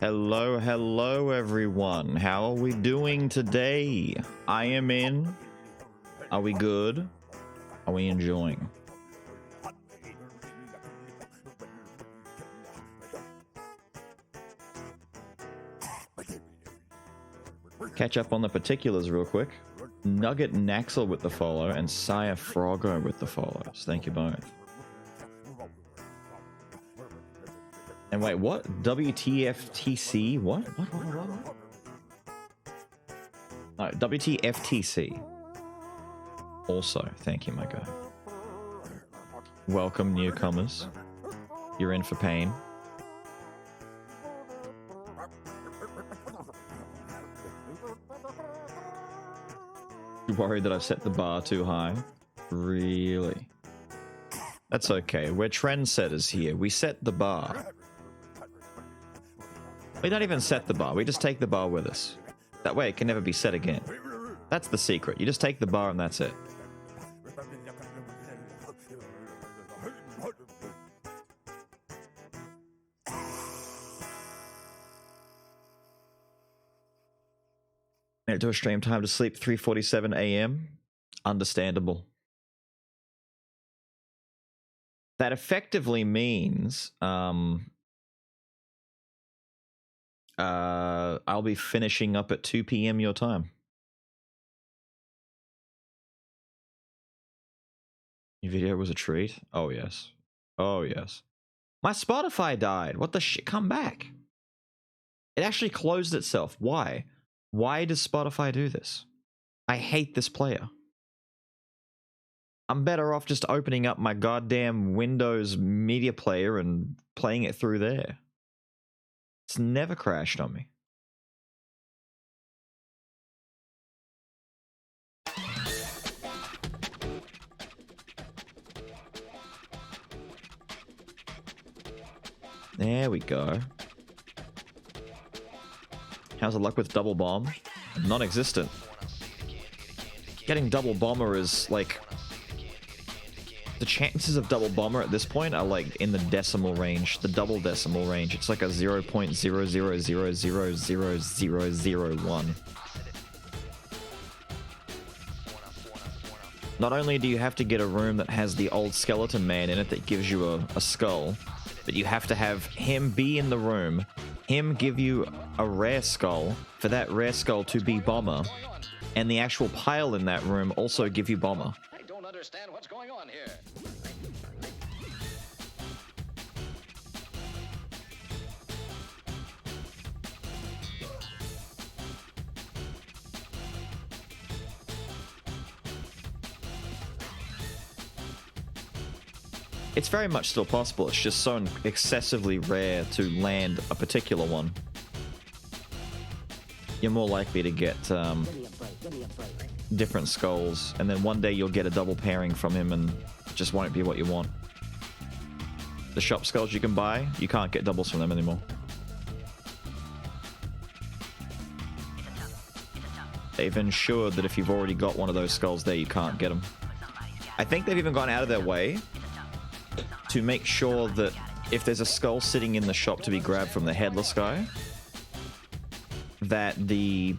Hello, hello everyone. How are we doing today? I am in. Are we good? Are we enjoying? Catch up on the particulars real quick. Nugget Naxel with the follow and Sire Froggo with the follows. Thank you both. And wait, what? WTFTC? What? What? No, WTFTC. Also, thank you, my guy. Welcome, newcomers. You're in for pain. You worried that I've set the bar too high? Really? That's okay. We're trendsetters here. We set the bar. We don't even set the bar. We just take the bar with us. That way it can never be set again. That's the secret. You just take the bar and that's it. Made it to a stream time to sleep 3:47 a.m. Understandable. That effectively means I'll be finishing up at 2 p.m. your time. Your video was a treat? Oh, yes. Oh, yes. My Spotify died. What the shit? Come back. It actually closed itself. Why? Why does Spotify do this? I hate this player. I'm better off just opening up my goddamn Windows media player and playing it through there. It's never crashed on me. There we go. How's the luck with double bomb? Non-existent. Getting double bomber is like... The chances of double bomber at this point are like in the decimal range, the double decimal range. It's like a 0.000000001. Not only do you have to get a room that has the old skeleton man in it that gives you a skull, but you have to have him be in the room, him give you a rare skull, for that rare skull to be bomber, and the actual pile in that room also give you bomber. I don't understand what's going on here. It's very much still possible, it's just so excessively rare to land a particular one. You're more likely to get different skulls, and then one day you'll get a double pairing from him and it just won't be what you want. The shop skulls you can buy, you can't get doubles from them anymore. They've ensured that if you've already got one of those skulls there, you can't get them. I think they've even gone out of their way to make sure that if there's a skull sitting in the shop to be grabbed from the headless guy, that the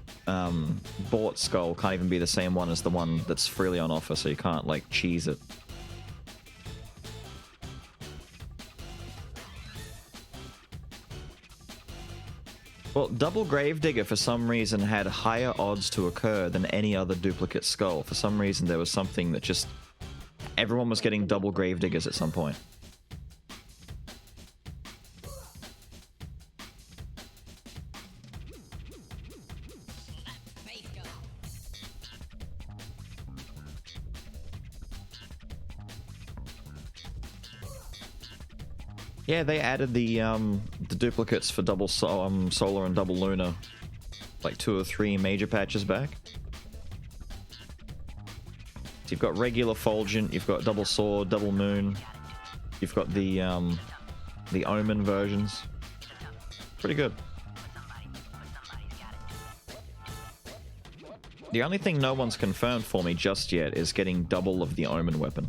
bought skull can't even be the same one as the one that's freely on offer, so you can't like cheese it. Well, Double Gravedigger for some reason had higher odds to occur than any other duplicate skull. For some reason there was something that just... Everyone was getting double Gravediggers at some point. Yeah, they added the duplicates for double solar and double lunar like 2 or 3 major patches back. So you've got regular Fulgent, you've got double sword, double moon, you've got the Omen versions. Pretty good. The only thing no one's confirmed for me just yet is getting double of the Omen weapon.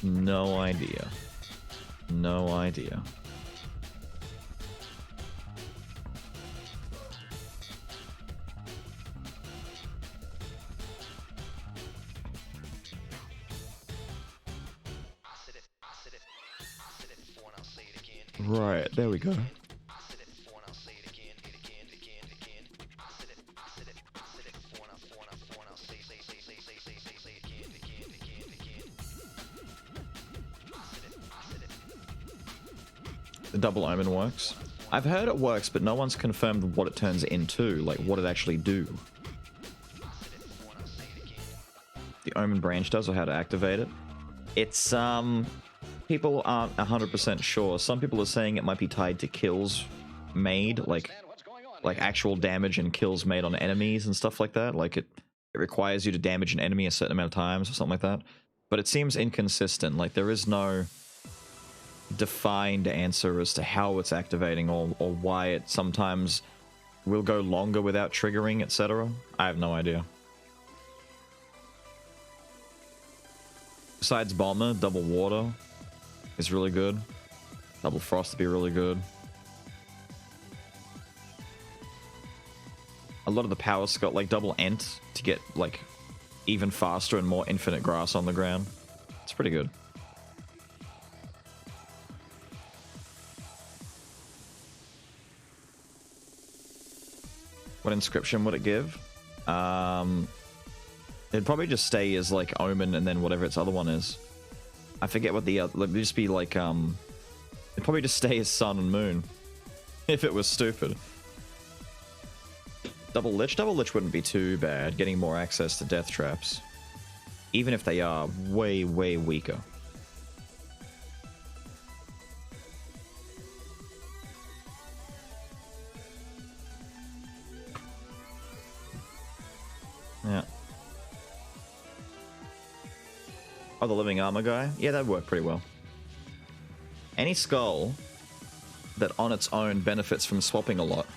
No idea. No idea. Right, there we go. The double omen works. I've heard it works, but no one's confirmed what it turns into, like what it actually do. The omen branch does, or how to activate it. It's, people aren't 100% sure. Some people are saying it might be tied to kills made, like like actual damage and kills made on enemies and stuff like that. Like it requires you to damage an enemy a certain amount of times or something like that. But it seems inconsistent. Like there is no defined answer as to how it's activating or why it sometimes will go longer without triggering, etc. I have no idea. Besides Bomber, Double Water is really good. Double Frost would be really good. A lot of the powers got like Double Ent to get like even faster and more infinite grass on the ground. It's pretty good. What inscription would it give? It'd probably just stay as like Omen and then whatever its other one is. I forget what the other... It'd just be like, it'd probably just stay as Sun and Moon. If it was stupid. Double Lich? Double Lich wouldn't be too bad, getting more access to death traps. Even if they are way, way weaker. Yeah. Oh, the living armor guy? Yeah, that'd work pretty well. Any skull that on its own benefits from swapping a lot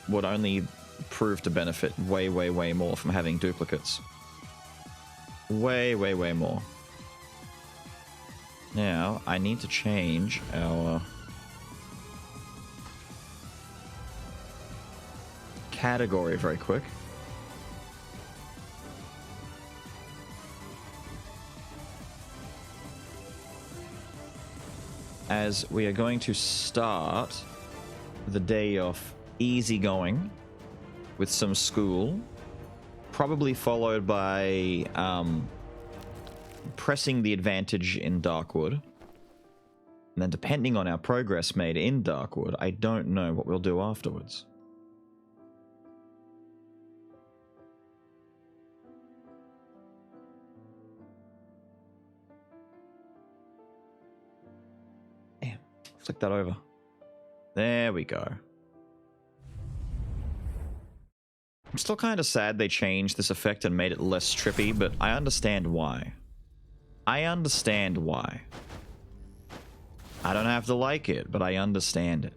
would only prove to benefit way, way, way more from having duplicates. Way, way, way more. Now, I need to change our category very quick. As we are going to start the day off easygoing with some Skul, probably followed by pressing the advantage in Darkwood. And then depending on our progress made in Darkwood, I don't know what we'll do afterwards. Damn, flick that over. There we go. I'm still kind of sad they changed this effect and made it less trippy, but I understand why. I understand why. I don't have to like it, but I understand it.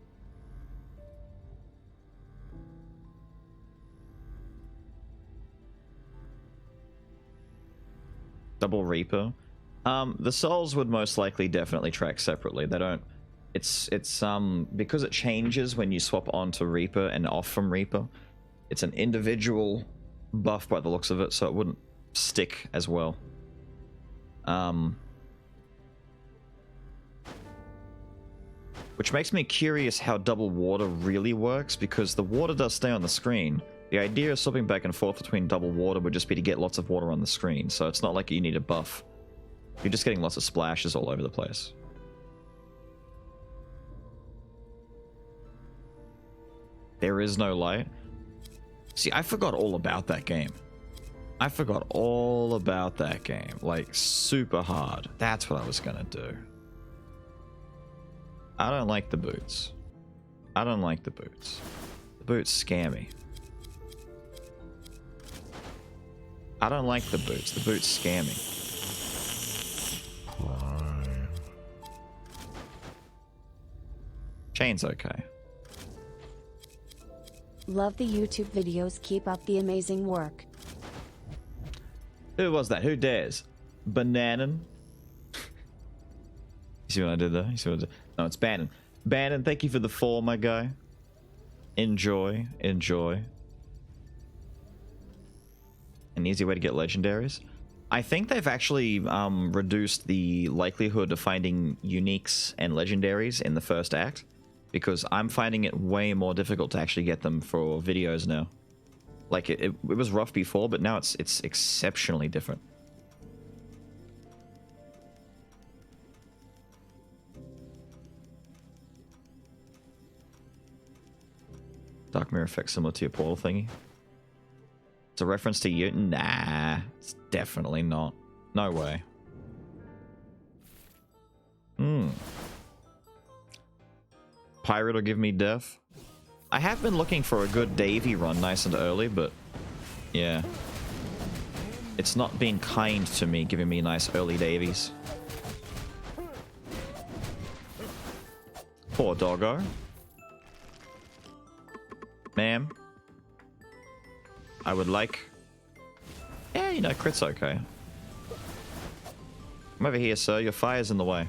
Double Reaper. The souls would most likely definitely track separately. They don't... It's because it changes when you swap onto Reaper and off from Reaper. It's an individual buff by the looks of it, so it wouldn't stick as well. Which makes me curious how double water really works, because the water does stay on the screen. The idea of swapping back and forth between double water would just be to get lots of water on the screen, so it's not like you need a buff. You're just getting lots of splashes all over the place. There is no light. See, I forgot all about that game. I forgot all about that game. Like, super hard. That's what I was gonna do. I don't like the boots. I don't like the boots. The boots scare me. I don't like the boots. The boots scare me. Chain's okay. Love the YouTube videos. Keep up the amazing work. Who was that? Who dares? Bananan? You see what I did there? You see what I did? No, it's Bannon. Bannon, thank you for the 4, my guy. Enjoy. Enjoy. An easy way to get legendaries. I think they've actually reduced the likelihood of finding uniques and legendaries in the first act, because I'm finding it way more difficult to actually get them for videos now. Like, it was rough before, but now it's exceptionally different. Dark mirror effect similar to your portal thingy. It's a reference to you? Nah, it's definitely not. No way. Pirate will give me death. I have been looking for a good Davy run nice and early, but yeah. It's not been kind to me, giving me nice early Davies. Poor doggo. Ma'am. I would like... Yeah, you know, crit's okay. I'm over here, sir. Your fire's in the way.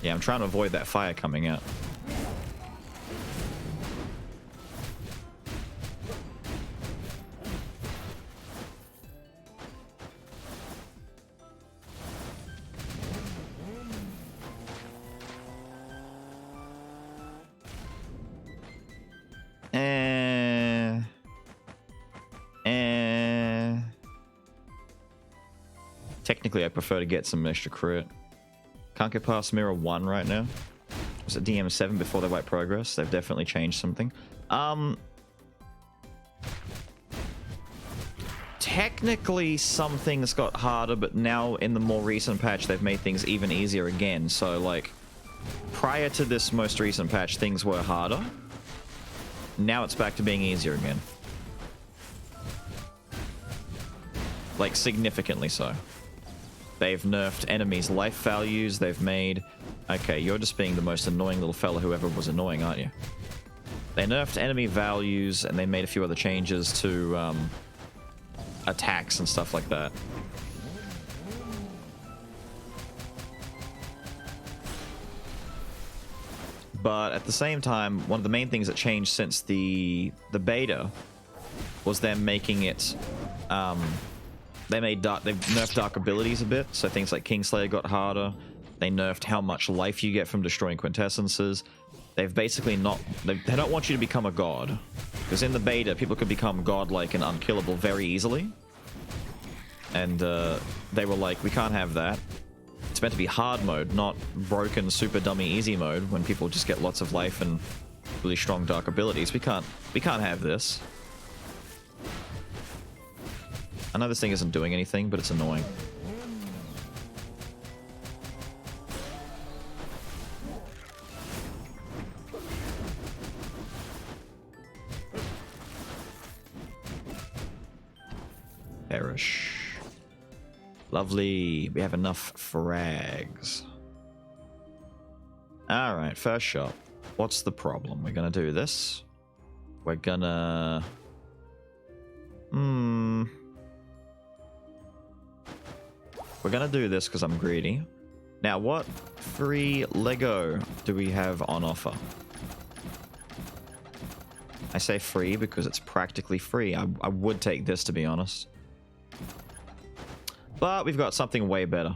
Yeah, I'm trying to avoid that fire coming out. Technically, I prefer to get some extra crit. Can't get past Mirror 1 right now. Was it DM7 before they wipe progress? They've definitely changed something. Technically, some things got harder, but now in the more recent patch, they've made things even easier again. So, like, prior to this most recent patch, things were harder. Now it's back to being easier again. Like, significantly so. They've nerfed enemies' life values. They've made... Okay, you're just being the most annoying little fella who ever was annoying, aren't you? They nerfed enemy values, and they made a few other changes to attacks and stuff like that. But at the same time, one of the main things that changed since the beta was them making it... they've nerfed dark abilities a bit, so things like Kingslayer got harder. They nerfed how much life you get from destroying quintessences. They've basically not... They don't want you to become a god. Because in the beta, people could become godlike and unkillable very easily. And they were like, we can't have that. It's meant to be hard mode, not broken, super dummy easy mode, when people just get lots of life and really strong dark abilities. We can't have this. I know this thing isn't doing anything, but it's annoying. Perish. Lovely. We have enough frags. Alright, first shot. What's the problem? We're gonna do this. We're gonna... We're gonna do this because I'm greedy. Now, what free Lego do we have on offer? I say free because it's practically free. I would take this, to be honest. But we've got something way better.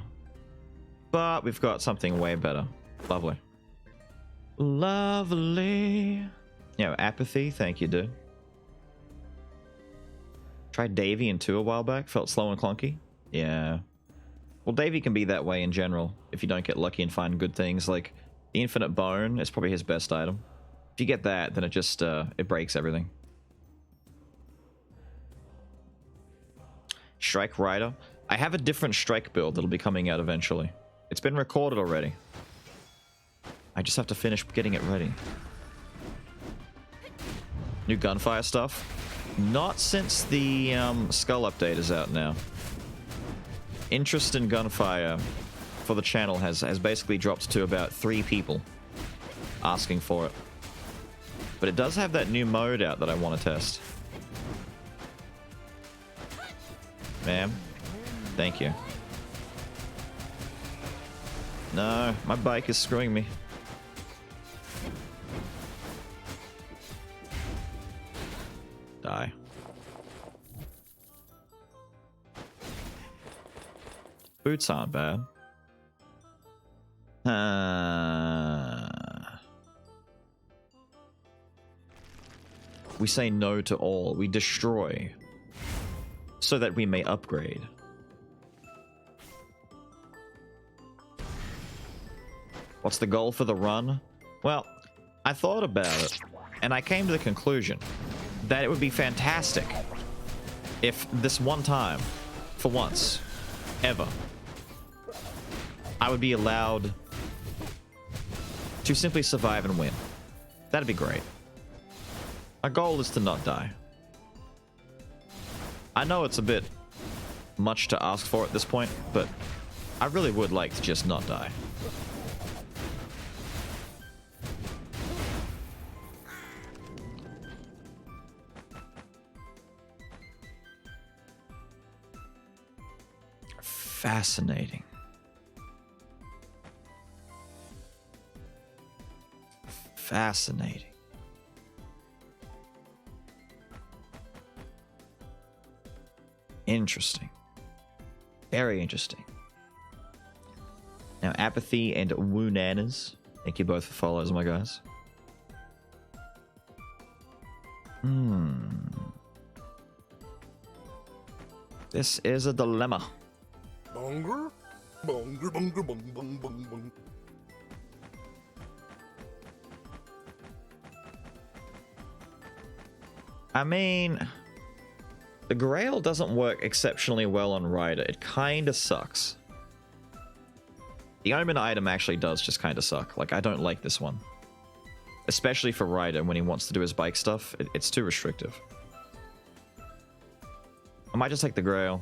Lovely. Lovely. Yeah, apathy. Thank you, dude. Tried Davy in 2 a while back. Felt slow and clunky. Yeah. Well, Davy can be that way in general if you don't get lucky and find good things. Like, the Infinite Bone is probably his best item. If you get that, then it just, it breaks everything. Strike Rider. I have a different strike build that'll be coming out eventually. It's been recorded already. I just have to finish getting it ready. New gunfire stuff. Not since the Skul update is out now. Interest in gunfire for the channel has basically dropped to about 3 people asking for it. But it does have that new mode out that I want to test. Ma'am? Thank you. No, my bike is screwing me. Die. Boots aren't bad. We say no to all. We destroy so that we may upgrade. What's the goal for the run? Well, I thought about it, and I came to the conclusion that it would be fantastic if this one time, for once, ever, I would be allowed to simply survive and win. That'd be great. Our goal is to not die. I know it's a bit much to ask for at this point, but I really would like to just not die. Fascinating. Fascinating. Interesting. Very interesting. Now, Apathy and Woonanas. Thank you both for follows, my guys. This is a dilemma. Bonger? Bonger, bonger, bong, bong, bong, bong. I mean, the Grail doesn't work exceptionally well on Ryder. It kind of sucks. The Omen item actually does just kind of suck. Like, I don't like this one. Especially for Ryder when he wants to do his bike stuff. It's too restrictive. I might just take the Grail.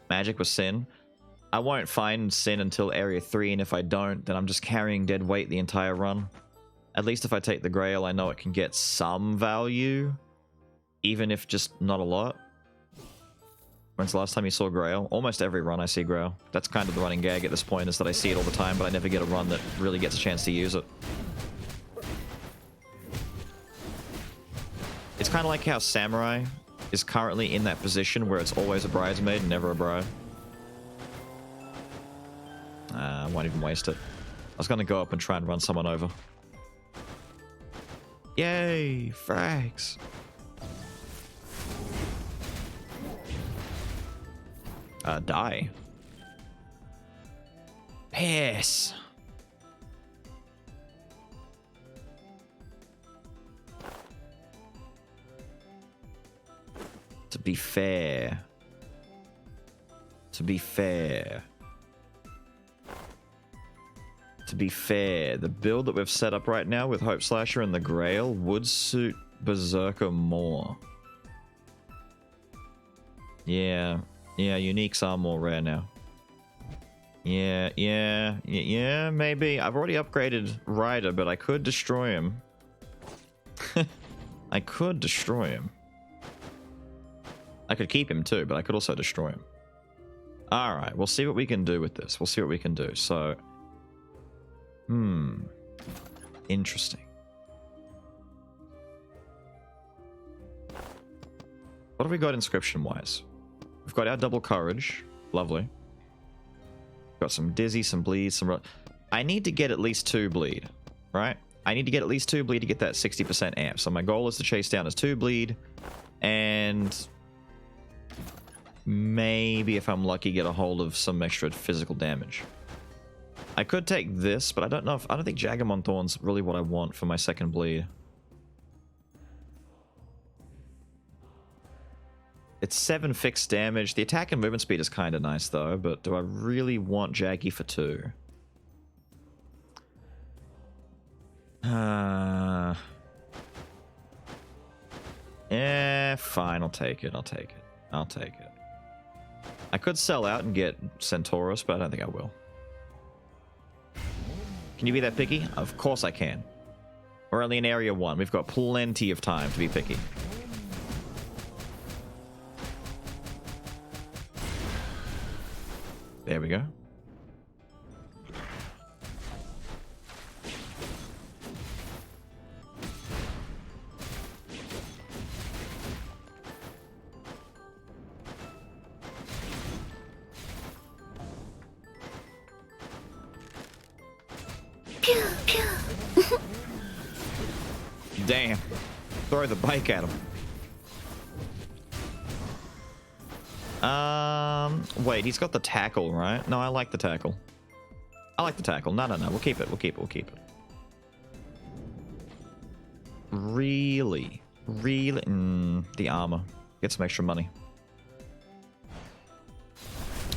Magic with Sin. I won't find Sin until Area 3, and if I don't, then I'm just carrying dead weight the entire run. At least if I take the Grail, I know it can get some value. Even if just not a lot. When's the last time you saw Grail? Almost every run I see Grail. That's kind of the running gag at this point, is that I see it all the time, but I never get a run that really gets a chance to use it. It's kind of like how Samurai is currently in that position where it's always a bridesmaid and never a bride. I won't even waste it. I was going to go up and try and run someone over. Yay! Frags! Die. Piss! To be fair. To be fair. To be fair, the build that we've set up right now with Hope Slasher and the Grail would suit Berserker more. Yeah, uniques are more rare now. Yeah, maybe. I've already upgraded Ryder, but I could destroy him. I could destroy him. I could keep him too, but I could also destroy him. Alright, we'll see what we can do with this. We'll see what we can do. So... Interesting. What have we got inscription-wise? We've got our double courage. Lovely. Got some dizzy, some bleed, some... I need to get at least 2 bleed, right? I need to get at least 2 bleed to get that 60% amp. So my goal is to chase down as 2 bleed, and maybe if I'm lucky get a hold of some extra physical damage. I could take this, but I don't know if... I don't think Jagamon Thorn's really what I want for my second bleed. It's 7 fixed damage. The attack and movement speed is kind of nice, though, but do I really want Jaggy for 2? Yeah, fine. I'll take it. I'll take it. I'll take it. I could sell out and get Centaurus, but I don't think I will. Can you be that picky? Of course I can. We're only in Area 1. We've got plenty of time to be picky. There we go. Damn. Throw the bike at him. Wait, he's got the tackle, right? No, I like the tackle. I like the tackle. No. We'll keep it. We'll keep it. Really? The armor. Get some extra money.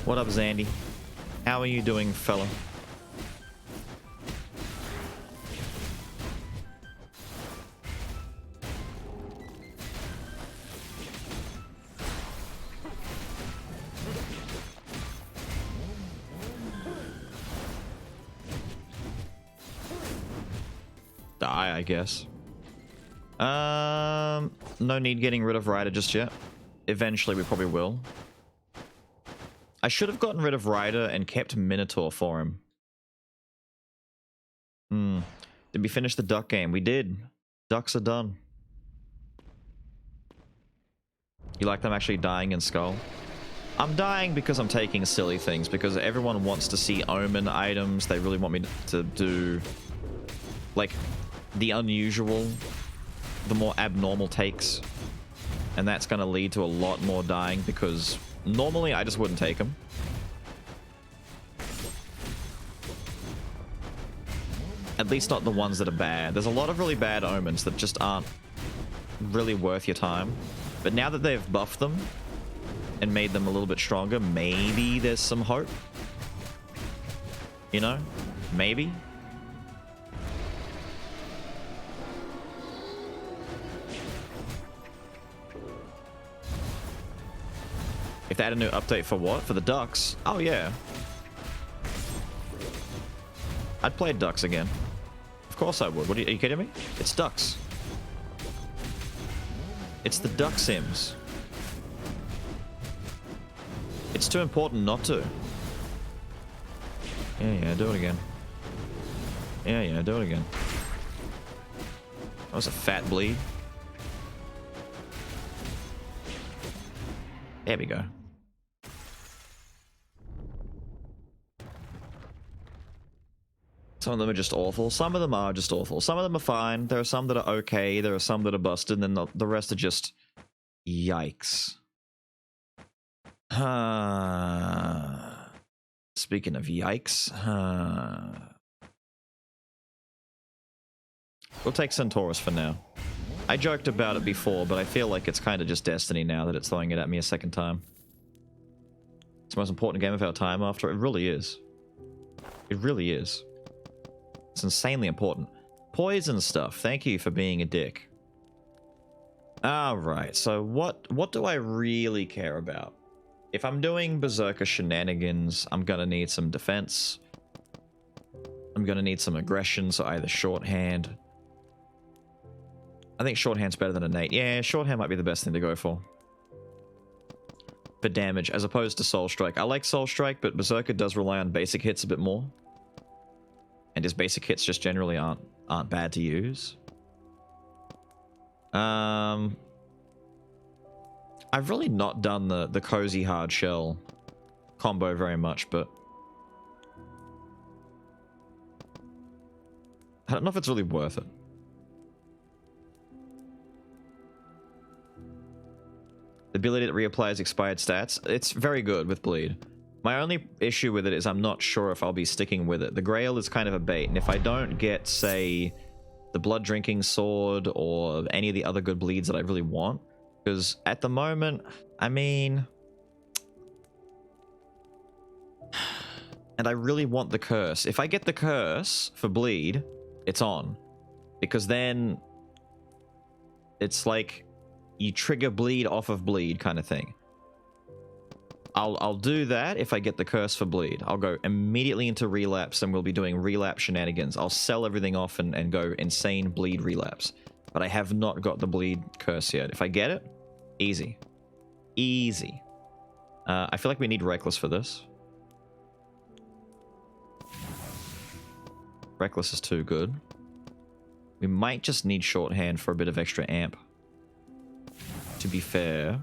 What up, Zandy? How are you doing, fella? Die, I guess. No need getting rid of Ryder just yet. Eventually, we probably will. I should have gotten rid of Ryder and kept Minotaur for him. Did we finish the duck game? We did. Ducks are done. You like them actually dying in Skull? I'm dying because I'm taking silly things, because everyone wants to see Omen items. They really want me to do, like, the unusual, the more abnormal takes. And that's going to lead to a lot more dying, because normally I just wouldn't take them. At least not the ones that are bad. There's a lot of really bad omens that just aren't really worth your time. But now that they've buffed them and made them a little bit stronger, maybe there's some hope. You know? Maybe. If they had a new update for what? For the ducks? Oh, yeah. I'd play ducks again. Of course I would. Are you kidding me? It's ducks. It's the duck sims. It's too important not to. Yeah, do it again. Yeah, do it again. That was a fat bleed. There we go. Some of them are just awful. Some of them are just awful. Some of them are fine. There are some that are okay. There are some that are busted. And then the rest are just... Yikes. Speaking of yikes. We'll take Centaurus for now. I joked about it before, but I feel like it's kind of just destiny now that it's throwing it at me a second time. It's the most important game of our time after. It really is. It really is. It's insanely important. Poison stuff. Thank you for being a dick. Alright, so what do I really care about? If I'm doing Berserker shenanigans, I'm gonna need some defense. I'm gonna need some aggression, so either shorthand. I think shorthand's better than innate. Yeah, shorthand might be the best thing to go for. For damage, as opposed to Soul Strike. I like Soul Strike, but Berserker does rely on basic hits a bit more. And his basic hits just generally aren't bad to use. I've really not done the cozy hard shell combo very much, but I don't know if it's really worth it. The ability that reapplies expired stats, it's very good with bleed. My only issue with it is I'm not sure if I'll be sticking with it. The Grail is kind of a bait, and if I don't get, say, the Blood Drinking Sword or any of the other good bleeds that I really want, because at the moment, I mean... And I really want the Curse. If I get the Curse for bleed, it's on. Because then it's like you trigger bleed off of bleed kind of thing. I'll do that if I get the Curse for bleed. I'll go immediately into relapse and we'll be doing relapse shenanigans. I'll sell everything off and go insane bleed relapse. But I have not got the bleed Curse yet. If I get it, easy. Easy. I feel like we need Reckless for this. Reckless is too good. We might just need Shorthand for a bit of extra amp. To be fair.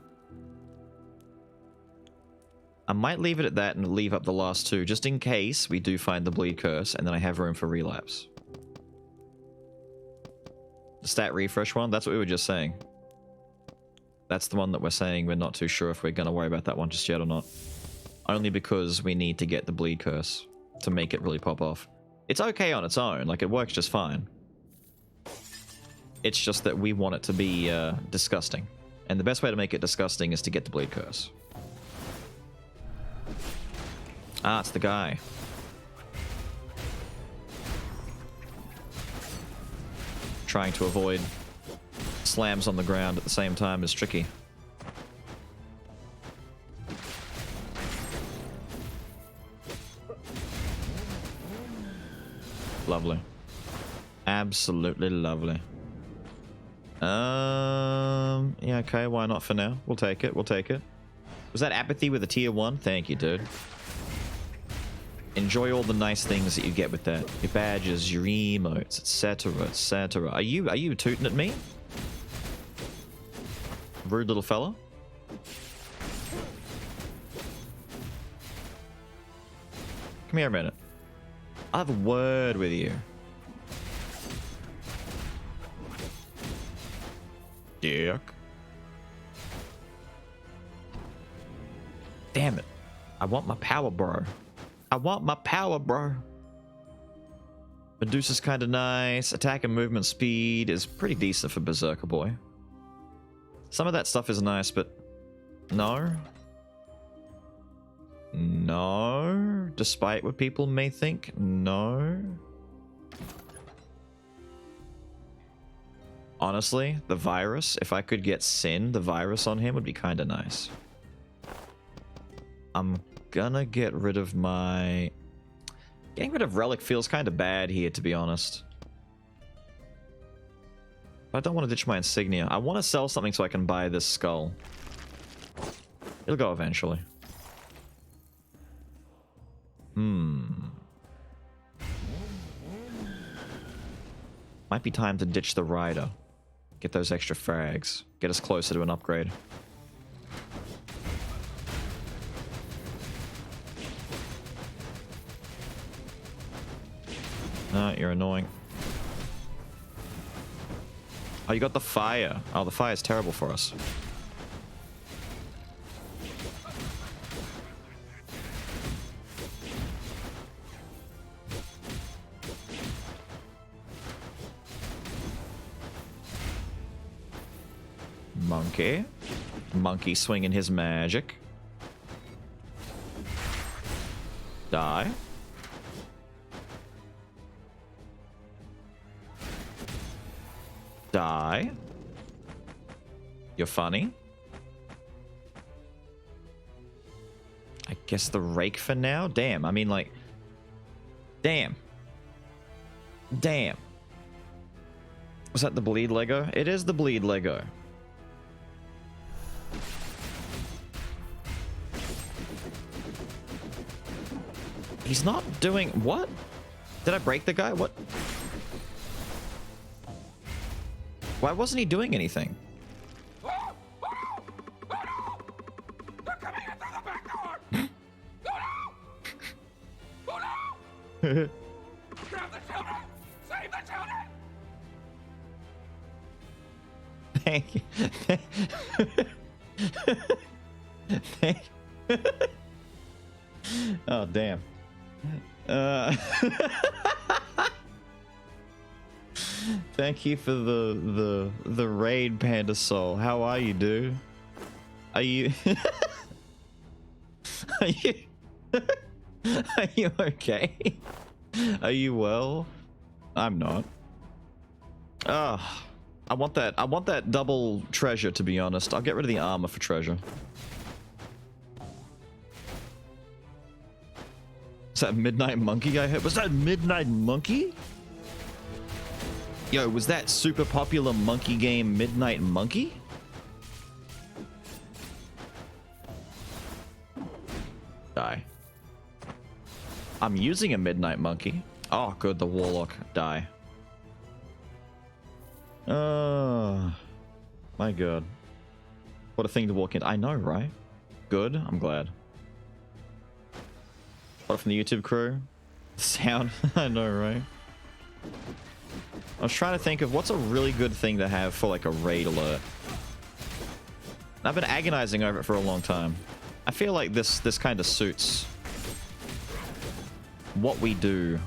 I might leave it at that and leave up the last two, just in case we do find the Bleed Curse, and then I have room for relapse. The stat refresh one, that's what we were just saying. That's the one that we're saying we're not too sure if we're going to worry about that one just yet or not. Only because we need to get the Bleed Curse to make it really pop off. It's okay on its own, like it works just fine. It's just that we want it to be disgusting. And the best way to make it disgusting is to get the Bleed Curse. Ah, it's the guy. Trying to avoid slams on the ground at the same time is tricky. Lovely. Absolutely lovely. Yeah, okay, why not for now? We'll take it, we'll take it. Was that apathy with a tier 1? Thank you, dude. Enjoy all the nice things that you get with that. Your badges, your emotes, etc, etc. Are you tooting at me? Rude little fella? Come here a minute. I have a word with you. Dick. Damn it. I want my power, bro. I want my power, bro. Medusa's kind of nice. Attack and movement speed is pretty decent for Berserker Boy. Some of that stuff is nice, but no. No. Despite what people may think, no. Honestly, the virus, if I could get Sin, the virus on him would be kind of nice. I'm gonna get rid of my... Getting rid of Relic feels kind of bad here, to be honest. But I don't want to ditch my insignia. I want to sell something so I can buy this skull. It'll go eventually. Might be time to ditch the rider. Get those extra frags. Get us closer to an upgrade. No, you're annoying. Oh, you got the fire. Oh, the fire's terrible for us. Monkey. Monkey swinging his magic. Die. Die. You're funny. I guess the rake for now? Damn, I mean, like... Damn. Damn. Was that the bleed Lego? It is the bleed Lego. He's not doing... What? Did I break the guy? What? Why wasn't he doing anything? Grab the children! Save the children! Thank you. Thank Oh, damn. Thank you for the raid, Panda Soul. How are you, dude? Are you are you are you okay? Are you well? I'm not. I want that double treasure, to be honest. I'll get rid of the armor for treasure. Is that Midnight Monkey I heard? Was that Midnight Monkey? Yo, was that super popular monkey game Midnight Monkey? Die. I'm using a Midnight Monkey. Oh, good, the Warlock. Die. My god. What a thing to walk in. I know, right? Good, I'm glad. What from the YouTube crew? Sound? I know, right? I was trying to think of what's a really good thing to have for like a raid alert. I've been agonizing over it for a long time. I feel like this kind of suits what we do.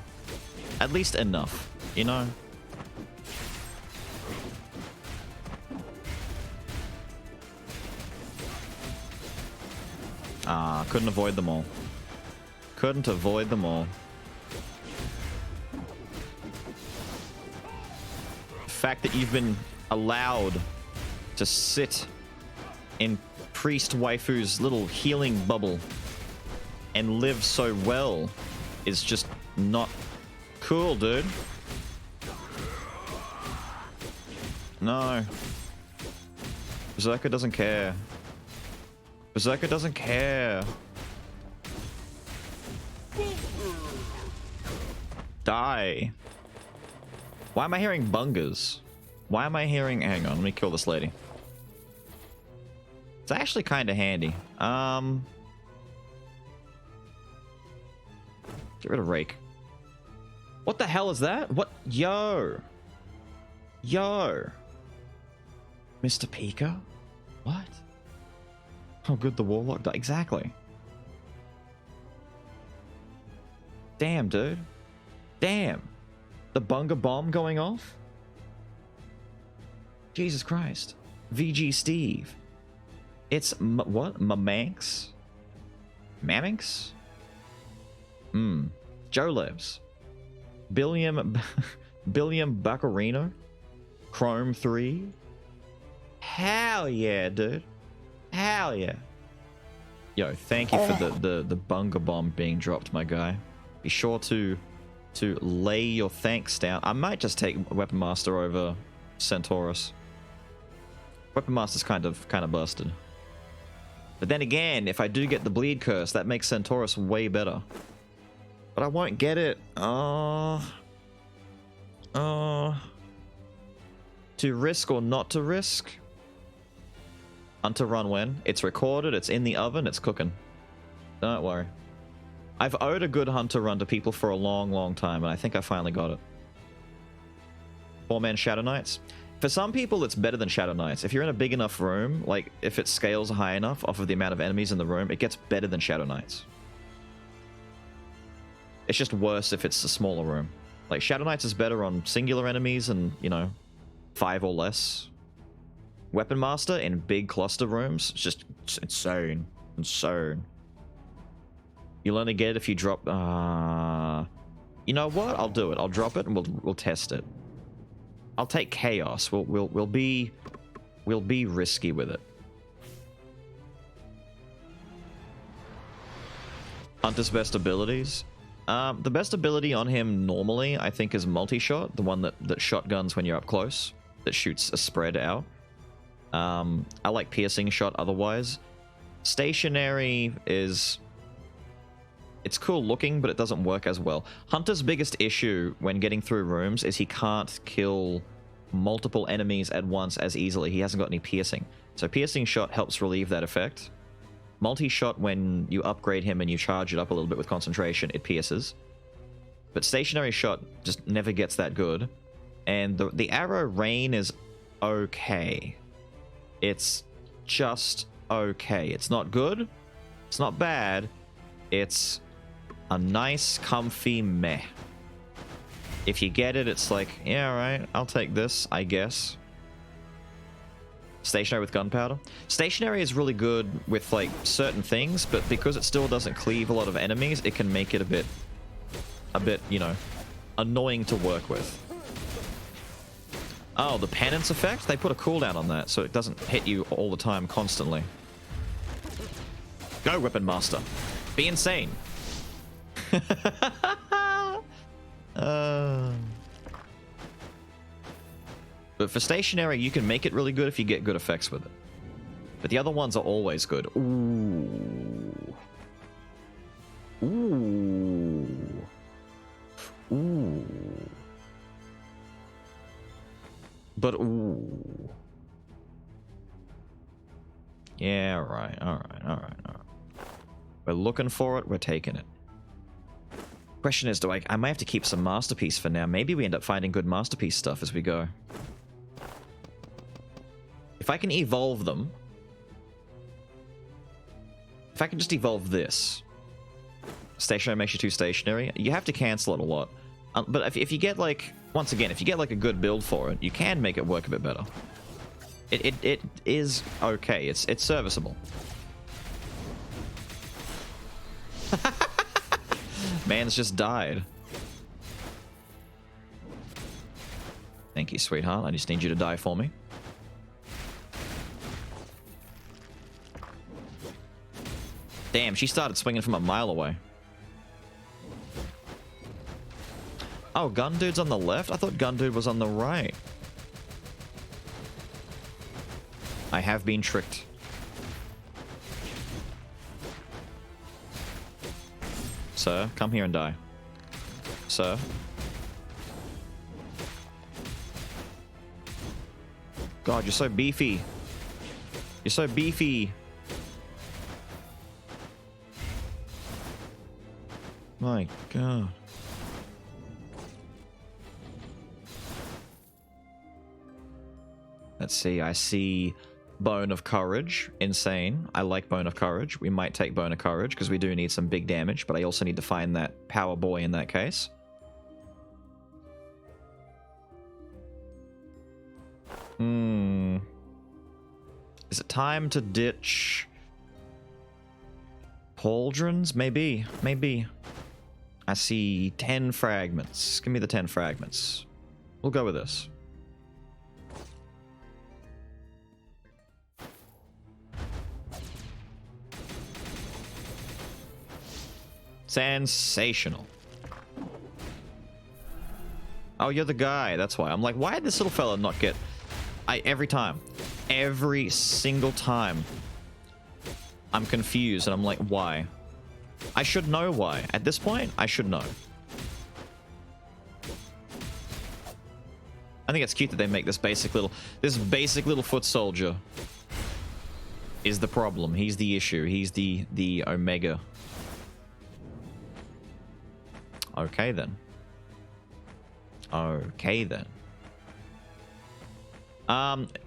At least enough, you know? Ah, couldn't avoid them all. Couldn't avoid them all. The fact that you've been allowed to sit in Priest Waifu's little healing bubble and live so well is just not cool, dude. No. Berserker doesn't care. Berserker doesn't care. Die. Why am I hearing bungers? Why am I hearing... Hang on, let me kill this lady. It's actually kind of handy. Get rid of Rake. What the hell is that? What? Yo. Yo. Mr. Pika? What? Oh, good, the Warlock died. Exactly. Damn, dude. Damn. The Bunga Bomb going off? Jesus Christ. VG Steve. It's what? Mamanx? Maminx? Jolebs. Billiam Buccarino. Chrome 3. Hell yeah, dude. Hell yeah. Yo, thank you for the Bunga Bomb being dropped, my guy. Be sure to lay your thanks down. I might just take Weapon Master over Centaurus. Weapon Master's kind of busted. But then again, if I do get the Bleed Curse, that makes Centaurus way better. But I won't get it. To risk or not to risk? Hunter run when? It's recorded, it's in the oven, it's cooking. Don't worry. I've owed a good Hunter run to people for a long, long time, and I think I finally got it. 4-man Shadow Knights. For some people, it's better than Shadow Knights. If you're in a big enough room, like if it scales high enough off of the amount of enemies in the room, it gets better than Shadow Knights. It's just worse if it's a smaller room. Like Shadow Knights is better on singular enemies and, you know, 5 or less. Weapon Master in big cluster rooms, it's insane. Insane. You'll only get it if you drop... You know what? I'll do it. I'll drop it and we'll test it. I'll take Chaos. We'll be risky with it. Hunter's best abilities. The best ability on him normally, I think, is multi-shot. The one that shotguns when you're up close. That shoots a spread out. I like piercing shot otherwise. Stationary is... It's cool looking, but it doesn't work as well. Hunter's biggest issue when getting through rooms is he can't kill multiple enemies at once as easily. He hasn't got any piercing. So piercing shot helps relieve that effect. Multi-shot, when you upgrade him and you charge it up a little bit with concentration, it pierces. But stationary shot just never gets that good. And the arrow rain is okay. It's just okay. It's not good. It's not bad. It's a nice, comfy meh. If you get it, it's like, yeah, alright, I'll take this, I guess. Stationary with gunpowder. Stationary is really good with, like, certain things, but because it still doesn't cleave a lot of enemies, it can make it a bit, you know, annoying to work with. Oh, the penance effect? They put a cooldown on that, so it doesn't hit you all the time constantly. Go, Weapon Master. Be insane. But for stationary, you can make it really good if you get good effects with it. But the other ones are always good. Ooh. Ooh. Ooh. But ooh. Yeah, right. Alright. We're looking for it, we're taking it. Question is, I might have to keep some Masterpiece for now. Maybe we end up finding good Masterpiece stuff as we go. If I can evolve them... If I can just evolve this... Stationary makes you too stationary. You have to cancel it a lot. But if you get, like... Once again, if you get, like, a good build for it, you can make it work a bit better. It is okay. It's serviceable. Man's just died. Thank you, sweetheart. I just need you to die for me. Damn, she started swinging from a mile away. Oh, Gun Dude's on the left? I thought Gun Dude was on the right. I have been tricked. Sir, come here and die. Sir. God, you're so beefy. You're so beefy. My God. Let's see. I see Bone of Courage. Insane. I like Bone of Courage. We might take Bone of Courage because we do need some big damage, but I also need to find that power boy in that case. Is it time to ditch pauldrons? Maybe. Maybe. I see 10 fragments. Give me the 10 fragments. We'll go with this. Sensational. Oh, you're the guy. That's why. I'm like, why did this little fella not get... Every single time, I'm confused and I'm like, why? I should know why. At this point, I should know. I think it's cute that they make this basic little foot soldier is the problem. He's the issue. He's the Omega. Okay then. Okay then.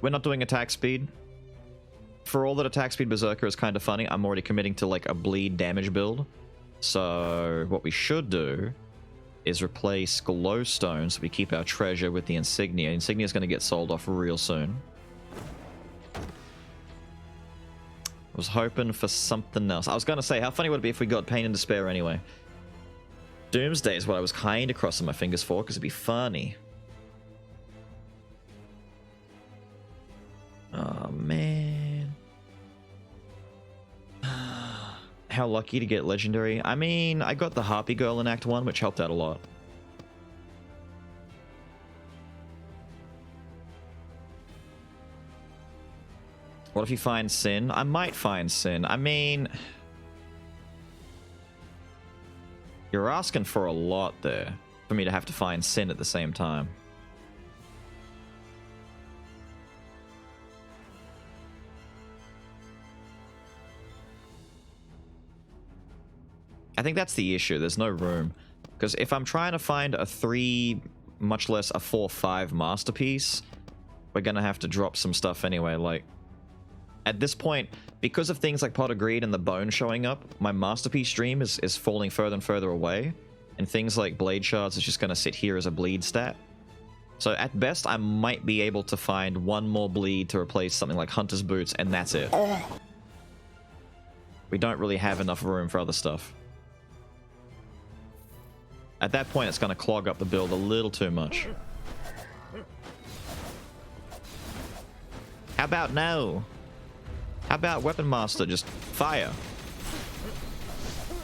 We're not doing attack speed. For all that attack speed Berserker is kind of funny, I'm already committing to like a bleed damage build. So what we should do is replace glowstone so we keep our treasure with the insignia. Insignia is going to get sold off real soon. I was hoping for something else. I was going to say, how funny would it be if we got Pain and Despair anyway? Doomsday is what I was kind of crossing my fingers for because it'd be funny. Oh, man. How lucky to get legendary. I mean, I got the Harpy Girl in Act 1, which helped out a lot. What if you find Sin? I might find Sin. I mean... You're asking for a lot there for me to have to find Sin at the same time. I think that's the issue. There's no room. Because if I'm trying to find a 3, much less a 4-5 masterpiece, we're going to have to drop some stuff anyway. Like, at this point, because of things like Pot of Greed and the bone showing up, my masterpiece stream is falling further and further away. And things like Blade Shards is just going to sit here as a bleed stat. So at best, I might be able to find one more bleed to replace something like Hunter's Boots, and that's it. We don't really have enough room for other stuff. At that point, it's going to clog up the build a little too much. How about no? How about Weapon Master? Just fire.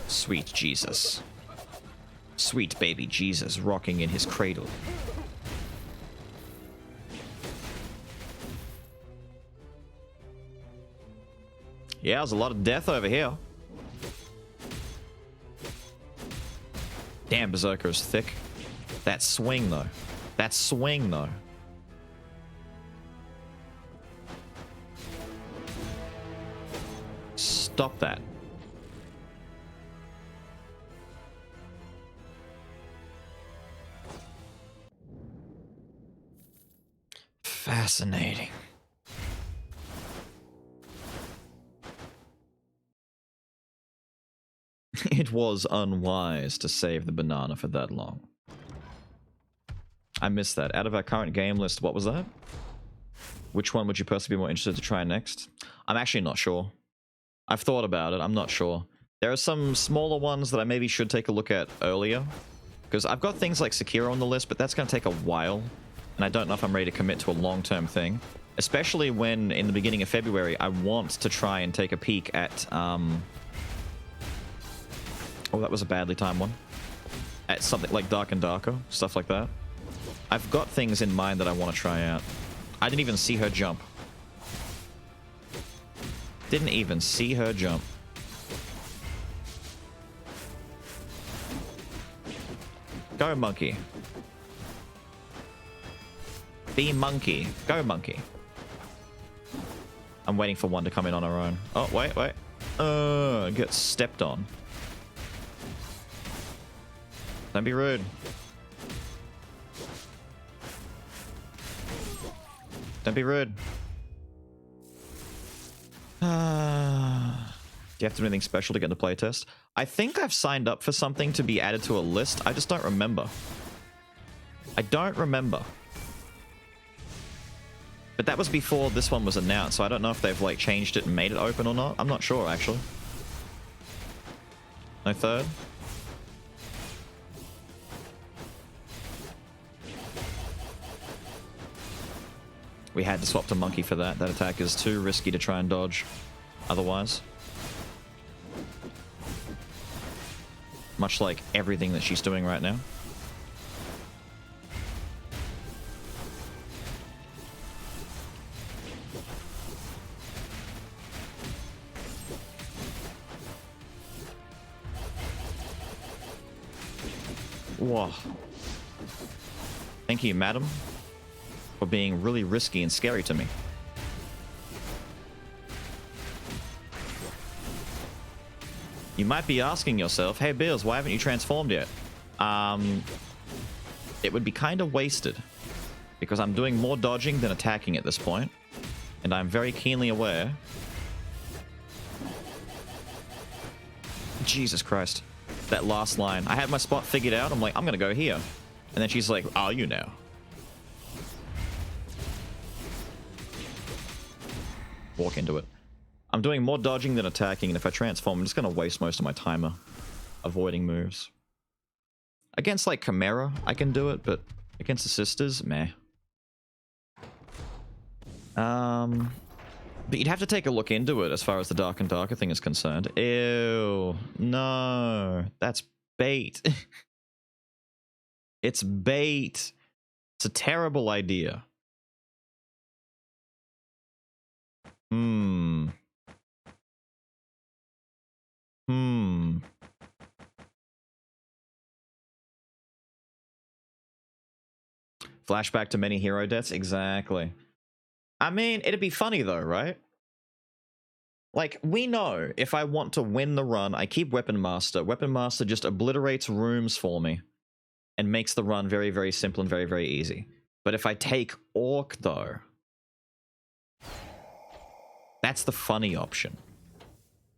Sweet Jesus. Sweet baby Jesus rocking in his cradle. Yeah, there's a lot of death over here. Damn, Berserker is thick. That swing, though. That swing, though. Stop that. Fascinating. It was unwise to save the banana for that long. I missed that. Out of our current game list, what was that? Which one would you personally be more interested to try next? I'm actually not sure. I've thought about it. I'm not sure. There are some smaller ones that I maybe should take a look at earlier. Because I've got things like Sekiro on the list, but that's going to take a while. And I don't know if I'm ready to commit to a long-term thing. Especially when, in the beginning of February, I want to try and take a peek at... Oh, that was a badly timed one. At something like Dark and Darker, stuff like that. I've got things in mind that I want to try out. I didn't even see her jump. Didn't even see her jump. Go, monkey. Be monkey. Go, monkey. I'm waiting for one to come in on her own. Oh, wait. Get stepped on. Don't be rude. Don't be rude. Do you have to do anything special to get into playtest? I think I've signed up for something to be added to a list. I just don't remember. I don't remember. But that was before this one was announced, so I don't know if they've like changed it and made it open or not. I'm not sure, actually. No third? We had to swap to monkey for that. That attack is too risky to try and dodge otherwise. Much like everything that she's doing right now. Whoa. Thank you, madam, for being really risky and scary to me. You might be asking yourself, hey Bills, why haven't you transformed yet? It would be kind of wasted, because I'm doing more dodging than attacking at this point, and I'm very keenly aware. Jesus Christ. That last line. I had my spot figured out. I'm like, I'm gonna go here. And then she's like, are you now? Walk into it. I'm doing more dodging than attacking, and if I transform, I'm just gonna waste most of my timer avoiding moves. Against, like, Chimera, I can do it, but against the sisters, meh. But you'd have to take a look into it as far as the Dark and Darker thing is concerned. Ew. No. That's bait. It's bait. It's a terrible idea. Flashback to many hero deaths? Exactly. I mean, it'd be funny though, right? Like, we know if I want to win the run, I keep Weapon Master. Weapon Master just obliterates rooms for me and makes the run very, very simple and very, very easy. But if I take Orc though, that's the funny option.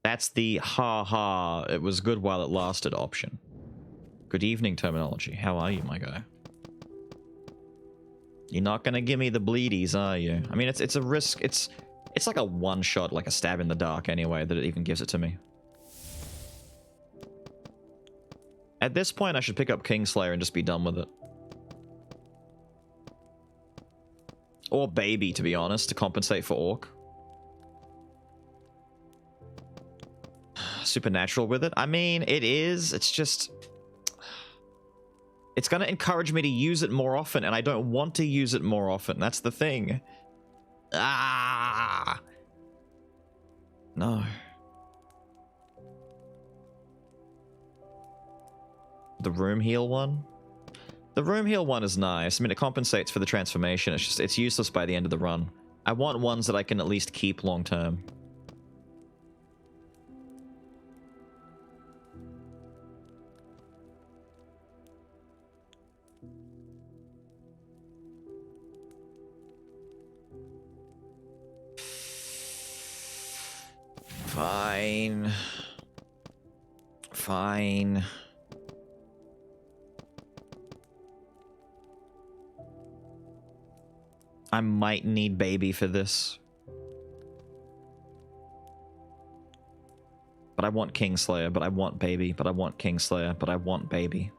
That's the ha, it was good while it lasted option. Good evening, terminology. How are you, my guy? You're not gonna give me the bleedies, are you? I mean, it's a risk. It's like a one-shot, like a stab in the dark anyway, that it even gives it to me. At this point, I should pick up Kingslayer and just be done with it. Or Baby, to be honest, to compensate for Orc. Supernatural with it? I mean, it is. It's just... It's going to encourage me to use it more often, and I don't want to use it more often. That's the thing. Ah! No. The room heal one? The room heal one is nice. I mean, it compensates for the transformation. It's just, it's useless by the end of the run. I want ones that I can at least keep long term. Fine. Fine. I might need Baby for this. But I want Kingslayer, but I want baby, but I want Kingslayer, but I want baby.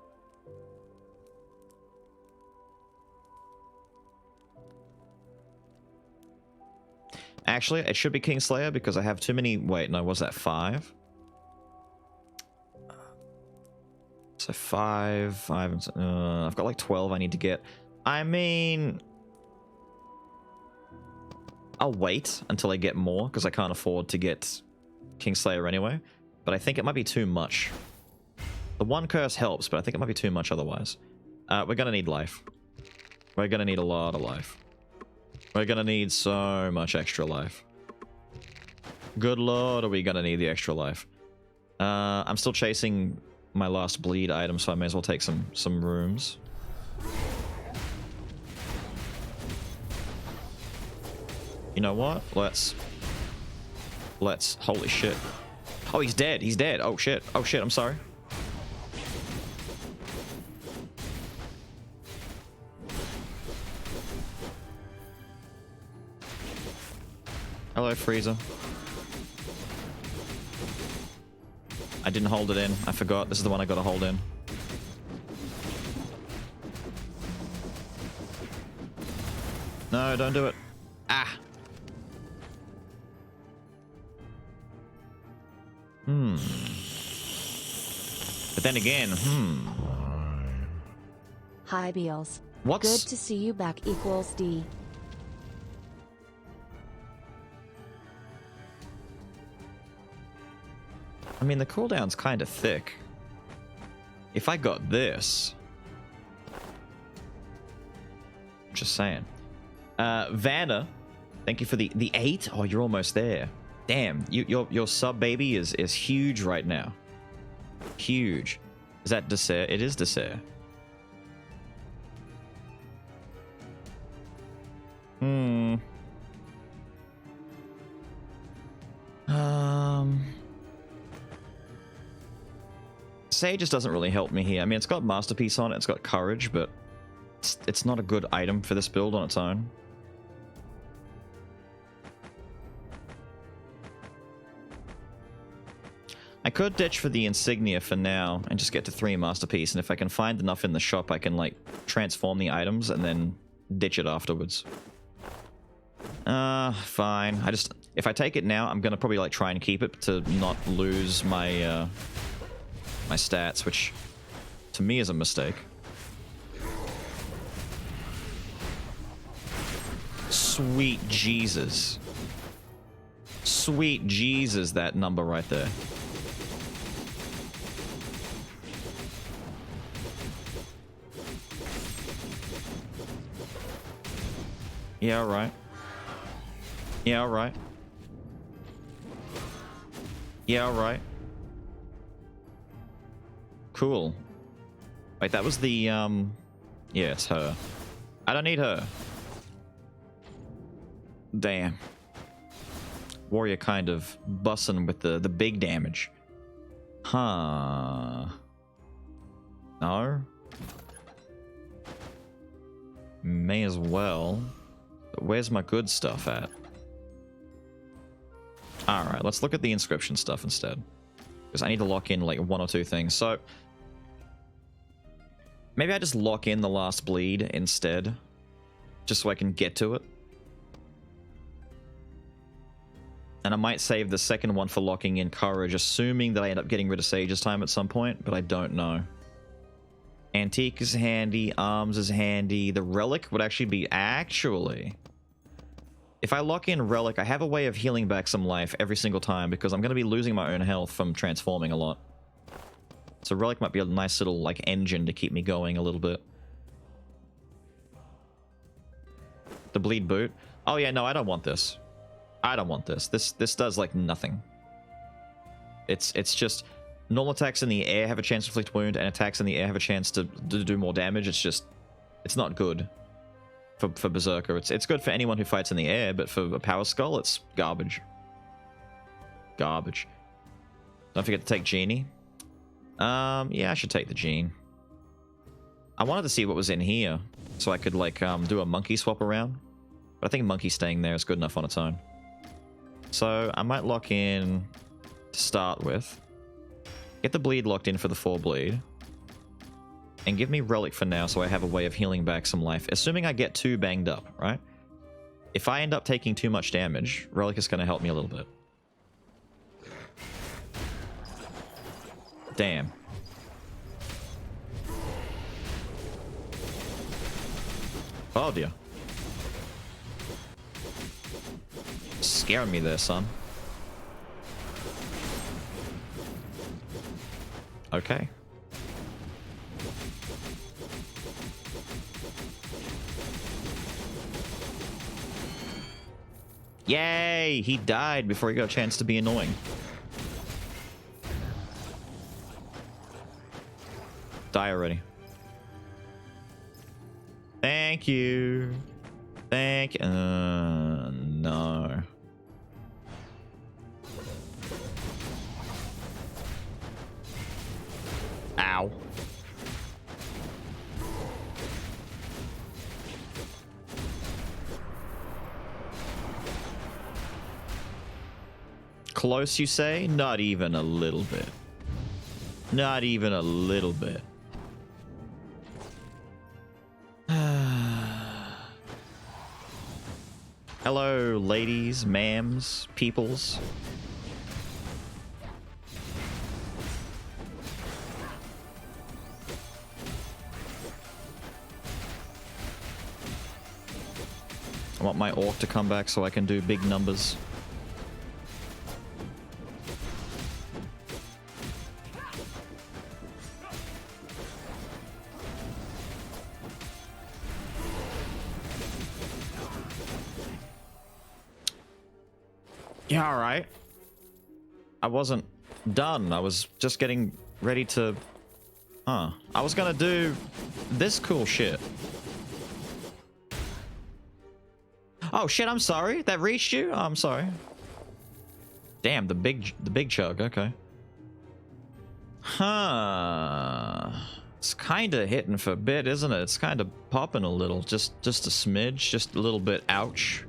Actually, it should be Kingslayer because I have too many... Wait, no, was that 5? So 5, I've got like 12 I need to get. I mean... I'll wait until I get more because I can't afford to get Kingslayer anyway. But I think it might be too much. The one curse helps, but I think it might be too much otherwise. We're gonna need life. We're gonna need a lot of life. We're gonna need so much extra life. Good lord, are we gonna need the extra life? I'm still chasing my last bleed item, so I may as well take some rooms. You know what? Let's... Holy shit. Oh, he's dead. He's dead. Oh shit. Oh shit, I'm sorry. Hello, Freezer. I didn't hold it in. I forgot. This is the one I gotta hold in. No, don't do it. Ah! But then again, Hi, Beals. What's... Good to see you back equals D. I mean, the cooldown's kind of thick. If I got this... Just saying. Vanna, thank you for the 8. Oh, you're almost there. Damn, your sub baby is huge right now. Huge. Is that dessert? It is dessert. Sage just doesn't really help me here. I mean, it's got Masterpiece on it, it's got Courage, but it's not a good item for this build on its own. I could ditch for the Insignia for now and just get to 3 Masterpiece, and if I can find enough in the shop, I can, like, transform the items and then ditch it afterwards. Fine. If I take it now, I'm gonna probably, like, try and keep it to not lose my, my stats, which to me is a mistake. Sweet Jesus. Sweet Jesus, that number right there. Yeah, alright. Yeah, alright. Yeah, alright. Cool. Wait, that was the, yeah, it's her. I don't need her. Damn. Warrior kind of bussin' with the big damage. Huh. No? May as well. But where's my good stuff at? Alright, let's look at the inscription stuff instead. Because I need to lock in like 1 or 2 things. So maybe I just lock in the last bleed instead. Just so I can get to it. And I might save the second one for locking in Courage, assuming that I end up getting rid of Sage's time at some point, but I don't know. Antique is handy, Arms is handy, the Relic would actually be... Actually... If I lock in Relic, I have a way of healing back some life every single time, because I'm going to be losing my own health from transforming a lot. So Relic might be a nice little, like, engine to keep me going a little bit. The Bleed Boot. Oh yeah, no, I don't want this. I don't want this. This does, like, nothing. It's just... Normal attacks in the air have a chance to inflict wound, and attacks in the air have a chance to do more damage. It's just... It's not good for Berserker. It's good for anyone who fights in the air, but for a Power Skull, it's garbage. Garbage. Don't forget to take Genie. Yeah, I should take the Gene. I wanted to see what was in here, so I could, like, do a monkey swap around. But I think monkey staying there is good enough on its own. So, I might lock in to start with. Get the bleed locked in for the 4 bleed. And give me relic for now so I have a way of healing back some life. Assuming I get too banged up, right? If I end up taking too much damage, relic is going to help me a little bit. Damn. Oh dear. Scaring me there, son. Okay. Yay! He died before he got a chance to be annoying. Die already. Thank you. Thank you. No. Ow. Close, you say? Not even a little bit. Not even a little bit. Hello, ladies, ma'ams, peoples. I want my orc to come back so I can do big numbers. Yeah, alright. I wasn't done. I was just getting ready to... I was gonna do this cool shit. Oh shit, I'm sorry. That reached you? Oh, I'm sorry. Damn, the big chug, okay. Huh. It's kinda hitting for a bit, isn't it? It's kinda popping a little. Just a smidge, just a little bit. Ouch.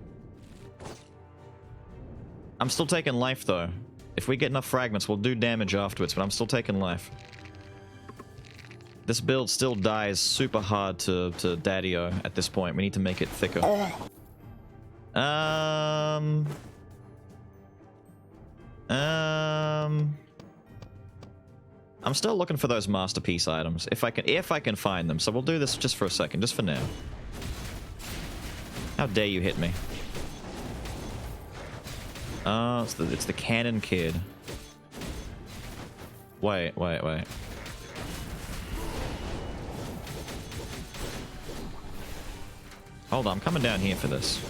I'm still taking life, though. If we get enough fragments, we'll do damage afterwards, but I'm still taking life. This build still dies super hard to Daddy-O at this point. We need to make it thicker. I'm still looking for those masterpiece items. If I can find them. So we'll do this just for a second, just for now. How dare you hit me? Oh, it's the cannon kid. Wait. Hold on, I'm coming down here for this.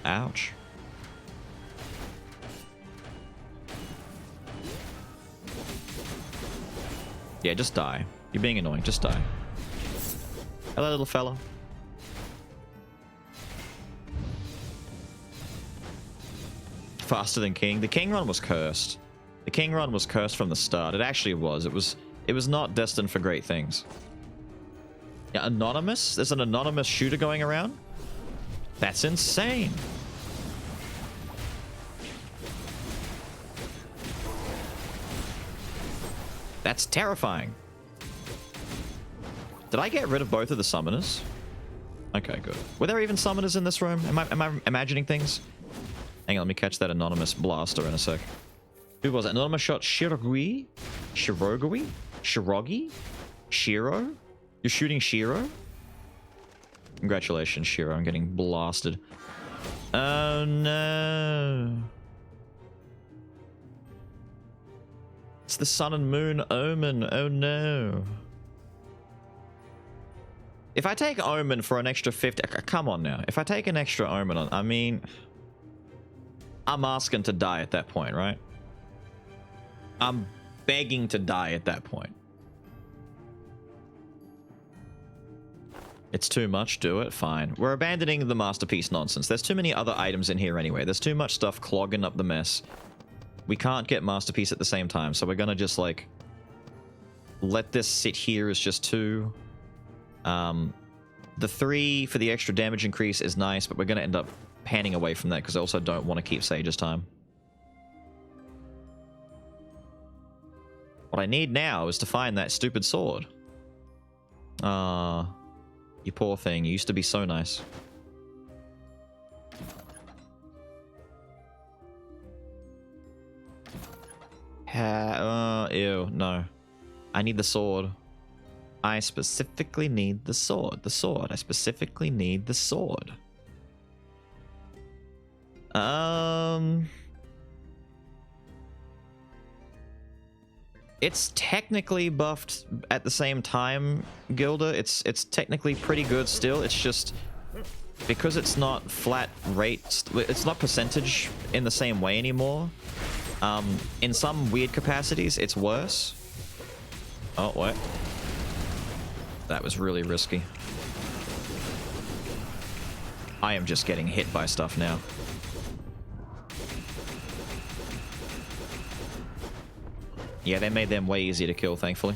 Ouch. Yeah, just die. You're being annoying, just die. Hello, little fella. Faster than King. The King run was cursed. The King run was cursed from the start. It actually was. It was not destined for great things. Yeah, anonymous? There's an anonymous shooter going around? That's insane. That's terrifying. Did I get rid of both of the summoners? Okay, good. Were there even summoners in this room? Am I imagining things? Hang on, let me catch that anonymous blaster in a sec. Who was it? Anonymous shot Shirogui? Shirogi? Shiro? You're shooting Shiro? Congratulations, Shiro. I'm getting blasted. Oh, no. It's the Sun and Moon Omen. Oh, no. If I take Omen for an extra 50... Come on now. If I take an extra Omen on... I mean... I'm asking to die at that point, right? I'm begging to die at that point. It's too much, do it? Fine. We're abandoning the masterpiece nonsense. There's too many other items in here anyway. There's too much stuff clogging up the mess. We can't get masterpiece at the same time, so we're gonna just, like... let this sit here as just 2. The 3 for the extra damage increase is nice, but we're gonna end up panning away from that because I also don't want to keep Sage's time. What I need now is to find that stupid sword. Ah, you poor thing. You used to be so nice. Ew, no. I need the sword. I specifically need the sword. The sword. I specifically need the sword. It's technically buffed at the same time, Gilda. It's technically pretty good still. It's just because it's not flat rate, it's not percentage in the same way anymore. In some weird capacities, it's worse. Oh, what? That was really risky. I am just getting hit by stuff now. Yeah, they made them way easier to kill, thankfully.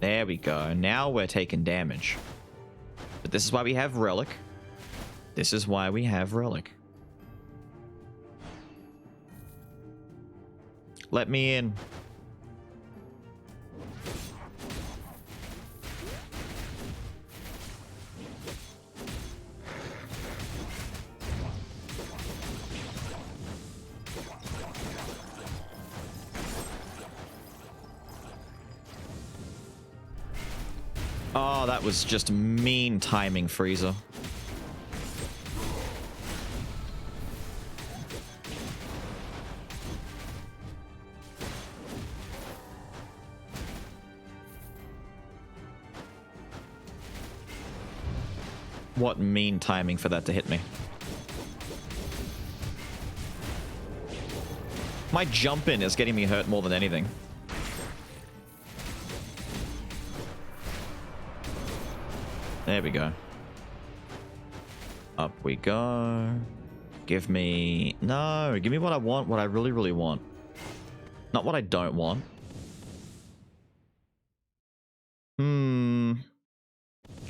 There we go. Now we're taking damage. But this is why we have Relic. This is why we have Relic. Let me in. Oh, that was just mean timing, Frieza. What mean timing for that to hit me. My jump in is getting me hurt more than anything. There we go. Up we go. Give me... No, give me what I want, what I really, really want. Not what I don't want.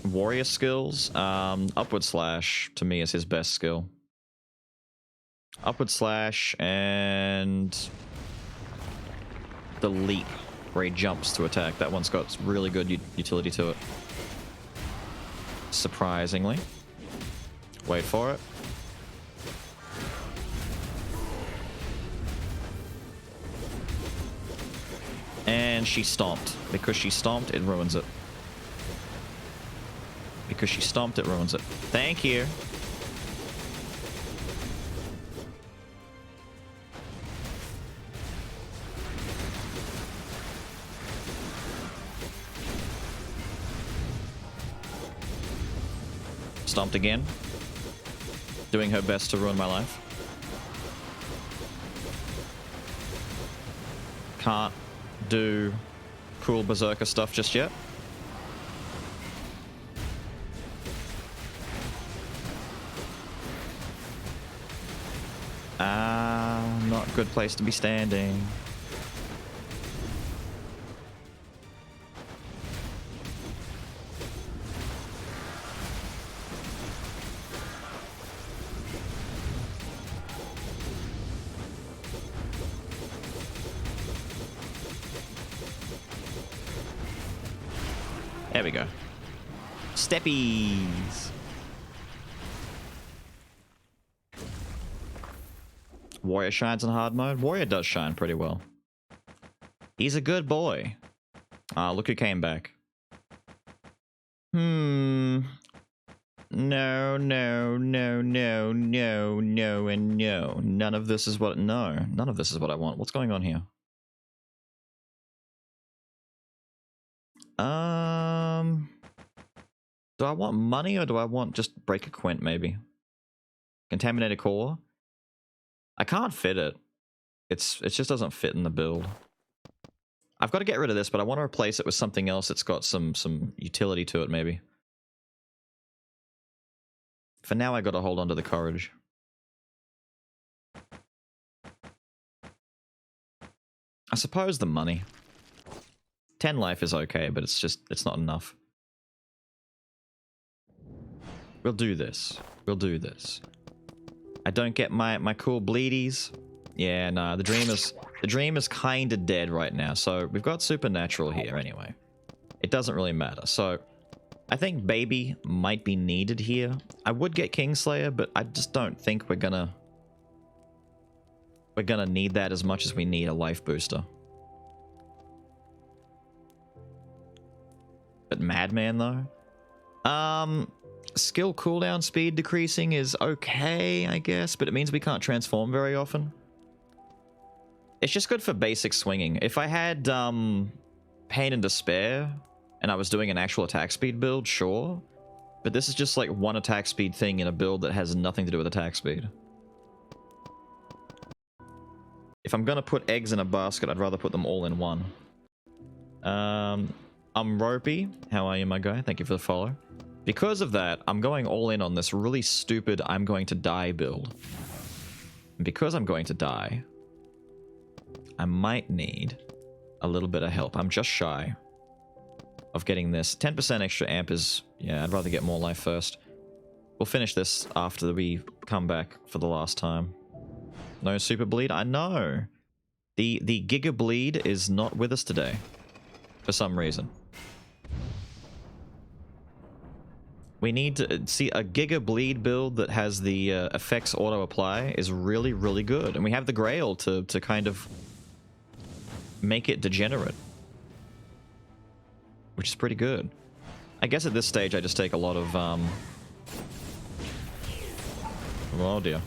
Warrior skills. Upward slash to me is his best skill. Upward slash and the leap where he jumps to attack. That one's got really good utility to it. Surprisingly. Wait for it. And she stomped. Because she stomped, it ruins it. Because she stomped, it ruins it. Thank you. Stomped again. Doing her best to ruin my life. Can't do cool berserker stuff just yet. Not a good place to be standing. There we go. Steppies. Warrior shines in hard mode. Warrior does shine pretty well. He's a good boy. Ah, look who came back. No, no, no, no, no, no, and no. None of this is what... No, none of this is what I want. What's going on here? Do I want money or do I want just break a quint maybe? Contaminated core? I can't fit it. It just doesn't fit in the build. I've got to get rid of this, but I want to replace it with something else that's got some utility to it maybe. For now I got to hold on to the courage. I suppose the money. 10 life is okay, but it's not enough. We'll do this. We'll do this. I don't get my cool bleedies. Yeah, no, the dream is kind of dead right now. So we've got supernatural here anyway. It doesn't really matter. So I think baby might be needed here. I would get Kingslayer, but I just don't think we're gonna need that as much as we need a life booster. But Madman though? Skill cooldown speed decreasing is okay, I guess, but it means we can't transform very often. It's just good for basic swinging. If I had Pain and Despair and I was doing an actual attack speed build, sure. But this is just like one attack speed thing in a build that has nothing to do with attack speed. If I'm gonna put eggs in a basket, I'd rather put them all in one. I'm Ropey. How are you, my guy? Thank you for the follow. Because of that, I'm going all in on this really stupid I'm going to die build. And because I'm going to die, I might need a little bit of help. I'm just shy of getting this. 10% extra amp is... yeah, I'd rather get more life first. We'll finish this after we come back for the last time. No super bleed? I know. The Giga Bleed is not with us today. For some reason. We need to see a Giga Bleed build that has the effects auto apply is really, really good. And we have the Grail to kind of make it degenerate. Which is pretty good. I guess at this stage I just take a lot of... oh dear.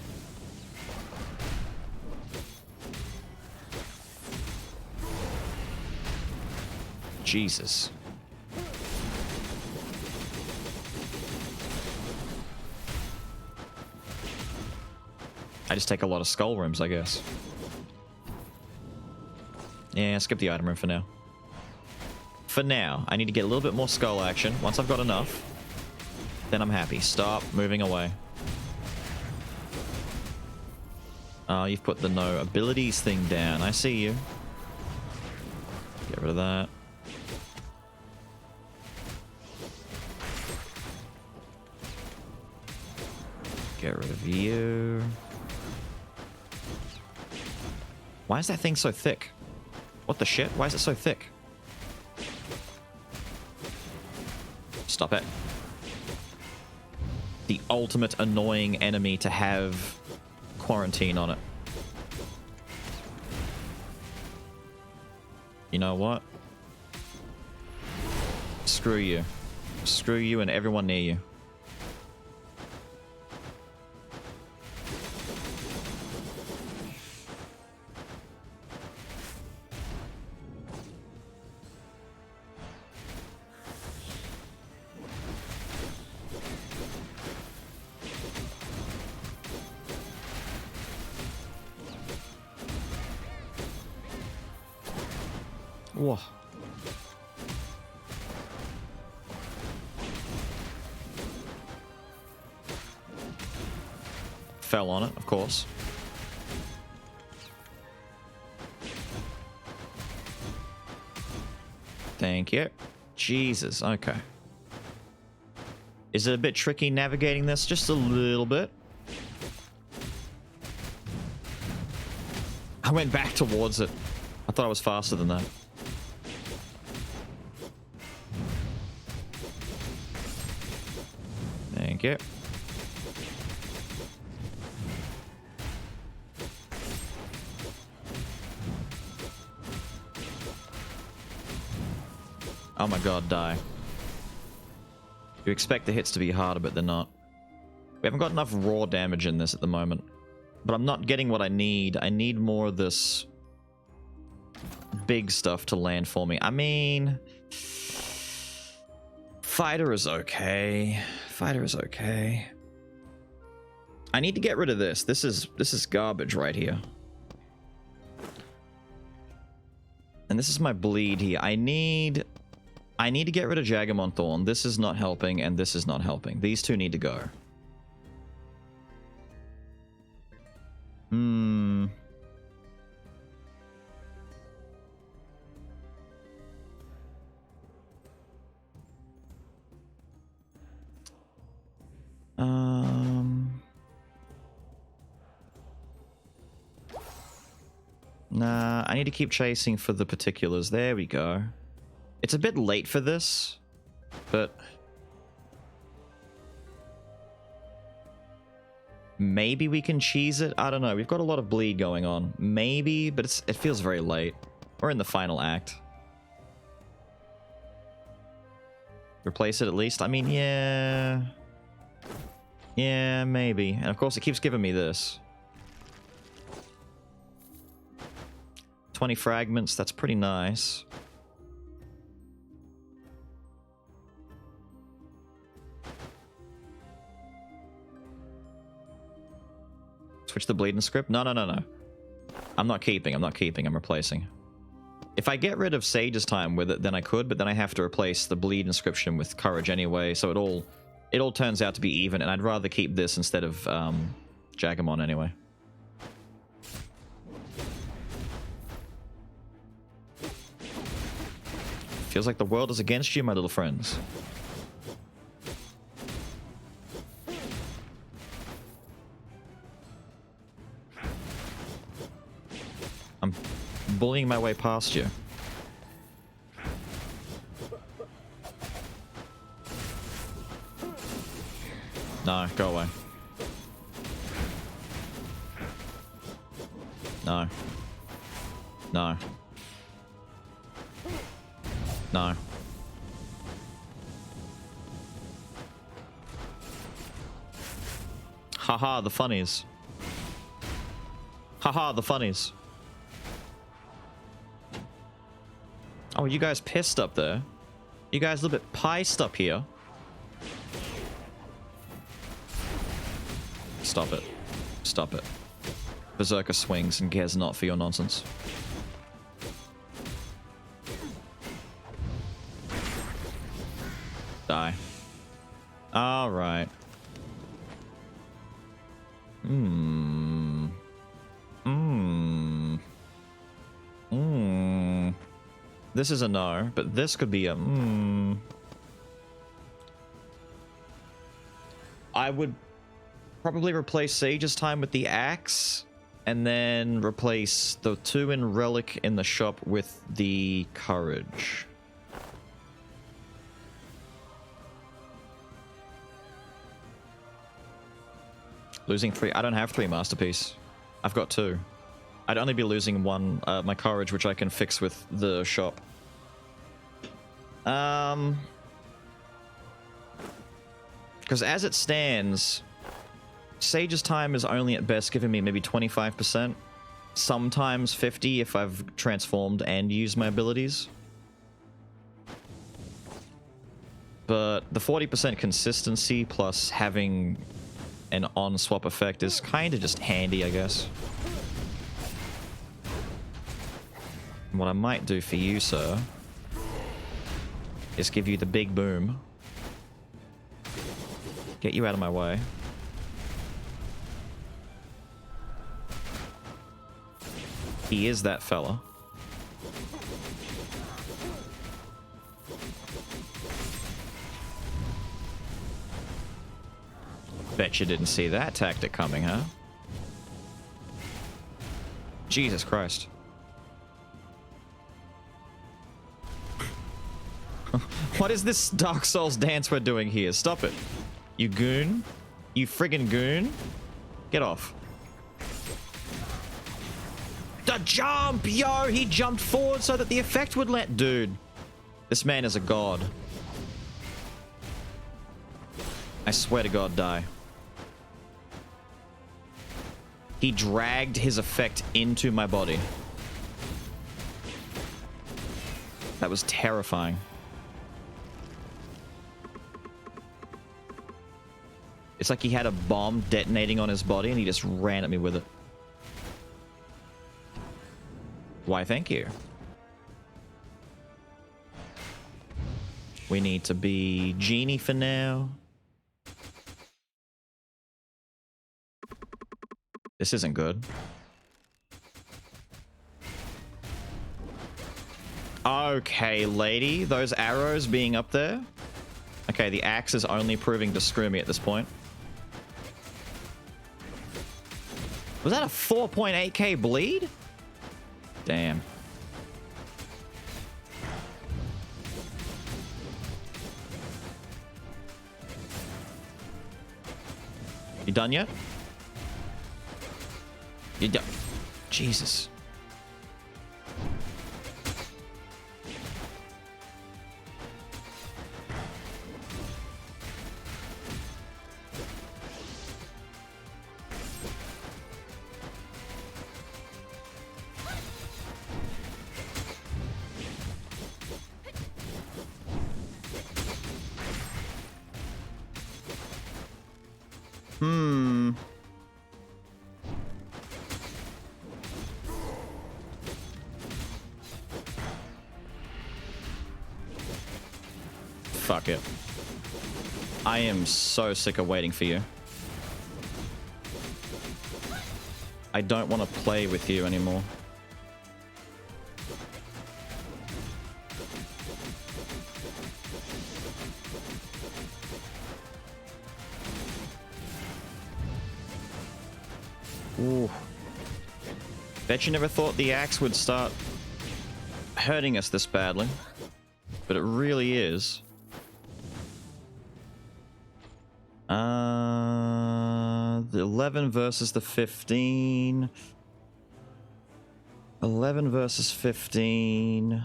Jesus. I just take a lot of skull rooms, I guess. Yeah, skip the item room for now. For now, I need to get a little bit more skull action. Once I've got enough, then I'm happy. Stop moving away. Oh, you've put the no abilities thing down. I see you. Get rid of that. Get rid of you. Why is that thing so thick? What the shit? Why is it so thick? Stop it. The ultimate annoying enemy to have quarantine on it. You know what? Screw you. Screw you and everyone near you. Whoa. Fell on it, of course. Thank you. Jesus, okay. Is it a bit tricky navigating this? Just a little bit. I went back towards it. I thought I was faster than that. Thank you. Oh my god, die. You expect the hits to be harder, but they're not. We haven't got enough raw damage in this at the moment. But I'm not getting what I need. I need more of this big stuff to land for me. I mean... Fighter is okay. Fighter is okay. I need to get rid of this. This is garbage right here. And this is my bleed here. I need to get rid of Jagamon Thorn. This is not helping, and this is not helping. These two need to go. I need to keep chasing for the particulars. There we go. It's a bit late for this, but maybe we can cheese it. I don't know. We've got a lot of bleed going on. Maybe, but it feels very late. We're in the final act. Replace it at least? I mean, yeah. Yeah, maybe. And of course it keeps giving me this. 20 fragments, that's pretty nice. Switch the bleeding script? No. I'm not keeping, I'm replacing. If I get rid of Sage's time with it, then I could, but then I have to replace the bleed inscription with courage anyway, so it all turns out to be even, and I'd rather keep this instead of Jagamon anyway. Feels like the world is against you, my little friends. I'm bullying my way past you. No, go away. No. No. No. Haha, the funnies. Haha, the funnies. Oh, you guys pissed up there? You guys a little bit piced up here? Stop it. Stop it. Berserker swings and cares not for your nonsense. Die. Alright. This is a no, but this could be a I would probably replace Sage's time with the axe, and then replace the 2 in relic in the shop with the courage. Losing 3. I don't have 3 masterpiece. I've got 2. I'd only be losing 1, my courage, which I can fix with the shop. Because as it stands, Sage's time is only at best giving me maybe 25%. Sometimes 50 if I've transformed and used my abilities. But the 40% consistency plus having an on-swap effect is kind of just handy, I guess. What I might do for you, sir, is give you the big boom. Get you out of my way. He is that fella. Bet you didn't see that tactic coming, huh? Jesus Christ. What is this Dark Souls dance we're doing here? Stop it. You goon. You friggin' goon. Get off. The jump! Yo, he jumped forward so that the effect would let... Dude. This man is a god. I swear to God, die. He dragged his effect into my body. That was terrifying. It's like he had a bomb detonating on his body and he just ran at me with it. Why, thank you. We need to be Genie for now. This isn't good. Okay, lady. Those arrows being up there. Okay, the axe is only proving to screw me at this point. Was that a 4.8k bleed? Damn. You done yet? You done? Jesus. Fuck it. I am so sick of waiting for you. I don't want to play with you anymore. Ooh. Bet you never thought the axe would start hurting us this badly. But it really is. The 11 versus the 15. 11 versus 15.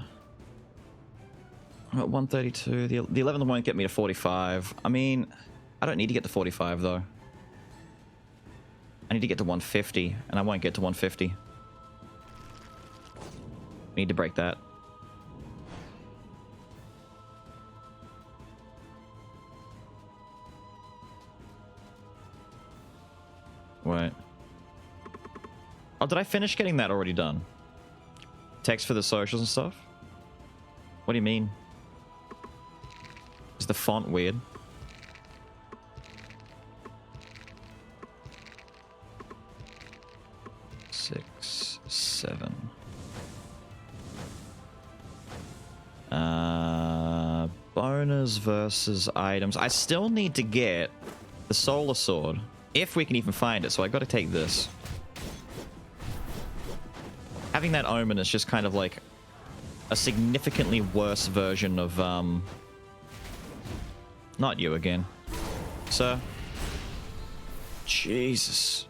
I'm at 132. The 11 won't get me to 45. I mean, I don't need to get to 45 though. I need to get to 150, and I won't get to 150. I need to break that. Wait. Oh, did I finish getting that already done? Text for the socials and stuff? What do you mean? Is the font weird? Six, 7. Bonus versus items. I still need to get the solar sword. If we can even find it, so I gotta take this. Having that omen is just kind of like a significantly worse version of, not you again. Sir? Jesus.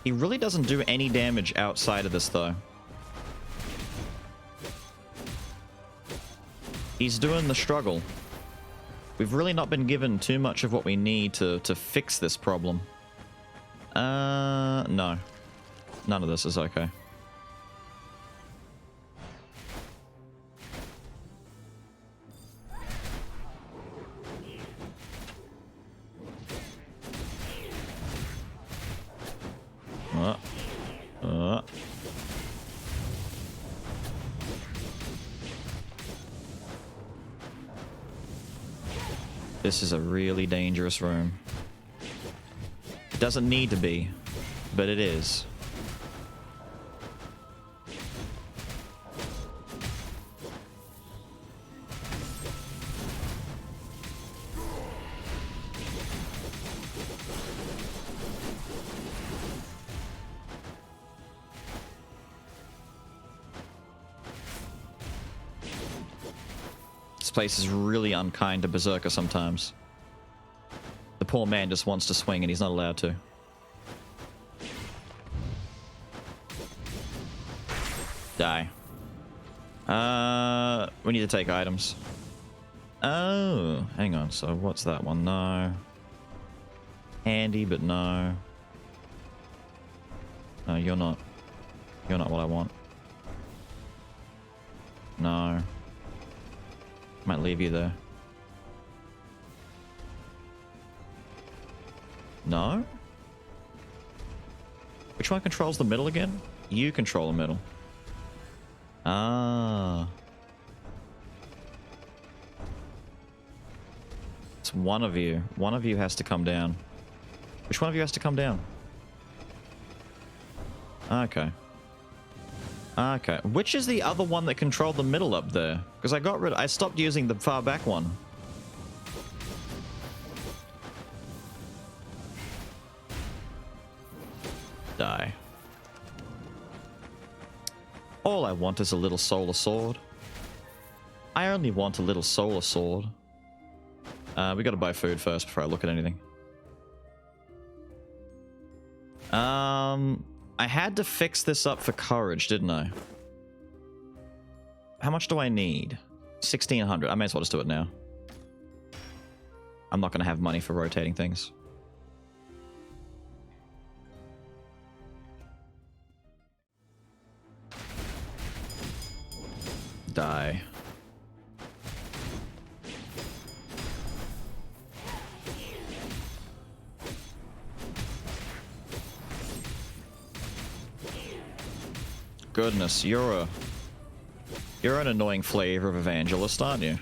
He really doesn't do any damage outside of this, though. He's doing the struggle. We've really not been given too much of what we need to fix this problem. No. None of this is okay. This is a really dangerous room. It doesn't need to be, but it is. This place is really unkind to Berserker sometimes. The poor man just wants to swing and he's not allowed to. Die. We need to take items. Oh, hang on. So what's that one? No. Handy, but no. No, you're not. You're not what I want. No. Might leave you there. No? Which one controls the middle again? You control the middle. Ah. It's one of you. One of you has to come down. Which one of you has to come down? Okay. Okay. Which is the other one that controlled the middle up there? Because I stopped using the far back one. Die. All I want is a little solar sword. I only want a little solar sword. We gotta buy food first before I look at anything. I had to fix this up for courage, didn't I? How much do I need? 1,600. I may as well just do it now. I'm not gonna have money for rotating things. Die. Goodness, you're an annoying flavor of evangelist, aren't you?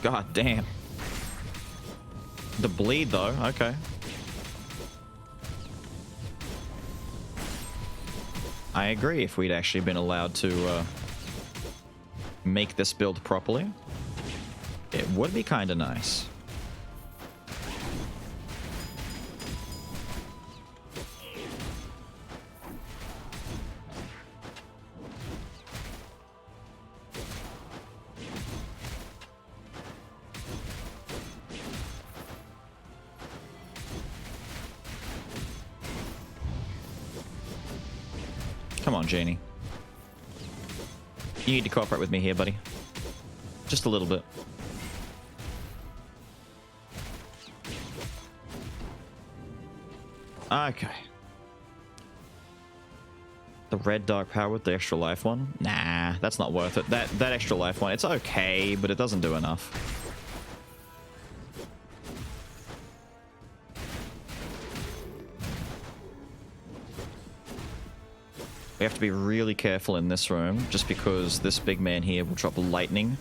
God damn. The bleed though, okay. I agree, if we'd actually been allowed to make this build properly, it would be kind of nice. Come on, Janie. You need to cooperate with me here, buddy. Just a little bit. Okay. The red dark power with the extra life one? Nah, that's not worth it. That extra life one, it's okay, but it doesn't do enough. We have to be really careful in this room, just because this big man here will drop lightning,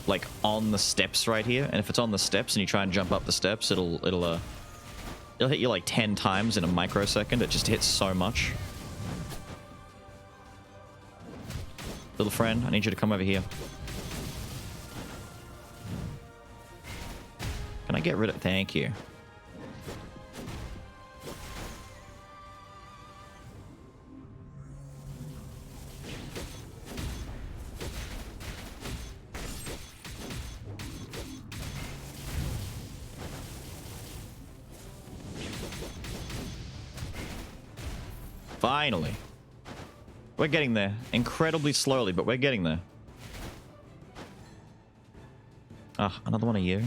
like on the steps right here. And if it's on the steps and you try and jump up the steps, it'll hit you like 10 times in a microsecond. It just hits so much. Little friend, I need you to come over here. Can I get rid of... Thank you. Finally. We're getting there. Incredibly slowly, but we're getting there. Ah, another one of you.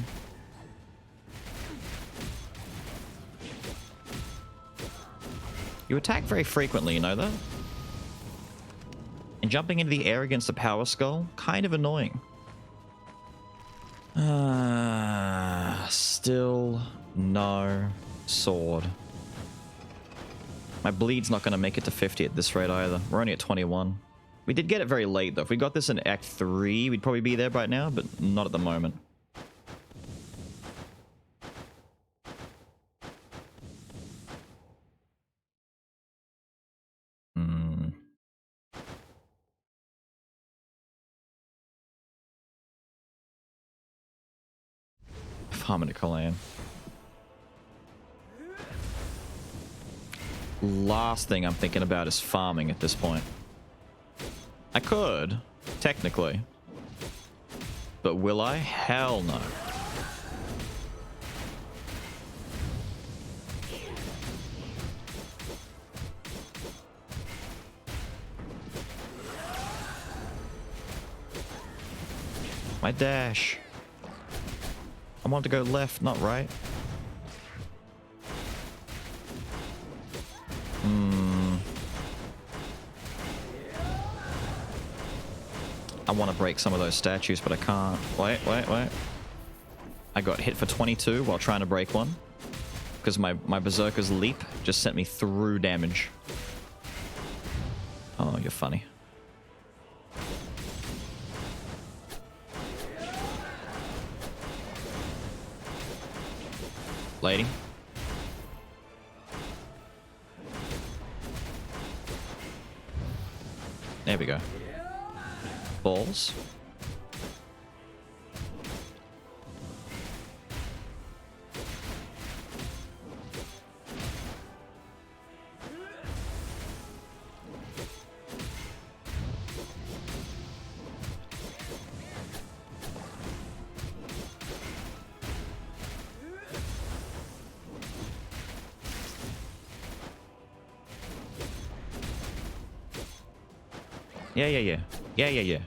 You attack very frequently, you know that? And jumping into the air against a power skull, kind of annoying. Still no sword. My bleed's not going to make it to 50 at this rate either. We're only at 21. We did get it very late, though. If we got this in Act 3, we'd probably be there right now, but not at the moment. Farming a Kalan. Last thing I'm thinking about is farming at this point. I could, technically. But will I? Hell no. My dash. I want to go left, not right. I want to break some of those statues, but I can't. Wait. I got hit for 22 while trying to break one. Because my Berserker's leap just sent me through damage. Oh, you're funny. Lady. There we go. Balls. Yeah.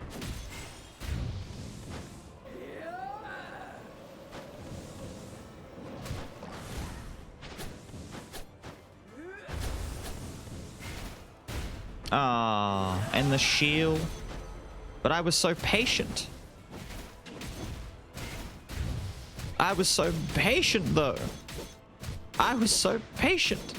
Ah, and the shield. But I was so patient. I was so patient, though. I was so patient.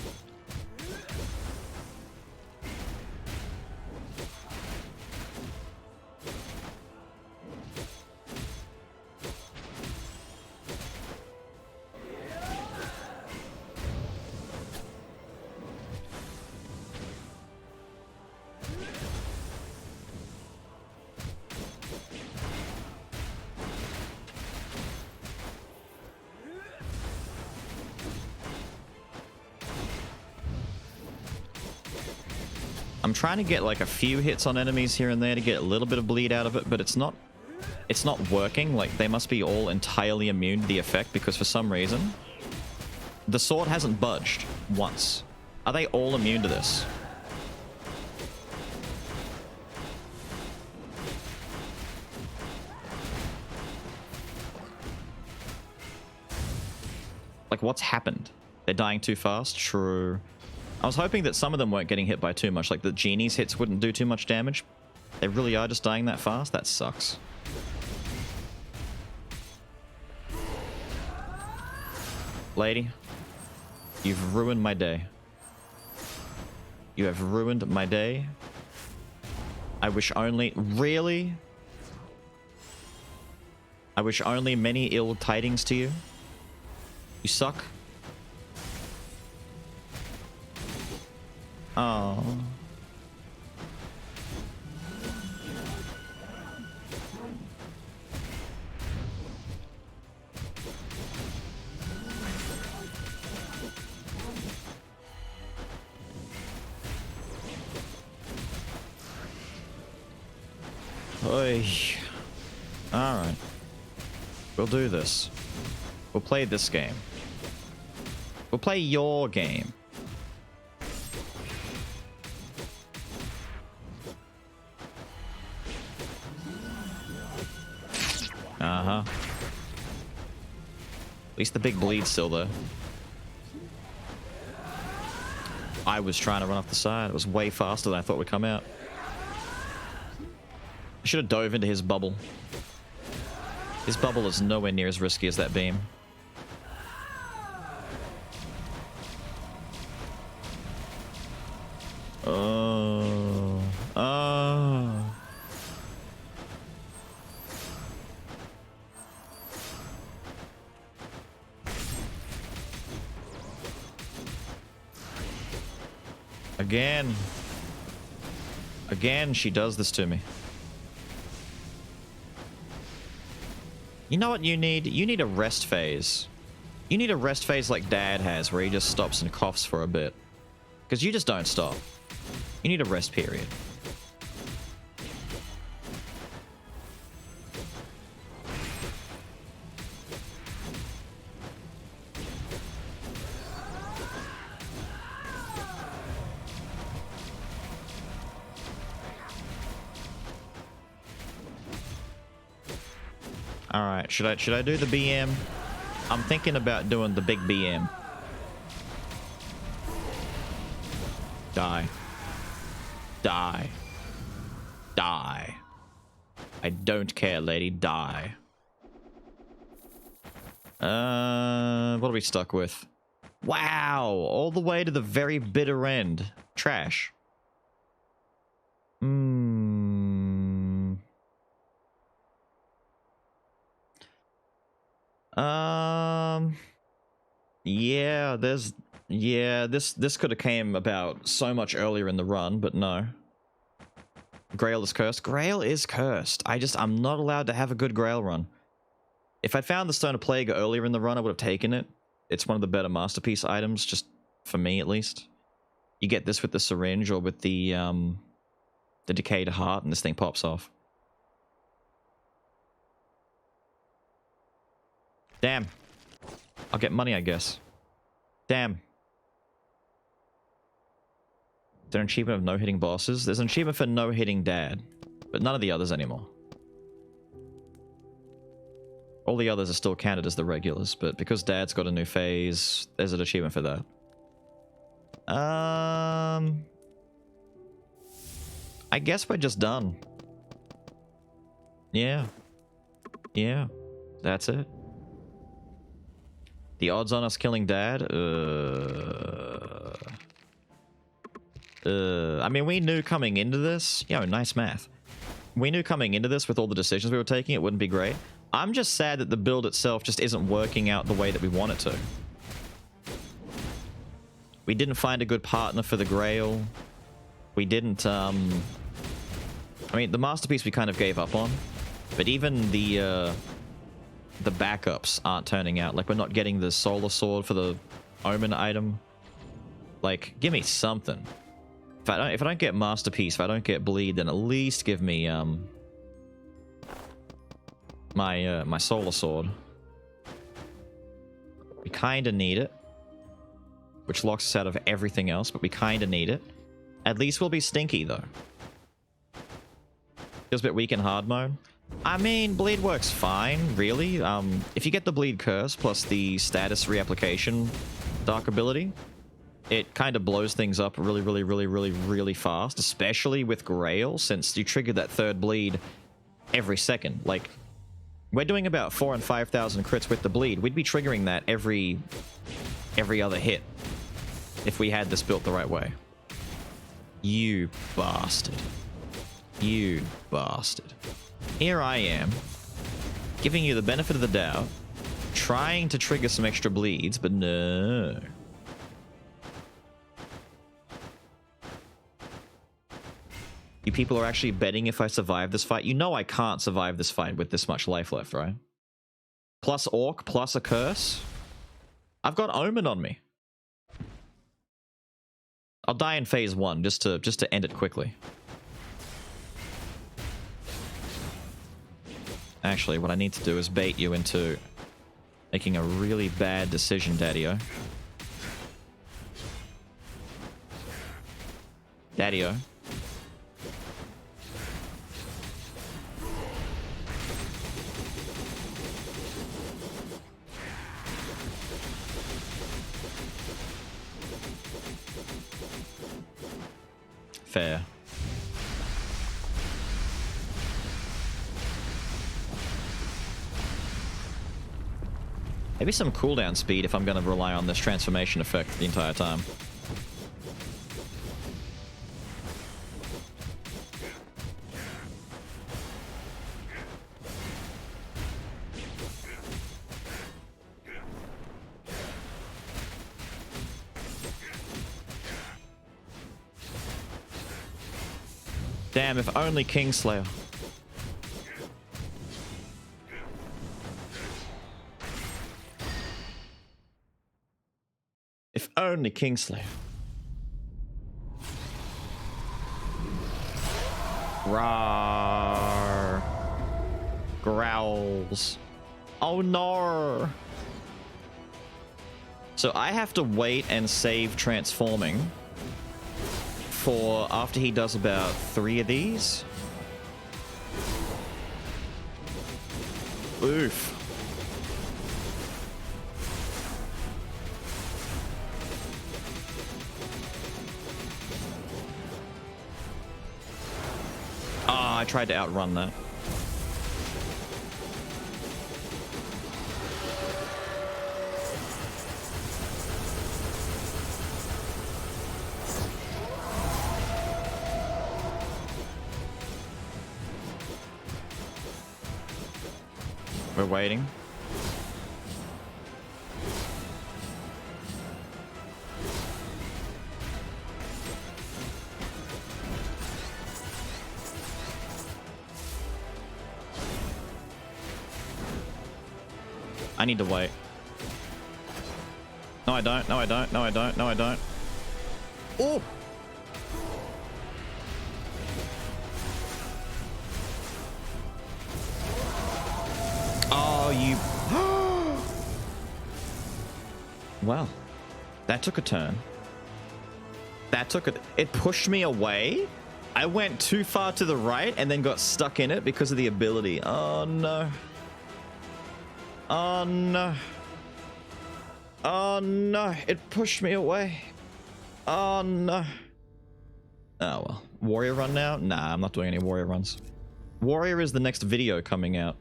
I'm trying to get like a few hits on enemies here and there to get a little bit of bleed out of it, but it's not working. Like, they must be all entirely immune to the effect because for some reason the sword hasn't budged once. Are they all immune to this? Like, what's happened? They're dying too fast? True. I was hoping that some of them weren't getting hit by too much, like the genie's hits wouldn't do too much damage. They really are just dying that fast? That sucks. Lady, you've ruined my day. You have ruined my day. I wish only... Really? I wish only many ill tidings to you. You suck. Oh. Oy. All right. We'll do this. We'll play this game. We'll play your game. Uh-huh. At least the big bleed's still there. I was trying to run off the side. It was way faster than I thought would come out. I should have dove into his bubble. His bubble is nowhere near as risky as that beam. Oh. Oh. Again. Again, she does this to me. You know what you need? You need a rest phase. You need a rest phase like Dad has, where he just stops and coughs for a bit. Because you just don't stop. You need a rest period. All right, should I do the BM? I'm thinking about doing the big BM. Die. Die. Die. I don't care, lady. Die. What are we stuck with? Wow, all the way to the very bitter end. Trash. Yeah, there's... Yeah, this could have came about so much earlier in the run, but no. Grail is cursed. Grail is cursed. I'm not allowed to have a good Grail run. If I'd found the Stone of Plague earlier in the run, I would have taken it. It's one of the better Masterpiece items, just for me at least. You get this with the syringe or with the Decayed Heart, and this thing pops off. Damn. I'll get money, I guess. Damn. Is there an achievement of no-hitting bosses? There's an achievement for no-hitting Dad, but none of the others anymore. All the others are still counted as the regulars, but because Dad's got a new phase, there's an achievement for that. I guess we're just done. Yeah. Yeah. That's it. The odds on us killing Dad? I mean, we knew coming into this... Yo, nice math. We knew coming into this with all the decisions we were taking, it wouldn't be great. I'm just sad that the build itself just isn't working out the way that we want it to. We didn't find a good partner for the Grail. We didn't, I mean, the Masterpiece we kind of gave up on. But even the backups aren't turning out. Like, we're not getting the Solar Sword for the Omen item. Like, give me something. If I don't get Masterpiece, if I don't get Bleed, then at least give me, my Solar Sword. We kinda need it. Which locks us out of everything else, but we kinda need it. At least we'll be stinky, though. Feels a bit weak in hard mode. I mean, Bleed works fine, really. If you get the Bleed Curse plus the status reapplication dark ability, it kind of blows things up really fast, especially with Grail, since you trigger that third bleed every second. Like, we're doing about 4,000 and 5,000 crits with the bleed. We'd be triggering that every other hit if we had this built the right way. You bastard. You bastard. Here I am, giving you the benefit of the doubt, trying to trigger some extra bleeds, but no. You people are actually betting if I survive this fight? You know I can't survive this fight with this much life left, right? Plus Orc, plus a curse? I've got Omen on me. I'll die in phase 1 just to end it quickly. Actually, what I need to do is bait you into making a really bad decision, Daddy-o. Daddy-o. Fair. Maybe some cooldown speed if I'm going to rely on this transformation effect the entire time. Damn, if only Kingslayer. If only Kingslayer. Rawr. Growls. Oh no. So I have to wait and save transforming for after he does about 3 of these. Oof. Ah, I tried to outrun that. We're waiting. I need to wait. No, I don't. No, I don't. No, I don't. No, I don't. Oh! Oh, you... Well, that took a turn. That took it. It pushed me away. I went too far to the right and then got stuck in it because of the ability. Oh, no. Oh, no. Oh, no. It pushed me away. Oh, no. Oh, well. Warrior run now? Nah, I'm not doing any warrior runs. Warrior is the next video coming out.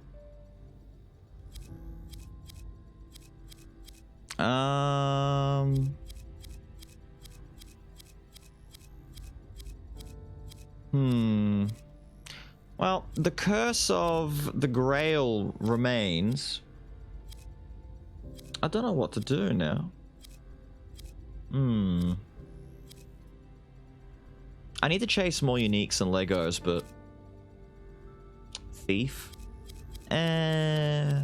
Well, the curse of the Grail remains. I don't know what to do now. I need to chase more uniques and Legos, but... Thief? I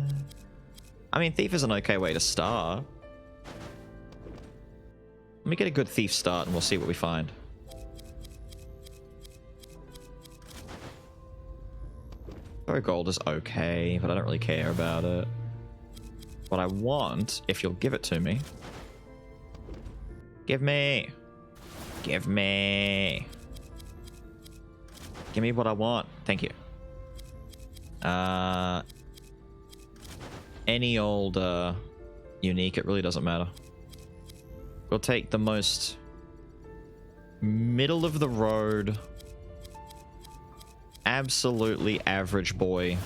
mean, Thief is an okay way to start. Let me get a good Thief start and we'll see what we find. Fairy Gold is okay, but I don't really care about it. What I want, if you'll give it to me... Give me! Give me! Give me what I want. Thank you. Any old unique, it really doesn't matter. We'll take the most middle of the road, absolutely average boy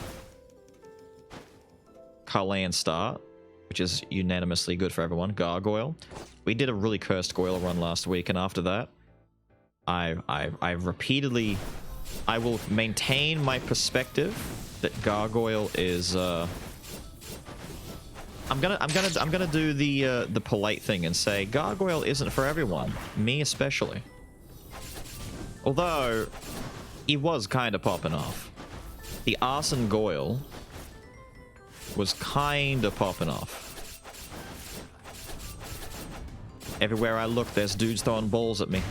Carlan start, which is unanimously good for everyone. Gargoyle. We did a really cursed Goyle run last week, and after that, I repeatedly, I will maintain my perspective that Gargoyle is. I'm gonna do the polite thing and say Gargoyle isn't for everyone, me especially. Although he was kind of popping off. The Arson Goyle was kind of popping off. Everywhere I look, there's dudes throwing balls at me.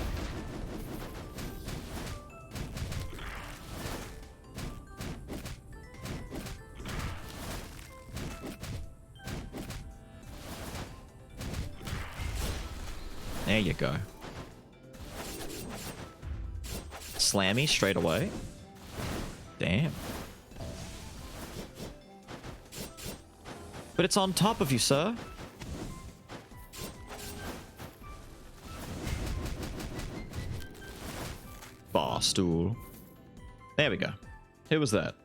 There you go. Slammy straight away. Damn. But it's on top of you, sir. Barstool. There we go. Who was that?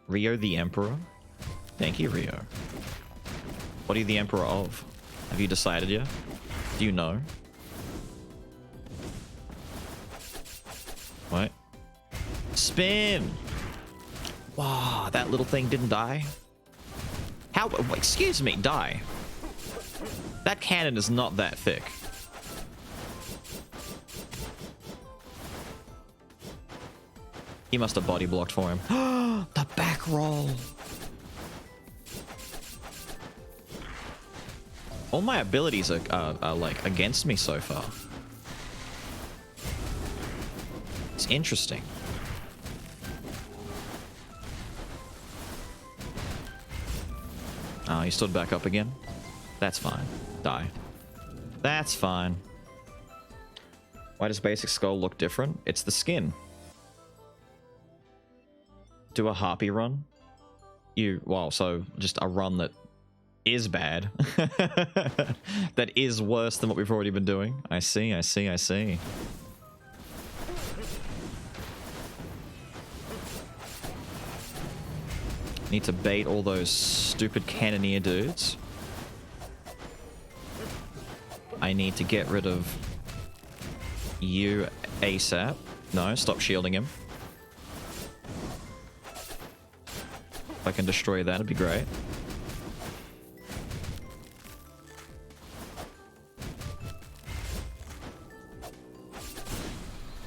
Rio the Emperor? Thank you, Rio. What are you the Emperor of? Have you decided yet? Do you know? What? Spin! Wow, that little thing didn't die? How? Excuse me, die. That cannon is not that thick. He must have body blocked for him. The back roll! All my abilities are like against me so far. It's interesting. Oh, he stood back up again? That's fine. Die. That's fine. Why does basic Skull look different? It's the skin. Do a harpy run? Well, so just a run that is bad. That is worse than what we've already been doing. I see, I see, I see. Need to bait all those stupid cannoneer dudes. I need to get rid of you ASAP. No, stop shielding him. If I can destroy that, it'd be great.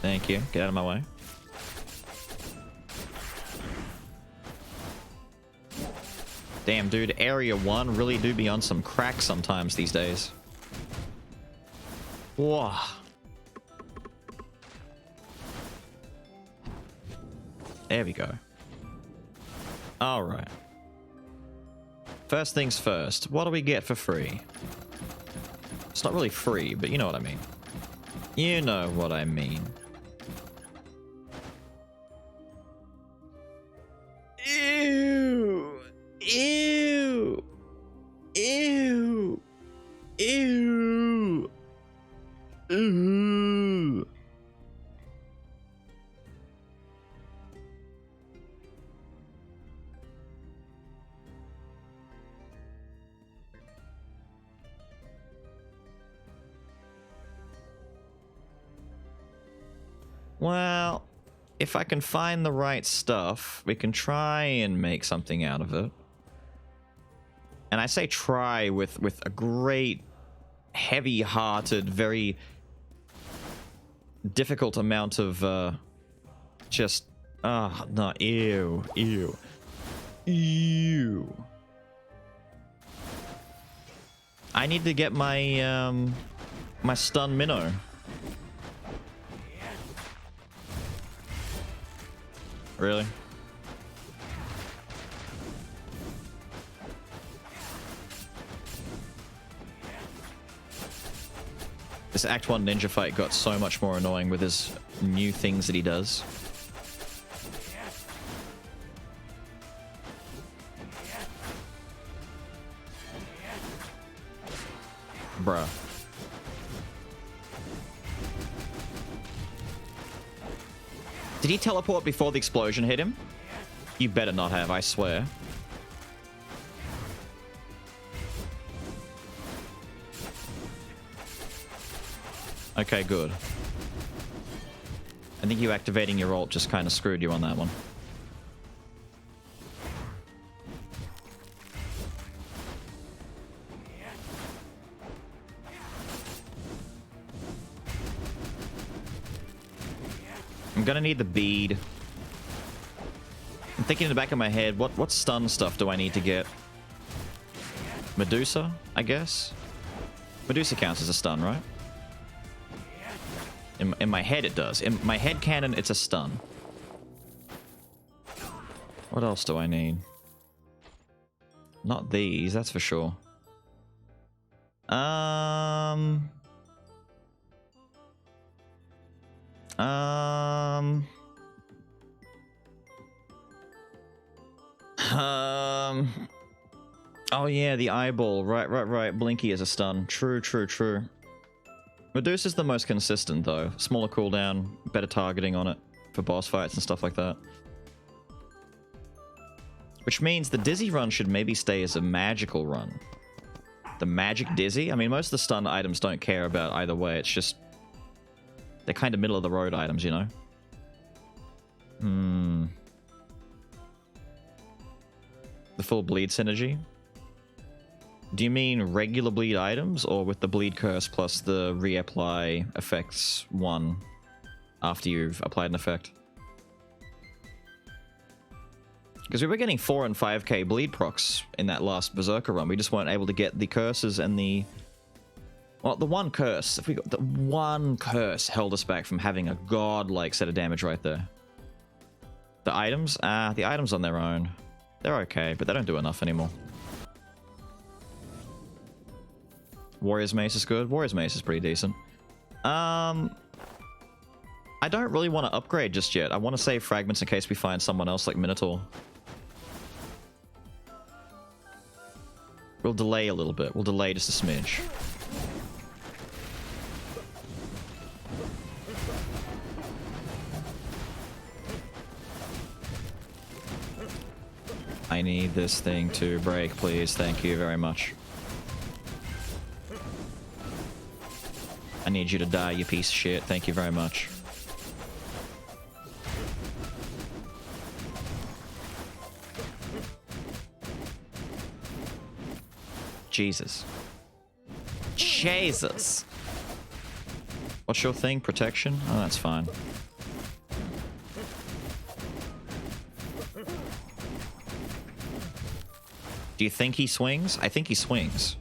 Thank you. Get out of my way. Damn, dude, Area 1 really do be on some crack sometimes these days. Whoa. There we go. Alright. First things first, what do we get for free? It's not really free, but you know what I mean. You know what I mean. Ew! Ew! Ew! Ew! Ew! Well, if I can find the right stuff, we can try and make something out of it. And I say try with a great, heavy-hearted, very difficult amount of, just... Ah, no, ew, ew. Ew. I need to get my, my stun minnow. Really? This Act 1 ninja fight got so much more annoying with his new things that he does. Bruh. Did he teleport before the explosion hit him? You better not have, I swear. Okay, good. I think you activating your ult just kind of screwed you on that one. I'm gonna need the bead. I'm thinking in the back of my head, what stun stuff do I need to get? Medusa, I guess? Medusa counts as a stun, right? In my head it does. In my head canon, it's a stun. What else do I need? Not these, that's for sure. Oh yeah, the eyeball. Right. Blinky is a stun. True. Medusa's the most consistent though. Smaller cooldown, better targeting on it for boss fights and stuff like that. Which means the Dizzy run should maybe stay as a magical run. The magic Dizzy? I mean, most of the stun items don't care about either way. It's just... they're kind of middle of the road items, you know? The full bleed synergy? Do you mean regular bleed items, or with the bleed curse plus the reapply effects one after you've applied an effect? Because we were getting 4 and 5k bleed procs in that last Berserker run. We just weren't able to get the curses and the... well, the one curse. If we got the one curse held us back from having a godlike set of damage right there. The items? The items on their own. They're okay, but they don't do enough anymore. Warrior's Mace is good. Warrior's Mace is pretty decent. I don't really want to upgrade just yet. I want to save fragments in case we find someone else like Minotaur. We'll delay a little bit. We'll delay just a smidge. I need this thing to break, please. Thank you very much. I need you to die, you piece of shit. Thank you very much. Jesus. Jesus. What's your thing? Protection? Oh, that's fine. Do you think he swings? I think he swings.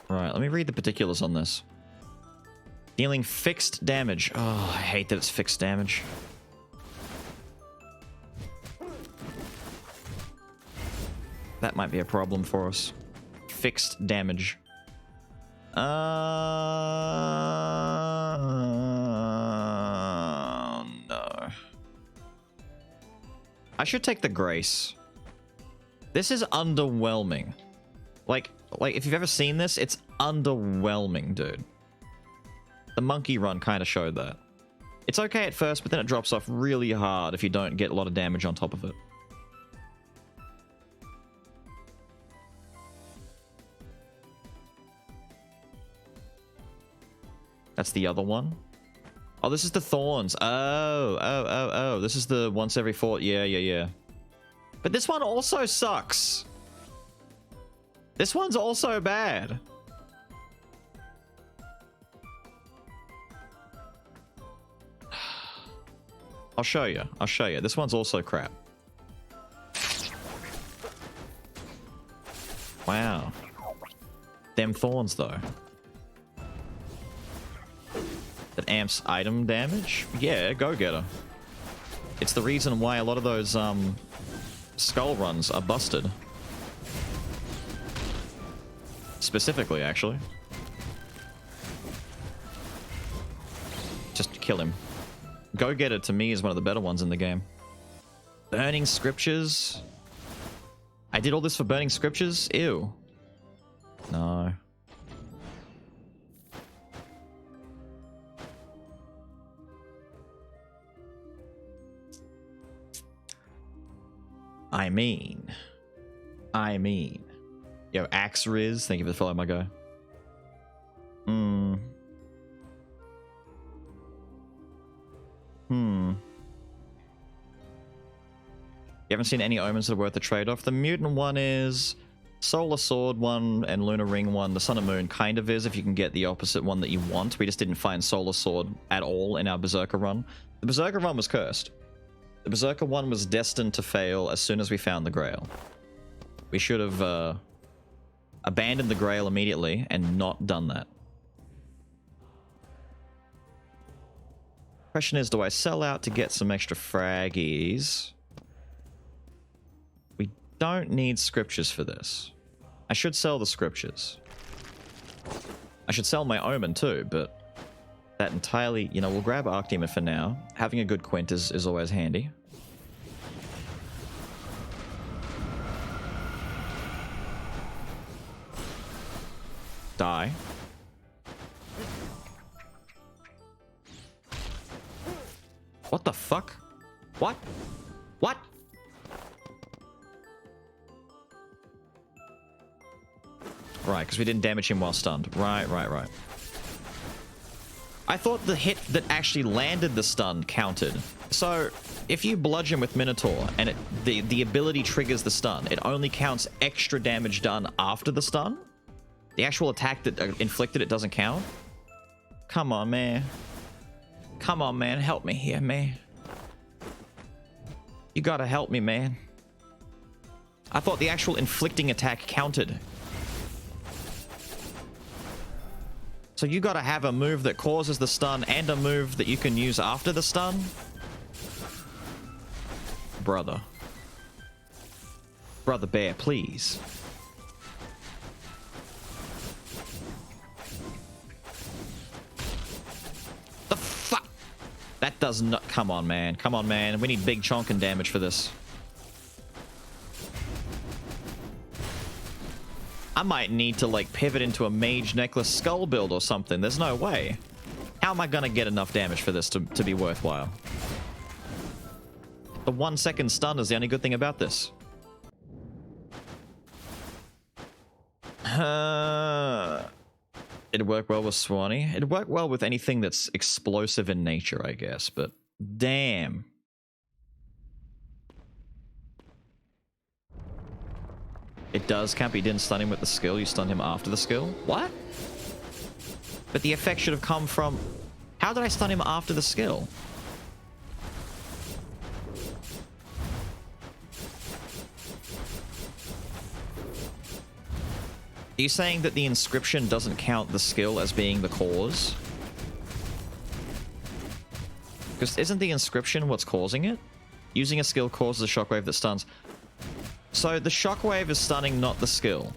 Right, let me read the particulars on this. Dealing fixed damage. Oh, I hate that it's fixed damage. That might be a problem for us. Fixed damage. No. I should take the Grace. This is underwhelming. Like if you've ever seen this, it's underwhelming, dude. The monkey run kind of showed that. It's okay at first, but then it drops off really hard if you don't get a lot of damage on top of it. That's the other one. Oh, this is the Thorns. Oh. This is the once every 4. Yeah. But this one also sucks. This one's also bad. I'll show you. This one's also crap. Wow. Them Thorns, though. That amps item damage? Yeah, go-getter. It's the reason why a lot of those, Skull runs are busted. Specifically, actually. Just kill him. Go-getter, to me, is one of the better ones in the game. Burning Scriptures? I did all this for Burning Scriptures? Ew. No. I mean. Yo, Axe Riz, thank you for the follow, my guy. You haven't seen any omens that are worth the trade-off? The mutant one is, Solar Sword one and Lunar Ring one. The Sun and Moon kind of is if you can get the opposite one that you want. We just didn't find Solar Sword at all in our Berserker run. The Berserker run was cursed. The Berserker one was destined to fail as soon as we found the Grail. We should have abandoned the Grail immediately and not done that. Question is, do I sell out to get some extra fraggies? We don't need scriptures for this. I should sell the scriptures. I should sell my Omen too, but that entirely, you know, we'll grab Archdemon for now. Having a good Quint is always handy. Die. What the fuck? What? What? Right, because we didn't damage him while stunned. Right. I thought the hit that actually landed the stun counted. So, if you bludgeon with Minotaur and the ability triggers the stun, it only counts extra damage done after the stun? The actual attack that inflicted it doesn't count? Come on, man. Come on, man. Help me here, man. You gotta help me, man. I thought the actual inflicting attack counted. So you gotta have a move that causes the stun and a move that you can use after the stun? Brother. Brother Bear, please. The fuck? That does not... Come on, man. Come on, man. We need big chonkin damage for this. I might need to, like, pivot into a Mage Necklace Skull build or something. There's no way. How am I gonna get enough damage for this to be worthwhile? The 1 second stun is the only good thing about this. It'd work well with Swanee. It'd work well with anything that's explosive in nature, I guess, but damn. It does count, but you didn't stun him with the skill. You stunned him after the skill. What? But the effect should have come from... How did I stun him after the skill? Are you saying that the inscription doesn't count the skill as being the cause? Because isn't the inscription what's causing it? Using a skill causes a shockwave that stuns. So the shockwave is stunning, not the skill.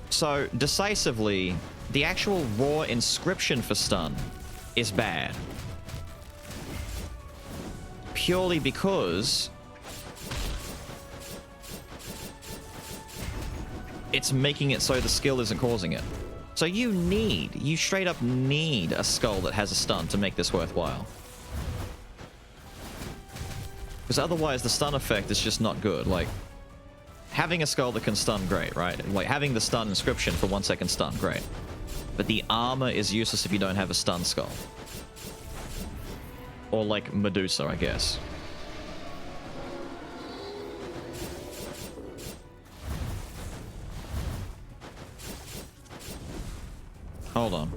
So decisively, the actual raw inscription for stun is bad. Purely because it's making it so the skill isn't causing it. So you straight up need a skull that has a stun to make this worthwhile. Because otherwise the stun effect is just not good. Like, having a skull that can stun, great, right? Like, having the stun inscription for 1 second stun, great. But the armor is useless if you don't have a stun skull. Or like Medusa, I guess. Hold on.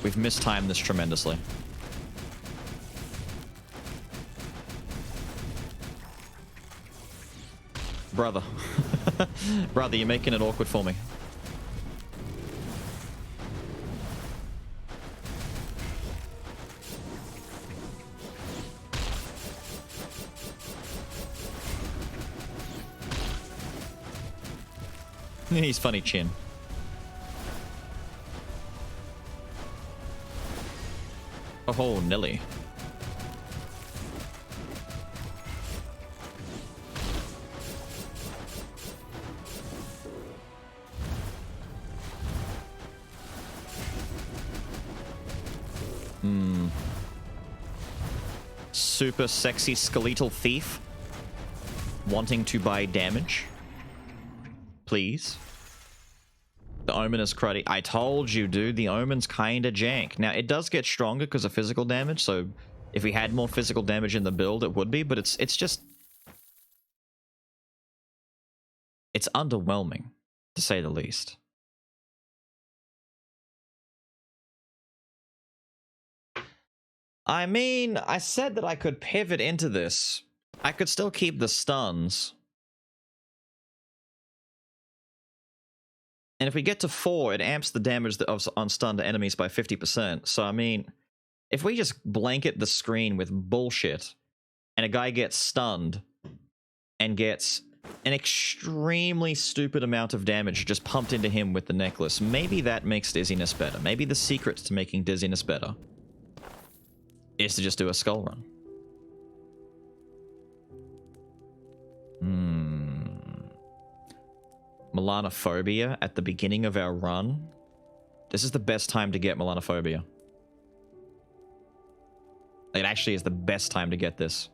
We've mistimed this tremendously. Brother. Brother, you're making it awkward for me. He's funny chin. Oh, Nelly. Super sexy skeletal thief. Wanting to buy damage. Please. The Omen is cruddy. I told you, dude. The Omen's kinda jank. Now, it does get stronger because of physical damage, so if we had more physical damage in the build, it would be, but it's just... It's underwhelming, to say the least. I mean, I said that I could pivot into this. I could still keep the stuns. And if we get to 4, it amps the damage on stunned enemies by 50%. So, I mean, if we just blanket the screen with bullshit, and a guy gets stunned, and gets an extremely stupid amount of damage just pumped into him with the necklace, maybe that makes dizziness better. Maybe the secret to making dizziness better is to just do a skull run. Melanophobia at the beginning of our run. This is the best time to get Melanophobia. It actually is the best time to get this.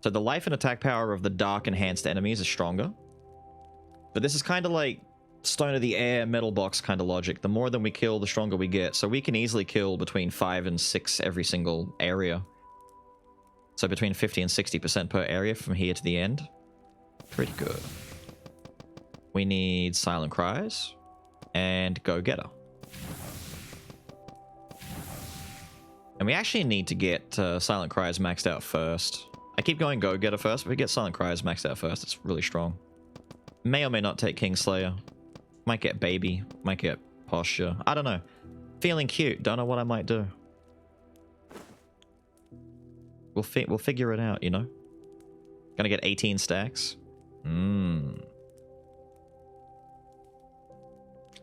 So the life and attack power of the dark enhanced enemies is stronger. But this is kind of like Stone of the Air, Metal Box kind of logic. The more than we kill, the stronger we get. So we can easily kill between 5 and 6 every single area. So between 50 and 60% per area from here to the end. Pretty good. We need Silent Cries and Go-Getter. And we actually need to get Silent Cries maxed out first. I keep going Go-Getter first, but we get Silent Cries maxed out first. It's really strong. May or may not take Kingslayer. Might get Baby. Might get Posture. I don't know. Feeling cute. Don't know what I might do. We'll figure it out, you know? Gonna get 18 stacks.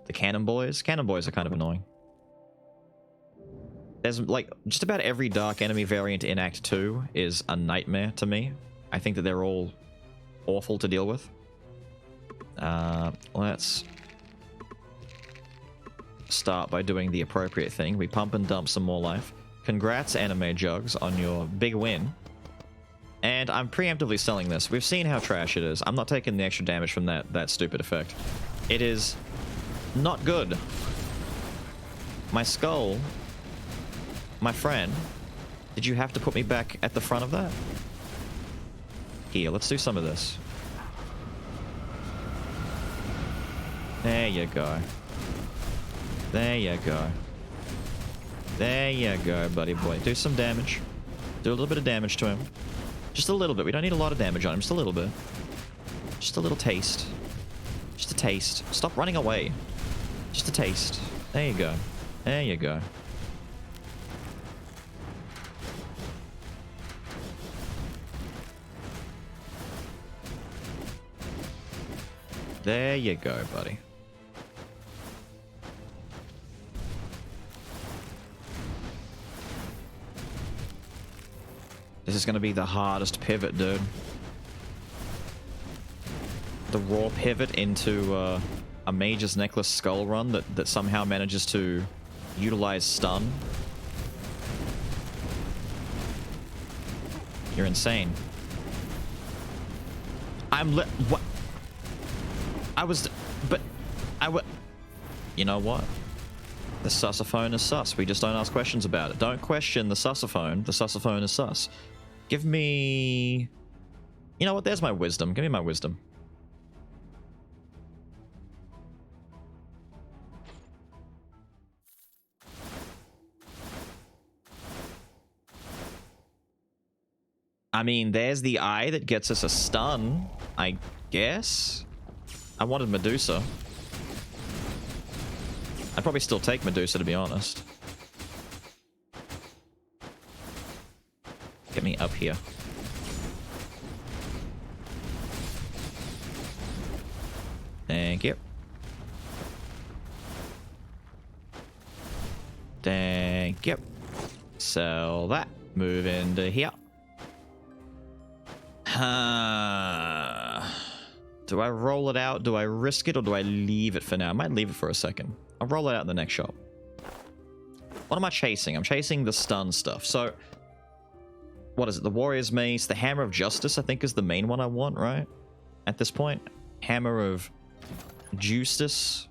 The Cannon Boys? Cannon Boys are kind of annoying. There's, like, just about every dark enemy variant in Act 2 is a nightmare to me. I think that they're all awful to deal with. Let's start by doing the appropriate thing. We pump and dump some more life. Congrats, Anime Jugs, on your big win. And I'm preemptively selling this. We've seen how trash it is. I'm not taking the extra damage from that stupid effect. It is not good. My skull, my friend, Did you have to put me back at the front of that? Here, let's do some of this. There you go. There you go. There you go, buddy boy. Do some damage. Do a little bit of damage to him. Just a little bit. We don't need a lot of damage on him. Just a little bit. Just a little taste. Just a taste. Stop running away. Just a taste. There you go. There you go. There you go, buddy. This is going to be the hardest pivot, dude. The raw pivot into a Mage's Necklace Skull run that somehow manages to utilize stun. You're insane. What? You know what? The sussophone is sus. We just don't ask questions about it. Don't question the sussophone. The sussophone is sus. Give me... You know what? There's my wisdom. Give me my wisdom. I mean, there's the eye that gets us a stun, I guess. I wanted Medusa. I'd probably still take Medusa, to be honest. Get me up here. Thank you. Thank you. Sell that. Move into here. Do I roll it out? Do I risk it, or do I leave it for now? I might leave it for a second. I'll roll it out in the next shop. What am I chasing? I'm chasing the stun stuff. So, what is it? The Warrior's Mace, the Hammer of Justice, I think is the main one I want, right? At this point. Hammer of Justice.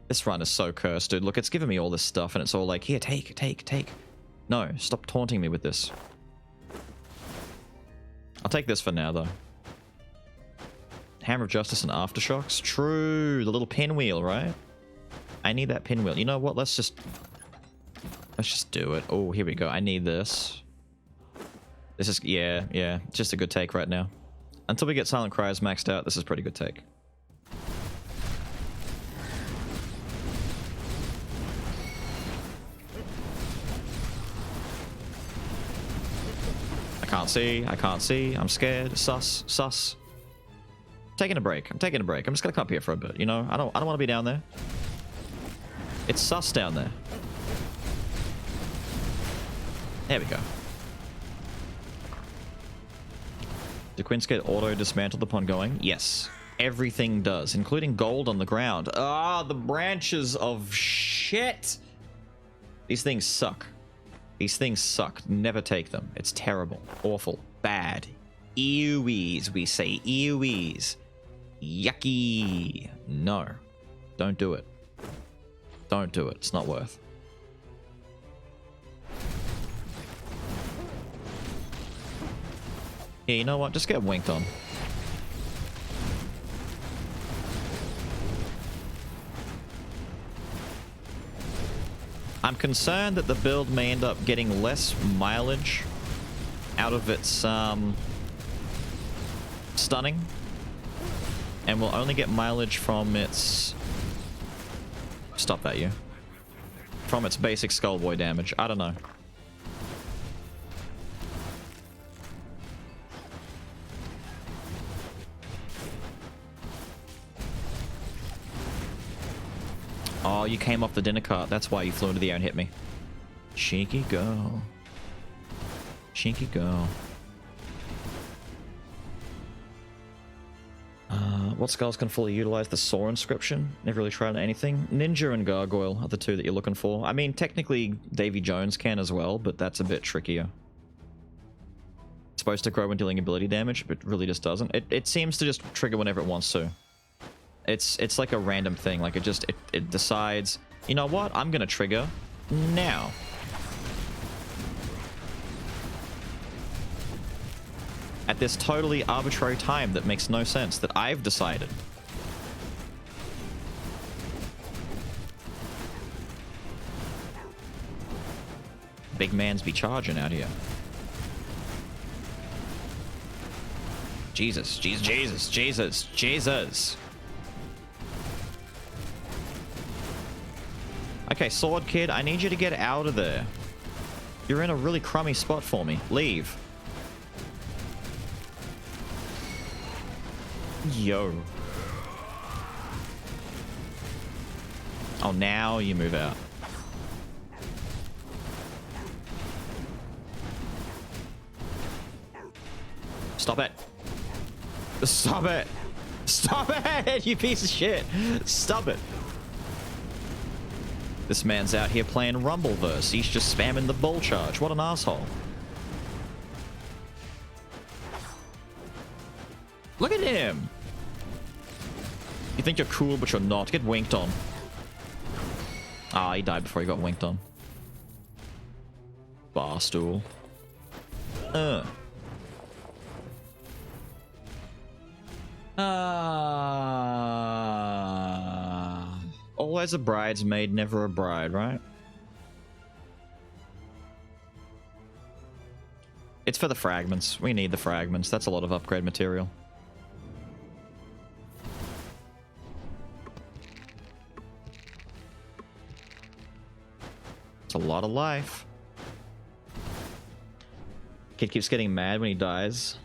This run is so cursed, dude. Look, it's giving me all this stuff, and it's all like, here, take. No, stop taunting me with this. I'll take this for now, though. Hammer of Justice and Aftershocks. True, the little pinwheel, right? I need that pinwheel. You know what? Let's just do it. Oh, here we go. I need this. This is, yeah. Just a good take right now. Until we get Silent Cries maxed out, this is a pretty good take. I can't see. I'm scared. Sus. Taking a break. I'm just gonna come up here for a bit, you know? I don't want to be down there. It's sus down there. There we go. Do Quints get auto-dismantled upon going? Yes. Everything does, including gold on the ground. Ah, the branches of shit! These things suck. These things suck. Never take them. It's terrible. Awful. Bad. Ewees, we say. Ewees. Yucky. No. Don't do it. Don't do it. It's not worth. Yeah, you know what? Just get winked on. I'm concerned that the build may end up getting less mileage out of its stunning, and we'll only get mileage from its... Stop that, you. From its basic Skullboy damage. I don't know. Oh, you came off the dinner cart. That's why you flew into the air and hit me. Cheeky girl. Cheeky girl. What skulls can fully utilize the Saw inscription? Never really tried anything. Ninja and Gargoyle are the two that you're looking for. I mean, technically, Davy Jones can as well, but that's a bit trickier. It's supposed to grow when dealing ability damage, but really just doesn't. It seems to just trigger whenever it wants to. It's like a random thing. Like it decides, you know what? I'm gonna trigger now. at this totally arbitrary time that makes no sense, that I've decided. Big mans be charging out here. Jesus, Jesus, Jesus, Jesus, Jesus. Okay, Sword Kid, I need you to get out of there. You're in a really crummy spot for me. Leave. Yo. Oh, now you move out. Stop it. Stop it. Stop it, you piece of shit. Stop it. This man's out here playing Rumbleverse. He's just spamming the bull charge. What an asshole. Look at him. You think you're cool, but you're not. Get winked on. Ah, he died before he got winked on. Barstool. Always a bridesmaid, never a bride, right? It's for the fragments. We need the fragments. That's a lot of upgrade material. It's a lot of life. Kid keeps getting mad when he dies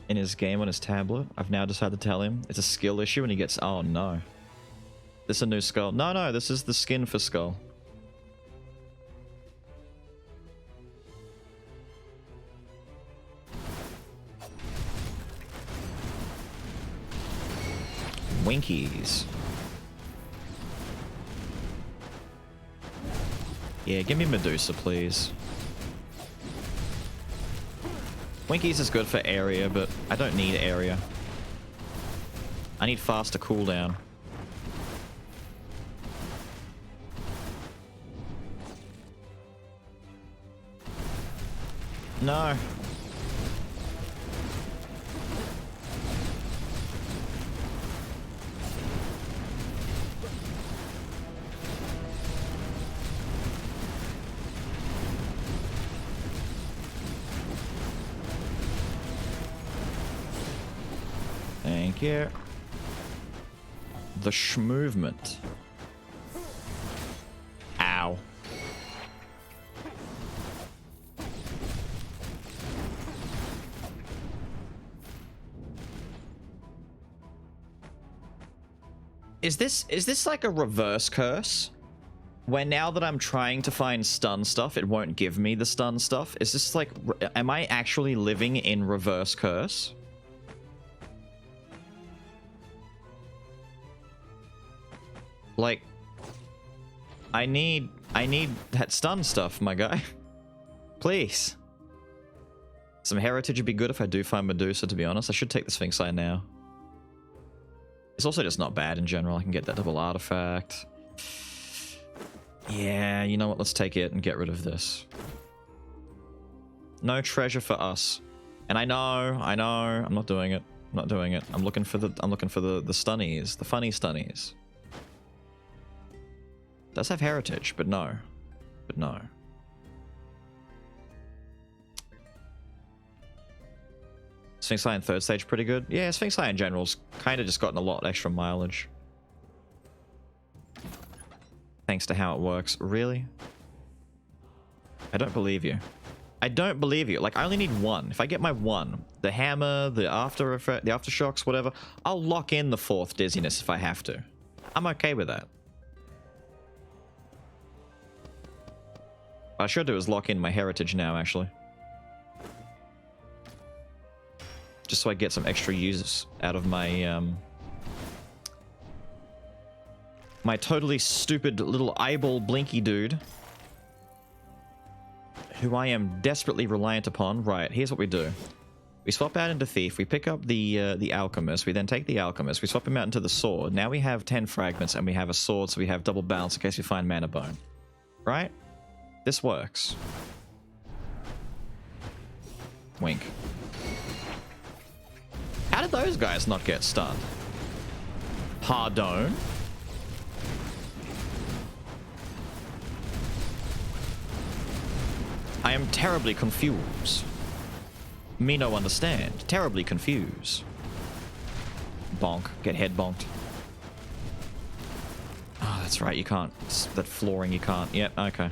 in his game on his tablet. I've now decided to tell him it's a skill issue and he gets... Oh, no. This is a new skull. No, no, this is the skin for Skull. Winkies. Yeah, give me Medusa, please. Winkies is good for area, but I don't need area. I need faster cooldown. No. Thank you. The movement. Ow. Is this like a reverse curse? Where now that I'm trying to find stun stuff, it won't give me the stun stuff? Is this like... Am I actually living in reverse curse? Like... I need that stun stuff, my guy. Please. Some heritage would be good if I do find Medusa, to be honest. I should take the Sphinx Eye now. It's also just not bad in general. I can get that double artifact. Yeah, you know what? Let's take it and get rid of this. No treasure for us. And I know, I'm not doing it. I'm not doing it. I'm looking for the stunnies, the funny stunnies. Does have heritage, but no. But no. Sphinx Eye in third stage pretty good. Yeah, Sphinx Eye in general's kind of just gotten a lot extra mileage. Thanks to how it works. Really? I don't believe you. I don't believe you. Like, I only need one. If I get my one, the hammer, the after effect, the aftershocks, whatever, I'll lock in the fourth dizziness if I have to. I'm okay with that. What I should do is lock in my heritage now, actually. Just so I get some extra uses out of my, my totally stupid little eyeball blinky dude. Who I am desperately reliant upon. Right, here's what we do. We swap out into Thief, we pick up the Alchemist, we then take the Alchemist, we swap him out into the Sword. Now we have 10 fragments and we have a Sword, so we have double balance in case we find Mana Bone. Right? This works. Wink. How did those guys not get stunned? Pardon? I am terribly confused. Me no understand. Terribly confused. Bonk. Get head bonked. Oh, that's right. You can't. That flooring, you can't. Yep. Okay.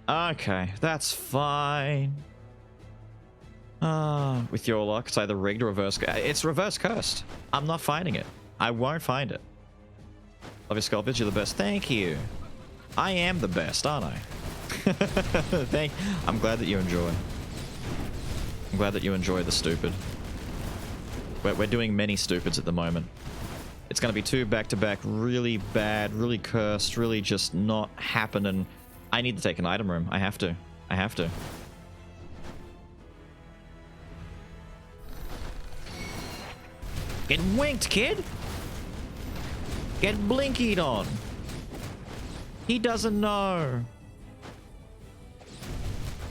Okay. That's fine. With your luck, it's either rigged or reverse. It's reverse cursed. I'm not finding it. I won't find it. Love your sculptures. You're the best. Thank you. I am the best, aren't I? I'm glad that you enjoy. I'm glad that you enjoy the stupid. We're doing many stupids at the moment. It's going to be 2 back-to-back, really bad, really cursed, really just not happening. I need to take an item room. I have to. I have to. Get winked, kid! Get blinkied on! He doesn't know.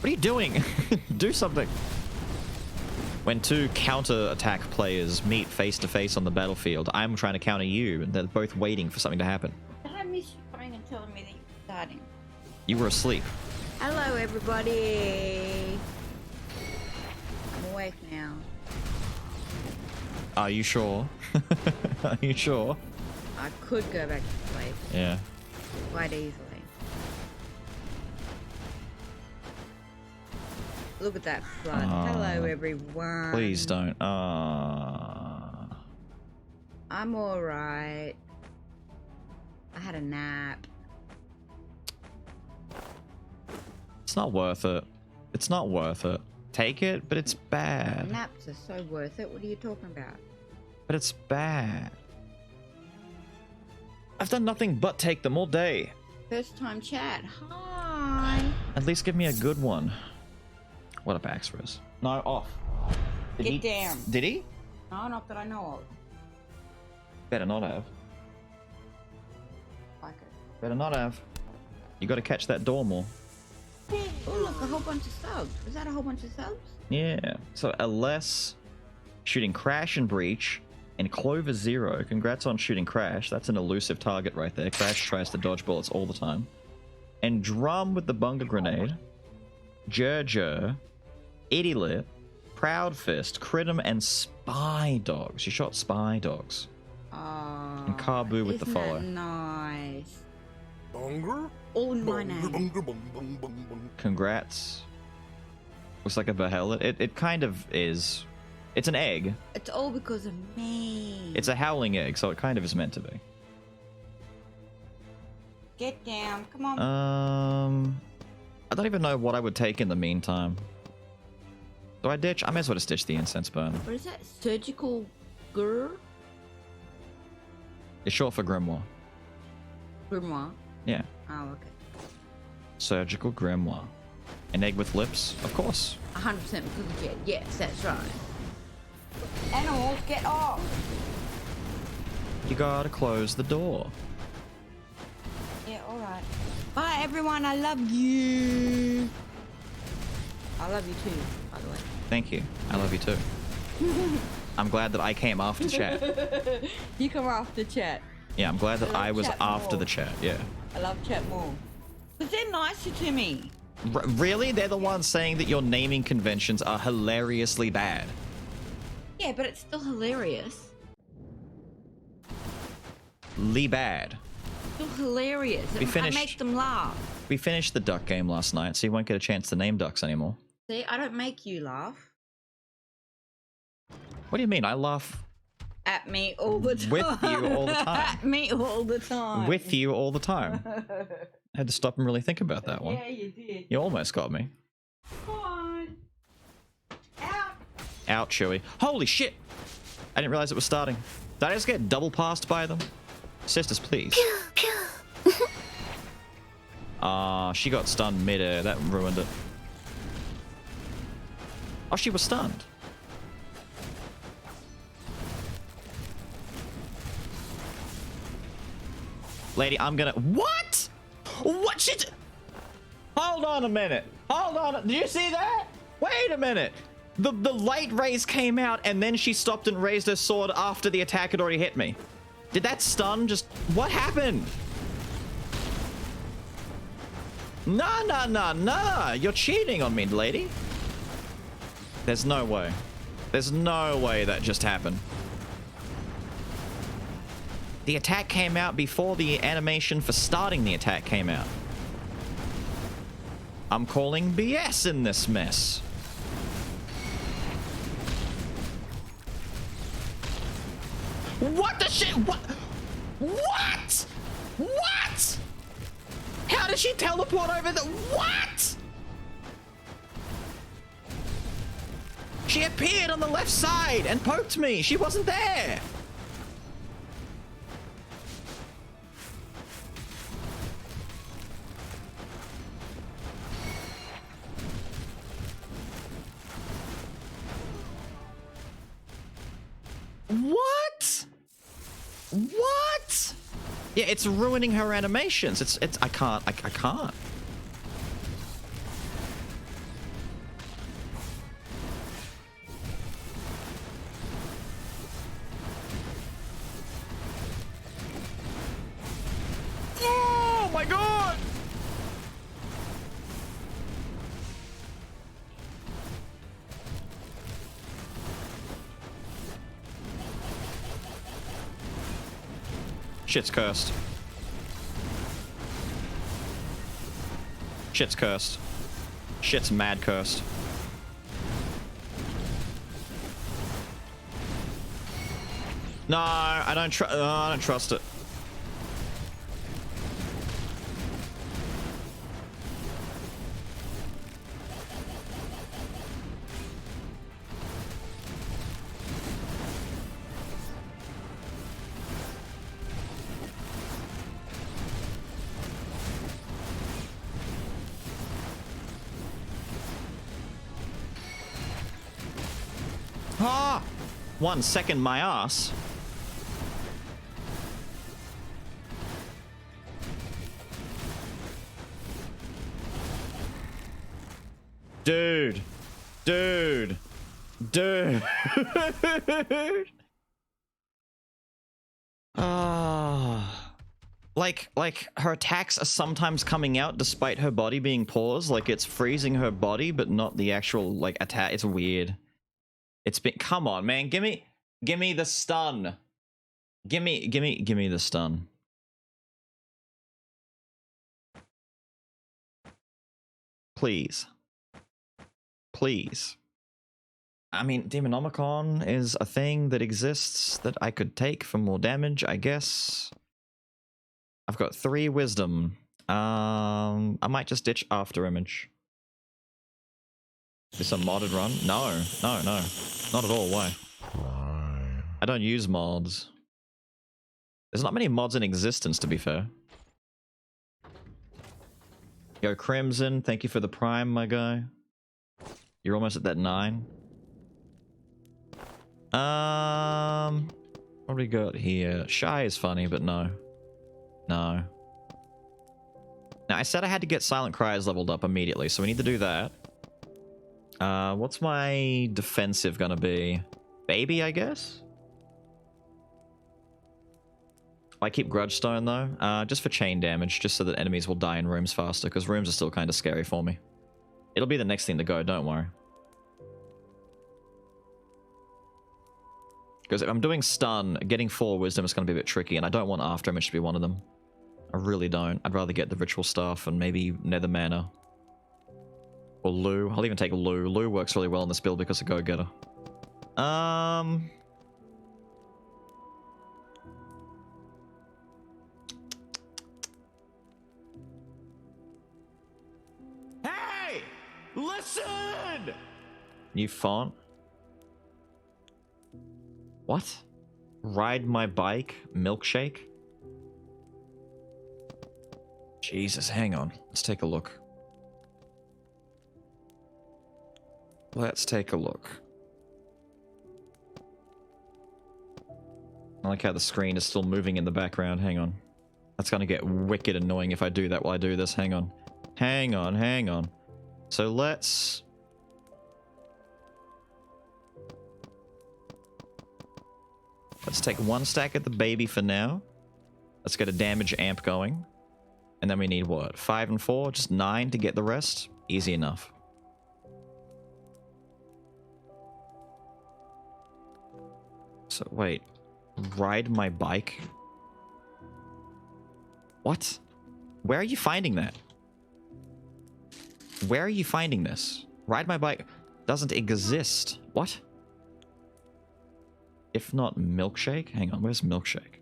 What are you doing? Do something. When 2 counter-attack players meet face-to-face on the battlefield, I'm trying to counter you, and they're both waiting for something to happen. Did I miss you coming and telling me that you were starting? You were asleep. Hello, everybody. I'm awake now. Are you sure? Are you sure? I could go back to sleep Yeah. quite easily. Look at that flood. Hello, everyone. Please don't. I'm alright. I had a nap. It's not worth it. It's not worth it. Take it, but it's bad. Naps are so worth it. What are you talking about? But it's bad. I've done nothing but take them all day. First time chat. Hi. At least give me a good one. What up, Axris? No, off. Get down. Did he? No, not that I know of. Better not have. Like it. Better not have. You gotta catch that door more. Oh, look, a whole bunch of subs. Is that a whole bunch of subs? Yeah. So, Aless shooting Crash and Breach, and Clover Zero. Congrats on shooting Crash. That's an elusive target right there. Crash tries to dodge bullets all the time. And Drum with the Bunga Grenade. Jurjur. Idilit. Proud Fist. Critum, and Spy Dogs. She shot Spy Dogs. Oh, And Carbu with the isn't follow. that nice. Bunger? All in my Bunger, name. bunger, bung, bung, bung, bung. Congrats. Looks like a behelit. It kind of is. It's an egg. It's all because of me. It's a howling egg, so it kind of is meant to be. Get down. Come on. I don't even know what I would take in the meantime. Do I ditch? I may as well just ditch the incense burn. What is that? Surgical grr? It's short for Grimoire. Grimoire? Yeah. Oh, okay. Surgical Grimoire. An egg with lips? Of course. 100% because of Jed. Yes, that's right. Animals, get off! You gotta close the door. Yeah, alright. Bye, everyone. I love you. I love you too, by the way. Thank you. I love you too. I'm glad that I came after chat. You come after chat. Yeah, I'm glad that I love I was chat after more. the chat. Yeah. I love chat more. Because they're nicer to me. Really? They're the ones saying that your naming conventions are hilariously bad. Yeah, but it's still hilarious. Lee bad. Still hilarious. We I finished- make them laugh. We finished the duck game last night, so you won't get a chance to name ducks anymore. See, I don't make you laugh. What do you mean? I laugh At me all the time. With you all the time. At me all the time. with you all the time. I had to stop and really think about that one. Yeah, you did. You almost got me. Come on. Out. Out, Chewy. Holy shit! I didn't realize it was starting. Did I just get double passed by them? Sisters, please. She got stunned mid-air. That ruined it. Oh, she was stunned. Lady, I'm gonna... What? What? Hold on a minute. Hold on. Did you see that? Wait a minute. The light rays came out and then she stopped and raised her sword after the attack had already hit me. Did that stun just... What happened? Nah. You're cheating on me, lady. There's no way. There's no way that just happened. The attack came out before the animation for starting the attack came out. I'm calling BS in this mess. What the shit? What? What? What? How did she teleport over the... What? She appeared on the left side and poked me. She wasn't there. What? What? Yeah, it's ruining her animations. I can't. Oh my god! Shit's cursed. Shit's cursed. Shit's mad cursed. No, I don't trust it. Ah! 1 second, my ass. Dude. Ah. Like her attacks are sometimes coming out despite her body being paused. Like it's freezing her body, but not the actual like attack. It's weird. It's been... Come on, man. Give me the stun. Give me the stun. Please. Please. I mean, Demonomicon is a thing that exists that I could take for more damage, I guess. I've got 3 wisdom. I might just ditch After Image. Is this a modded run? No. Not at all. Why? I don't use mods. There's not many mods in existence, to be fair. Yo, Crimson, thank you for the prime, my guy. You're almost at that 9. What do we got here? Shy is funny, but no. No. Now, I said I had to get Silent Cries leveled up immediately, so we need to do that. What's my defensive gonna be? Baby, I guess? I keep Grudge Stone, though. Just for chain damage, just so that enemies will die in rooms faster, because rooms are still kind of scary for me. It'll be the next thing to go, don't worry. Because if I'm doing stun, getting 4 wisdom is going to be a bit tricky, and I don't want After Image to be one of them. I really don't. I'd rather get the Ritual Staff and maybe Nether Mana. Or Lou. I'll even take Lou. Lou works really well in this build because of Go-Getter. Hey! Listen! New font. What? Ride my bike? Milkshake? Jesus, hang on. Let's take a look. Let's take a look. I like how the screen is still moving in the background. Hang on. That's gonna get wicked annoying if I do that while I do this. Hang on. Hang on. So let's... Let's take 1 stack of the baby for now. Let's get a damage amp going. And then we need what? 5 and 4? Just 9 to get the rest? Easy enough. So, wait. Ride my bike? What? Where are you finding that? Where are you finding this? Ride my bike doesn't exist. What? If not milkshake? Hang on, where's milkshake?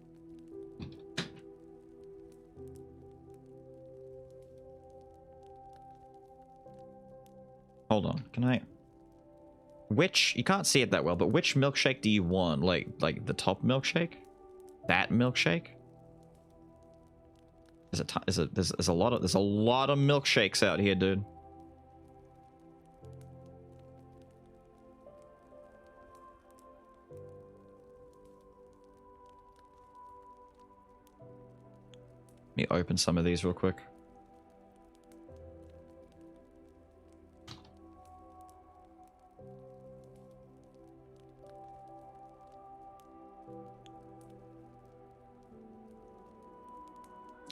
Hold on, can I... Which... You can't see it that well, but which milkshake do you want? Like the top milkshake? That milkshake? There's a lot of milkshakes out here, dude. Let me open some of these real quick.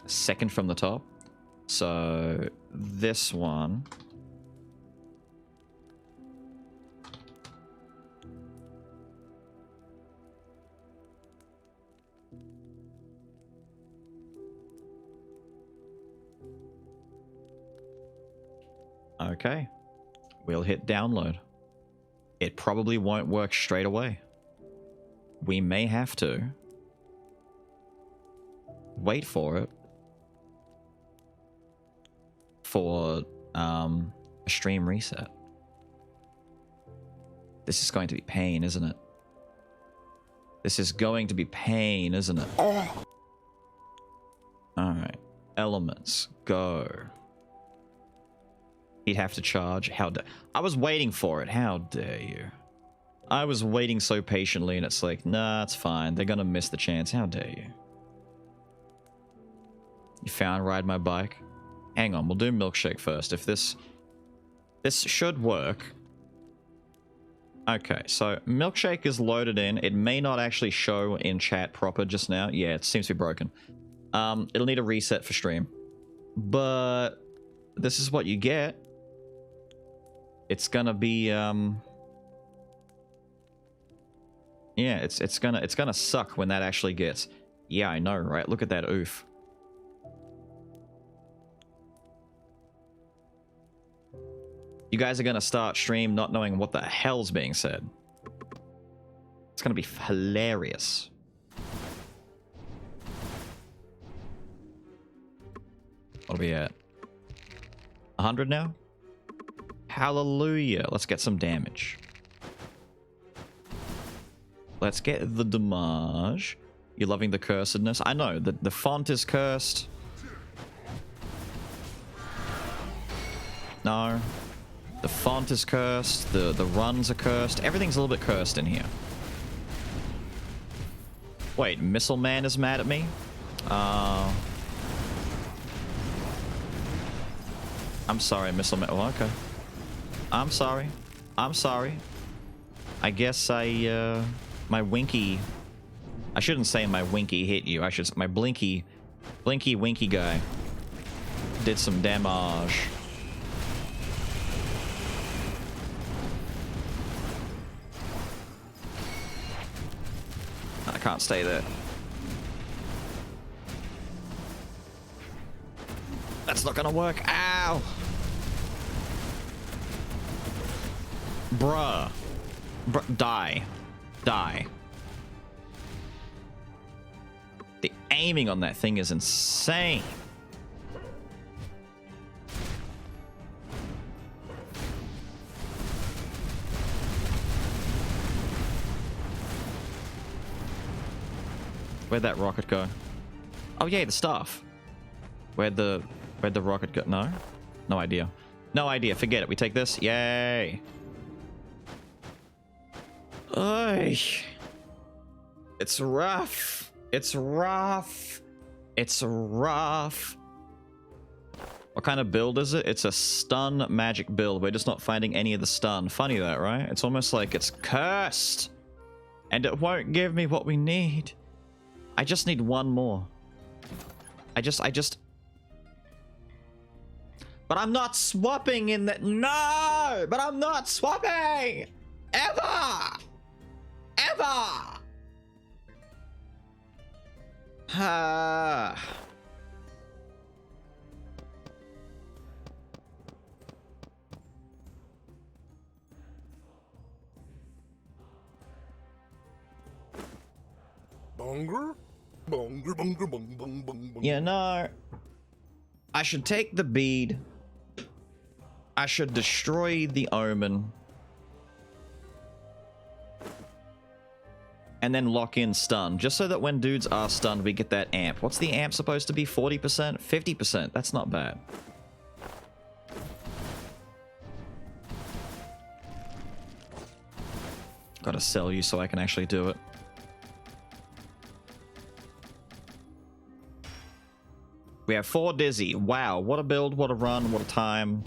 Second from the top. So this one. Okay. We'll hit download. It probably won't work straight away. We may have to wait for it for a stream reset. This is going to be pain, isn't it? This is going to be pain, isn't it? Alright. Elements. Go. He'd have to charge. How dare... I was waiting for it. How dare you? I was waiting so patiently and it's like, nah, it's fine. They're gonna miss the chance. How dare you? You found Ride My Bike? Hang on, we'll do milkshake first. If this should work. Okay, so milkshake is loaded in. It may not actually show in chat proper just now. Yeah, it seems to be broken. It'll need a reset for stream. But this is what you get. It's gonna be yeah, it's gonna suck when that actually gets. Yeah, I know, right? Look at that oof. You guys are gonna start stream not knowing what the hell's being said. It's gonna be hilarious. What are we at? 100 now? Hallelujah. Let's get some damage. Let's get the damage. You're loving the cursedness? I know, the font is cursed. No. The font is cursed, the runs are cursed, everything's a little bit cursed in here. Wait, Missile Man is mad at me? I'm sorry, Missile Man. Oh, okay. I'm sorry. I'm sorry. I guess my winky... I shouldn't say my winky hit you. I should... My blinky winky guy did some damage. I can't stay there. That's not gonna work. Ow! Bruh. Die. Die. The aiming on that thing is insane. Where'd that rocket go? Oh yeah, the staff. Where'd the rocket go? No? No idea. No idea. Forget it. We take this. Yay. Oy. It's rough. It's rough. It's rough. What kind of build is it? It's a stun magic build. We're just not finding any of the stun. Funny that, right? It's almost like it's cursed. And it won't give me what we need. I just need one more. I just... But I'm not swapping in that. No! But I'm not swapping! Ever! Ever! Bonger? Bonger, bonger, bong, bong, bong, bong. You know, I should take the bead. I should destroy the omen. And then lock in stun, just so that when dudes are stunned, we get that amp. What's the amp supposed to be? 40%? 50%? That's not bad. Gotta sell you so I can actually do it. We have 4 Dizzy. Wow, what a build, what a run, what a time.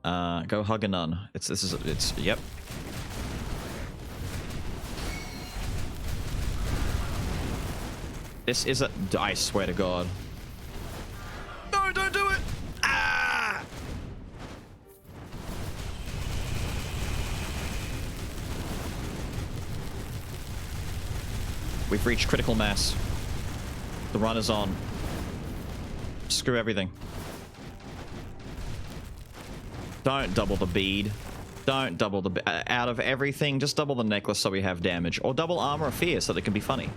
Go hug a nun. Yep. This is a... I swear to God. No, don't do it! Ah! We've reached critical mass. The run is on. Screw everything. Don't double the bead. Don't double the... out of everything, just double the necklace so we have damage. Or double armor of fear so that it can be funny.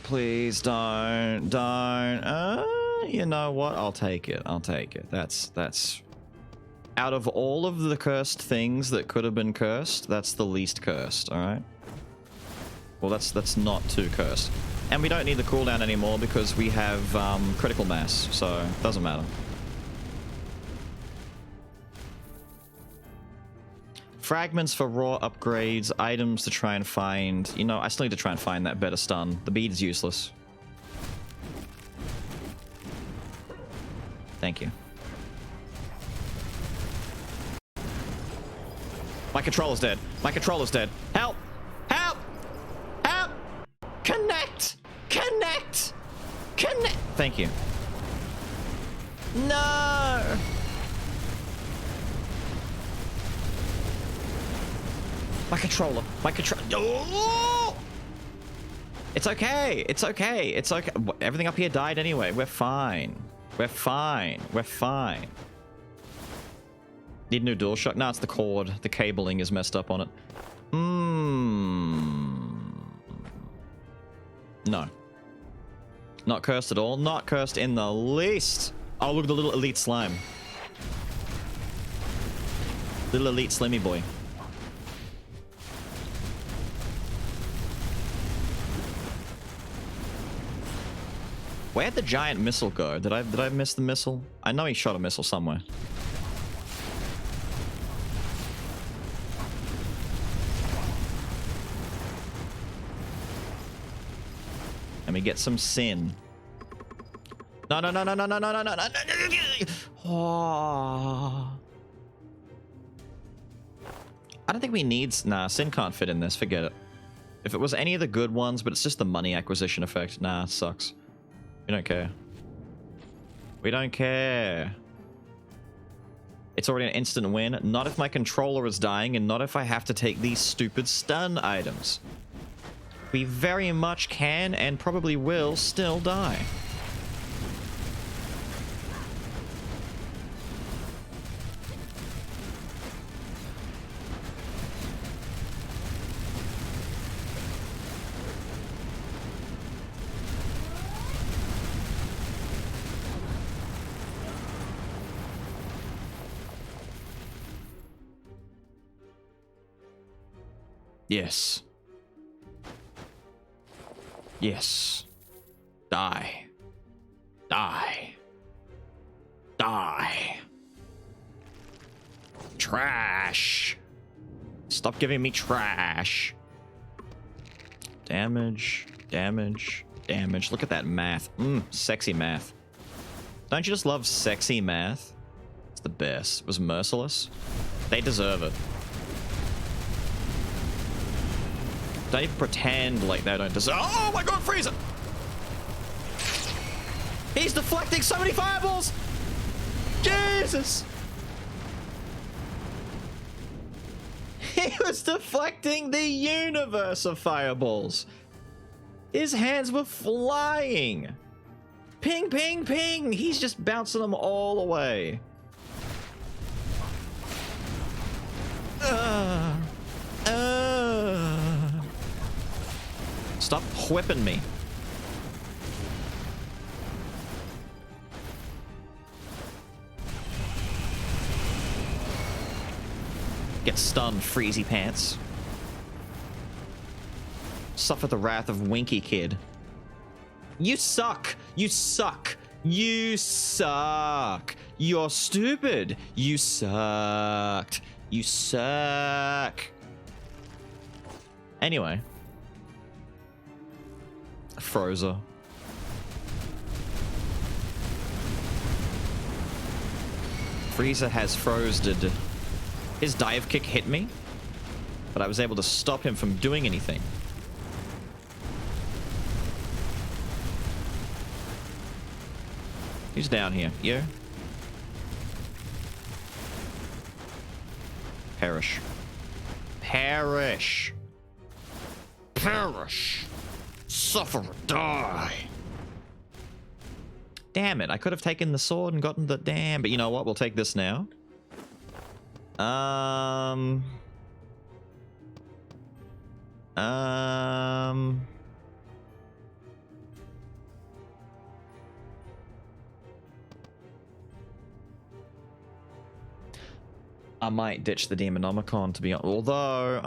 Please don't. You know what? I'll take it. I'll take it. That's... Out of all of the cursed things that could have been cursed, that's the least cursed, alright? Well, that's not too cursed. And we don't need the cooldown anymore because we have critical mass, so it doesn't matter. Fragments for raw upgrades, items to try and find. You know, I still need to try and find that better stun. The bead is useless. Thank you. My controller's dead. My controller's dead. Help! Help! Help! Connect! Connect! Connect! Thank you. No! My controller. My controller. Oh! It's okay. It's okay. It's okay. Everything up here died anyway. We're fine. We're fine. We're fine. Need a new DualShock? No, it's the cord. The cabling is messed up on it. No. Not cursed at all. Not cursed in the least. Oh, look at the little elite slime. Little elite slimmy boy. Where'd the giant missile go? Did I miss the missile? I know he shot a missile somewhere. Let me get some sin. No. Oh. I don't think we need... Nah, sin can't fit in this. Forget it. If it was any of the good ones, but it's just the money acquisition effect. Nah, it sucks. We don't care. We don't care. It's already an instant win. Not if my controller is dying, and not if I have to take these stupid stun items. We very much can and probably will still die. Yes. Yes. Die. Die. Die. Trash. Stop giving me trash. Damage. Damage. Damage. Look at that math. Sexy math. Don't you just love sexy math? the best. It was merciless. They deserve it. Don't even pretend like they don't deserve. Oh my god, Freezer! He's deflecting so many fireballs! Jesus! He was deflecting the universe of fireballs. His hands were flying. Ping, ping, ping! He's just bouncing them all away. Stop whipping me. Get stunned, Freezy Pants. Suffer the wrath of Winky Kid. You suck! You suck! You suck! You're stupid! You sucked! You suck! Anyway. Frozer. Frieza has frozed. His dive kick hit me, but I was able to stop him from doing anything. Who's down here? You? Perish. Perish. Perish. Suffer or die. Damn it, I could have taken the sword and gotten the damn, but you know what? We'll take this now. I might ditch the Demonomicon to be honest. Although,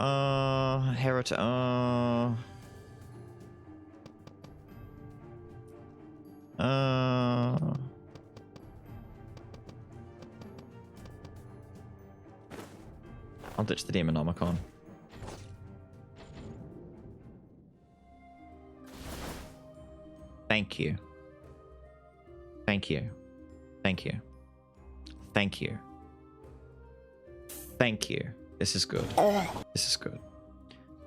I'll ditch the Demonomicon. Thank you. Thank you. Thank you. Thank you. Thank you. This is good. This is good.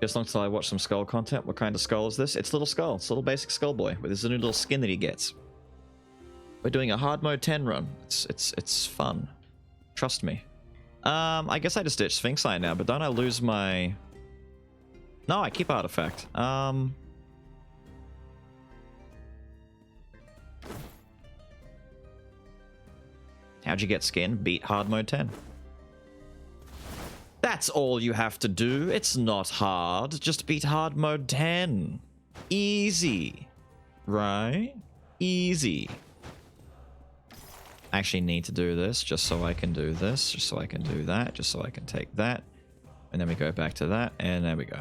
Just long till I watch some Skull content. What kind of skull is this? It's Little Skull. It's a little basic Skull Boy. But there's a new little skin that he gets. We're doing a hard mode 10 run. It's fun. Trust me. I guess I just ditch Sphinx Eye now, but don't I lose my... No, I keep Artifact. How'd you get skin? Beat hard mode 10. That's all you have to do. It's not hard. Just beat hard mode 10. Easy. Right? Easy. I actually need to do this just so I can do this, just so I can do that, just so I can take that. And then we go back to that, and there we go.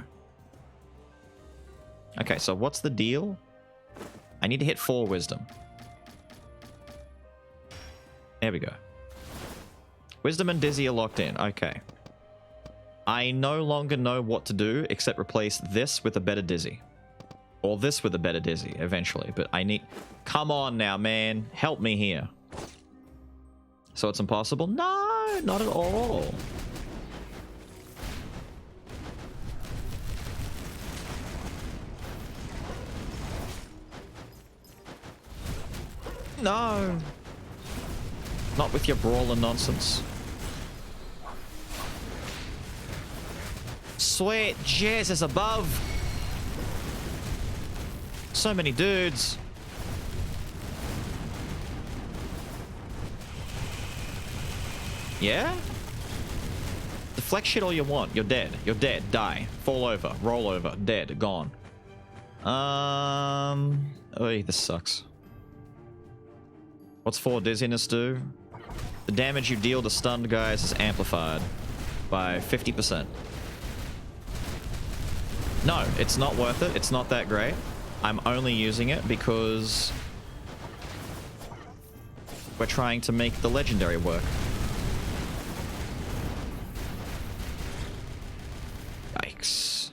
Okay, so what's the deal? I need to hit 4 wisdom. There we go. Wisdom and Dizzy are locked in. Okay. I no longer know what to do except replace this with a better Dizzy. Or this with a better Dizzy, eventually. But I need... Come on now, man. Help me here. So it's impossible? No, not at all. No. Not with your brawler nonsense. Sweet Jesus above. So many dudes. Yeah? Deflect shit all you want. You're dead. You're dead. Die. Fall over. Roll over. Dead. Gone. Oy, this sucks. What's 4 dizziness do? The damage you deal to stunned guys is amplified by 50%. No, it's not worth it. It's not that great. I'm only using it because we're trying to make the legendary work. Yikes.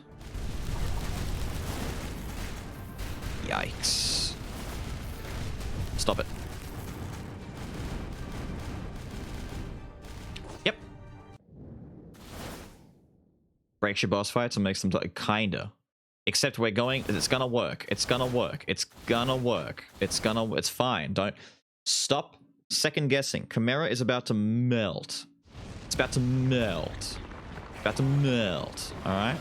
Yikes. Stop it. breaks your boss fights and makes them kinda. Except we're going. It's gonna work. It's gonna work. It's gonna work. It's fine. Don't stop second guessing. Chimera is about to melt. It's about to melt. About to melt. All right.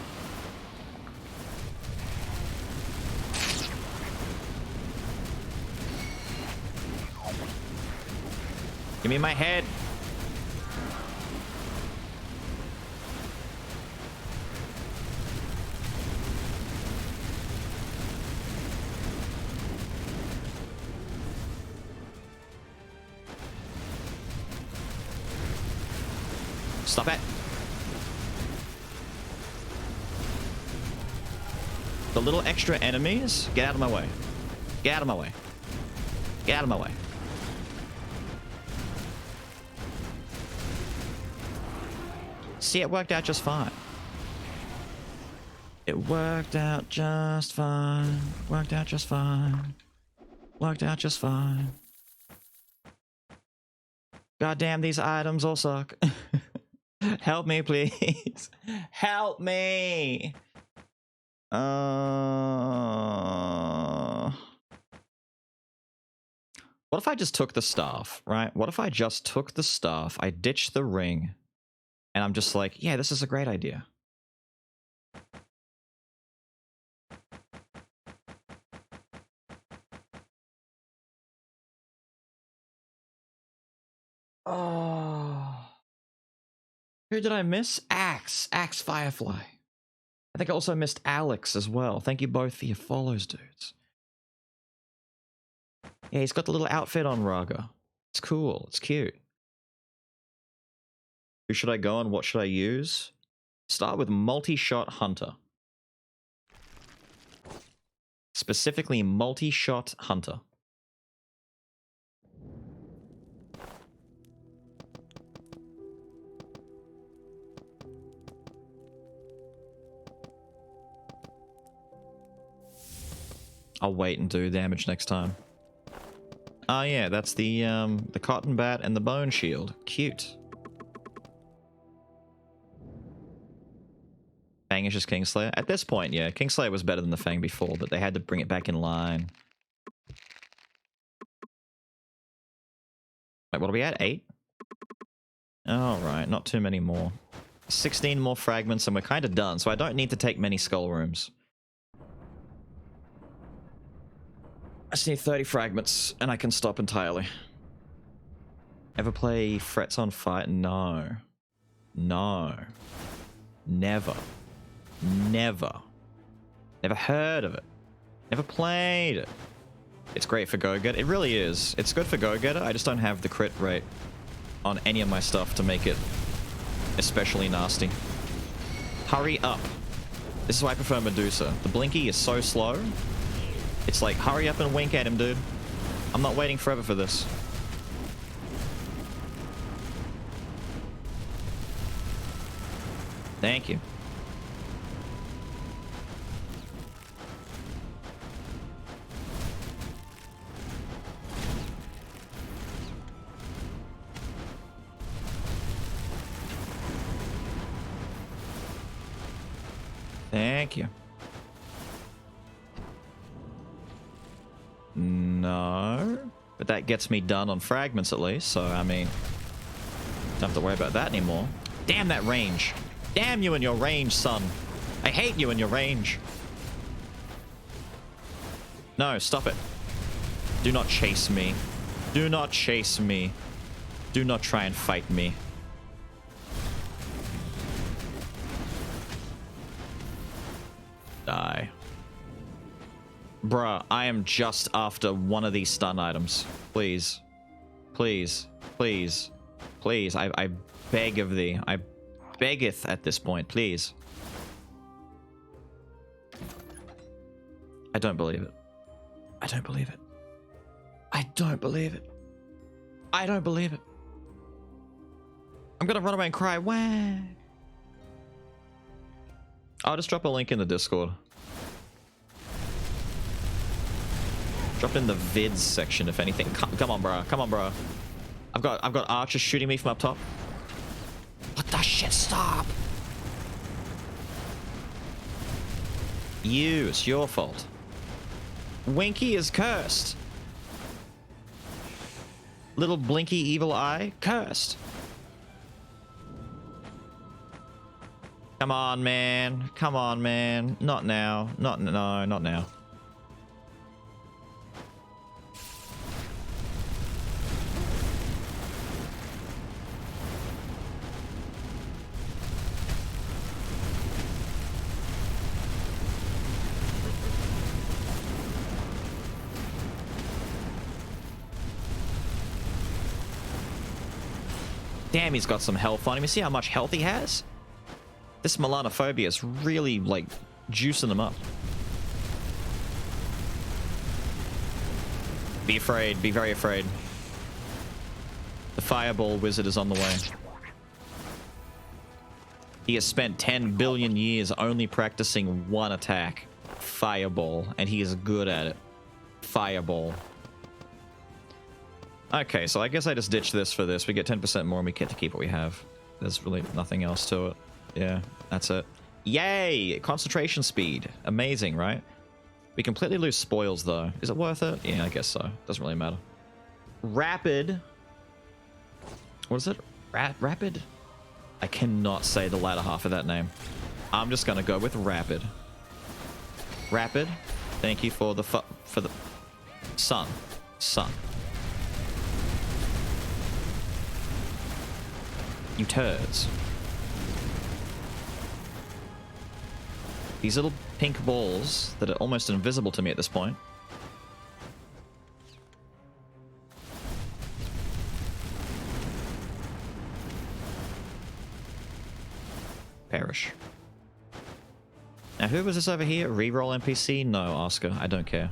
Give me my head. Stop it. The little extra enemies, get out of my way. Get out of my way. Get out of my way. See, it worked out just fine. It worked out just fine. Worked out just fine. Worked out just fine. God damn, these items all suck. Help me, please. Help me. What if I just took the staff, right? What if I just took the staff, I ditched the ring, and I'm just like, yeah, this is a great idea. Oh. Who did I miss? Axe Firefly. I think I also missed Alex as well. Thank you both for your follows, dudes. Yeah, he's got the little outfit on, Raga. It's cool. It's cute. Who should I go on? What should I use? Start with multi-shot hunter. Specifically, multi-shot hunter. I'll wait and do damage next time. Oh yeah, that's the cotton bat and the bone shield. Cute. Fang is just Kingslayer. At this point, yeah, Kingslayer was better than the Fang before, but they had to bring it back in line. Wait, what are we at? 8? Alright, not too many more. 16 more fragments and we're kind of done, so I don't need to take many skull rooms. I just need 30 fragments, and I can stop entirely. Ever play Frets on Fight? No. No. Never. Never. Never heard of it. Never played it. It's great for Go-Getter. It really is. It's good for Go-Getter. I just don't have the crit rate on any of my stuff to make it especially nasty. Hurry up. This is why I prefer Medusa. The Blinky is so slow. It's like, hurry up and wink at him, dude. I'm not waiting forever for this. Thank you. Thank you. No. But that gets me done on fragments at least, so I mean, don't have to worry about that anymore. Damn that range. Damn you and your range, son. I hate you and your range. No, stop it. Do not chase me. Do not chase me. Do not try and fight me. Die. Bruh, I am just after one of these stun items. Please. Please. Please. Please. I beg of thee. I beggeth at this point. Please. I don't believe it. I don't believe it. I don't believe it. I don't believe it. I'm gonna run away and cry. Wah. I'll just drop a link in the Discord. Drop in the vids section if anything. Come on, bro. Come on, bro. I've got archers shooting me from up top. What the shit? Stop. You, it's your fault. Winky is cursed. Little blinky evil eye, cursed. Come on, man. Come on, man. Not now. Not now. Damn, he's got some health on him. You see how much health he has? This melanophobia is really, like, juicing him up. Be afraid. Be very afraid. The fireball wizard is on the way. He has spent 10 billion years only practicing one attack. Fireball. And he is good at it. Fireball. Okay, so I guess I just ditch this for this. We get 10% more and we get to keep what we have. There's really nothing else to it. Yeah, that's it. Yay! Concentration speed. Amazing, right? We completely lose spoils, though. Is it worth it? Yeah, I guess so. Doesn't really matter. Rapid. What is it? Rapid? I cannot say the latter half of that name. I'm just gonna go with Rapid. Rapid. Thank you for the sun. Sun. You turds. These little pink balls that are almost invisible to me at this point. Perish. Now, who was this over here? Reroll NPC? No, Oscar. I don't care.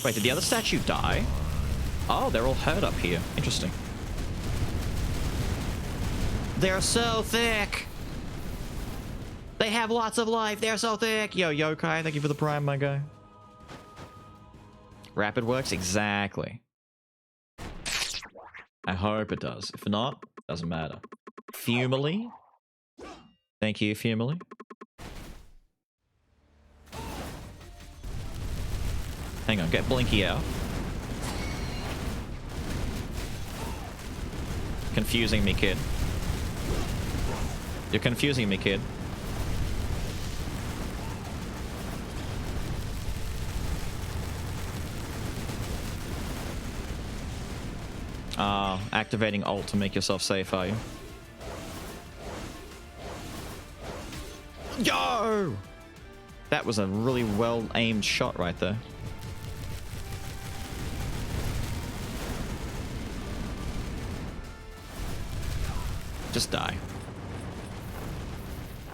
Wait, did the other statue die? Oh, they're all hurt up here. Interesting. They're so thick! They have lots of life. They're so thick. Yo, Yokai, thank you for the prime, my guy. Rapid works? Exactly. I hope it does. If not, doesn't matter. Fumily? Thank you, Fumily. Hang on, get Blinky out. Confusing me, kid. You're confusing me, kid. Activating ult to make yourself safe, are you? Yo! That was a really well-aimed shot right there. Just die.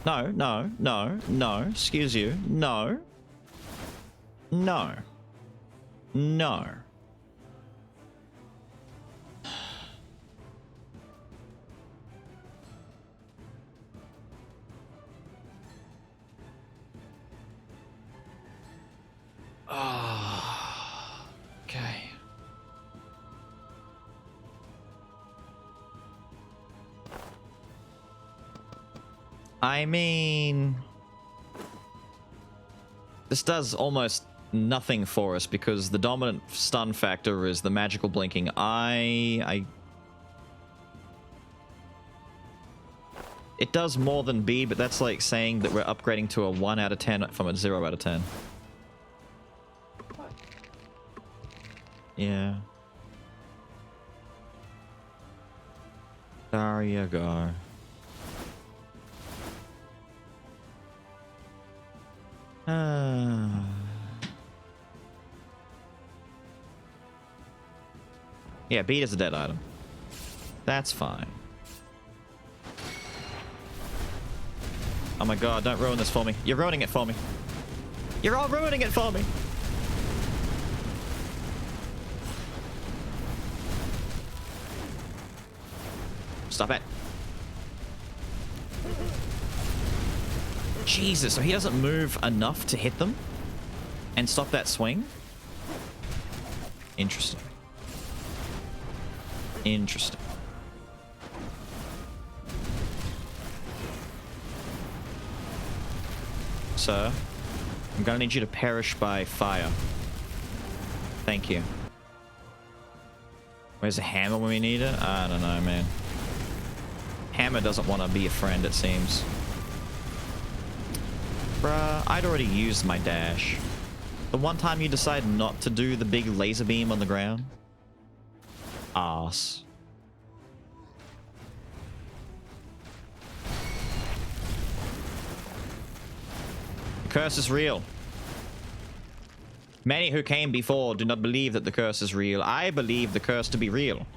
No, no, no, no. Excuse you. No. No. No. Ah. Okay. I mean, this does almost nothing for us because the dominant stun factor is the magical blinking. It does more than B, but that's like saying that we're upgrading to a 1 out of 10 from a 0 out of 10. Yeah. There you go. Yeah, beat is a dead item. That's fine. Oh my god, don't ruin this for me. You're ruining it for me. You're all ruining it for me. Stop it. Jesus, so he doesn't move enough to hit them and stop that swing? Interesting. Interesting. Sir, I'm gonna need you to perish by fire. Thank you. Where's the hammer when we need it? I don't know, man. Hammer doesn't want to be a friend, it seems. Bruh, I'd already used my dash. The one time you decide not to do the big laser beam on the ground? Arse. The curse is real. Many who came before do not believe that the curse is real. I believe the curse to be real.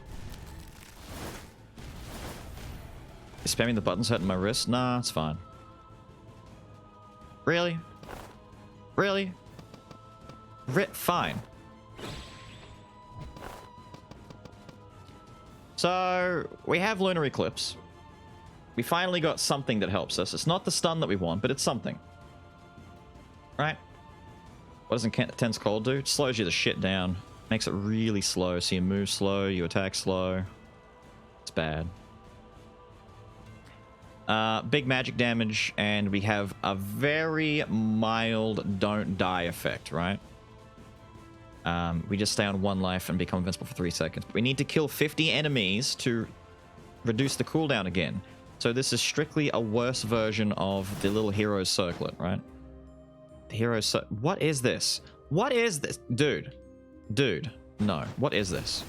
Is spamming the buttons hurting my wrist? Nah, it's fine. Really? Really? Fine. So, we have Lunar Eclipse. We finally got something that helps us. It's not the stun that we want, but it's something. Right? What does Intense Cold do? It slows you the shit down. Makes it really slow, so you move slow, you attack slow. It's bad. Big magic damage, and we have a very mild don't die effect, right? We just stay on 1 life and become invincible for 3 seconds. But we need to kill 50 enemies to reduce the cooldown again. So this is strictly a worse version of the little hero's circlet, right? The hero's what is this? What is this? Dude. Dude. No. What is this?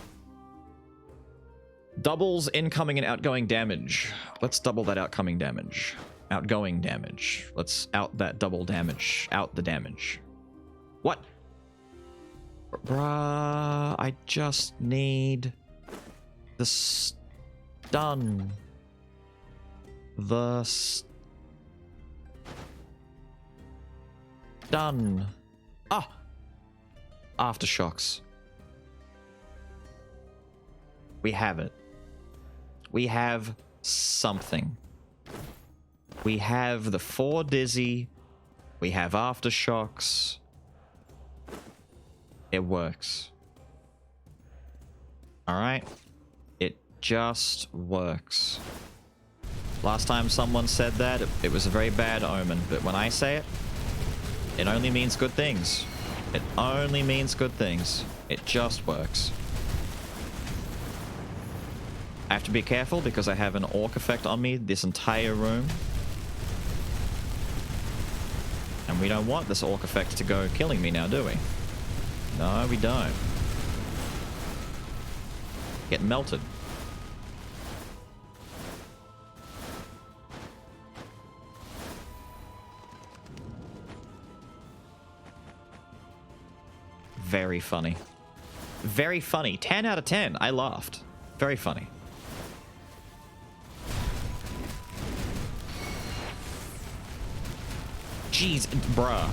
Doubles incoming and outgoing damage. Let's double that outgoing damage. Outgoing damage. Let's out that double damage. Out the damage. What? Bruh, I just need the stun. The stun. Ah! Aftershocks. We have it. We have something. We have the 4 dizzy. We have aftershocks. It works. Alright? It just works. Last time someone said that, it was a very bad omen. But when I say it, it only means good things. It only means good things. It just works. I have to be careful because I have an orc effect on me this entire room. And we don't want this orc effect to go killing me now, do we? No, we don't. Get melted. Very funny. Very funny. 10 out of 10. I laughed. Very funny. Jeez, bruh.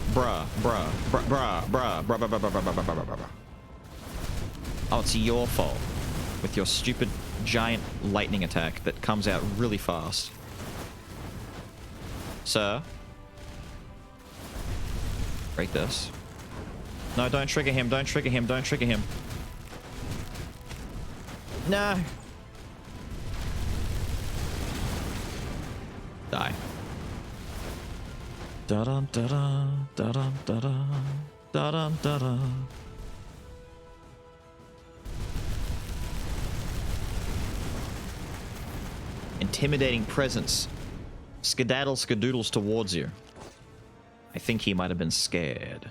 Oh, it's your fault. With your stupid giant lightning attack that comes out really fast. Sir? Break this. No, don't trigger him, don't trigger him, don't trigger him. No. Die. Da-dum, da-dum, da-dum, da-dum, da-dum, da-dum. Intimidating presence. Skedaddle skadoodles towards you. I think he might have been scared.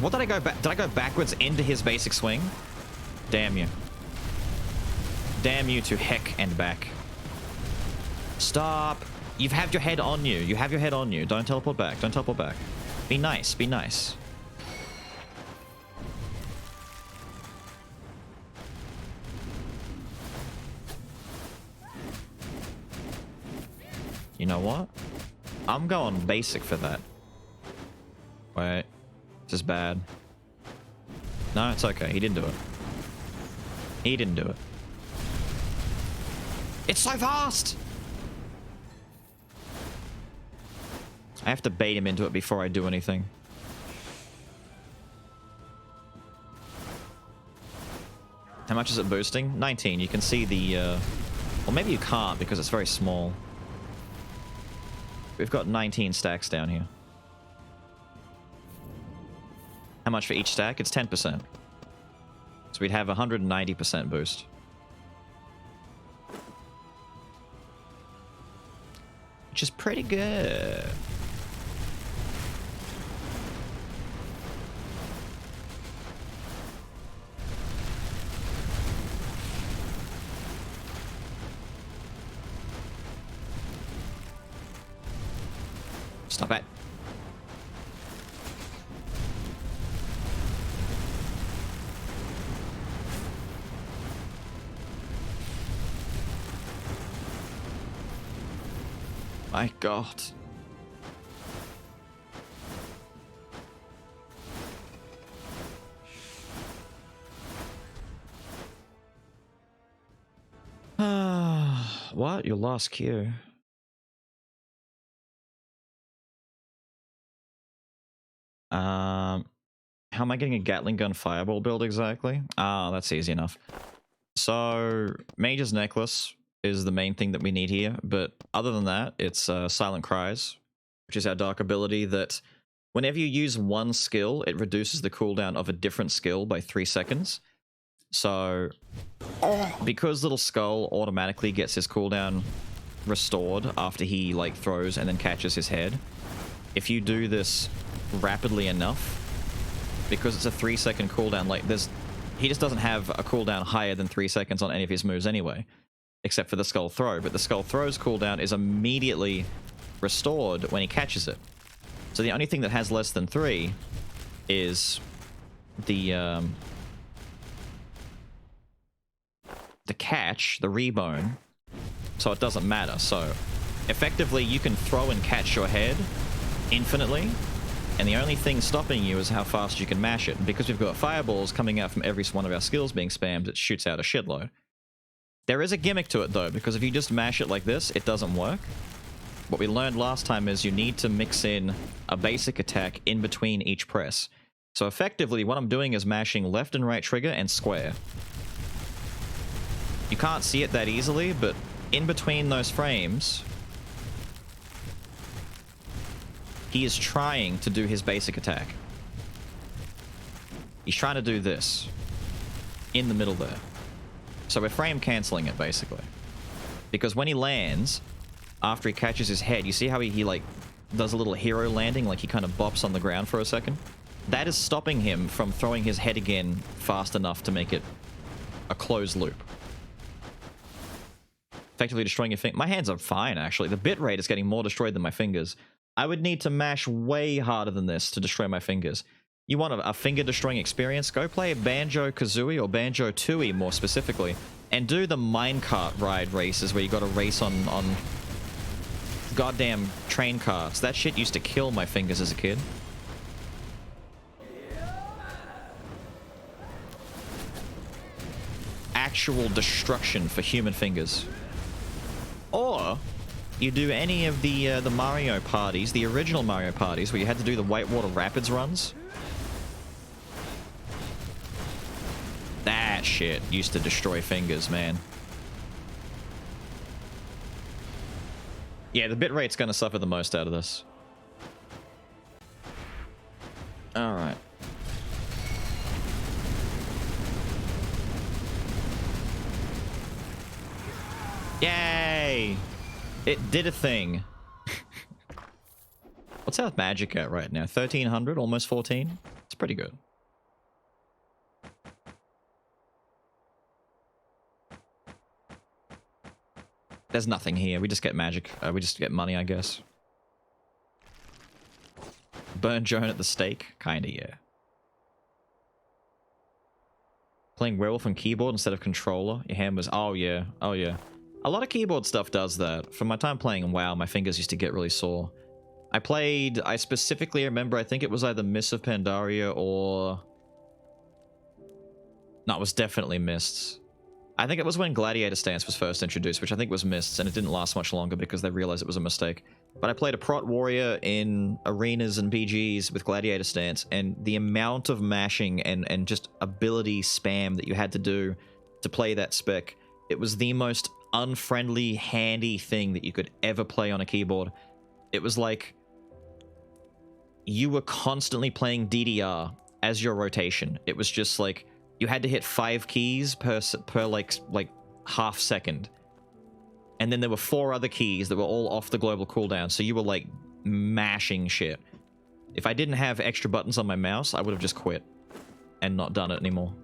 What did I go back? Did I go backwards into his basic swing? Damn you. Damn you to heck and back. Stop. You've had your head on you. You have your head on you. Don't teleport back. Don't teleport back. Be nice. Be nice. You know what? I'm going basic for that. Wait. This is bad. No, it's okay. He didn't do it. He didn't do it. It's so fast! I have to bait him into it before I do anything. How much is it boosting? 19. You can see the... Well, maybe you can't because it's very small. We've got 19 stacks down here. How much for each stack? It's 10%. So we'd have 190% boost. Which is pretty good. Stop it. My God. What? Your last queue? How am I getting a Gatling gun fireball build exactly? Ah, that's easy enough. So, Mage's Necklace is the main thing that we need here, but other than that, it's Silent Cries, which is our dark ability that whenever you use one skill, it reduces the cooldown of a different skill by 3 seconds. So, because Little Skull automatically gets his cooldown restored after he like throws and then catches his head, if you do this rapidly enough, because it's a 3-second cooldown, like he just doesn't have a cooldown higher than 3 seconds on any of his moves anyway, except for the Skull Throw. But the Skull Throw's cooldown is immediately restored when he catches it. So the only thing that has less than 3 is the catch, the rebone. So it doesn't matter. So effectively, you can throw and catch your head infinitely, and the only thing stopping you is how fast you can mash it. And because we've got fireballs coming out from every one of our skills being spammed, it shoots out a shitload. There is a gimmick to it though, because if you just mash it like this, it doesn't work. What we learned last time is you need to mix in a basic attack in between each press. So effectively, what I'm doing is mashing left and right trigger and square. You can't see it that easily, but in between those frames, he is trying to do his basic attack. He's trying to do this in the middle there. So we're frame canceling it, basically. Because when he lands, after he catches his head, you see how he like does a little hero landing, like he kind of bops on the ground for a second? That is stopping him from throwing his head again fast enough to make it a closed loop. Effectively destroying your finger. My hands are fine, actually. The bitrate is getting more destroyed than my fingers. I would need to mash way harder than this to destroy my fingers. You want a finger-destroying experience? Go play Banjo-Kazooie or Banjo-Tooie more specifically, and do the minecart ride races where you got to race on goddamn train carts. That shit used to kill my fingers as a kid. Actual destruction for human fingers. Or you do any of the Mario parties, the original Mario parties, where you had to do the Whitewater Rapids runs. That shit used to destroy fingers, man. Yeah, the bitrate's gonna suffer the most out of this. Alright. Yay! It did a thing. What's our magic at right now? 1300? Almost 14? It's pretty good. There's nothing here. We just get magic. We just get money, I guess. Burn Joan at the stake? Kinda, yeah. Playing Werewolf on keyboard instead of controller? Your hand was... Oh, yeah. Oh, yeah. A lot of keyboard stuff does that. From my time playing WoW, my fingers used to get really sore. I specifically remember, I think it was either Mists of Pandaria or... No, it was definitely Mists. I think it was when Gladiator Stance was first introduced, which I think was Mists, and it didn't last much longer because they realized it was a mistake. But I played a Prot Warrior in arenas and BGs with Gladiator Stance, and the amount of mashing and just ability spam that you had to do to play that spec. It was the most unfriendly, handy thing that you could ever play on a keyboard. It was like you were constantly playing DDR as your rotation. It was just like you had to hit 5 keys per like half second. And then there were 4 other keys that were all off the global cooldown, so you were like mashing shit. If I didn't have extra buttons on my mouse, I would have just quit and not done it anymore.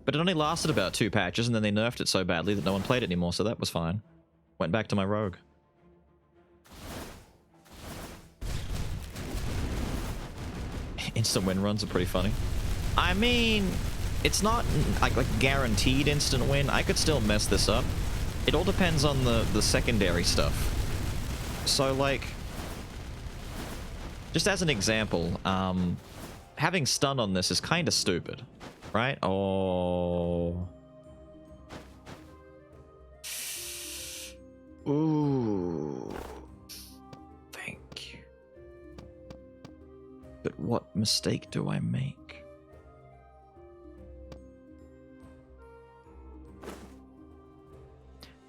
But it only lasted about 2 patches, and then they nerfed it so badly that no one played it anymore, so that was fine. Went back to my rogue. Instant win runs are pretty funny. I mean, it's not like guaranteed instant win. I could still mess this up. It all depends on the secondary stuff. So like, just as an example, having stun on this is kind of stupid, right? Oh. Ooh. Thank you. But what mistake do I make?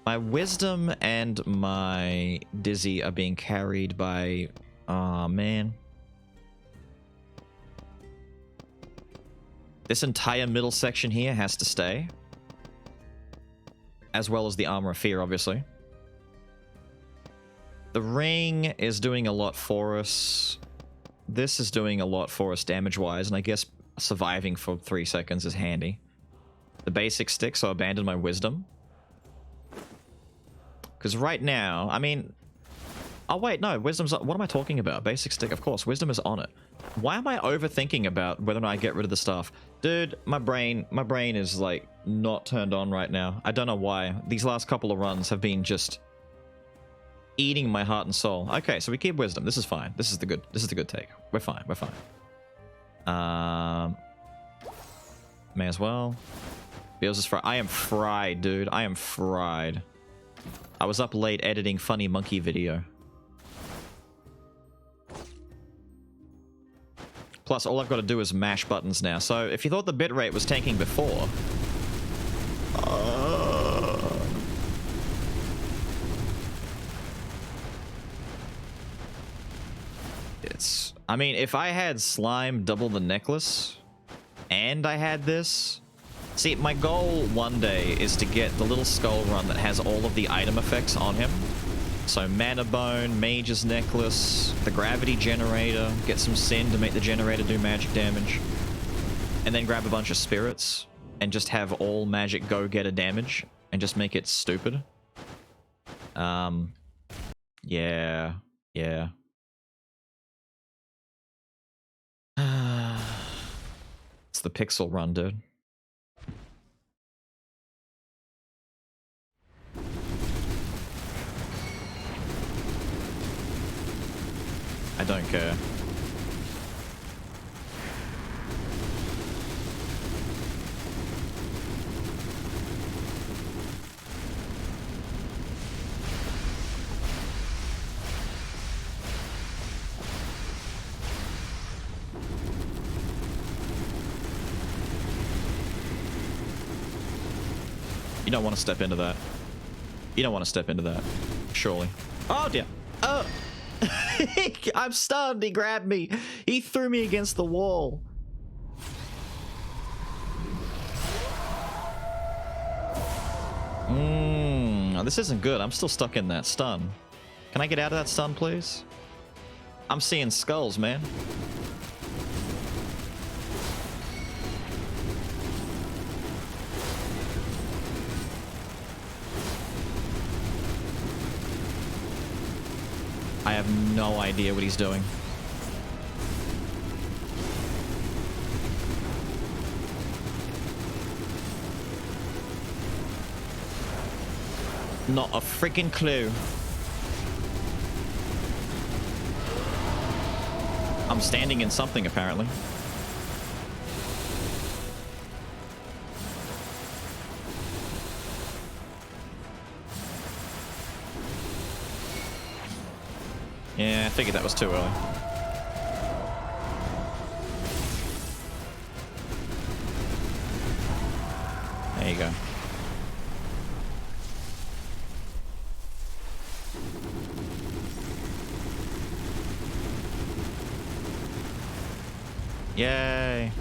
My wisdom and my dizzy are being carried by... Aw, man. This entire middle section here has to stay. As well as the Armor of Fear, obviously. The ring is doing a lot for us. This is doing a lot for us damage-wise, and I guess surviving for 3 seconds is handy. The basic stick, so I abandoned my wisdom. Because right now, I mean... Oh wait, no, wisdom's... What am I talking about? Basic stick, of course, wisdom is on it. Why am I overthinking about whether or not I get rid of the staff? Dude, my brain is like not turned on right now. I don't know why. These last couple of runs have been just eating my heart and soul. Okay, so we keep wisdom. This is fine. This is the good take. We're fine. We're fine. May as well. Feels is fried. I am fried, dude. I am fried. I was up late editing funny monkey video. Plus, all I've got to do is mash buttons now. So, if you thought the bitrate was tanking before... It's... I mean, if I had slime double the necklace, and I had this... See, my goal one day is to get the little skull run that has all of the item effects on him. So Mana Bone, Mage's Necklace, the Gravity Generator, get some Sin to make the generator do magic damage. And then grab a bunch of spirits and just have all magic go-getter damage and just make it stupid. Yeah. It's the pixel run, dude. I don't care. You don't want to step into that. You don't want to step into that. Surely. Oh dear. Oh! I'm stunned. He grabbed me. He threw me against the wall. This isn't good. I'm still stuck in that stun. Can I get out of that stun, please? I'm seeing skulls, man. I have no idea what he's doing. Not a freaking clue. I'm standing in something, apparently. Yeah, I figured that was too early. you go. Yay.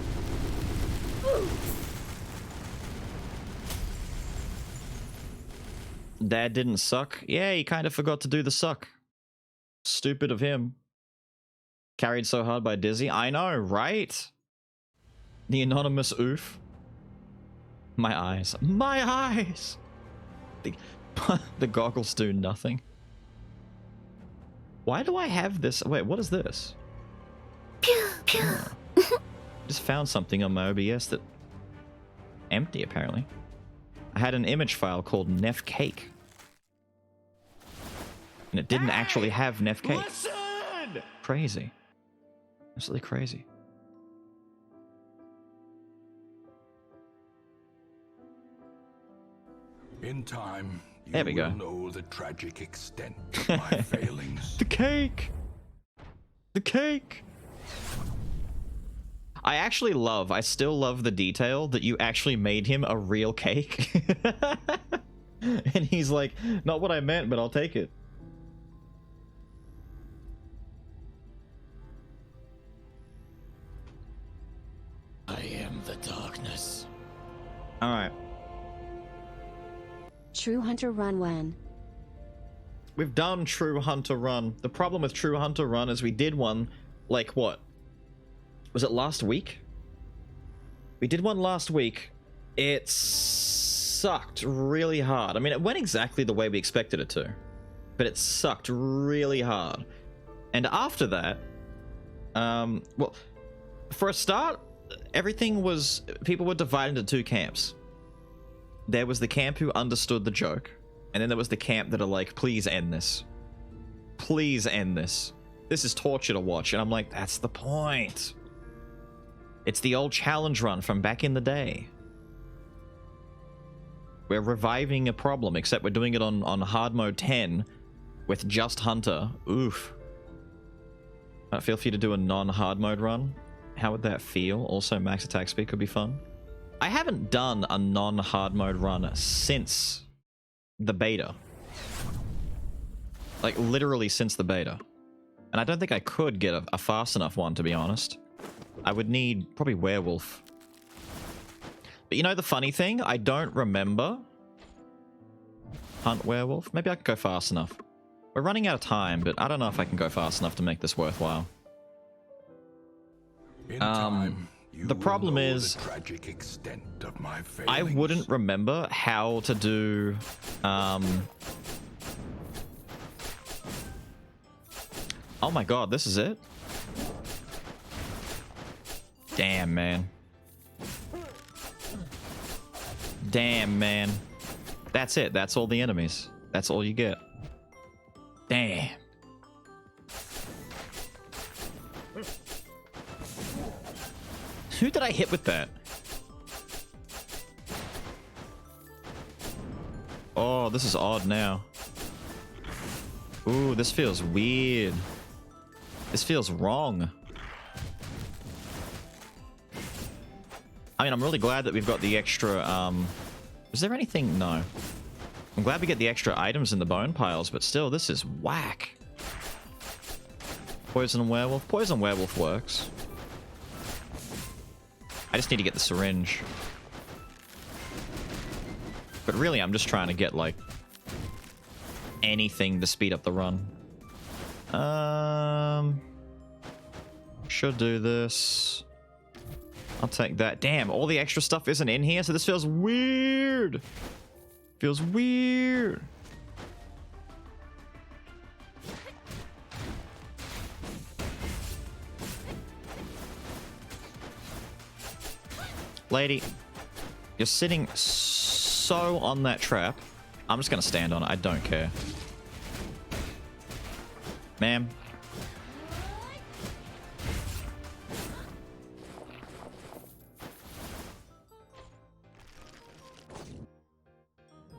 Dad didn't suck. Yeah, he kind of forgot to do the suck. Stupid of him. Carried so hard by Dizzy. I know, right? The anonymous oof. My eyes. My eyes! The goggles do nothing. Why do I have this? Wait, what is this? Pew, pew. Just found something on my OBS that... empty, apparently. I had an image file called Nef Cake. And it didn't actually have Nef Cake. Listen! Crazy. Absolutely crazy. In time, you There we go. will know the tragic extent of my failings. The cake! The cake! I still love the detail that you actually made him a real cake. And he's like, not what I meant, but I'll take it. I am the darkness. Alright. True Hunter Run when? We've done True Hunter Run. The problem with True Hunter Run is we did one, like what? Was it last week? We did one last week. It sucked really hard. I mean, it went exactly the way we expected it to. But it sucked really hard. And after that, well, for a start, everything was... people were divided into two camps. There was the camp who understood the joke. And then there was the camp that are like, please end this. Please end this. This is torture to watch. And I'm like, that's the point. It's the old challenge run from back in the day. We're reviving a problem, except we're doing it on hard mode 10 with just Hunter. Oof. I feel for you to do a non-hard mode run. How would that feel? Also, max attack speed could be fun. I haven't done a non-hard mode run since the beta. Like, literally since the beta. And I don't think I could get a fast enough one, to be honest. I would need probably werewolf. But you know the funny thing? I don't remember hunt werewolf. Maybe I can go fast enough. We're running out of time, but I don't know if I can go fast enough to make this worthwhile. In time, you the will problem know is the tragic extent of my failings. I wouldn't remember how to do oh my god, this is it? Damn, man. Damn, man. That's it. That's all the enemies. That's all you get. Damn. Who did I hit with that? Oh, this is odd now. Ooh, this feels weird. This feels wrong. I mean, I'm really glad that we've got the extra, is there anything? No. I'm glad we get the extra items in the bone piles, but still, this is whack. Poison werewolf? Poison werewolf works. I just need to get the syringe. But really, I'm just trying to get, like, anything to speed up the run. Should do this. I'll take that. Damn, all the extra stuff isn't in here, so this feels weird. Feels weird. Lady, you're sitting so on that trap. I'm just gonna stand on it. I don't care. Ma'am.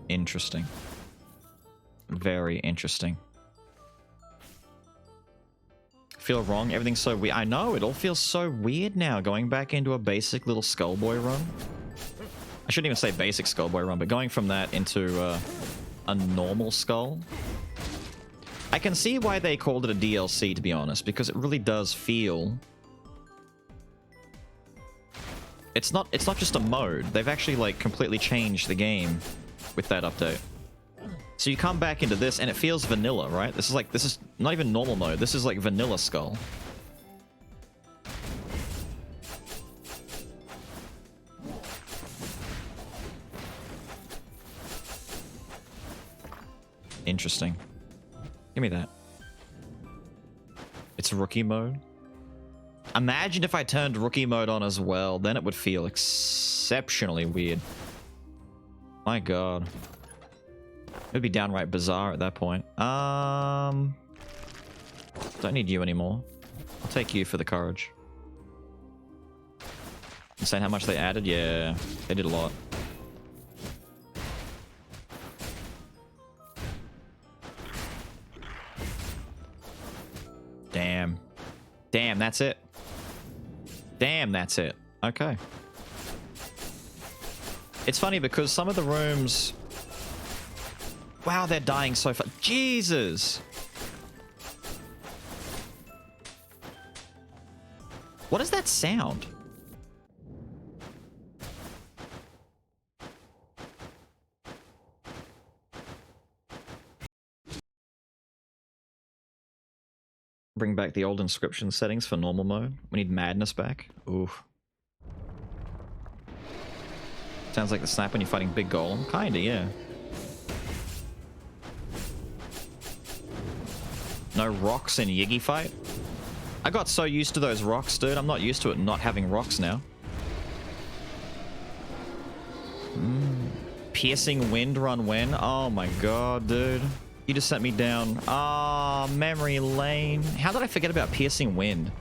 Interesting. Very interesting. Feel wrong? Everything's so weird. I know, it all feels so weird now, going back into a basic little Skullboy run. shouldn't even say basic Skullboy run, but going from that into a normal skull. I can see why they called it a DLC, to be honest, because it really does feel... It's not just a mode. They've actually, like, completely changed the game with that update. So you come back into this, and it feels vanilla, right? This is not even normal mode. This is like vanilla Skull. Interesting. Give me that. It's rookie mode. Imagine if I turned rookie mode on as well. Then it would feel exceptionally weird. My god. It would be downright bizarre at that point. Don't need you anymore. I'll take you for the courage. Insane how much they added? Yeah, they did a lot. Damn. Damn, that's it. Damn, that's it. Okay. It's funny because some of the rooms... Wow, they're dying so fast. Jesus! What is that sound? Bring back the old inscription settings for normal mode. We need madness back. Ooh. Sounds like the snap when you're fighting Big Golem. Kinda, yeah. No rocks in Yiggy fight? I got so used to those rocks, dude. I'm not used to it not having rocks now. Piercing wind run when? Oh my god, dude. You just sent me down. Ah, memory lane. How did I forget about piercing wind?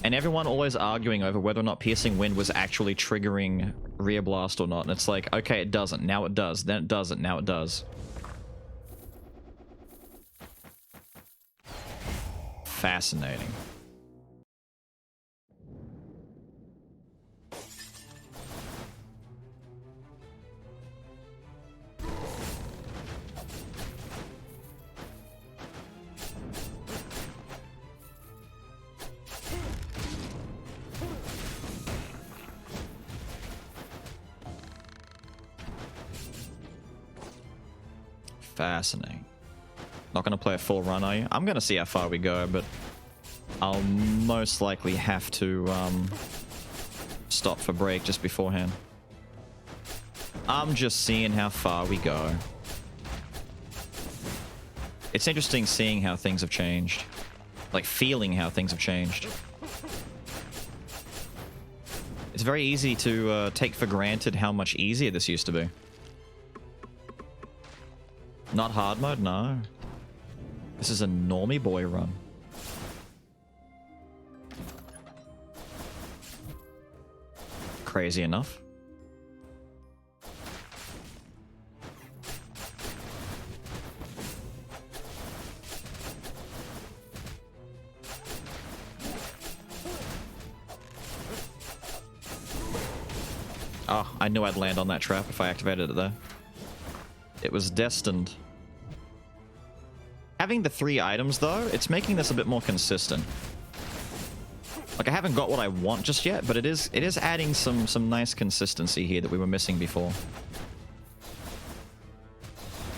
And everyone always arguing over whether or not piercing wind was actually triggering rear blast or not. And it's like, okay, it doesn't. Now it does. Then it doesn't. Now it does. Fascinating. Fascinating. Not going to play a full run, are you? I'm going to see how far we go, but I'll most likely have to stop for break just beforehand. I'm just seeing how far we go. It's interesting seeing how things have changed. Like, feeling how things have changed. It's very easy to take for granted how much easier this used to be. Not hard mode? No. This is a normie boy run. Crazy enough. Oh, I knew I'd land on that trap if I activated it there. It was destined. Having the 3 items, though, it's making this a bit more consistent. Like, I haven't got what I want just yet, but it is adding some nice consistency here that we were missing before.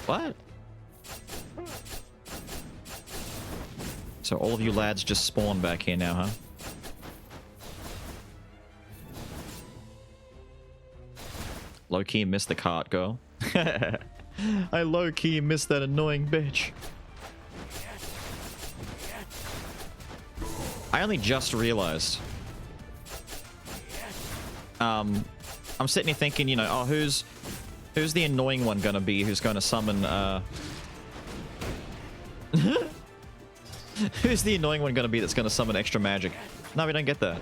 What? So all of you lads just spawned back here now, huh? Low-key missed the cart, girl. I low-key missed that annoying bitch. I only just realized. I'm sitting here thinking, you know, oh, who's the annoying one gonna be who's gonna summon, who's the annoying one gonna be that's gonna summon extra magic? No, we don't get that.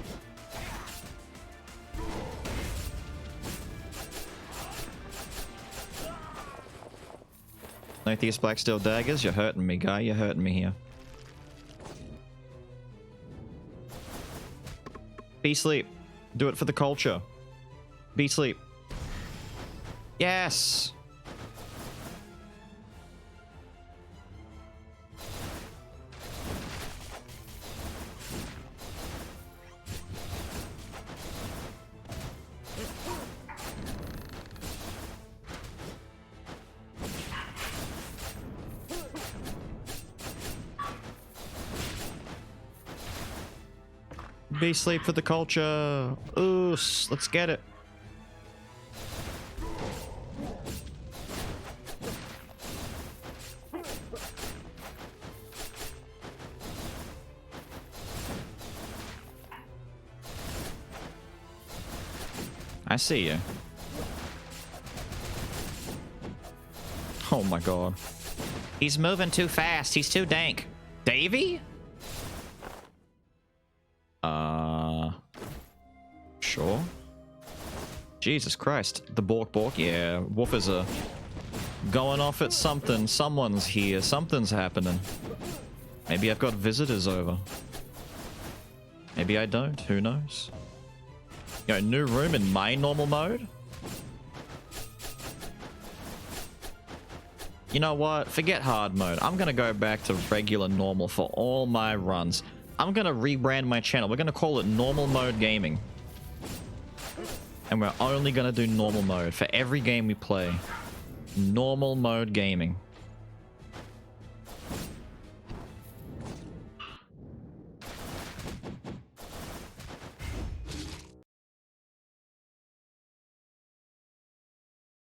No Theus Blacksteel daggers? You're hurting me, guy. You're hurting me here. Be sleep. Do it for the culture. Be sleep. Yes! Be sleep for the culture. Oos, let's get it. I see you. Oh my god. He's moving too fast. He's too dank. Davy? Sure. Jesus Christ. The Bork Bork? Yeah, woofers are going off at something. Someone's here. Something's happening. Maybe I've got visitors over. Maybe I don't. Who knows? Yo, new room in my normal mode? You know what? Forget hard mode. I'm gonna go back to regular normal for all my runs. I'm gonna rebrand my channel. We're gonna call it Normal Mode Gaming. And we're only gonna do normal mode for every game we play. Normal Mode Gaming.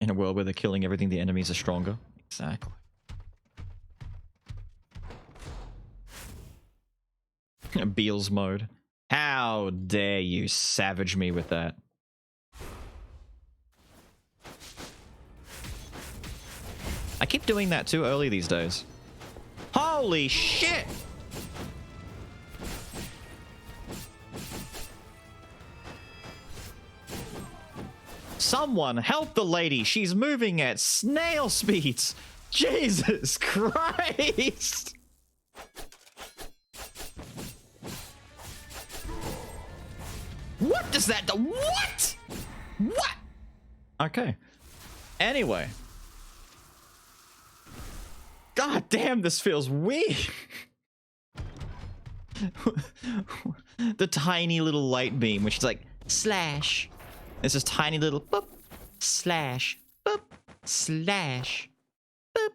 In a world where they're killing everything, the enemies are stronger. Exactly. Beals mode. How dare you savage me with that? I keep doing that too early these days. Holy shit! Someone help the lady! She's moving at snail speeds! Jesus Christ! What does that do? What? What? Okay. Anyway. God damn, this feels weird. The tiny little light beam, which is like, slash. It's this tiny little boop, slash, boop, slash, boop.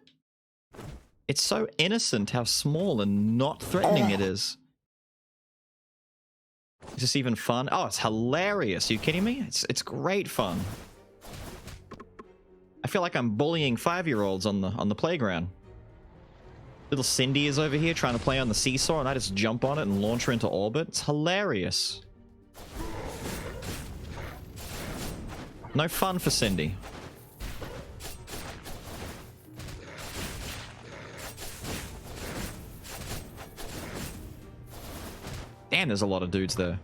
It's so innocent how small and not threatening it is. Is this even fun? Oh, it's hilarious. Are you kidding me? It's great fun. I feel like I'm bullying 5-year-olds on the playground. Little Cindy is over here trying to play on the seesaw, and I just jump on it and launch her into orbit. It's hilarious. No fun for Cindy. Damn, there's a lot of dudes there.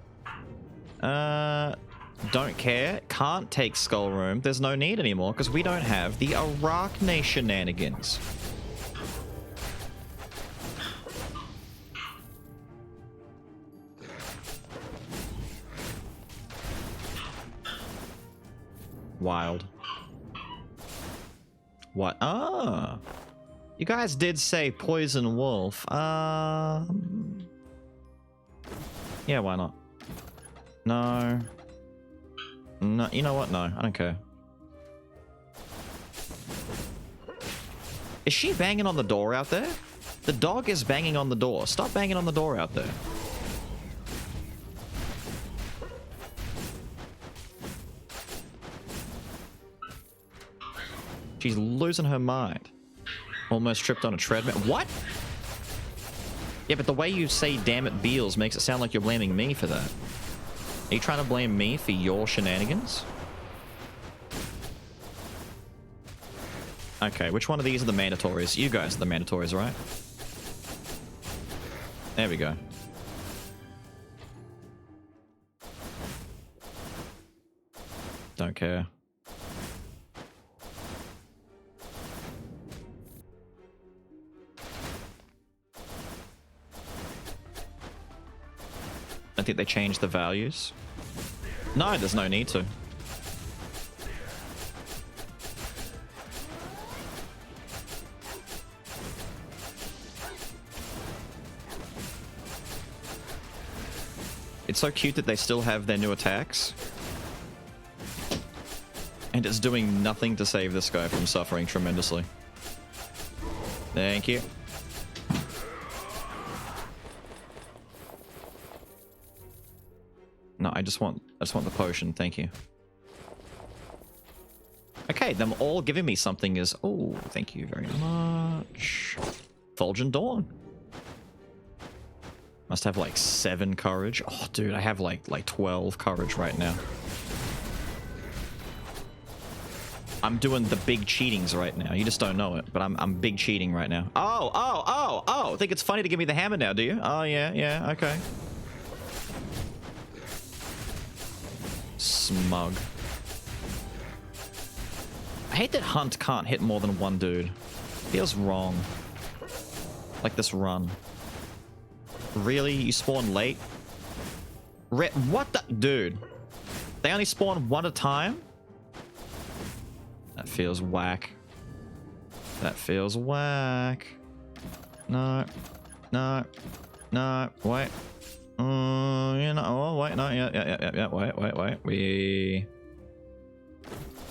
Don't care. Can't take Skull Room. There's no need anymore because we don't have the Arachne shenanigans. Wild. What? Ah. You guys did say Poison Wolf. Yeah, why not? No. No, you know what? No, I don't care. Is she banging on the door out there? The dog is banging on the door. Stop banging on the door out there. She's losing her mind. Almost tripped on a treadmill. What? Yeah, but the way you say damn it Beals makes it sound like you're blaming me for that. Are you trying to blame me for your shenanigans? Okay, which one of these are the mandatories? You guys are the mandatories, right? There we go. Don't care. I think they changed the values. No, there's no need to. It's so cute that they still have their new attacks. And it's doing nothing to save this guy from suffering tremendously. Thank you. No, I just want the potion, thank you. Okay, them all giving me something is... Oh, thank you very much. Fulgent Dawn. Must have like 7 courage. Oh, dude, I have like 12 courage right now. I'm doing the big cheatings right now. You just don't know it, but I'm big cheating right now. Oh! Think it's funny to give me the hammer now, do you? Oh, yeah, okay. Smug. I hate that Hunt can't hit more than one dude. Feels wrong. Like this run. Really? You spawn late? What the... Dude. They only spawn one at a time? That feels whack. That feels whack. No. Wait. You know... Oh, wait. No, yeah. Wait.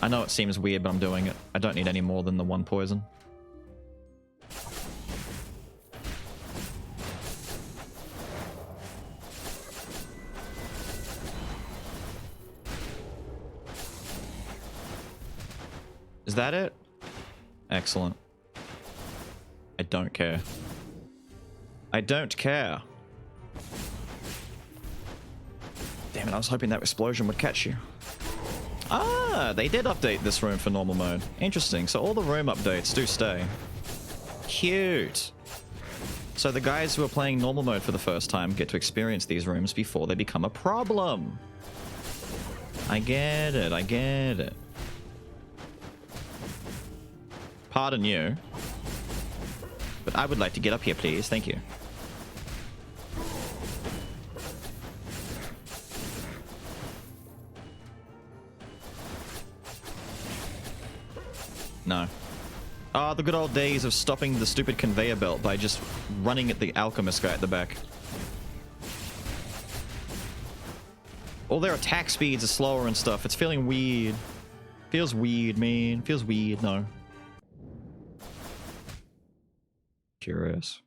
I know it seems weird, but I'm doing it. I don't need any more than the 1 poison. Is that it? Excellent. I don't care. I don't care. Damn it, I was hoping that explosion would catch you. Ah, they did update this room for normal mode. Interesting. So all the room updates do stay. Cute. So the guys who are playing normal mode for the first time get to experience these rooms before they become a problem. I get it. Pardon you. But I would like to get up here, please. Thank you. No. Ah, the good old days of stopping the stupid conveyor belt by just running at the alchemist guy at the back. All their attack speeds are slower and stuff. It's feeling weird. Feels weird, man. Feels weird, no. Curious.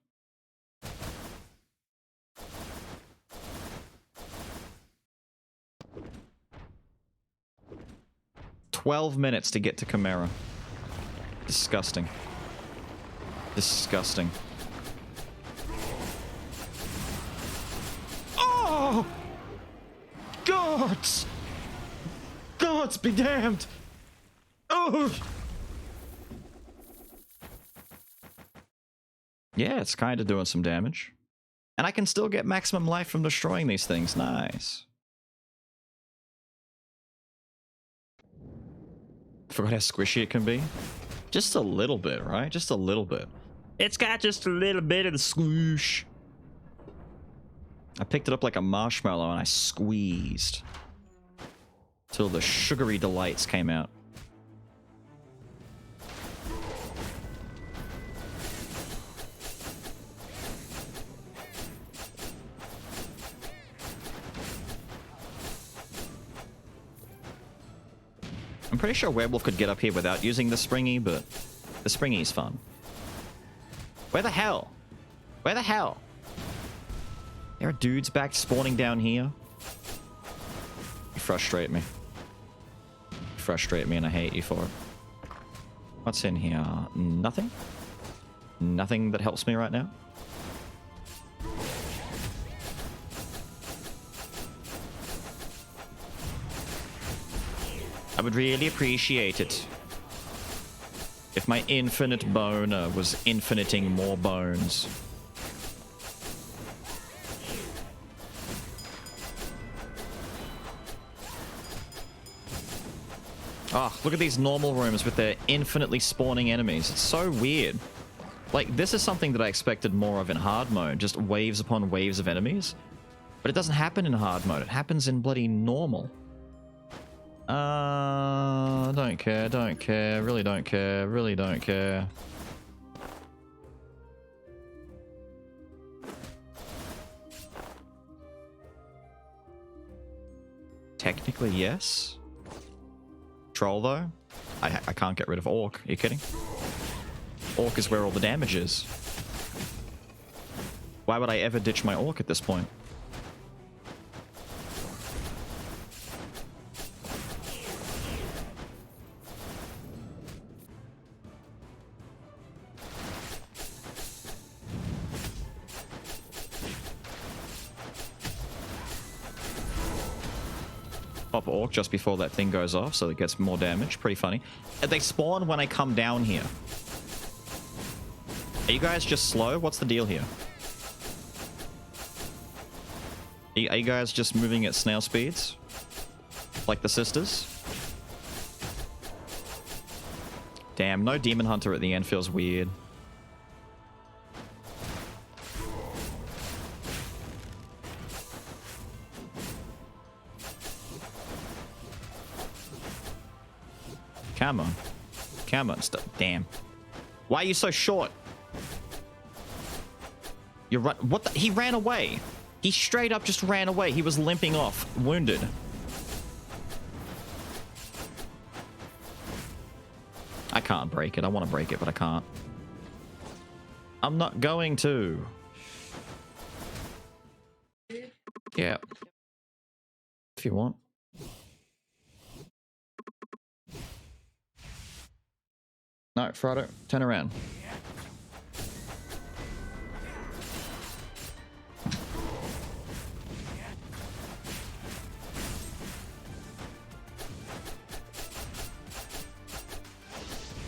"12 minutes to get to Chimera." Disgusting. Disgusting. Oh! Gods! Gods be damned! Oh! Yeah, it's kind of doing some damage. And I can still get maximum life from destroying these things. Nice. Forgot how squishy it can be. Just a little bit, right? Just a little bit. It's got just a little bit of the squish. I picked it up like a marshmallow and I squeezed till the sugary delights came out. I'm pretty sure Werewolf could get up here without using the Springy, but the Springy's fun. Where the hell? Where the hell? There are dudes back spawning down here. You frustrate me. You frustrate me and I hate you for it. What's in here? Nothing? Nothing that helps me right now? I would really appreciate it if my infinite boner was infiniting more bones. Ah, look at these normal rooms with their infinitely spawning enemies. It's so weird. Like, this is something that I expected more of in hard mode, just waves upon waves of enemies. But it doesn't happen in hard mode, it happens in bloody normal. Don't care, really don't care. Technically, yes. Troll, though? I can't get rid of Orc. Are you kidding? Orc is where all the damage is. Why would I ever ditch my Orc at this point? Pop Orc just before that thing goes off so it gets more damage. Pretty funny. They spawn when I come down here. Are you guys just slow? What's the deal here? Are you guys just moving at snail speeds? Like the sisters? Damn, no Demon Hunter at the end feels weird. Come on. Come on. Damn. Why are you so short? You run. What the? He ran away. He straight up just ran away. He was limping off, wounded. I can't break it. I want to break it, but I can't. I'm not going to. Yeah. If you want. No, Frodo, turn around.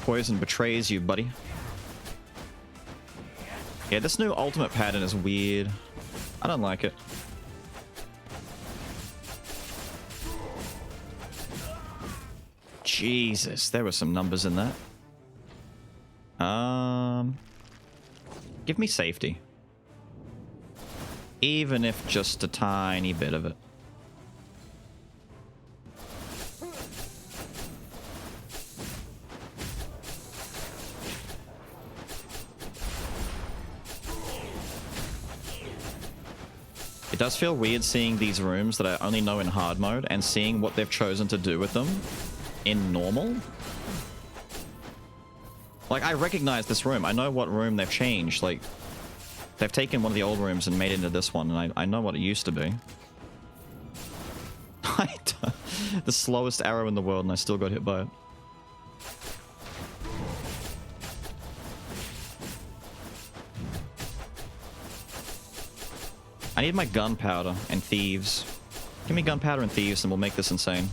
Poison betrays you, buddy. Yeah, this new ultimate pattern is weird. I don't like it. Jesus, there were some numbers in that. Give me safety. Even if just a tiny bit of it. It does feel weird seeing these rooms that I only know in hard mode and seeing what they've chosen to do with them in normal. Like, I recognize this room. I know what room they've changed. Like, they've taken one of the old rooms and made it into this one, and I know what it used to be. The slowest arrow in the world, and I still got hit by it. I need my gunpowder and thieves. Give me gunpowder and thieves, and we'll make this insane.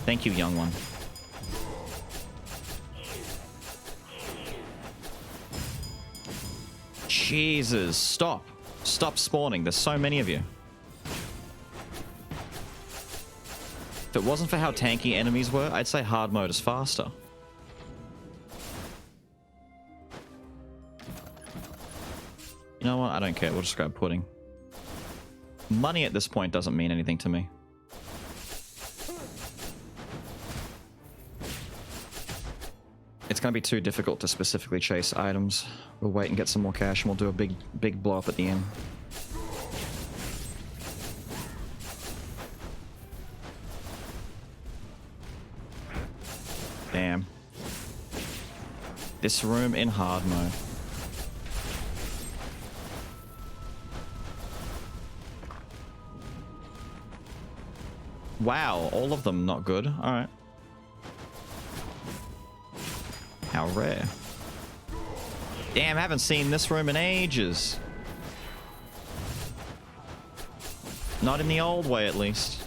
Thank you, young one. Jesus, stop. Stop spawning. There's so many of you. If it wasn't for how tanky enemies were, I'd say hard mode is faster. You know what? I don't care. We'll just grab pudding. Money at this point doesn't mean anything to me. It's going to be too difficult to specifically chase items. We'll wait and get some more cash, and we'll do a big blow up at the end. Damn. This room in hard mode. Wow, all of them not good. Alright. How rare. Damn, I haven't seen this room in ages. Not in the old way, at least.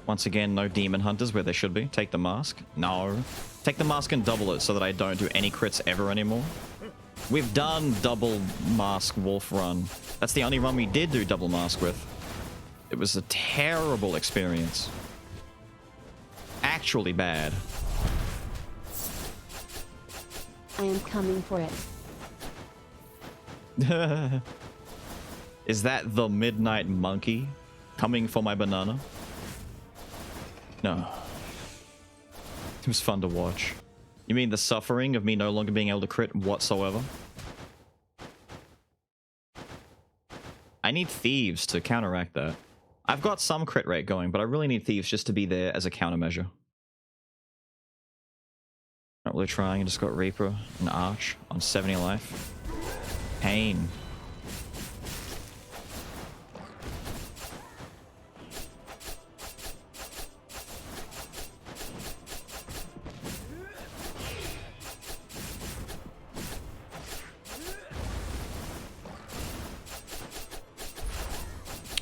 Once again, no demon hunters where they should be. Take the mask. No. Take the mask and double it so that I don't do any crits ever anymore. We've done double mask wolf run. That's the only run we did do double mask with. It was a terrible experience. Actually bad. I am coming for it. Is that the midnight monkey coming for my banana? No. It was fun to watch. You mean the suffering of me no longer being able to crit whatsoever? I need thieves to counteract that. I've got some crit rate going, but I really need thieves just to be there as a countermeasure. Not really trying, I just got Reaper and Arch on 70 life. Pain.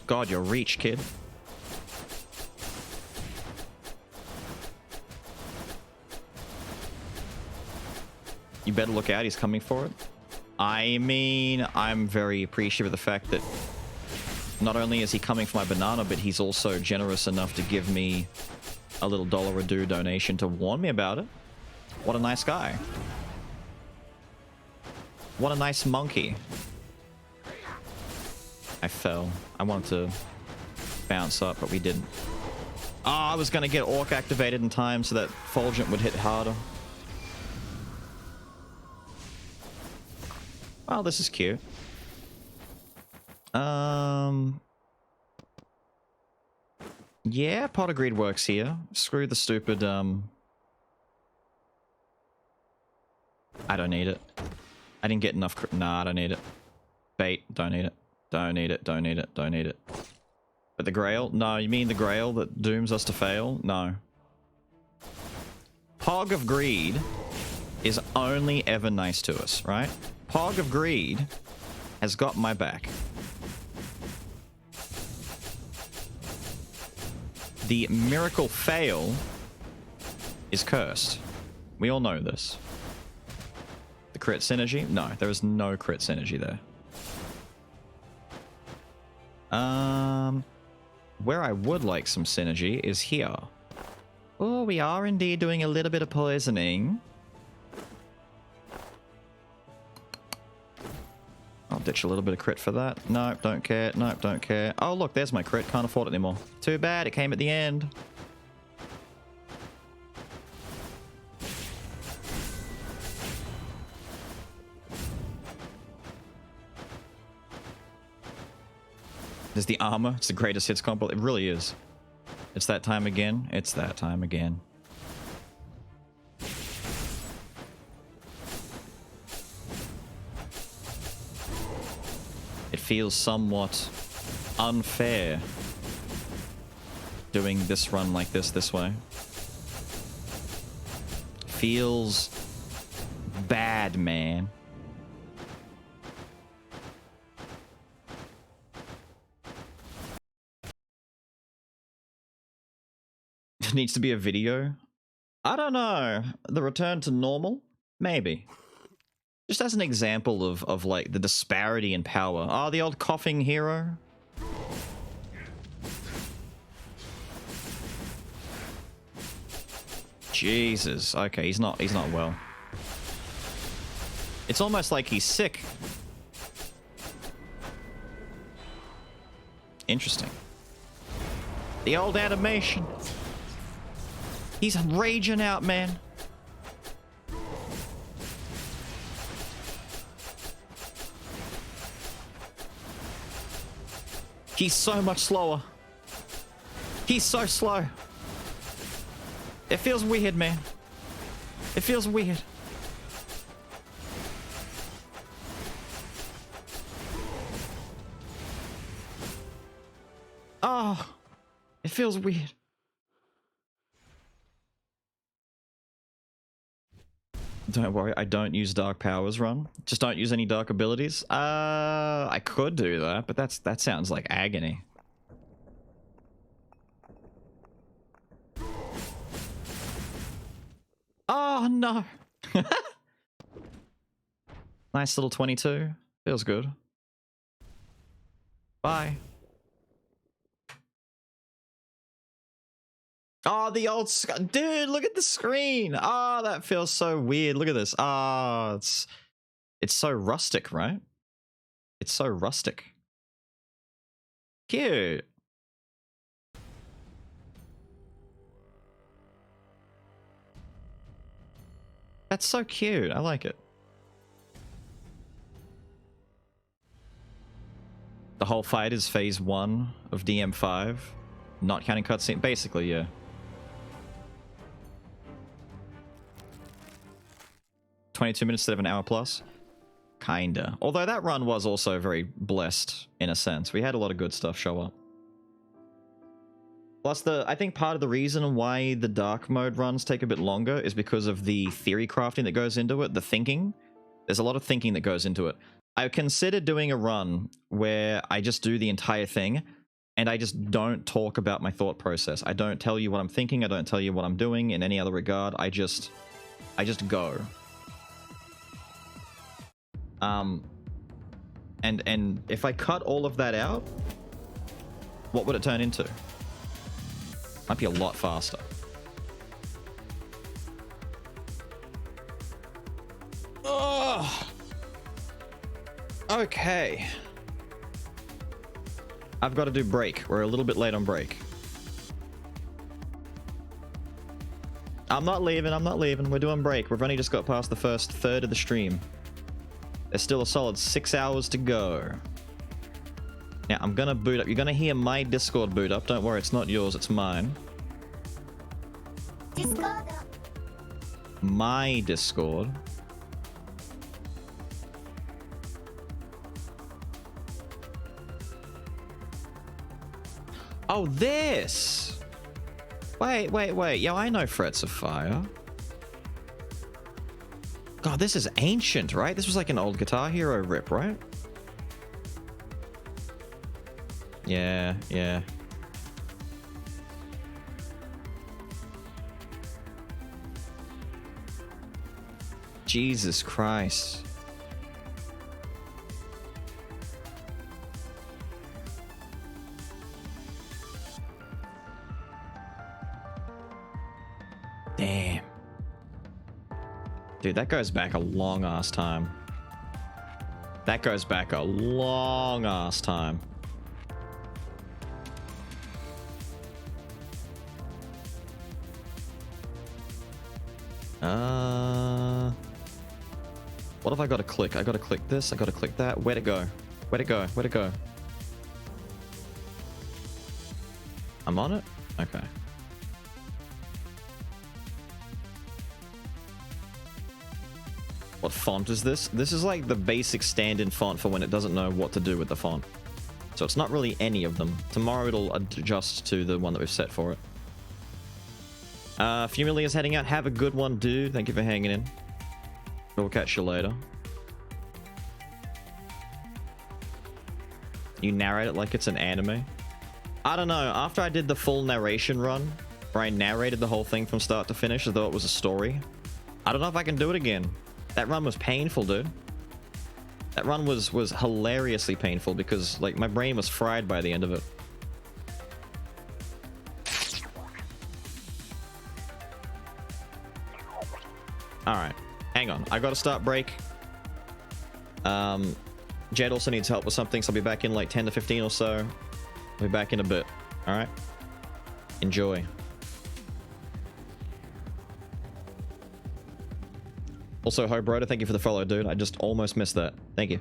God, your reach, kid. You better look out, he's coming for it. I mean, I'm very appreciative of the fact that not only is he coming for my banana, but he's also generous enough to give me a little $1 donation to warn me about it. What a nice guy. What a nice monkey. I fell. I wanted to bounce up, but we didn't. Oh, I was going to get Orc activated in time so that Fulgent would hit harder. Oh, this is cute. Yeah, Pot of Greed works here. Screw the stupid, I don't need it. I didn't get enough. Nah, I don't need it. Bait, don't need it. Don't need it, don't need it, don't need it. But the Grail? No, you mean the Grail that dooms us to fail? No. Pog of Greed is only ever nice to us, right? Pog of Greed has got my back. The Miracle Fail is cursed. We all know this. The crit synergy? No, there is no crit synergy there. Where I would like some synergy is here. Oh, we are indeed doing a little bit of poisoning. I'll ditch a little bit of crit for that. Nope, don't care. Nope, don't care. Oh, look, there's my crit. Can't afford it anymore. Too bad, it came at the end. There's the armor. It's the greatest hits combo. It really is. It's that time again. It's that time again. It feels somewhat unfair doing this run like this way. Feels bad, man. Needs to be a video? I don't know. The return to normal? Maybe. Just as an example of like the disparity in power. Oh, the old coughing hero. Jesus. Okay, he's not well. It's almost like he's sick. Interesting. The old animation. He's raging out, man. He's so much slower. He's so slow. It feels weird, man. It feels weird. Oh, it feels weird. Don't worry, I don't use Dark Powers run. Just don't use any dark abilities. I could do that, but that sounds like agony. Oh no. Nice little 22. Feels good. Bye. Oh, the old... Dude, look at the screen. Oh, that feels so weird. Look at this. Ah, it's so rustic, right? It's so rustic. Cute. That's so cute. I like it. The whole fight is phase 1 of DM5. Not counting cutscene. Basically, yeah. $22 minutes instead of an hour plus. Kinda. Although that run was also very blessed, in a sense. We had a lot of good stuff show up. Plus, I think part of the reason why the dark mode runs take a bit longer is because of the theory crafting that goes into it, the thinking. There's a lot of thinking that goes into it. I considered doing a run where I just do the entire thing, and I just don't talk about my thought process. I don't tell you what I'm thinking, I don't tell you what I'm doing in any other regard. I just go. And if I cut all of that out, what would it turn into? Might be a lot faster. Oh. Okay. I've got to do break. We're a little bit late on break. I'm not leaving. I'm not leaving. We're doing break. We've only just got past the first third of the stream. There's still a solid 6 hours to go. Now, I'm gonna boot up. You're gonna hear my Discord boot up. Don't worry, it's not yours, it's mine. Discord. My Discord. Oh, this! Wait. Yo, I know Frets of Fire. God, this is ancient, right? This was like an old Guitar Hero rip, right? Yeah. Jesus Christ. Damn. Dude, that goes back a long ass time. That goes back a long ass time. What have I got to click? I got to click this. I got to click that. Where'd it go? Where'd it go? Where'd it go? I'm on it? Okay. What font is this? This is like the basic stand-in font for when it doesn't know what to do with the font. So it's not really any of them. Tomorrow it'll adjust to the one that we've set for it. Fumilia's heading out. Have a good one, dude. Thank you for hanging in. We'll catch you later. You narrate it like it's an anime? I don't know. After I did the full narration run, where I narrated the whole thing from start to finish as though it was a story, I don't know if I can do it again. That run was painful, dude. That run was hilariously painful because, like, my brain was fried by the end of it. Alright. Hang on. I gotta start break. Jed also needs help with something, so I'll be back in like 10 to 15 or so. I'll be back in a bit. Alright? Enjoy. Also, Hobroda, thank you for the follow, dude. I just almost missed that. Thank you.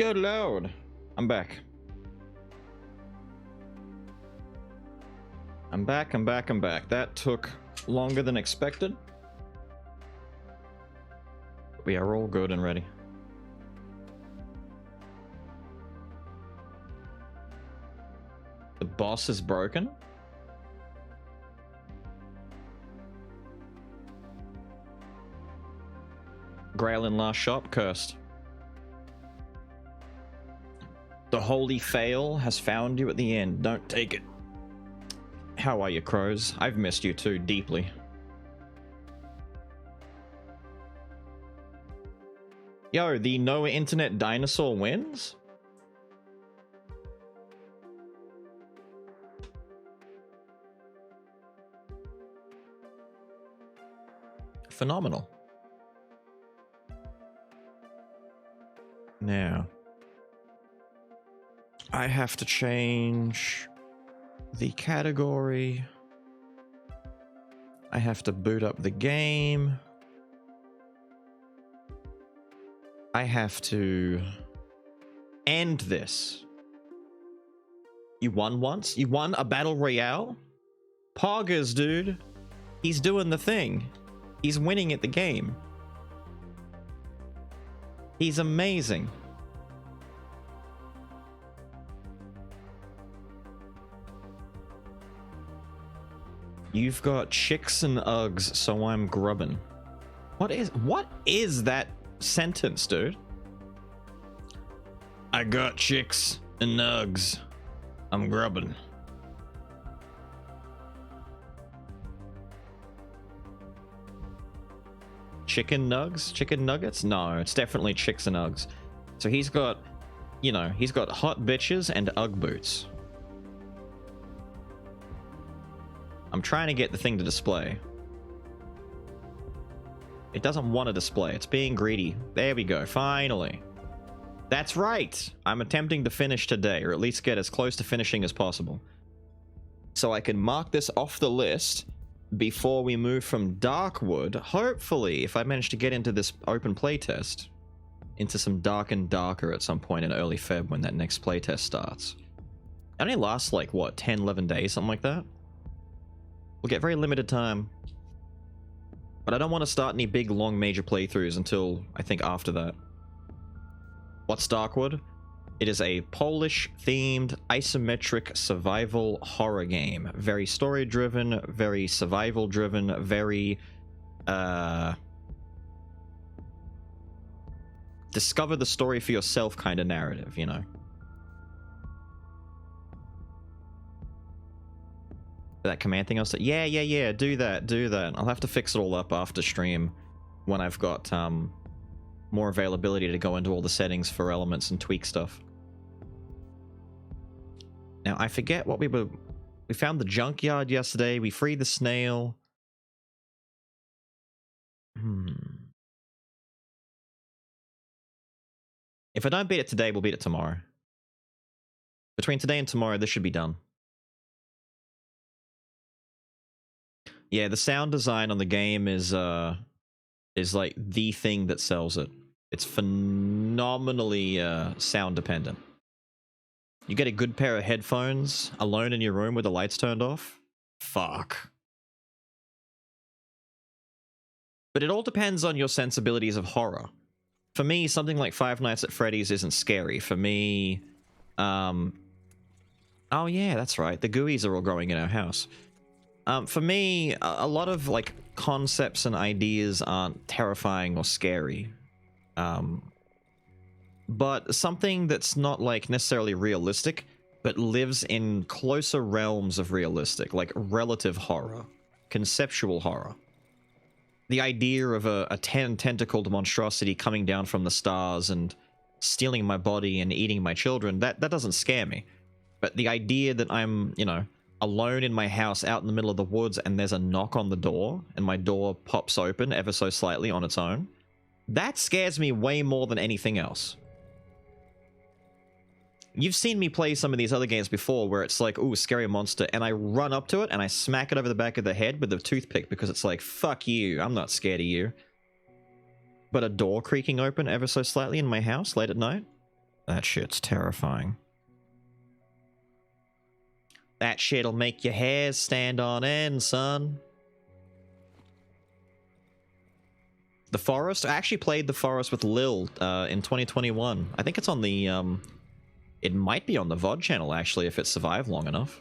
Good lord. I'm back. I'm back. That took longer than expected. We are all good and ready. The boss is broken? Grail in last shop, cursed. The holy fail has found you at the end. Don't take it. How are you, crows? I've missed you too, deeply. Yo, the no internet dinosaur wins? Phenomenal. Now, I have to change the category. I have to boot up the game. I have to end this. You won once? You won a battle royale? Poggers, dude. He's doing the thing. He's winning at the game. He's amazing. You've got chicks and Uggs, so I'm grubbin'. What is that sentence, dude? I got chicks and Uggs. I'm grubbin'. Chicken nugs? Chicken nuggets? No, it's definitely chicks and Uggs. So he's got, you know, he's got hot bitches and Ugg boots. I'm trying to get the thing to display. It doesn't want to display. It's being greedy. There we go. Finally. That's right. I'm attempting to finish today, or at least get as close to finishing as possible. So I can mark this off the list before we move from Darkwood. Hopefully, if I manage to get into this open playtest, into some Dark and Darker at some point in early Feb when that next playtest starts. It only lasts like, what, 10, 11 days, something like that? We'll get very limited time. But I don't want to start any big, long, major playthroughs until, I think, after that. What's Darkwood? It is a Polish-themed, isometric survival horror game. Very story-driven, very survival-driven, very, discover the story for yourself kind of narrative, you know? That command thing I was like, yeah, do that. I'll have to fix it all up after stream when I've got, more availability to go into all the settings for elements and tweak stuff. Now, I forget what we found the junkyard yesterday. We freed the snail. If I don't beat it today, we'll beat it tomorrow. Between today and tomorrow, this should be done. Yeah, the sound design on the game is like the thing that sells it. It's phenomenally sound dependent. You get a good pair of headphones alone in your room with the lights turned off. Fuck. But it all depends on your sensibilities of horror. For me, something like Five Nights at Freddy's isn't scary. For me, oh yeah, that's right. The gooeyes are all growing in our house. For me, a lot of like concepts and ideas aren't terrifying or scary. But something that's not like necessarily realistic, but lives in closer realms of realistic, like relative horror, conceptual horror. The idea of a 10-tentacled monstrosity coming down from the stars and stealing my body and eating my children, that doesn't scare me. But the idea that I'm, you know, alone in my house out in the middle of the woods and there's a knock on the door and my door pops open ever so slightly on its own, that scares me way more than anything else. You've seen me play some of these other games before where it's like, ooh, scary monster, and I run up to it and I smack it over the back of the head with a toothpick because it's like, fuck you, I'm not scared of you. But a door creaking open ever so slightly in my house late at night? That shit's terrifying. That shit'll make your hairs stand on end, son. The Forest? I actually played The Forest with Lil in 2021. I think it's on the, it might be on the VOD channel, actually, if it survived long enough.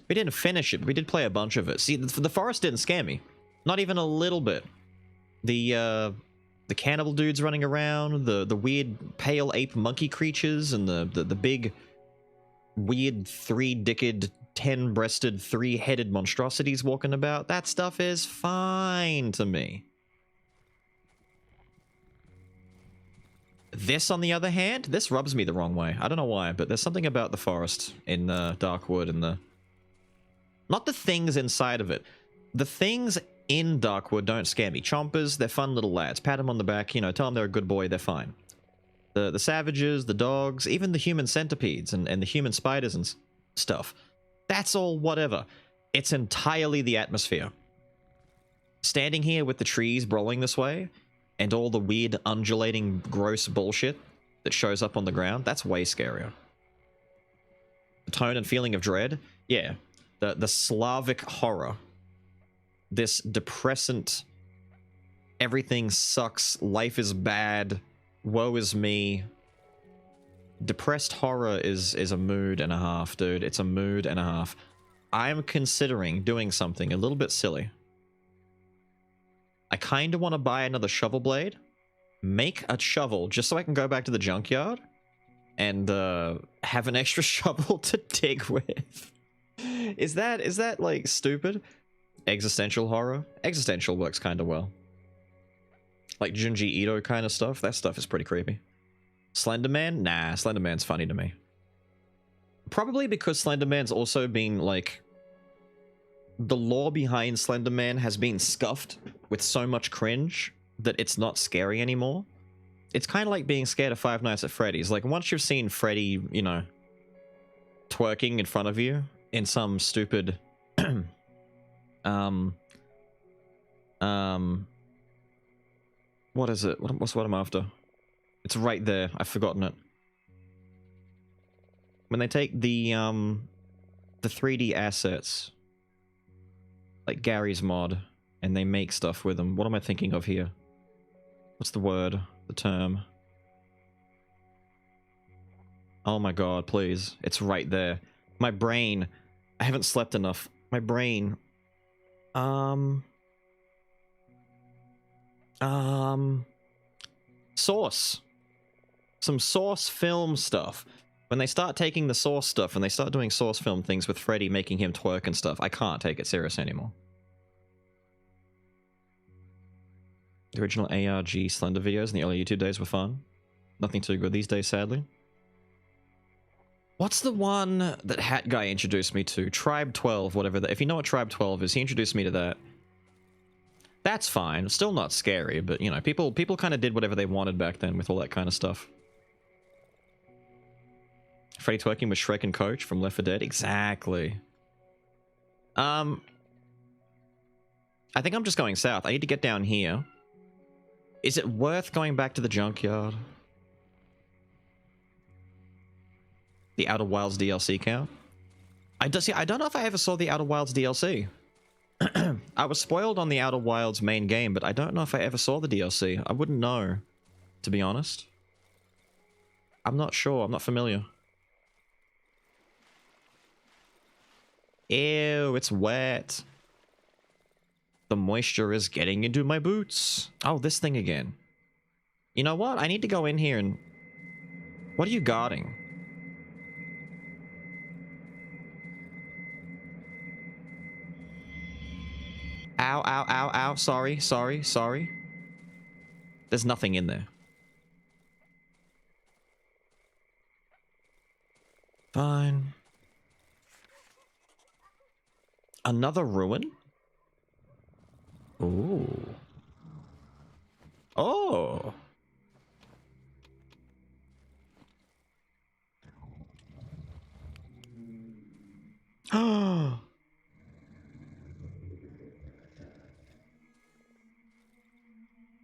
We didn't finish it, but we did play a bunch of it. See, the Forest didn't scare me. Not even a little bit. The cannibal dudes running around, the weird pale ape monkey creatures, and the big weird three-dicked, 10-breasted, three-headed monstrosities walking about. That stuff is fine to me. This, on the other hand, this rubs me the wrong way. I don't know why, but there's something about the forest in Darkwood and the... Not the things inside of it. The things in Darkwood don't scare me. Chompers, they're fun little lads. Pat them on the back, you know, tell them they're a good boy, they're fine. The savages, the dogs, even the human centipedes and the human spiders and stuff. That's all whatever. It's entirely the atmosphere. Standing here with the trees brawling this way, and all the weird, undulating, gross bullshit that shows up on the ground, that's way scarier. The tone and feeling of dread? Yeah. The Slavic horror. This depressant, everything sucks, life is bad, woe is me. Depressed horror is a mood and a half, dude. It's a mood and a half. I'm considering doing something a little bit silly. I kind of want to buy another shovel blade, make a shovel just so I can go back to the junkyard and have an extra shovel to dig with. Is that like stupid? Existential horror? Existential works kind of well. Like Junji Ito kind of stuff. That stuff is pretty creepy. Slenderman? Nah, Slenderman's funny to me. Probably because Slenderman's also been like... The lore behind Slenderman has been scuffed with so much cringe that it's not scary anymore. It's kind of like being scared of Five Nights at Freddy's. Like, once you've seen Freddy, you know, twerking in front of you in some stupid... what is it? What's what I'm after? It's right there. I've forgotten it. When they take the 3D assets, like Gary's mod, and they make stuff with them. What am I thinking of here? What's the word? The term? Oh my god, please. It's right there. My brain. I haven't slept enough. My brain. Source. Some Source film stuff. When they start taking the Source stuff and they start doing Source film things with Freddy making him twerk and stuff, I can't take it serious anymore. The original ARG Slender videos in the early YouTube days were fun. Nothing too good these days, sadly. What's the one that Hat Guy introduced me to? Tribe 12, whatever that. If you know what Tribe 12 is, he introduced me to that. That's fine. Still not scary, but you know, people kind of did whatever they wanted back then with all that kind of stuff. Freddy twerking with Shrek and Coach from Left 4 Dead? Exactly. I think I'm just going south. I need to get down here. Is it worth going back to the junkyard? The Outer Wilds DLC count? I don't know if I ever saw the Outer Wilds DLC. I was spoiled on the Outer Wilds main game, but I don't know if I ever saw the DLC. I wouldn't know, to be honest. I'm not sure. I'm not familiar. Ew, it's wet. The moisture is getting into my boots. Oh, this thing again. You know what? I need to go in here and... What are you guarding? Ow, ow, ow, ow. Sorry, sorry, sorry. There's nothing in there. Fine. Another ruin? Ooh. Oh.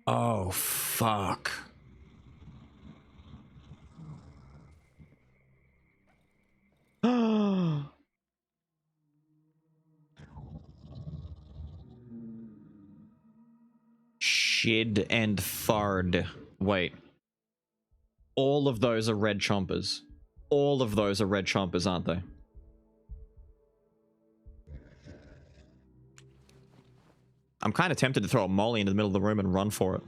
Oh, fuck. Shid and Fard. Wait. All of those are red chompers. All of those are red chompers, aren't they? I'm kind of tempted to throw a molly into the middle of the room and run for it.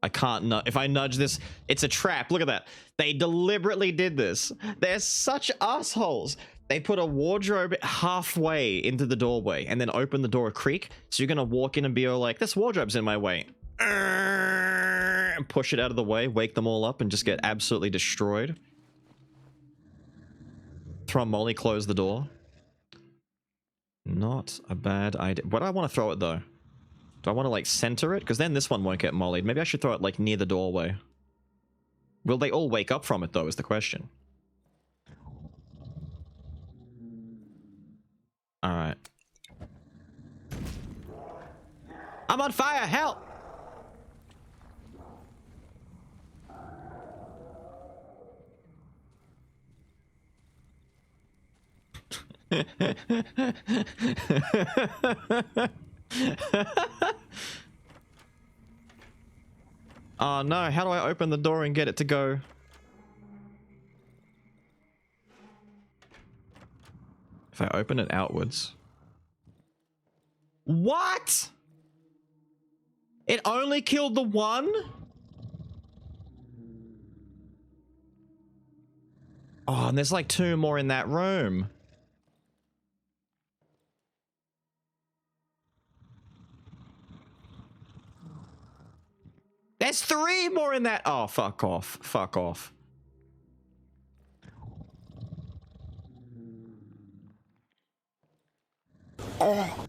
I can't if I nudge this, it's a trap. Look at that. They deliberately did this. They're such assholes. They put a wardrobe halfway into the doorway and then open the door a creak. So you're going to walk in and be all like, this wardrobe's in my way. And push it out of the way, wake them all up and just get absolutely destroyed. Throw a molly, close the door. Not a bad idea. What do I want to throw it though? Do I want to like center it? Because then this one won't get mollied. Maybe I should throw it like near the doorway. Will they all wake up from it though is the question. Alright. I'm on fire! Help! Oh no, how do I open the door and get it to go? If I open it outwards. What? It only killed the one? Oh, and there's like 2 more in that room. There's 3 more in that. Oh, fuck off. Fuck off. Oh.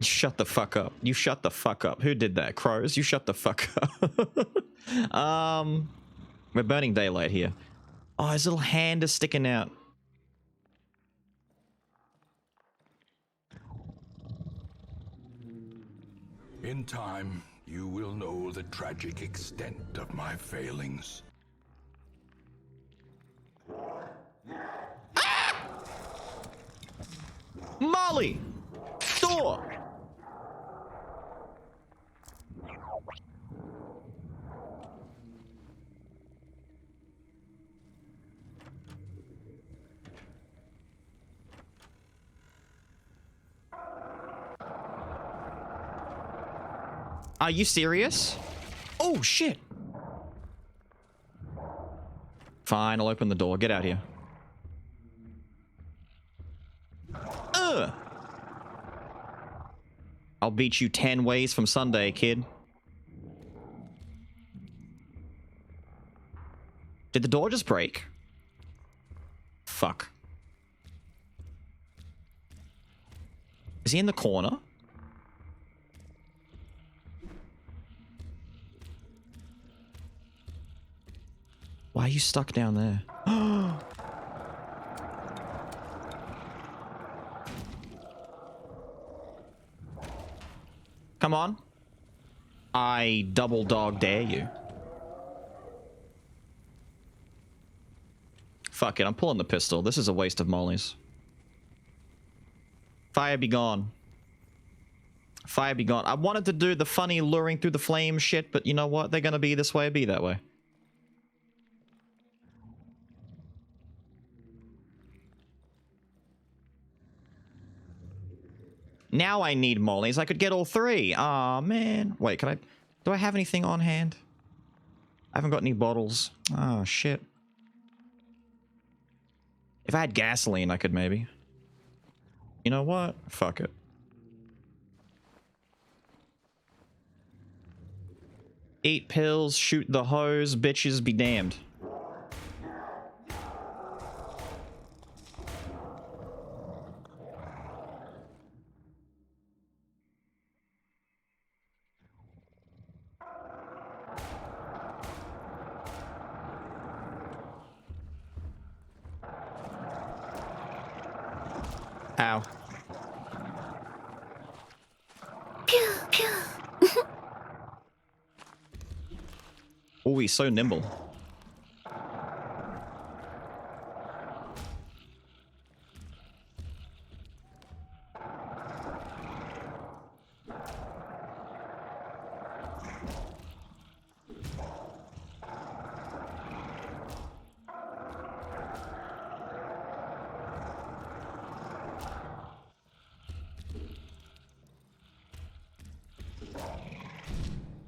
Shut the fuck up. You shut the fuck up. Who did that? Crows? You shut the fuck up. We're burning daylight here. Oh, his little hand is sticking out. In time, you will know the tragic extent of my failings. Ah! Molly! Thor! Are you serious? Oh, shit. Fine, I'll open the door. Get out here. Ugh. I'll beat you 10 ways from Sunday, kid. Did the door just break? Fuck. Is he in the corner? Why are you stuck down there? Come on. I double dog dare you. Fuck it, I'm pulling the pistol. This is a waste of mollies. Fire be gone. Fire be gone. I wanted to do the funny luring through the flame shit, but you know what? They're gonna be this way, be that way. Now I need mollies. I could get all 3. Aw, man. Wait, can I... Do I have anything on hand? I haven't got any bottles. Oh, shit. If I had gasoline, I could maybe. You know what? Fuck it. Eat pills, shoot the hose, bitches be damned. Ow. Pew, pew. Oh, he's so nimble.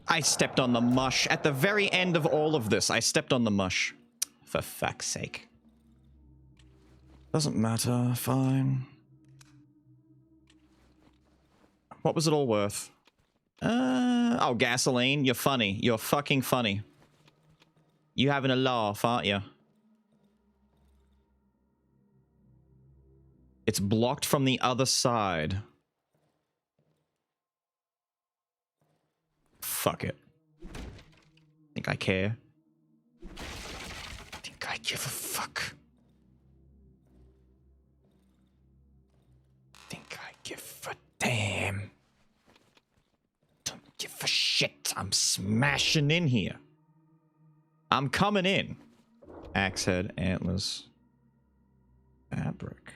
I stepped on the mush. At the very end of all of this, I stepped on the mush. For fuck's sake. Doesn't matter. Fine. What was it all worth? Oh, gasoline. You're funny. You're fucking funny. You having a laugh, aren't you? It's blocked from the other side. Fuck it. Think I care? Think I give a fuck? Think I give a damn? Don't give a shit. I'm smashing in here. I'm coming in. Axe head, antlers, fabric.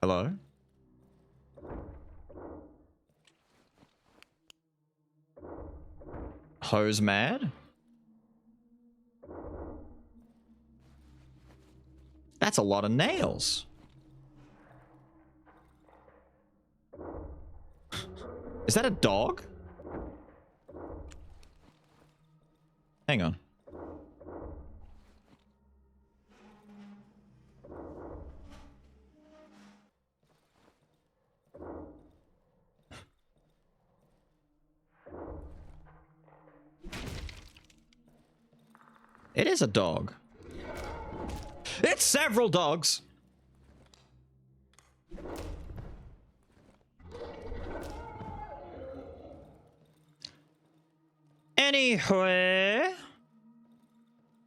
Hello? Hose mad? That's a lot of nails. Is that a dog? Hang on. It is a dog. It's several dogs. Anyway.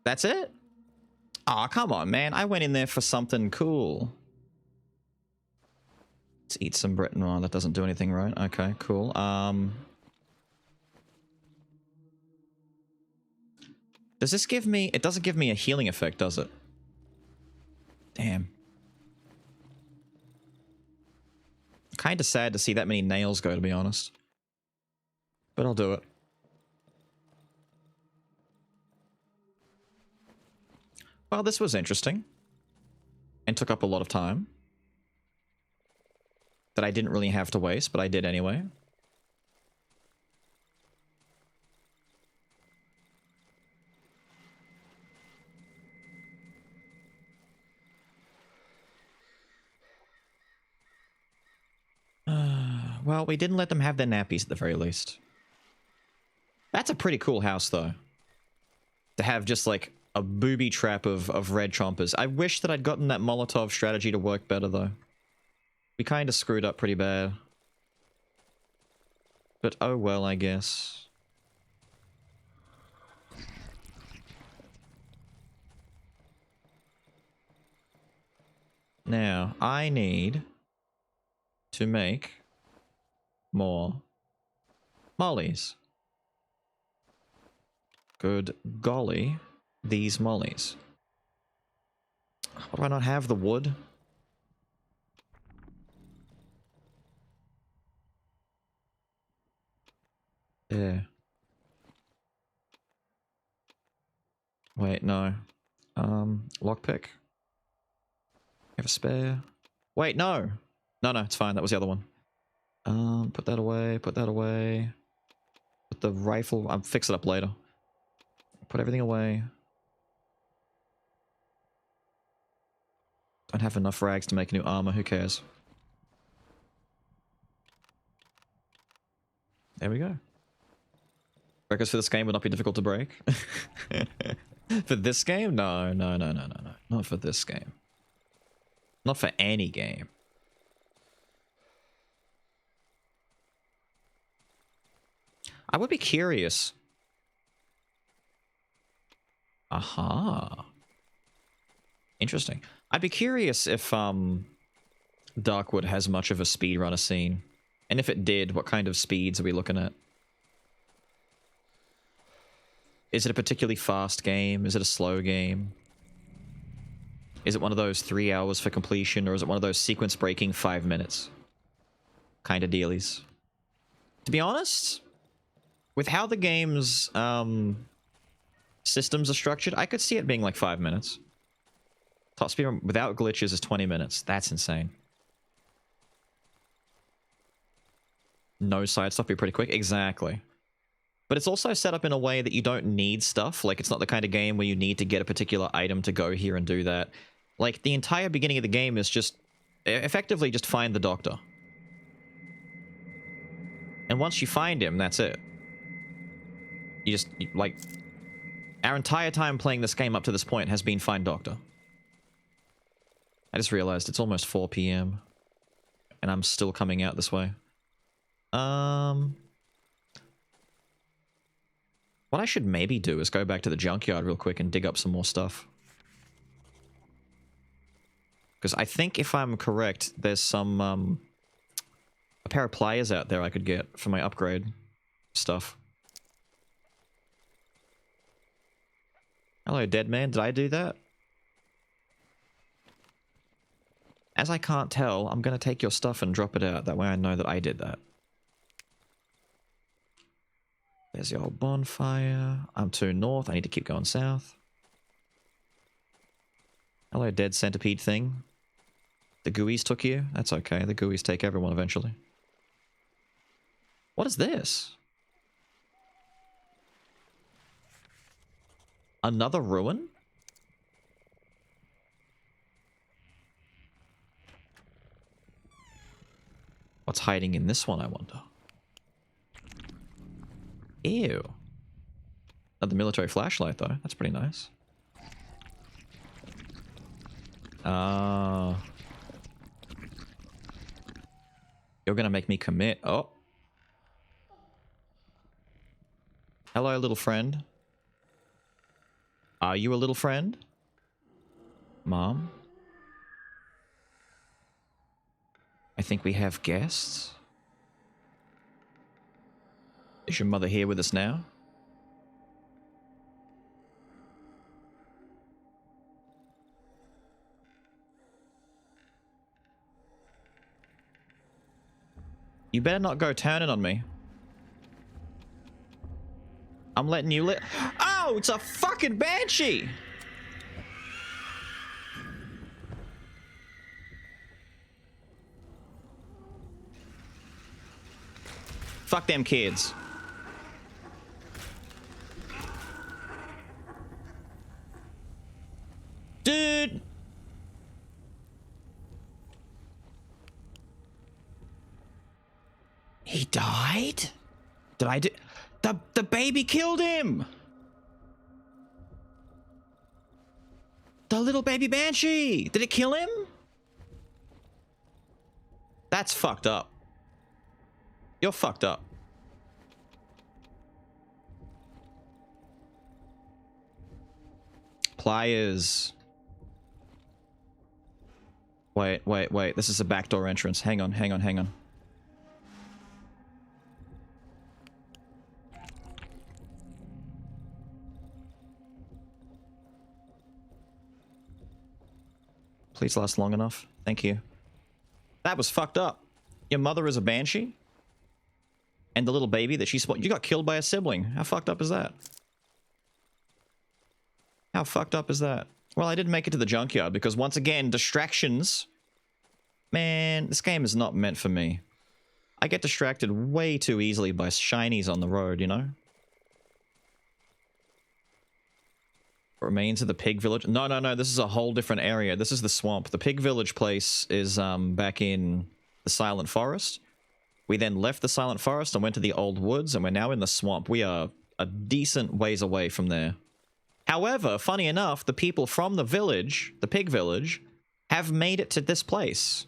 That's it? Aw, come on, man. I went in there for something cool. Let's eat some Britain. Oh, that doesn't do anything, right? Okay, cool. Does this give me... It doesn't give me a healing effect, does it? Damn. Kind of sad to see that many nails go, to be honest. But I'll do it. Well, this was interesting. And took up a lot of time. That I didn't really have to waste, but I did anyway. Well, we didn't let them have their nappies at the very least. That's a pretty cool house, though. To have just, like, a booby trap of red chompers. I wish that I'd gotten that Molotov strategy to work better, though. We kind of screwed up pretty bad. But oh well, I guess. Now, I need to make more mollies. Good golly, these mollies. Why do I not have the wood? Yeah. Wait, no. Lockpick. Have a spare. Wait, no! No, it's fine. That was the other one. Put that away, put that away. Put the rifle... I'll fix it up later. Put everything away. Don't have enough rags to make new armor, who cares? There we go. Records for this game would not be difficult to break. For this game? No. Not for this game. Not for any game. I would be curious. Aha. Interesting. I'd be curious if Darkwood has much of a speedrunner scene. And if it did, what kind of speeds are we looking at? Is it a particularly fast game? Is it a slow game? Is it one of those 3 hours for completion, or is it one of those sequence-breaking 5 minutes kind of dealies? To be honest, with how the game's systems are structured, I could see it being like 5 minutes. Top speed without glitches is 20 minutes. That's insane. no side stuff, be pretty quick. Exactly. But it's also set up in a way that you don't need stuff. Like, it's not the kind of game where you need to get a particular item to go here and do that. Like, the entire beginning of the game is just effectively just find the doctor. And once you find him, that's it. Like, our entire time playing this game up to this point has been find doctor. I just realized it's almost 4 p.m. and I'm still coming out this way. What I should maybe do is go back to the junkyard real quick and dig up some more stuff. Because I think if I'm correct, there's some, a pair of pliers out there I could get for my upgrade stuff. Hello, dead man. Did I do that? As I can't tell, I'm going to take your stuff and drop it out. That way I know that I did that. There's the old bonfire. I'm too north. I need to keep going south. Hello, dead centipede thing. The gooeys took you? That's okay. The gooeys take everyone eventually. What is this? Another ruin? What's hiding in this one, I wonder? Ew. Oh, the military flashlight, though. That's pretty nice. You're gonna make me commit. Oh. Hello, little friend. Are you a little friend? Mom? I think we have guests. Is your mother here with us now? You better not go turning on me. I'm letting you lit. Oh, it's a fucking banshee! Fuck them kids. Dude! He died? Did I do... The baby killed him! The little baby banshee! Did it kill him? That's fucked up. You're fucked up. Pliers. Wait. This is a backdoor entrance. Hang on. Please last long enough. Thank you. That was fucked up. Your mother is a banshee? And the little baby that she spawned... You got killed by a sibling. How fucked up is that? How fucked up is that? Well, I didn't make it to the junkyard because, once again, distractions. Man, this game is not meant for me. I get distracted way too easily by shinies on the road, you know? Remains of the pig village. No. This is a whole different area. This is the swamp. The pig village place is back in the Silent Forest. We then left the Silent Forest and went to the old woods, and we're now in the swamp. We are a decent ways away from there. However, funny enough, the people from the village, the pig village, have made it to this place.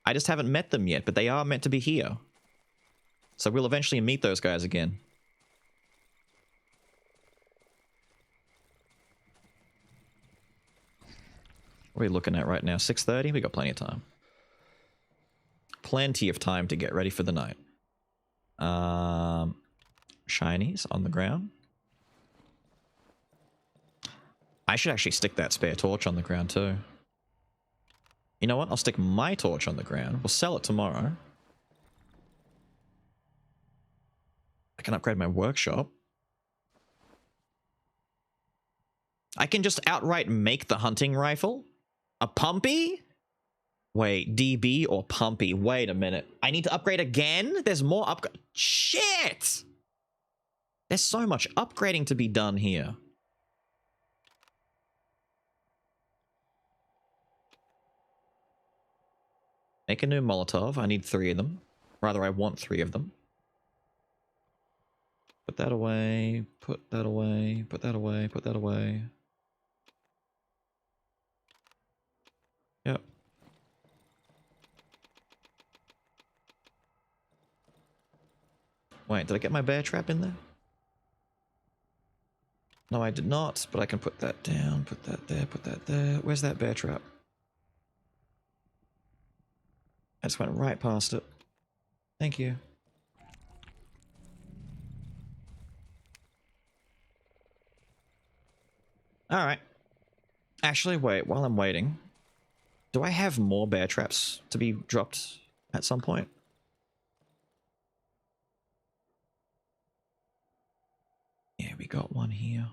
I just haven't met them yet, but they are meant to be here. So we'll eventually meet those guys again. What are we looking at right now? 6:30? We got plenty of time. Plenty of time to get ready for the night. Shinies on the ground. I should actually stick that spare torch on the ground too. You know what? I'll stick my torch on the ground. We'll sell it tomorrow. I can upgrade my workshop. I can just outright make the hunting rifle. A pumpy? Wait, DB or Pumpy? Wait a minute. I need to upgrade again? There's more upgrade. Shit! There's so much upgrading to be done here. Make a new Molotov. I need 3 of them. Rather, I want 3 of them. Put that away. Put that away. Put that away. Put that away. Yep. Wait, did I get my bear trap in there? No, I did not, but I can put that down, put that there, put that there. Where's that bear trap? I just went right past it. Thank you. Alright. Actually, wait, while I'm waiting, do I have more bear traps to be dropped at some point? Yeah, we got one here.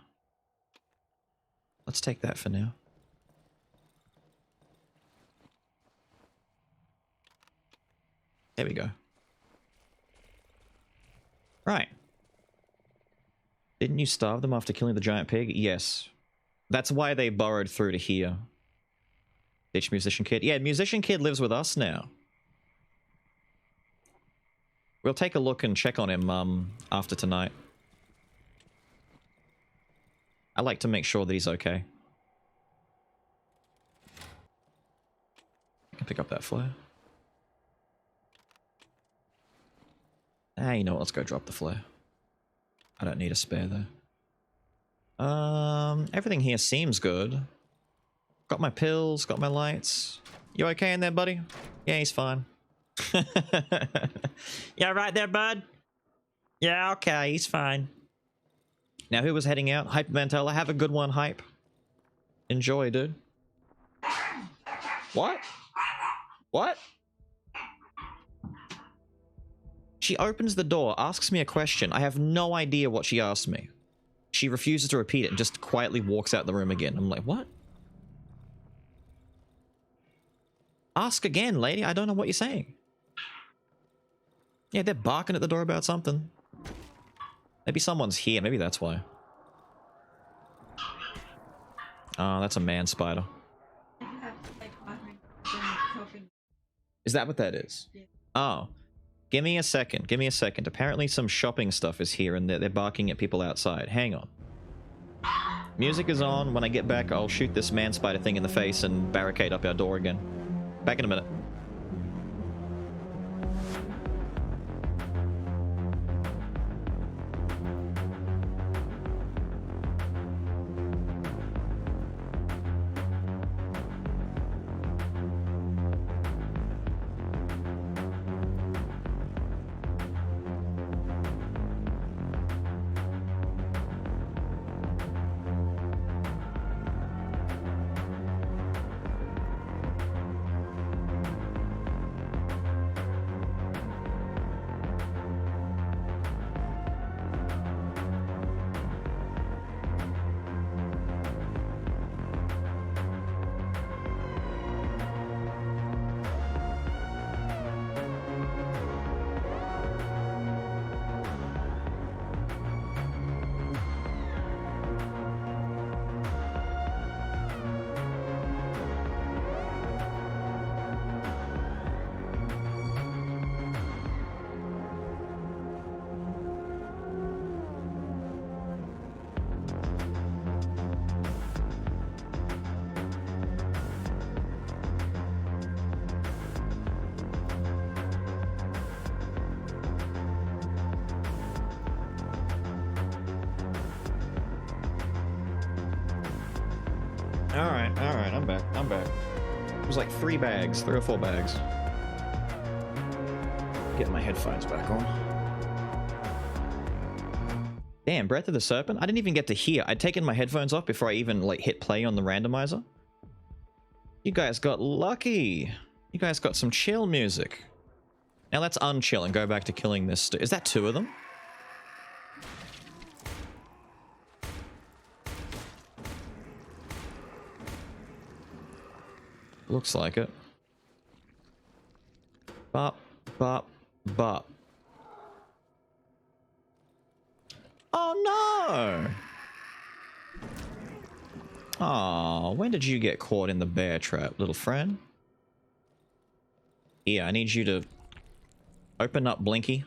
Let's take that for now. There we go. Right. Didn't you starve them after killing the giant pig? Yes. That's why they burrowed through to here. Ditch Musician Kid. Yeah, Musician Kid lives with us now. We'll take a look and check on him after tonight. I like to make sure that he's okay. I can pick up that flare. Ah, you know what? Let's go drop the flare. I don't need a spare though. Everything here seems good. Got my pills, got my lights. You okay in there, buddy? Yeah, he's fine. Yeah, right there, bud? Yeah, okay, he's fine. Now, who was heading out? Hype Mantella, have a good one, Hype. Enjoy, dude. What? What? She opens the door, asks me a question. I have no idea what she asked me. She refuses to repeat it and just quietly walks out the room again. I'm like, what? Ask again, lady. I don't know what you're saying. Yeah, they're barking at the door about something. Maybe someone's here. Maybe that's why. Oh, that's a man spider. Is that what that is? Oh. Give me a second. Give me a second. Apparently some shopping stuff is here and they're barking at people outside. Hang on. Music is on. When I get back, I'll shoot this man spider thing in the face and barricade up our door again. Back in a minute. Alright, I'm back. It was like 3 or 4 bags. Get my headphones back on. Damn, Breath of the Serpent? I didn't even get to hear. I'd taken my headphones off before I even, like, hit play on the randomizer. You guys got lucky. You guys got some chill music. Now let's unchill and go back to killing this. Is that 2 of them? Looks like it. Bop. Bop. Oh no! Oh, when did you get caught in the bear trap, little friend? Yeah, I need you to open up Blinky.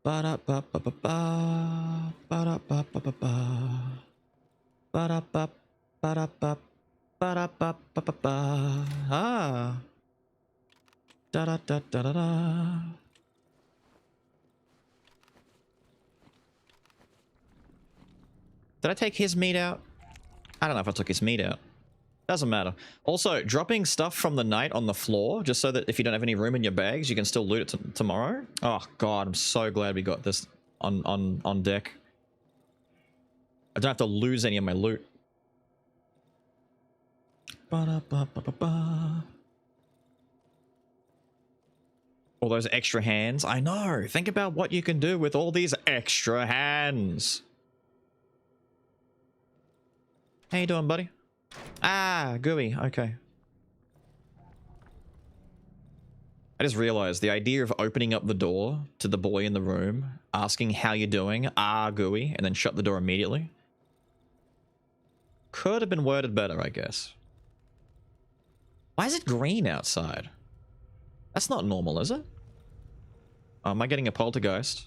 Ba-da-ba-ba-ba-ba. Ba-da-ba-ba-ba-ba. Ba-da-ba. Ba-da-ba. Ba-da-ba-ba-ba-ba. Ah. Da-da-da-da-da-da. Did I take his meat out? I don't know if I took his meat out. Doesn't matter. Also, dropping stuff from the night on the floor, just so that if you don't have any room in your bags, you can still loot it tomorrow. Oh god, I'm so glad we got this on deck. I don't have to lose any of my loot. Ba-da-ba-ba-ba-ba. All those extra hands. I know. Think about what you can do with all these extra hands. How you doing, buddy? Ah, gooey. Okay. I just realized the idea of opening up the door to the boy in the room, asking how you're doing, ah, gooey, and then shut the door immediately. Could have been worded better, I guess. Why is it green outside? That's not normal, is it? Oh, am I getting a poltergeist?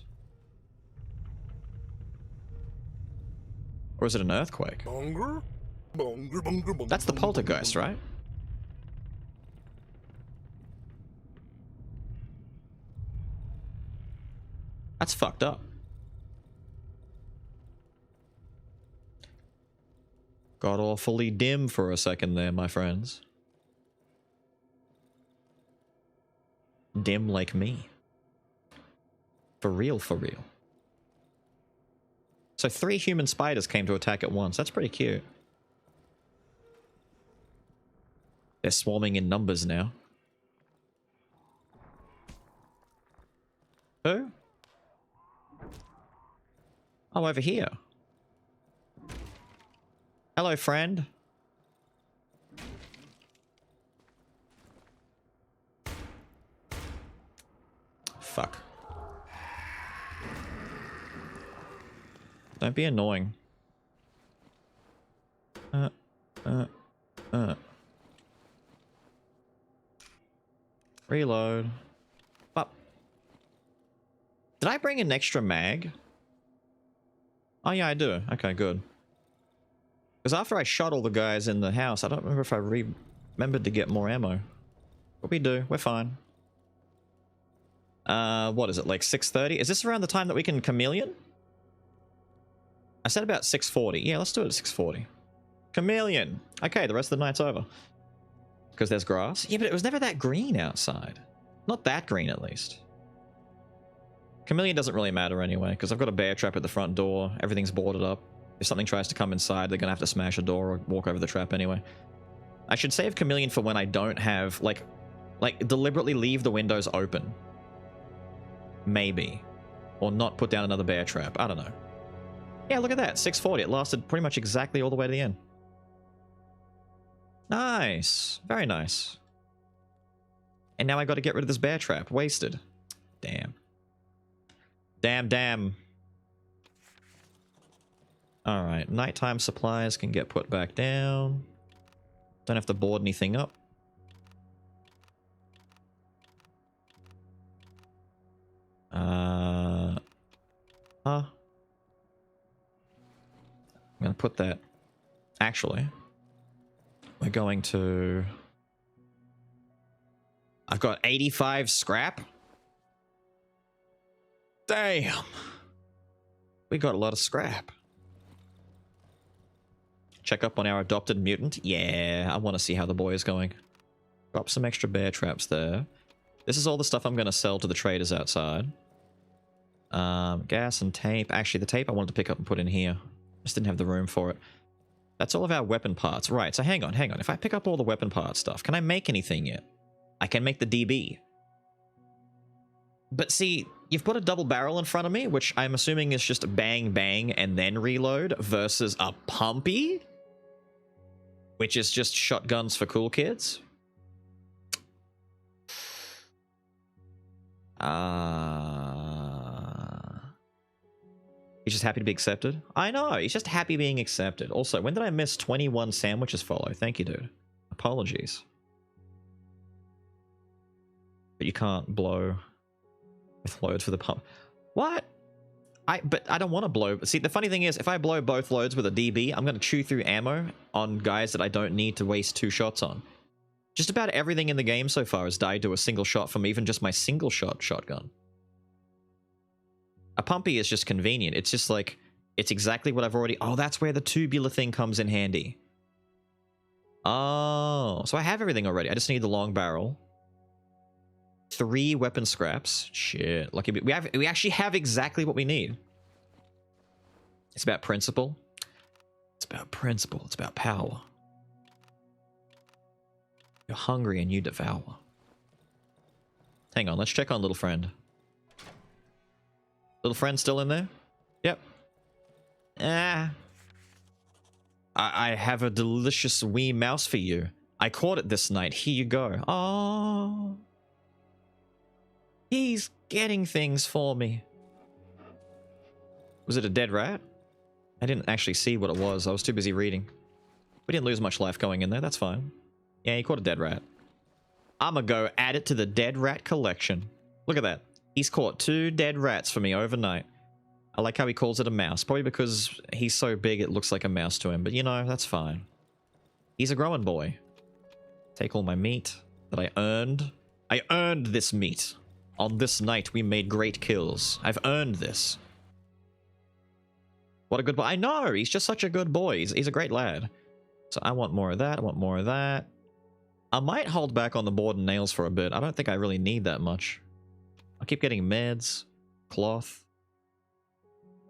Or is it an earthquake? That's the poltergeist, right? That's fucked up. Got awfully dim for a second there, my friends. Dim like me. For real, for real. So 3 human spiders came to attack at once. That's pretty cute. They're swarming in numbers now. Who? Oh, over here. Hello, friend. Fuck. Don't be annoying. Reload. Up. Did I bring an extra mag? Oh yeah, I do. Okay, good. Because after I shot all the guys in the house, I don't remember if I remembered to get more ammo. But we do. We're fine. What is it, like 6:30? Is this around the time that we can chameleon? I said about 6:40. Yeah, let's do it at 6:40. Chameleon. Okay, the rest of the night's over. Because there's grass. Yeah, but it was never that green outside. Not that green, at least. Chameleon doesn't really matter anyway, because I've got a bear trap at the front door. Everything's boarded up. If something tries to come inside, they're going to have to smash a door or walk over the trap anyway. I should save Chameleon for when I don't have, like deliberately leave the windows open. Maybe. Or not put down another bear trap. I don't know. Yeah, look at that. 6:40. It lasted pretty much exactly all the way to the end. Nice. Very nice. And now I got to get rid of this bear trap. Wasted. Damn. Damn, damn. Alright. Nighttime supplies can get put back down. Don't have to board anything up. I'm gonna put that. Actually, we're going to. I've got 85 scrap. Damn. We got a lot of scrap. Check up on our adopted mutant. Yeah, I want to see how the boy is going. Drop some extra bear traps there. This is all the stuff I'm going to sell to the traders outside. Gas and tape. Actually, the tape I wanted to pick up and put in here. Just didn't have the room for it. That's all of our weapon parts. Right, so hang on. If I pick up all the weapon part stuff, can I make anything yet? I can make the DB. But see, you've put a double barrel in front of me, which I'm assuming is just bang, bang, and then reload, versus a pumpy, which is just shotguns for cool kids. He's just happy to be accepted. I know, he's just happy being accepted. Also, when did I miss 21 sandwiches follow? Thank you, dude. Apologies. But you can't blow with loads for the pump. What? But I don't want to blow. See, the funny thing is, if I blow both loads with a DB, I'm going to chew through ammo on guys that I don't need to waste 2 shots on. Just about everything in the game so far has died to a single shot from even just my single shot shotgun. A pumpy is just convenient. It's just like, it's exactly what I've already... Oh, that's where the tubular thing comes in handy. Oh, so I have everything already. I just need the long barrel. 3 weapon scraps. Shit. Lucky we actually have exactly what we need. It's about principle. It's about principle. It's about power. You're hungry and you devour. Hang on, let's check on little friend. Little friend still in there? Yep. I have a delicious wee mouse for you. I caught it this night. Here you go. Oh. He's getting things for me. Was it a dead rat? I didn't actually see what it was. I was too busy reading. We didn't lose much life going in there. That's fine. Yeah, he caught a dead rat. I'ma go add it to the dead rat collection. Look at that. He's caught 2 dead rats for me overnight. I like how he calls it a mouse. Probably because he's so big it looks like a mouse to him. But you know, that's fine. He's a growing boy. Take all my meat that I earned. I earned this meat. On this night we made great kills. I've earned this. What a good boy. I know! He's just such a good boy. He's a great lad. So I want more of that. I want more of that. I might hold back on the board and nails for a bit. I don't think I really need that much. I'll keep getting meds, cloth,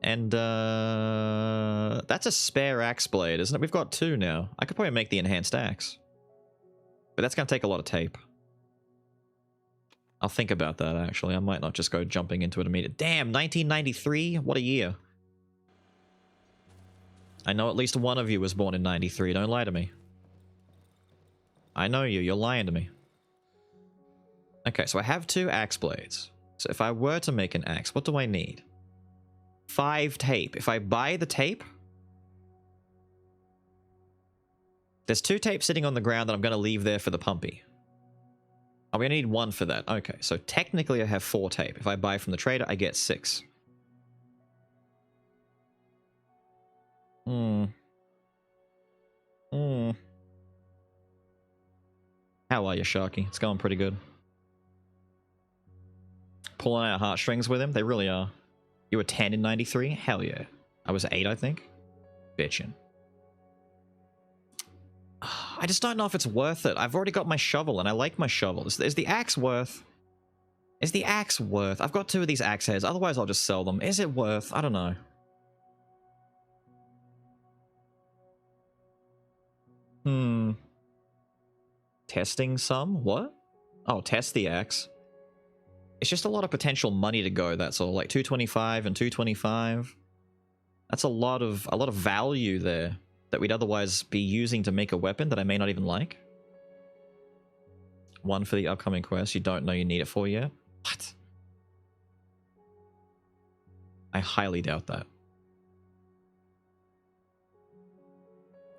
and that's a spare axe blade, isn't it? We've got 2 now. I could probably make the enhanced axe, but that's going to take a lot of tape. I'll think about that, actually. I might not just go jumping into it immediately. Damn, 1993? What a year. I know at least one of you was born in 93. Don't lie to me. I know you. You're lying to me. Okay, so I have 2 axe blades. So if I were to make an axe, what do I need? 5 tape. If I buy the tape... There's 2 tape sitting on the ground that I'm going to leave there for the pumpy. I'm going to need 1 for that. Okay, so technically I have 4 tape. If I buy from the trader, I get 6. How are you, Sharky? It's going pretty good. Pulling out heartstrings with him? They really are. You were 10 in 93? Hell yeah. I was 8, I think. Bitchin'. I just don't know if it's worth it. I've already got my shovel, and I like my shovel. Is the axe worth... Is the axe worth... I've got 2 of these axe heads, otherwise I'll just sell them. Is it worth... I don't know. Testing some? What? Oh, test the axe. It's just a lot of potential money to go, that's all. Like 225 and 225. That's a lot of value there that we'd otherwise be using to make a weapon that I may not even like. 1 for the upcoming quest you don't know you need it for yet. What? I highly doubt that.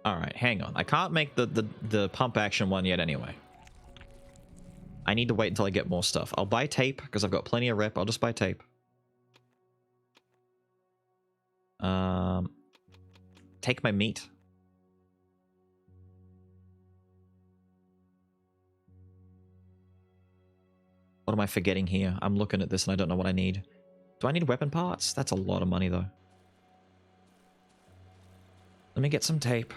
Alright, hang on. I can't make the pump action one yet anyway. I need to wait until I get more stuff. I'll buy tape, because I've got plenty of rep. I'll just buy tape. Take my meat. What am I forgetting here? I'm looking at this and I don't know what I need. Do I need weapon parts? That's a lot of money, though. Let me get some tape.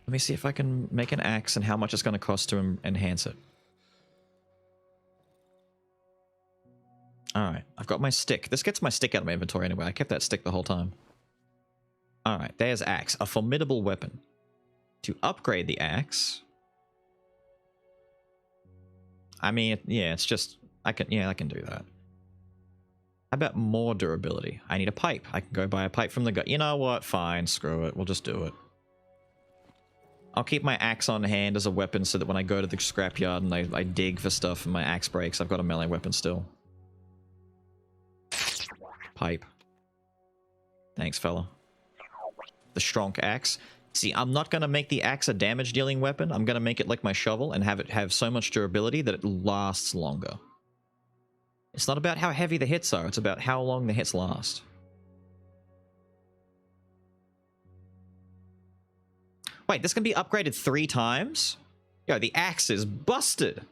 Let me see if I can make an axe and how much it's going to cost to enhance it. Alright, I've got my stick. This gets my stick out of my inventory anyway. I kept that stick the whole time. Alright, there's axe. A formidable weapon. To upgrade the axe... I mean, yeah, it's just... I can do that. How about more durability? I need a pipe. I can go buy a pipe from the guy. You know what? Fine, screw it. We'll just do it. I'll keep my axe on hand as a weapon so that when I go to the scrapyard and I dig for stuff and my axe breaks, I've got a melee weapon still. Pipe. Thanks, fella. The strong axe. See, I'm not going to make the axe a damage-dealing weapon. I'm going to make it like my shovel and have it have so much durability that it lasts longer. It's not about how heavy the hits are. It's about how long the hits last. Wait, this can be upgraded 3 times? Yo, the axe is busted.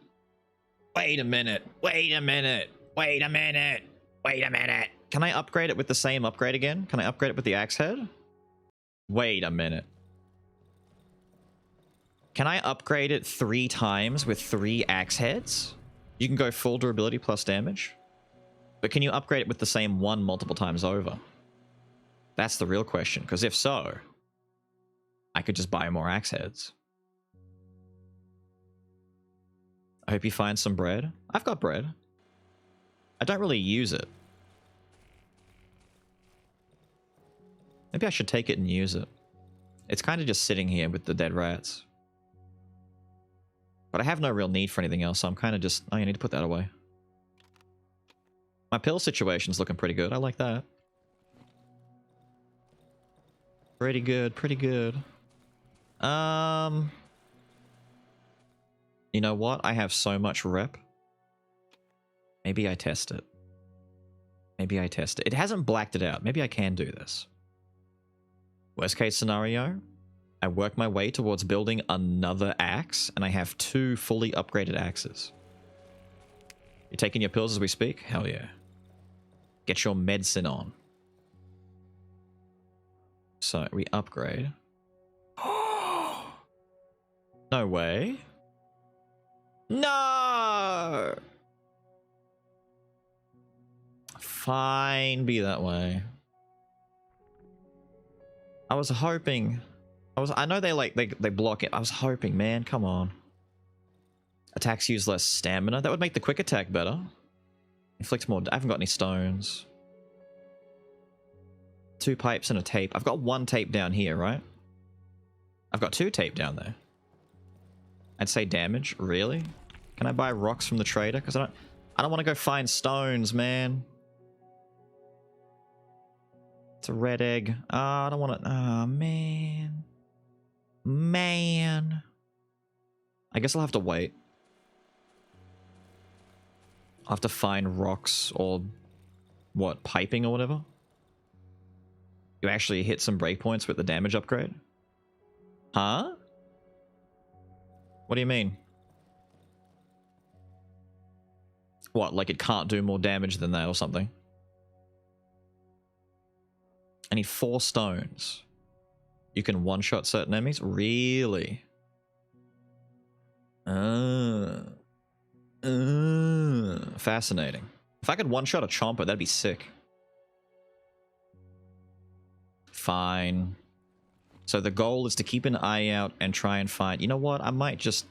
Wait a minute. Wait a minute. Wait a minute. Wait a minute. Can I upgrade it with the same upgrade again? Can I upgrade it with the axe head? Wait a minute. Can I upgrade it 3 times with 3 axe heads? You can go full durability plus damage. But can you upgrade it with the same one multiple times over? That's the real question, because if so, I could just buy more axe heads. I hope you find some bread. I've got bread. I don't really use it. Maybe I should take it and use it. It's kind of just sitting here with the dead rats. But I have no real need for anything else, so I'm kind of just... Oh, you need to put that away. My pill situation's looking pretty good. I like that. Pretty good, pretty good. You know what? I have so much rep. Maybe I test it. Maybe I test it. It hasn't blacked it out. Maybe I can do this. Worst case scenario, I work my way towards building another axe, and I have 2 fully upgraded axes. You taking your pills as we speak? Hell yeah. Get your medicine on. So, we upgrade. No way. No! Fine, be that way. I was hoping... I know they block it. I was hoping, man, come on. Attacks use less stamina. That would make the quick attack better. Inflicts more... I haven't got any stones. 2 pipes and a tape. I've got 1 tape down here, right? I've got 2 tape down there. I'd say damage. Really? Can I buy rocks from the trader? Because I don't want to go find stones, man. It's a red egg. Oh, I don't want to... Oh, man. Man. I guess I'll have to wait. I'll have to find rocks or... What? Piping or whatever? You actually hit some breakpoints with the damage upgrade? Huh? What do you mean? What, like it can't do more damage than that or something? I need 4 stones. You can one-shot certain enemies? Really? Fascinating. If I could one-shot a chomper, that'd be sick. Fine. So the goal is to keep an eye out and try and find... You know what? I might just...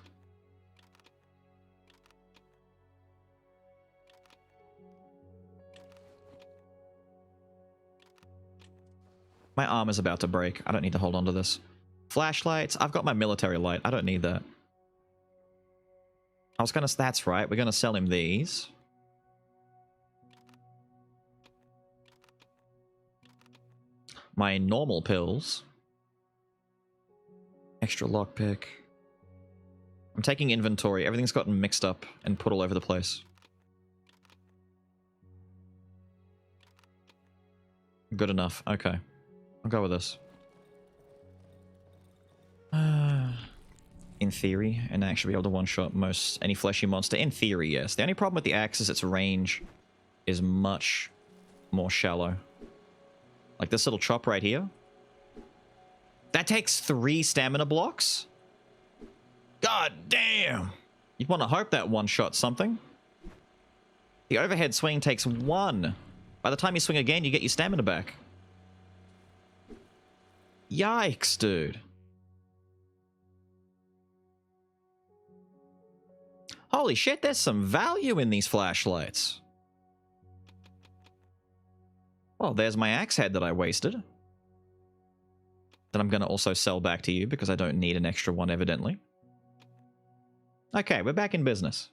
My arm is about to break. I don't need to hold on to this. Flashlights. I've got my military light. I don't need that. I was gonna... That's right. We're gonna sell him these. My normal pills. Extra lockpick. I'm taking inventory. Everything's gotten mixed up and put all over the place. Good enough. Okay. I'll go with this. In theory, and actually be able to one-shot most any fleshy monster. In theory, yes. The only problem with the axe is its range is much more shallow. Like this little chop right here. That takes 3 stamina blocks? God damn! You'd want to hope that one-shot something. The overhead swing takes 1. By the time you swing again, you get your stamina back. Yikes, dude. Holy shit, there's some value in these flashlights. Well, there's my axe head that I wasted. That I'm going to also sell back to you because I don't need an extra one, evidently. Okay, we're back in business.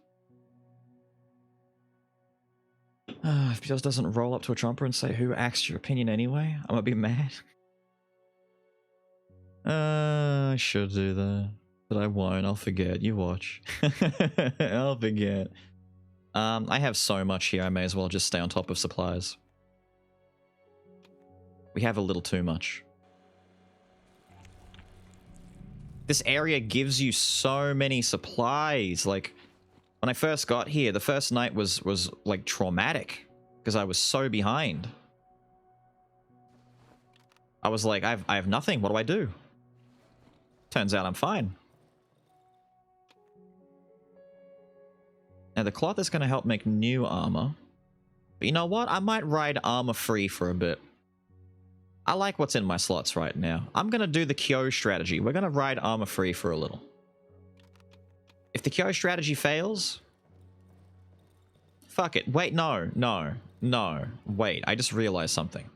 If he just doesn't roll up to a trumper and say, who asked your opinion anyway? I'm gonna be mad. I should do that. But I won't. I'll forget. You watch. I'll forget. I have so much here, I may as well just stay on top of supplies. We have a little too much. This area gives you so many supplies. Like, when I first got here, the first night was like traumatic because I was so behind. I was like, I have nothing. What do I do? Turns out I'm fine. Now the cloth is going to help make new armor. But you know what? I might ride armor free for a bit. I like what's in my slots right now. I'm going to do the Kyo strategy. We're going to ride armor free for a little. If the Kyo strategy fails... Fuck it. Wait, no. Wait, I just realized something.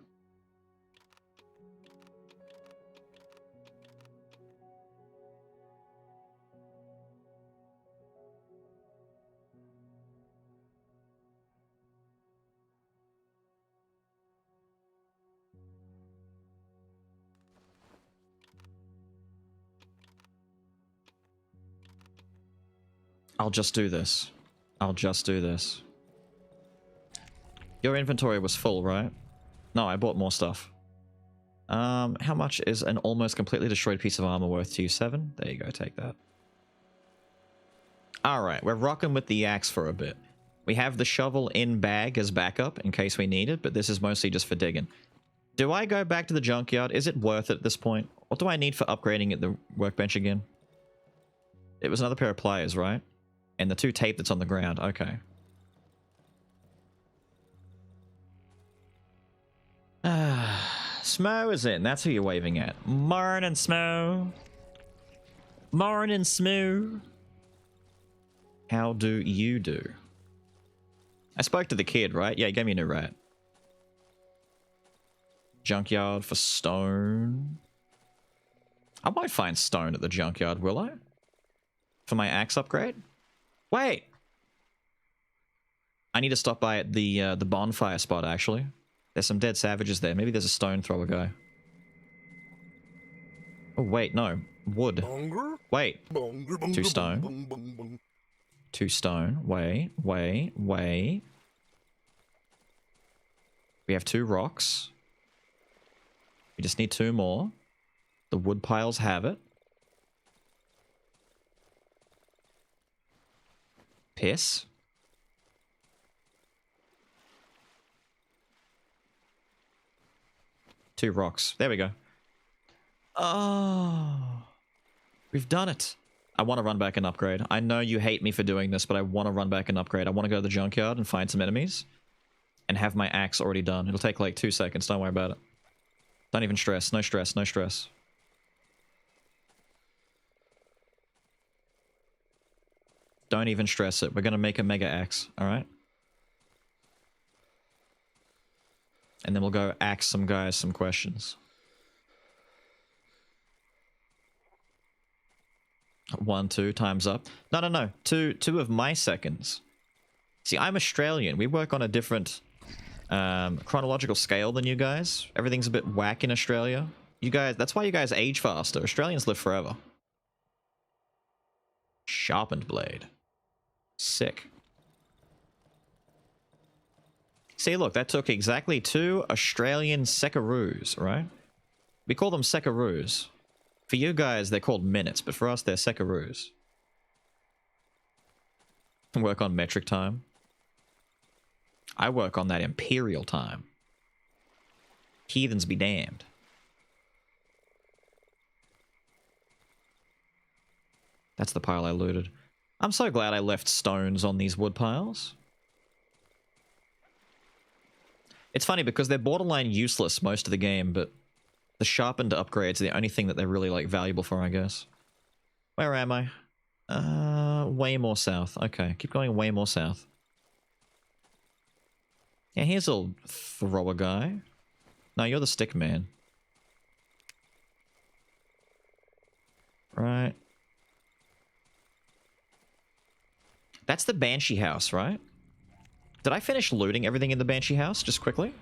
I'll just do this. Your inventory was full, right? No, I bought more stuff. How much is an almost completely destroyed piece of armor worth to you? 7? There you go, take that. Alright, we're rocking with the axe for a bit. We have the shovel in bag as backup in case we need it, but this is mostly just for digging. Do I go back to the junkyard? Is it worth it at this point? What do I need for upgrading at the workbench again? It was another pair of pliers, right? And the 2 tape that's on the ground. Okay. Smo is in. That's who you're waving at. Morning, Smo. Morning, Smo. How do you do? I spoke to the kid, right? Yeah, he gave me a new rat. Junkyard for stone. I might find stone at the junkyard, will I? For my axe upgrade? Wait! I need to stop by at the bonfire spot, actually. There's some dead savages there. Maybe there's a stone thrower guy. Oh, wait, no. Wood. Wait. 2 stone. 2 stone. Wait. We have 2 rocks. We just need 2 more. The wood piles have it. Piss. Two rocks. There we go. Oh. We've done it. I want to run back and upgrade. I know you hate me for doing this, but I want to run back and upgrade. I want to go to the junkyard and find some enemies. And have my axe already done. It'll take like 2 seconds. Don't worry about it. Don't even stress. No stress. No stress. Don't even stress it. We're going to make a mega axe. Alright? And then we'll go ask some guys some questions. 1, 2, time's up. No. 2 of my seconds. See, I'm Australian. We work on a different chronological scale than you guys. Everything's a bit whack in Australia. You guys, that's why you guys age faster. Australians live forever. Sharpened blade. Sick. See, look, that took exactly 2 Australian sekaroos, right? We call them sekaroos. For you guys, they're called minutes, but for us, they're sekaroos. Work on metric time. I work on that imperial time. Heathens be damned. That's the pile I looted. I'm so glad I left stones on these wood piles. It's funny because they're borderline useless most of the game, but the sharpened upgrades are the only thing that they're really like valuable for, I guess. Where am I? Way more south. Okay, keep going way more south. Yeah, here's a thrower guy. No, you're the stick man. Right. That's the Banshee house, right? Did I finish looting everything in the Banshee house, just quickly?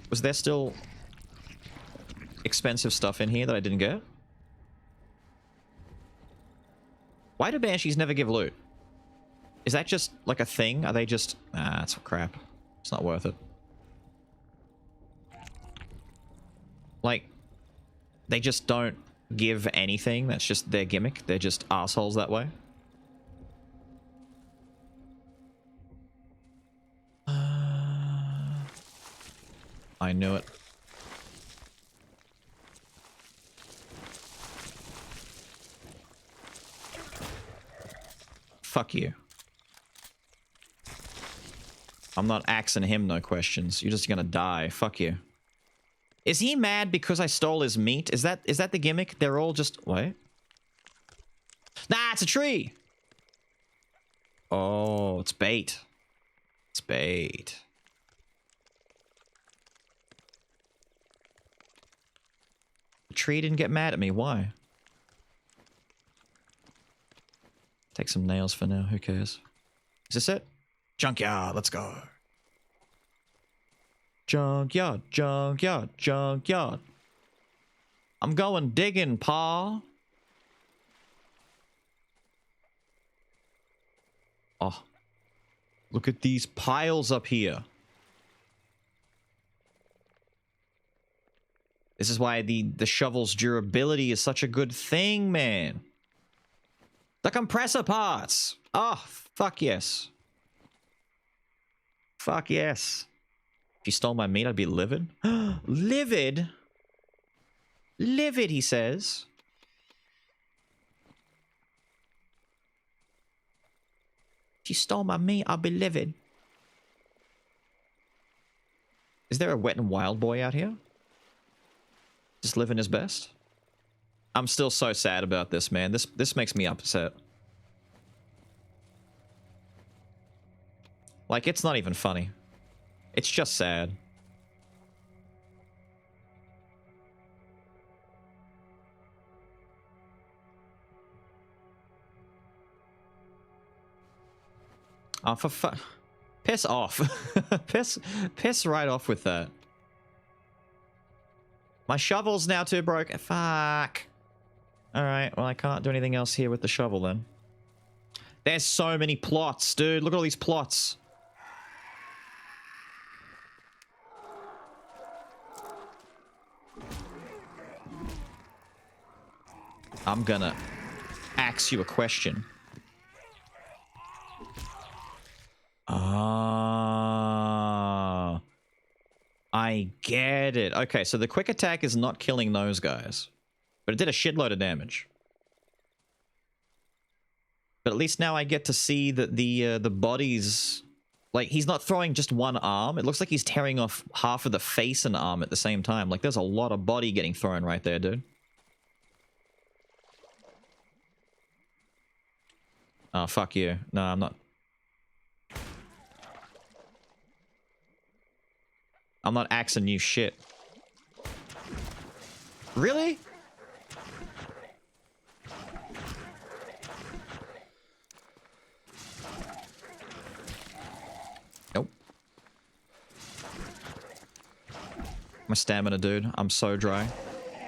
Was there still expensive stuff in here that I didn't get? Why do Banshees never give loot? Is that just like a thing? Are they just... Ah, that's crap. It's not worth it. Like, they just don't give anything. That's just their gimmick. They're just assholes that way. I knew it. Fuck you. I'm not axing him, no questions. You're just gonna die. Fuck you. Is he mad because I stole his meat? Is that the gimmick? They're all just... Wait. Nah, it's a tree! Oh, it's bait. It's bait. The tree didn't get mad at me. Why? Take some nails for now. Who cares? Is this it? Junkyard. Let's go. Junkyard. Junkyard. Junkyard. I'm going digging, pa. Oh. Look at these piles up here. This is why the shovel's durability is such a good thing, man. The compressor parts. Oh, fuck yes. Fuck yes. If you stole my meat, I'd be livid. Livid? Livid, he says. If you stole my meat, I'll be livid. Is there a wet and wild boy out here? Just living his best? I'm still so sad about this, man. This makes me upset. Like, it's not even funny. It's just sad. Oh, for fu- Piss off. Piss right off with that. My shovel's now too broken. Fuck. Alright, well I can't do anything else here with the shovel then. There's so many plots, dude. Look at all these plots. I'm gonna ask you a question. Ah, I get it. Okay, so the quick attack is not killing those guys, but it did a shitload of damage. But at least now I get to see that the bodies, like, he's not throwing just one arm. It looks like he's tearing off half of the face and arm at the same time. Like, there's a lot of body getting thrown right there, dude. Oh, fuck you. No, I'm not. I'm not axing you shit. Really? Nope. My stamina, dude. I'm so dry.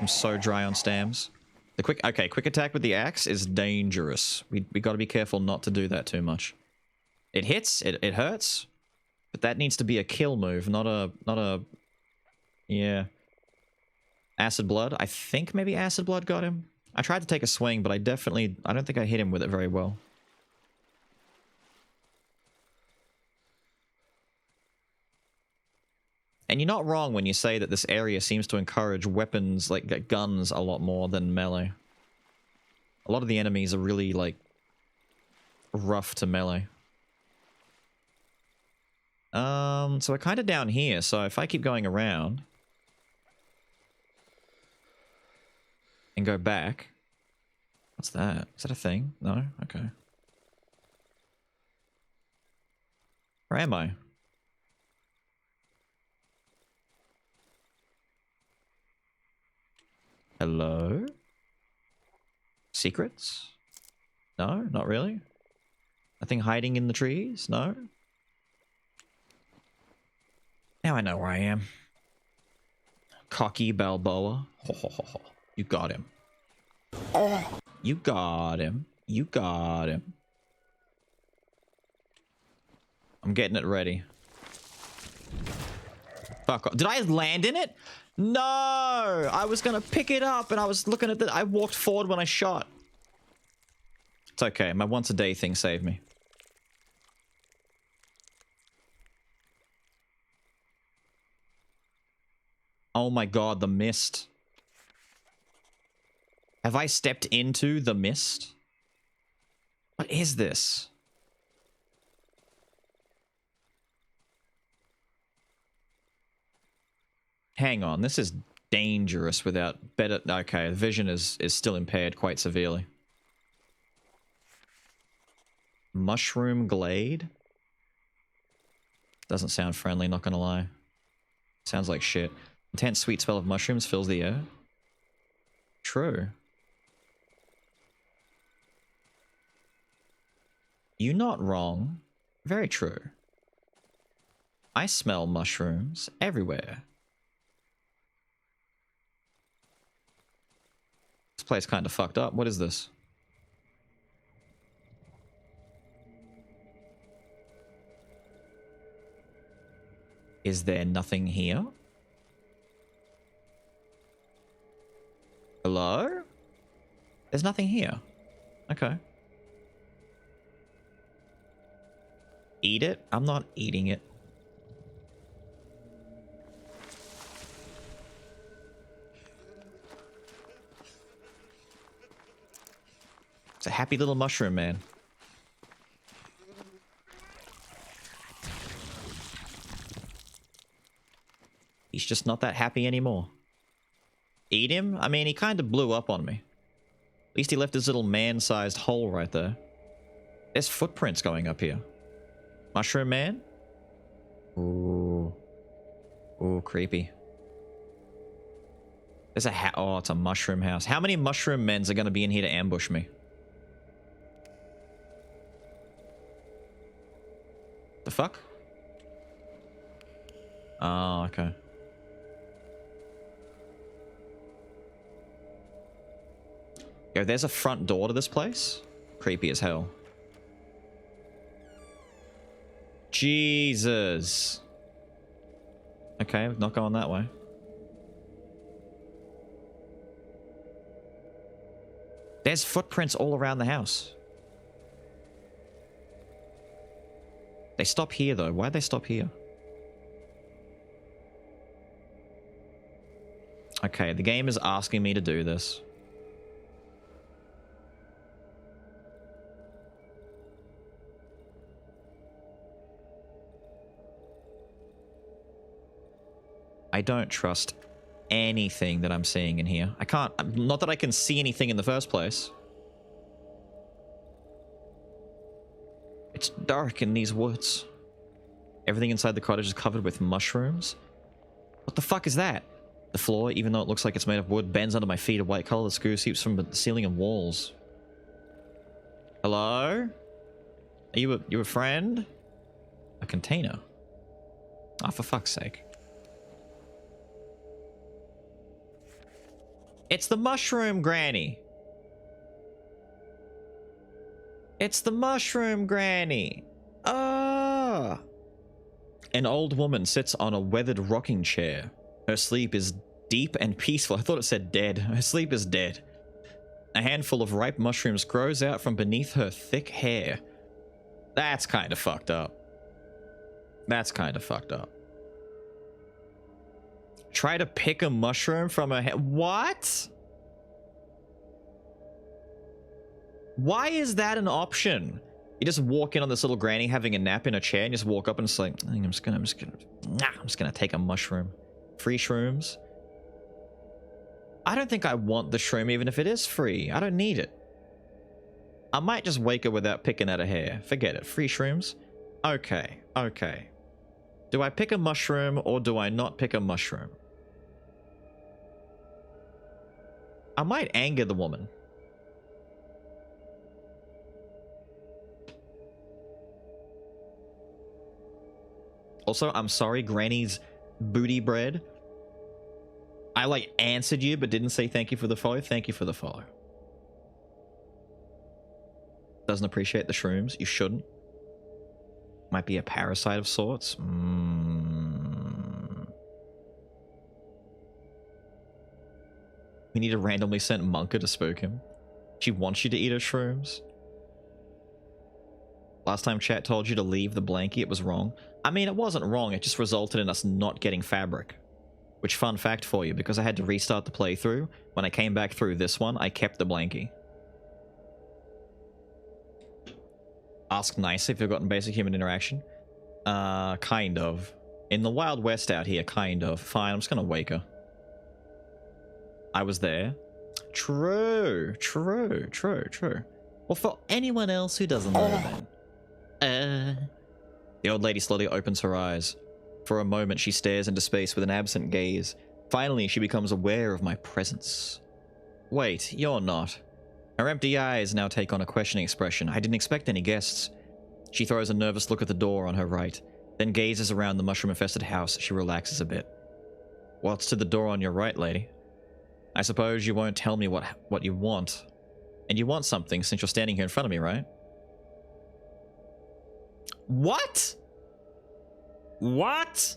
I'm so dry on stams. The quick attack with the axe is dangerous. We got to be careful not to do that too much. It hits, it hurts, but that needs to be a kill move, not a yeah. Acid blood. I think maybe acid blood got him. I tried to take a swing, but I don't think I hit him with it very well. And you're not wrong when you say that this area seems to encourage weapons, like guns, a lot more than melee. A lot of the enemies are really, like, rough to melee. So we're kind of down here, so if I keep going around and go back... What's that? Is that a thing? No? Okay. Where am I? Hello? Secrets? No, not really. Nothing hiding in the trees? No? Now I know where I am. Cocky Balboa. Ho, ho, ho, ho. You got him. You got him. You got him. I'm getting it ready. Fuck off. Did I land in it? No! I was gonna pick it up and I was looking at the... I walked forward when I shot. It's okay. My once a day thing saved me. Oh my god, the mist. Have I stepped into the mist? What is this? Hang on, this is dangerous without better... Okay, the vision is still impaired quite severely. Mushroom Glade? Doesn't sound friendly, not gonna lie. Sounds like shit. Intense sweet smell of mushrooms fills the air. True. You're not wrong. Very true. I smell mushrooms everywhere. This place kind of fucked up. What is this? Is there nothing here? Hello? There's nothing here. Okay. Eat it? I'm not eating it. It's a happy little mushroom man. He's just not that happy anymore. Eat him? I mean, he kind of blew up on me. At least he left his little man-sized hole right there. There's footprints going up here. Mushroom man? Ooh. Ooh, creepy. There's a oh, it's a mushroom house. How many mushroom men are going to be in here to ambush me? The fuck? Oh, okay. Yo, there's a front door to this place? Creepy as hell. Jesus. Okay, not going that way. There's footprints all around the house. They stop here, though. Why'd they stop here? Okay, the game is asking me to do this. I don't trust anything that I'm seeing in here. I can't... Not that I can see anything in the first place. It's dark in these woods. Everything inside the cottage is covered with mushrooms. What the fuck is that? The floor, even though it looks like it's made of wood, bends under my feet. A white color that screws seeps from the ceiling and walls. Hello? Are you a friend? A container? Ah, for fuck's sake. It's the mushroom granny. It's the mushroom granny. Ah. An old woman sits on a weathered rocking chair. Her sleep is deep and peaceful. I thought it said dead. Her sleep is dead. A handful of ripe mushrooms grows out from beneath her thick hair. That's kind of fucked up. That's kind of fucked up. Try to pick a mushroom from her head. What? Why is that an option? You just walk in on this little granny having a nap in a chair and just walk up and it's like, I'm just gonna take a mushroom. Free shrooms. I don't think I want the shroom even if it is free. I don't need it. I might just wake her without picking at her hair. Forget it. Free shrooms? Okay. Okay. Do I pick a mushroom or do I not pick a mushroom? I might anger the woman. Also, I'm sorry, Granny's booty bread. I like answered you but didn't say thank you for the follow. Thank you for the follow. Doesn't appreciate the shrooms. You shouldn't. Might be a parasite of sorts. We need to randomly send Monka to spook him. She wants you to eat her shrooms. Last time chat told you to leave the blankie, it was wrong. I mean, it wasn't wrong, it just resulted in us not getting fabric. Which, fun fact for you, because I had to restart the playthrough, when I came back through this one, I kept the blankie. Ask nicely if you've gotten basic human interaction. Kind of. In the Wild West out here, kind of. Fine, I'm just gonna wake her. I was there. True. Well, for anyone else who doesn't know then. The old lady slowly opens her eyes. For a moment, she stares into space with an absent gaze. Finally, she becomes aware of my presence. Wait, you're not. Her empty eyes now take on a questioning expression. I didn't expect any guests. She throws a nervous look at the door on her right, then gazes around the mushroom-infested house. She relaxes a bit. What's to the door on your right, lady? I suppose you won't tell me what you want. And you want something since you're standing here in front of me, right? What? What?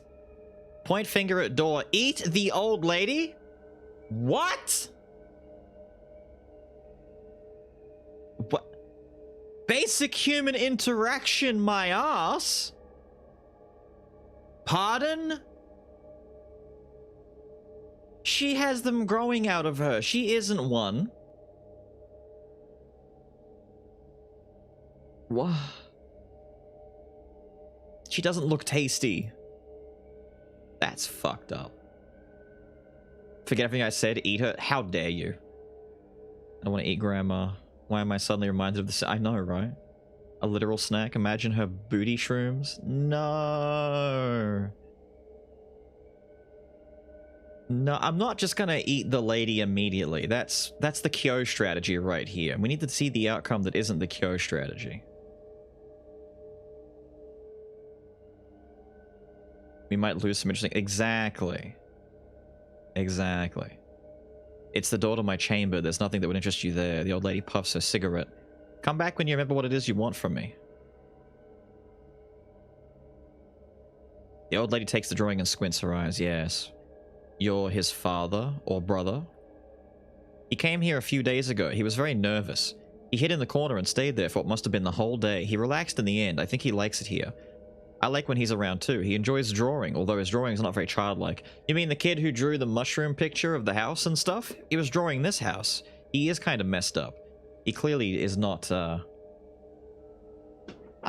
Point finger at door. Eat the old lady? What? What? Basic human interaction, my ass? Pardon? She has them growing out of her. She isn't one. What? She doesn't look tasty. That's fucked up. Forget everything I said. Eat her. How dare you? I want to eat grandma. Why am I suddenly reminded of this? I know, right? A literal snack. Imagine her booty shrooms. No. No, I'm not just gonna eat the lady immediately. That's the Kyo strategy right here. We need to see the outcome that isn't the Kyo strategy. We might lose some interesting... Exactly. Exactly. It's the door to my chamber. There's nothing that would interest you there. The old lady puffs her cigarette. Come back when you remember what it is you want from me. The old lady takes the drawing and squints her eyes. Yes. You're his father or brother? He came here a few days ago. He was very nervous. He hid in the corner and stayed there for what must have been the whole day. He relaxed in the end. I think he likes it here. I like when he's around too. He enjoys drawing, although his drawing is not very childlike. You mean the kid who drew the mushroom picture of the house and stuff? He was drawing this house. He is kind of messed up. He clearly is not, I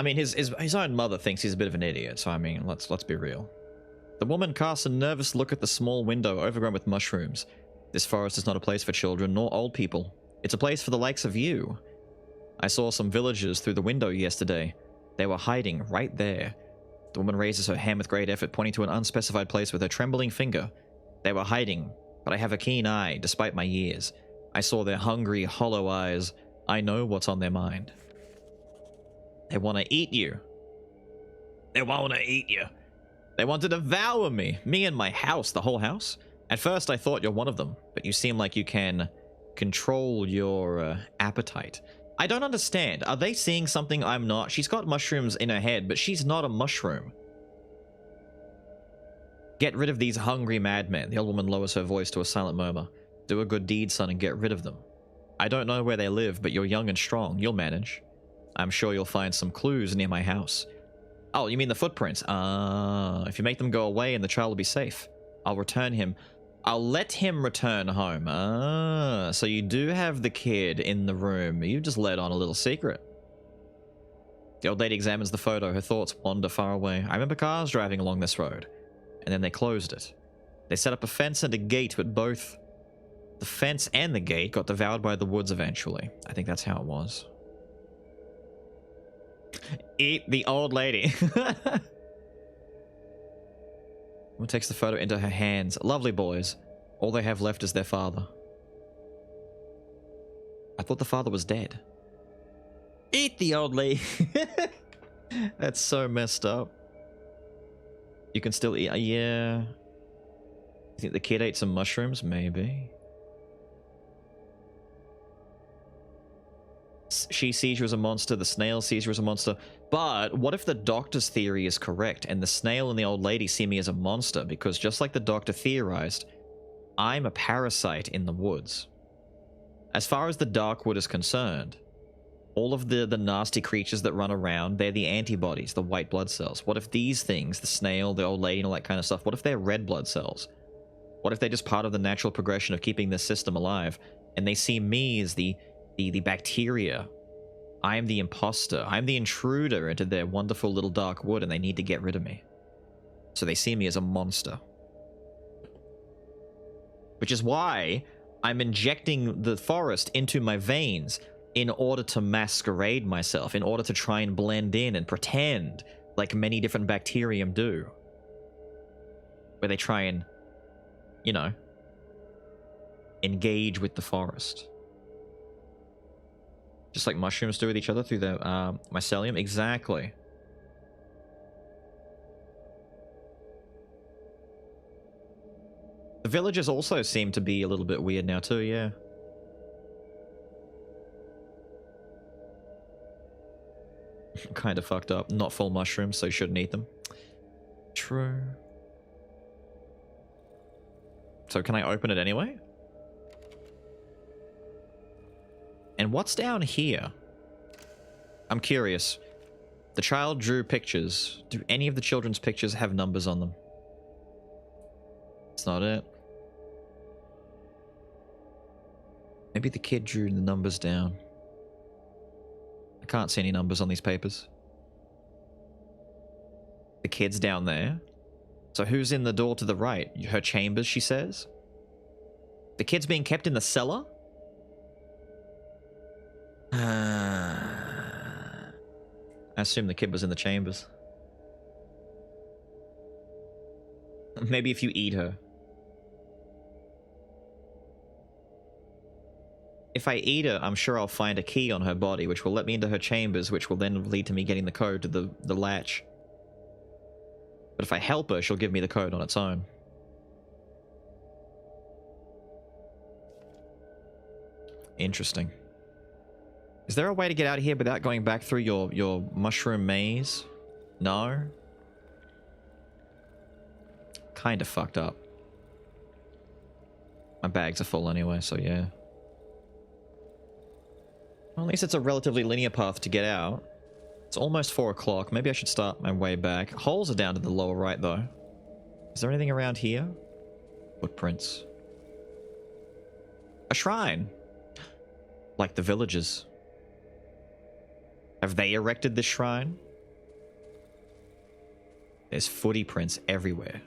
mean, his own mother thinks he's a bit of an idiot, so I mean, let's be real. The woman casts a nervous look at the small window overgrown with mushrooms. This forest is not a place for children nor old people. It's a place for the likes of you. I saw some villagers through the window yesterday. They were hiding right there. The woman raises her hand with great effort, pointing to an unspecified place with her trembling finger. They were hiding, but I have a keen eye, despite my years. I saw their hungry, hollow eyes. I know what's on their mind. They want to eat you. They want to eat you. They want to devour me. Me and my house, the whole house. At first I thought you're one of them, but you seem like you can control your appetite. I don't understand. Are they seeing something I'm not? She's got mushrooms in her head, but she's not a mushroom. Get rid of these hungry madmen. The old woman lowers her voice to a silent murmur. Do a good deed, son, and get rid of them. I don't know where they live, but you're young and strong. You'll manage. I'm sure you'll find some clues near my house. Oh, you mean the footprints? If you make them go away and the child will be safe. I'll return him. I'll let him return home. So you do have the kid in the room. You just let on a little secret. The old lady examines the photo. Her thoughts wander far away. I remember cars driving along this road. And then they closed it. They set up a fence and a gate, but both the fence and the gate got devoured by the woods eventually. I think that's how it was. Eat the old lady. Woman takes the photo into her hands. Lovely boys. All they have left is their father. I thought the father was dead. Eat the old lady. That's so messed up. You can still eat. Yeah. You think the kid ate some mushrooms? Maybe. She sees you as a monster, the snail sees you as a monster. But what if the doctor's theory is correct and the snail and the old lady see me as a monster? Because just like the doctor theorized, I'm a parasite in the woods. As far as the Darkwood is concerned, all of the nasty creatures that run around, they're the antibodies, the white blood cells. What if these things, the snail, the old lady, and all that kind of stuff, what if they're red blood cells? What if they're just part of the natural progression of keeping this system alive, and they see me as the bacteria? I am the imposter. I'm the intruder into their wonderful little dark wood, and they need to get rid of me. So they see me as a monster. Which is why I'm injecting the forest into my veins in order to masquerade myself, in order to try and blend in and pretend like many different bacterium do. Where they try and, you know, engage with the forest. Just like mushrooms do with each other through the mycelium. Exactly. The villagers also seem to be a little bit weird now too, yeah. Kind of fucked up. Not full mushrooms, so you shouldn't eat them. True. So can I open it anyway? And what's down here? I'm curious. The child drew pictures. Do any of the children's pictures have numbers on them? That's not it. Maybe the kid drew the numbers down. I can't see any numbers on these papers. The kid's down there. So who's in the door to the right? Her chambers, she says? The kid's being kept in the cellar? I assume the kid was in the chambers. Maybe if you eat her. If I eat her, I'm sure I'll find a key on her body, which will let me into her chambers, which will then lead to me getting the code to the latch. But if I help her, she'll give me the code on its own. Interesting. Is there a way to get out of here without going back through your mushroom maze? No? Kind of fucked up. My bags are full anyway, so yeah. Well, at least it's a relatively linear path to get out. It's almost 4 o'clock. Maybe I should start my way back. Holes are down to the lower right, though. Is there anything around here? Footprints. A shrine. Like the villagers. Have they erected this shrine? There's footy prints everywhere.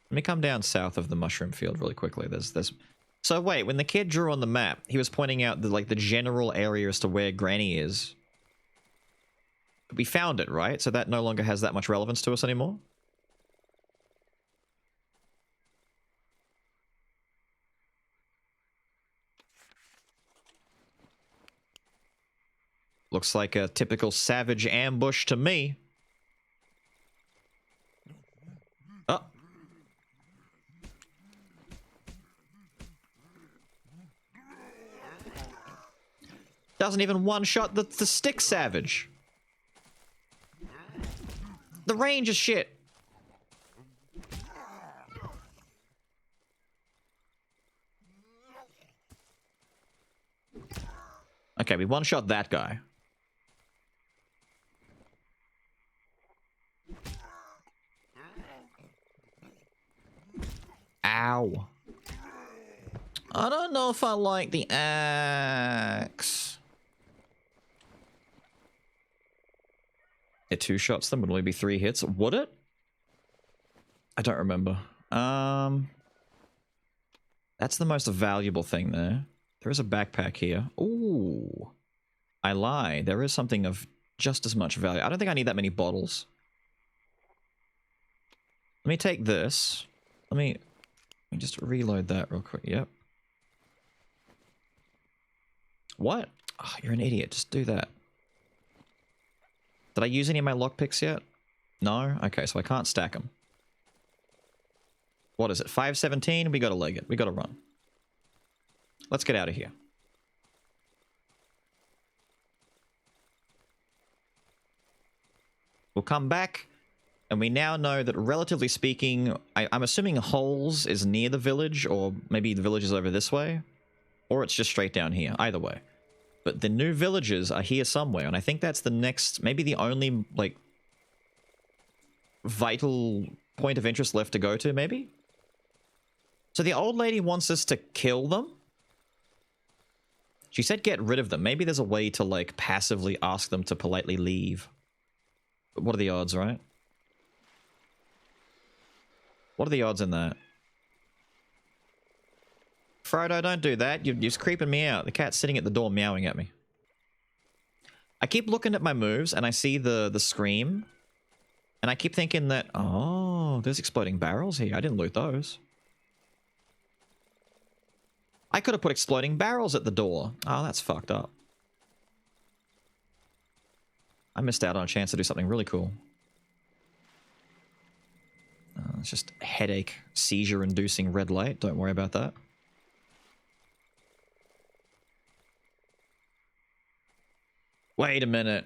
Let me come down south of the mushroom field really quickly. There's. So wait, when the kid drew on the map, he was pointing out the general area as to where Granny is. We found it, right? So that no longer has that much relevance to us anymore? Looks like a typical savage ambush to me. Oh. Doesn't even one-shot the stick savage. The range is shit. Okay, we one-shot that guy. Ow. I don't know if I like the axe. It 2 shots them would only be 3 hits. Would it? I don't remember. That's the most valuable thing there. There is a backpack here. Ooh. I lie. There is something of just as much value. I don't think I need that many bottles. Let me take this. Let me just reload that real quick. Yep. What? Oh, you're an idiot. Just do that. Did I use any of my lockpicks yet? No? Okay, so I can't stack them. What is it? 5:17? We gotta leg it. We gotta run. Let's get out of here. We'll come back, and we now know that, relatively speaking, I'm assuming Holes is near the village, or maybe the village is over this way, or it's just straight down here. Either way. But the new villages are here somewhere, and I think that's the next, maybe the only, like, vital point of interest left to go to, maybe? So the old lady wants us to kill them? She said get rid of them. Maybe there's a way to, like, passively ask them to politely leave. But what are the odds, right? What are the odds in that? Frodo, don't do that. You're just creeping me out. The cat's sitting at the door meowing at me. I keep looking at my moves and I see the scream. And I keep thinking that, oh, there's exploding barrels here. I didn't loot those. I could have put exploding barrels at the door. Oh, that's fucked up. I missed out on a chance to do something really cool. It's just headache, seizure-inducing red light. Don't worry about that. Wait a minute.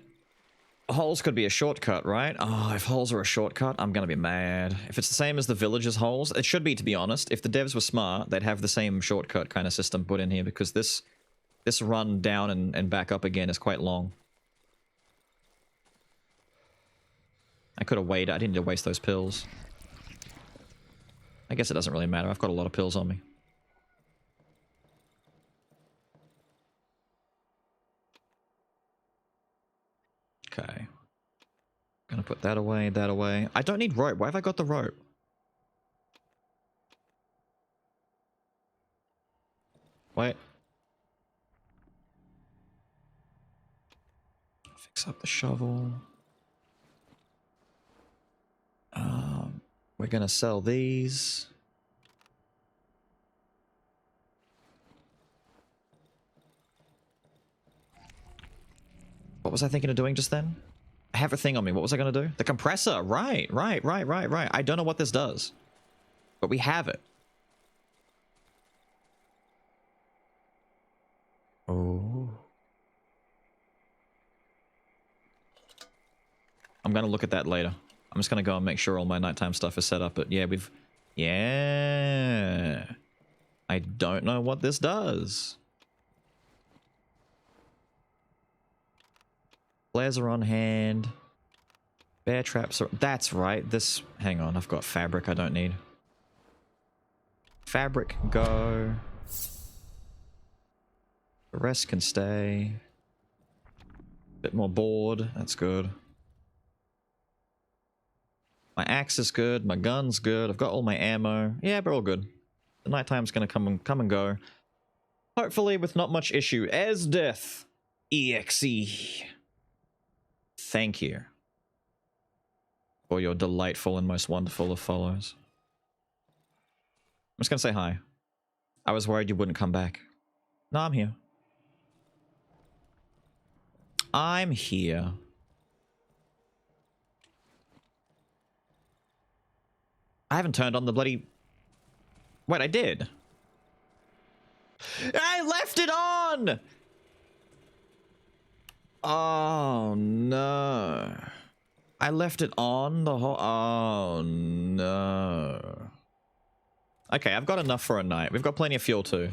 Holes could be a shortcut, right? Oh, if holes are a shortcut, I'm gonna be mad. If it's the same as the village's holes, it should be, to be honest. If the devs were smart, they'd have the same shortcut kind of system put in here, because this run down and back up again is quite long. I could have waited. I didn't need to waste those pills. I guess it doesn't really matter. I've got a lot of pills on me. Okay. Gonna put that away, that away. I don't need rope. Why have I got the rope? Wait. Fix up the shovel. We're gonna sell these. What was I thinking of doing just then? I have a thing on me. What was I gonna do? The compressor. Right. I don't know what this does, but we have it. Oh. I'm gonna look at that later. I'm just gonna go and make sure all my nighttime stuff is set up, but yeah, yeah. I don't know what this does. Flares are on hand. Bear traps are... That's right, this... Hang on, I've got fabric I don't need. Fabric, go. The rest can stay. Bit more board, that's good. My axe is good, my gun's good, I've got all my ammo. Yeah, we're all good. The nighttime's gonna come and go. Hopefully with not much issue. As death. EXE. Thank you. For your delightful and most wonderful of follows. I'm just gonna say hi. I was worried you wouldn't come back. No, I'm here. I'm here. I haven't turned on the bloody... Wait, I did. I left it on! Oh, no. I left it on the whole... Oh, no. Okay, I've got enough for a night. We've got plenty of fuel, too.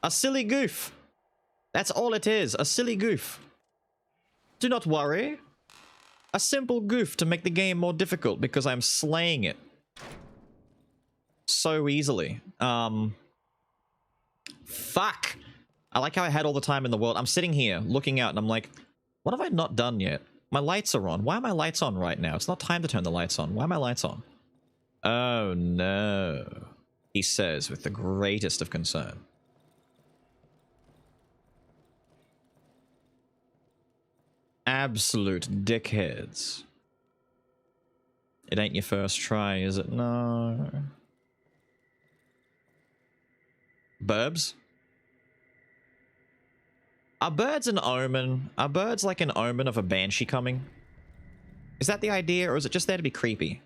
A silly goof. That's all it is. A silly goof. Do not worry. A simple goof to make the game more difficult because I'm slaying it so easily. Fuck. I like how I had all the time in the world. I'm sitting here looking out and I'm like, what have I not done yet? My lights are on. Why are my lights on right now? It's not time to turn the lights on. Why are my lights on? Oh no. He says with the greatest of concern. Absolute dickheads. It ain't your first try, is it? No. Burbs? Are birds an omen? Are birds like an omen of a banshee coming? Is that the idea, or is it just there to be creepy?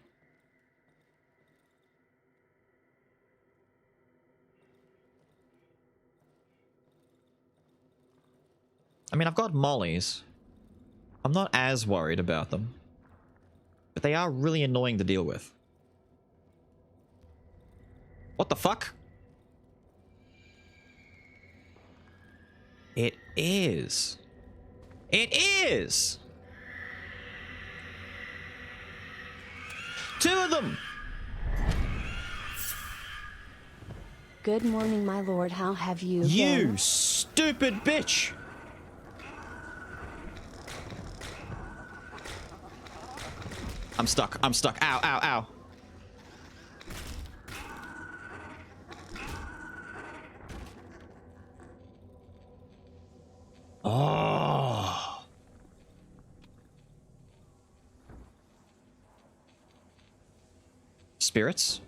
I mean, I've got mollies. I'm not as worried about them. But they are really annoying to deal with. What the fuck? It is. It is! 2 of them! Good morning, my lord. How have you You been? stupid bitch! I'm stuck. I'm stuck. Ow, ow, ow. Oh. Spirits?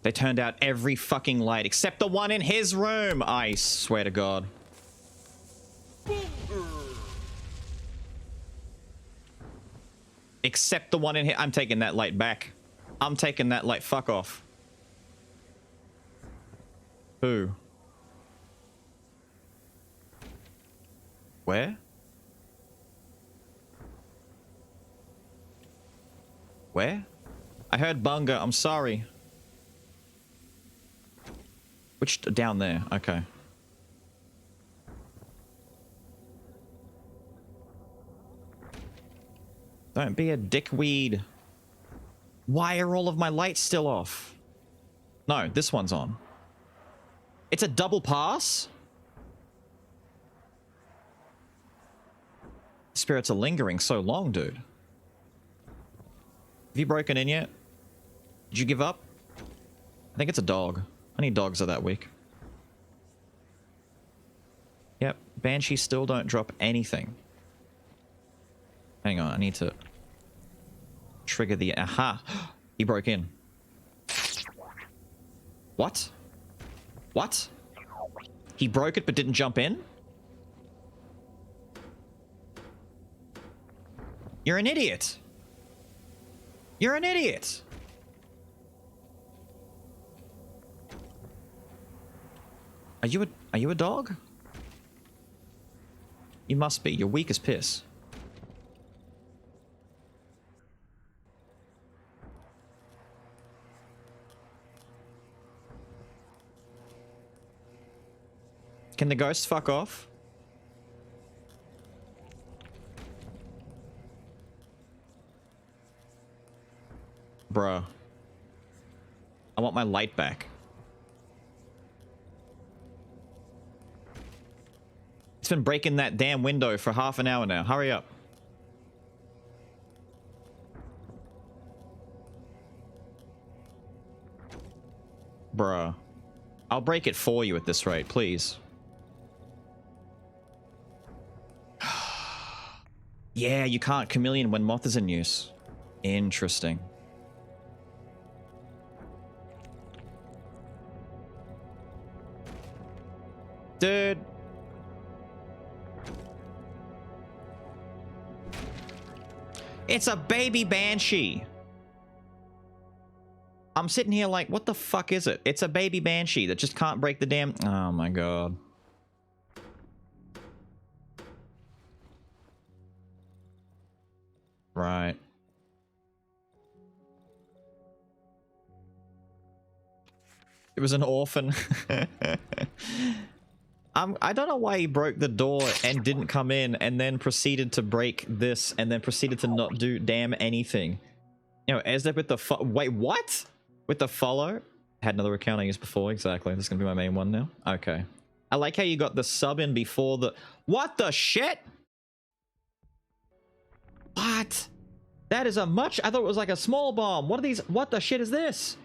They turned out every fucking light except the one in his room. I swear to God. Except the one in here. I'm taking that light back. I'm taking that light. Fuck off. Who? Where? Where? I heard Bunga. I'm sorry. Which down there? Okay. Don't be a dickweed. Why are all of my lights still off? No, this one's on. It's a double pass? Spirits are lingering so long, dude. Have you broken in yet? Did you give up? I think it's a dog. Any dogs are that weak. Yep, banshees still don't drop anything. Hang on, I need to trigger the... Aha! He broke in. What? What? He broke it but didn't jump in? You're an idiot! You're an idiot! Are you a dog? You must be. You're weak as piss. Can the ghost fuck off? Bruh. I want my light back. It's been breaking that damn window for half an hour now. Hurry up. Bruh. I'll break it for you at this rate, please. Yeah, you can't chameleon when moth is in use. Interesting. Dude. It's a baby banshee. I'm sitting here like, what the fuck is it? It's a baby banshee that just can't break the damn... Oh my god. Right. It was an orphan. I don't know why he broke the door and didn't come in and then proceeded to break this and then proceeded to not do damn anything. You know, Esdep with the wait, what? With the follow? Had another account I used before, exactly. This is gonna be my main one now. Okay. I like how you got the sub in before the... What the shit? What? That is a much... I thought it was like a small bomb. What are these... What the shit is this?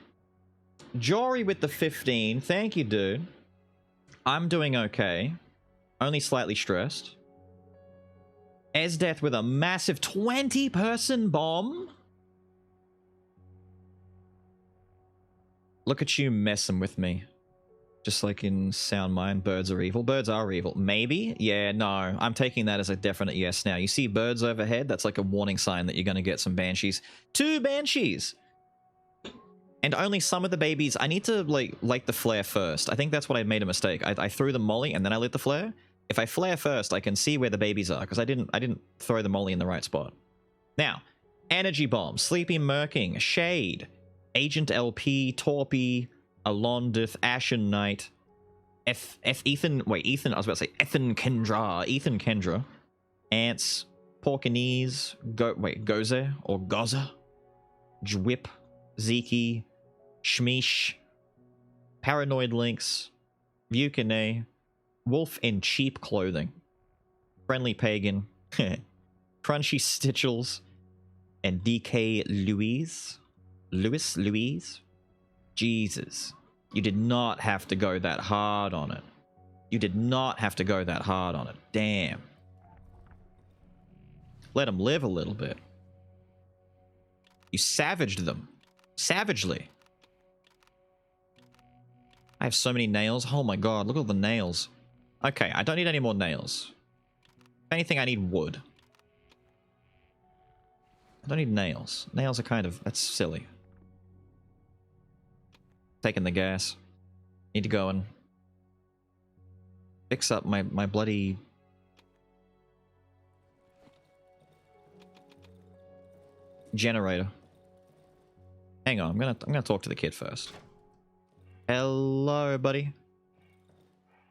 Jory with the 15. Thank you, dude. I'm doing okay. Only slightly stressed. Esdeath with a massive 20-person bomb. Look at you messing with me. Just like in Sound Mind, birds are evil. Birds are evil. Maybe? Yeah, no. I'm taking that as a definite yes now. You see birds overhead? That's like a warning sign that you're going to get some banshees. 2 banshees! And only some of the babies... I need to, like, light the flare first. I think that's what I made a mistake. I threw the molly and then I lit the flare. If I flare first, I can see where the babies are, because I didn't throw the molly in the right spot. Now, Energy Bomb, Sleepy Murking, Shade, Agent LP, Torpy, Alondith, Ashen Knight, Ethan, I was about to say Ethan Kendra, Ants, Porkinese, Gozer, or Goza, Dwip, Zeke, Shmeesh, Paranoid Lynx, Vukane, Wolf in Cheap Clothing, Friendly Pagan, Crunchy Stitchels, and DK Louise. Jesus. You did not have to go that hard on it. You did not have to go that hard on it. Damn. Let them live a little bit. You savaged them. Savagely. I have so many nails. Oh my god, look at all the nails. Okay, I don't need any more nails. If anything, I need wood. I don't need nails. Nails are kind of... that's silly. Taking the gas. Need to go and fix up my bloody... generator. Hang on, I'm gonna talk to the kid first. Hello, buddy.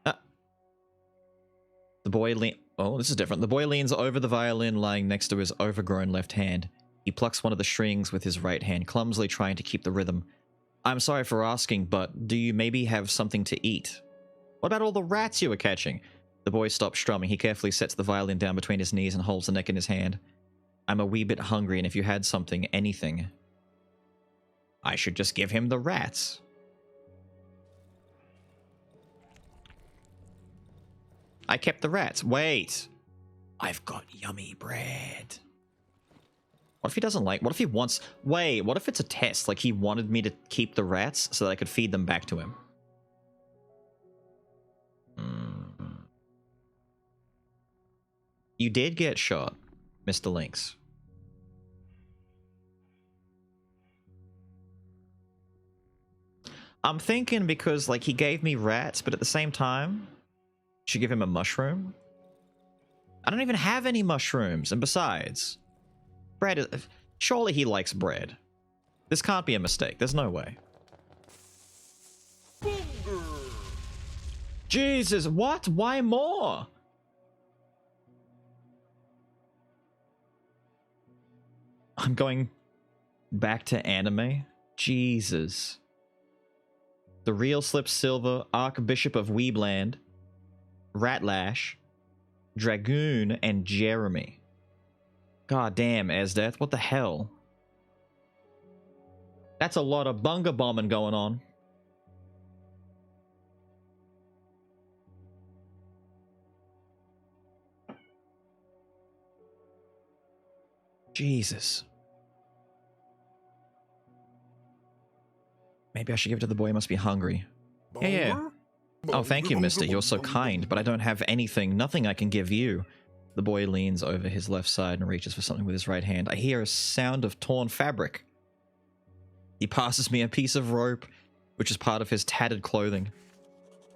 The boy oh, this is different. The boy leans over the violin lying next to his overgrown left hand. He plucks one of the strings with his right hand, clumsily trying to keep the rhythm. I'm sorry for asking, but do you maybe have something to eat? What about all the rats you were catching? The boy stops strumming. He carefully sets the violin down between his knees and holds the neck in his hand. I'm a wee bit hungry, and if you had something, anything, I should just give him the rats. I kept the rats. Wait. I've got yummy bread. What if he doesn't like... what if he wants... wait, what if it's a test? Like, he wanted me to keep the rats so that I could feed them back to him. You did get shot, Mr. Lynx. I'm thinking because, like, he gave me rats, but at the same time, should give him a mushroom? I don't even have any mushrooms, and besides... bread is... surely he likes bread. This can't be a mistake. There's no way. Jesus, what? Why more? I'm going back to anime? Jesus. The Real Slip Silver, Archbishop of Weebland, Ratlash, Dragoon, and Jeremy. God damn, Esdeath, what the hell? That's a lot of bunga bombing going on. Jesus. Maybe I should give it to the boy. He must be hungry. Yeah. Oh, thank you, mister. You're so kind, but I don't have anything. Nothing I can give you. The boy leans over his left side and reaches for something with his right hand. I hear a sound of torn fabric. He passes me a piece of rope, which is part of his tattered clothing.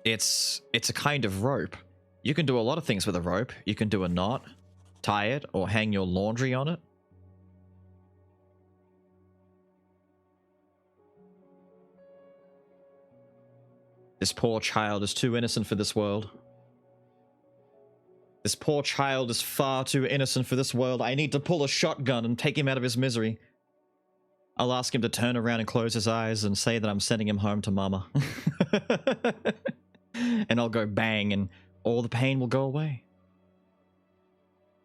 It's a kind of rope. You can do a lot of things with a rope. You can do a knot, tie it, or hang your laundry on it. This poor child is too innocent for this world. This poor child is far too innocent for this world. I need to pull a shotgun and take him out of his misery. I'll ask him to turn around and close his eyes and say that I'm sending him home to mama. And I'll go bang and all the pain will go away.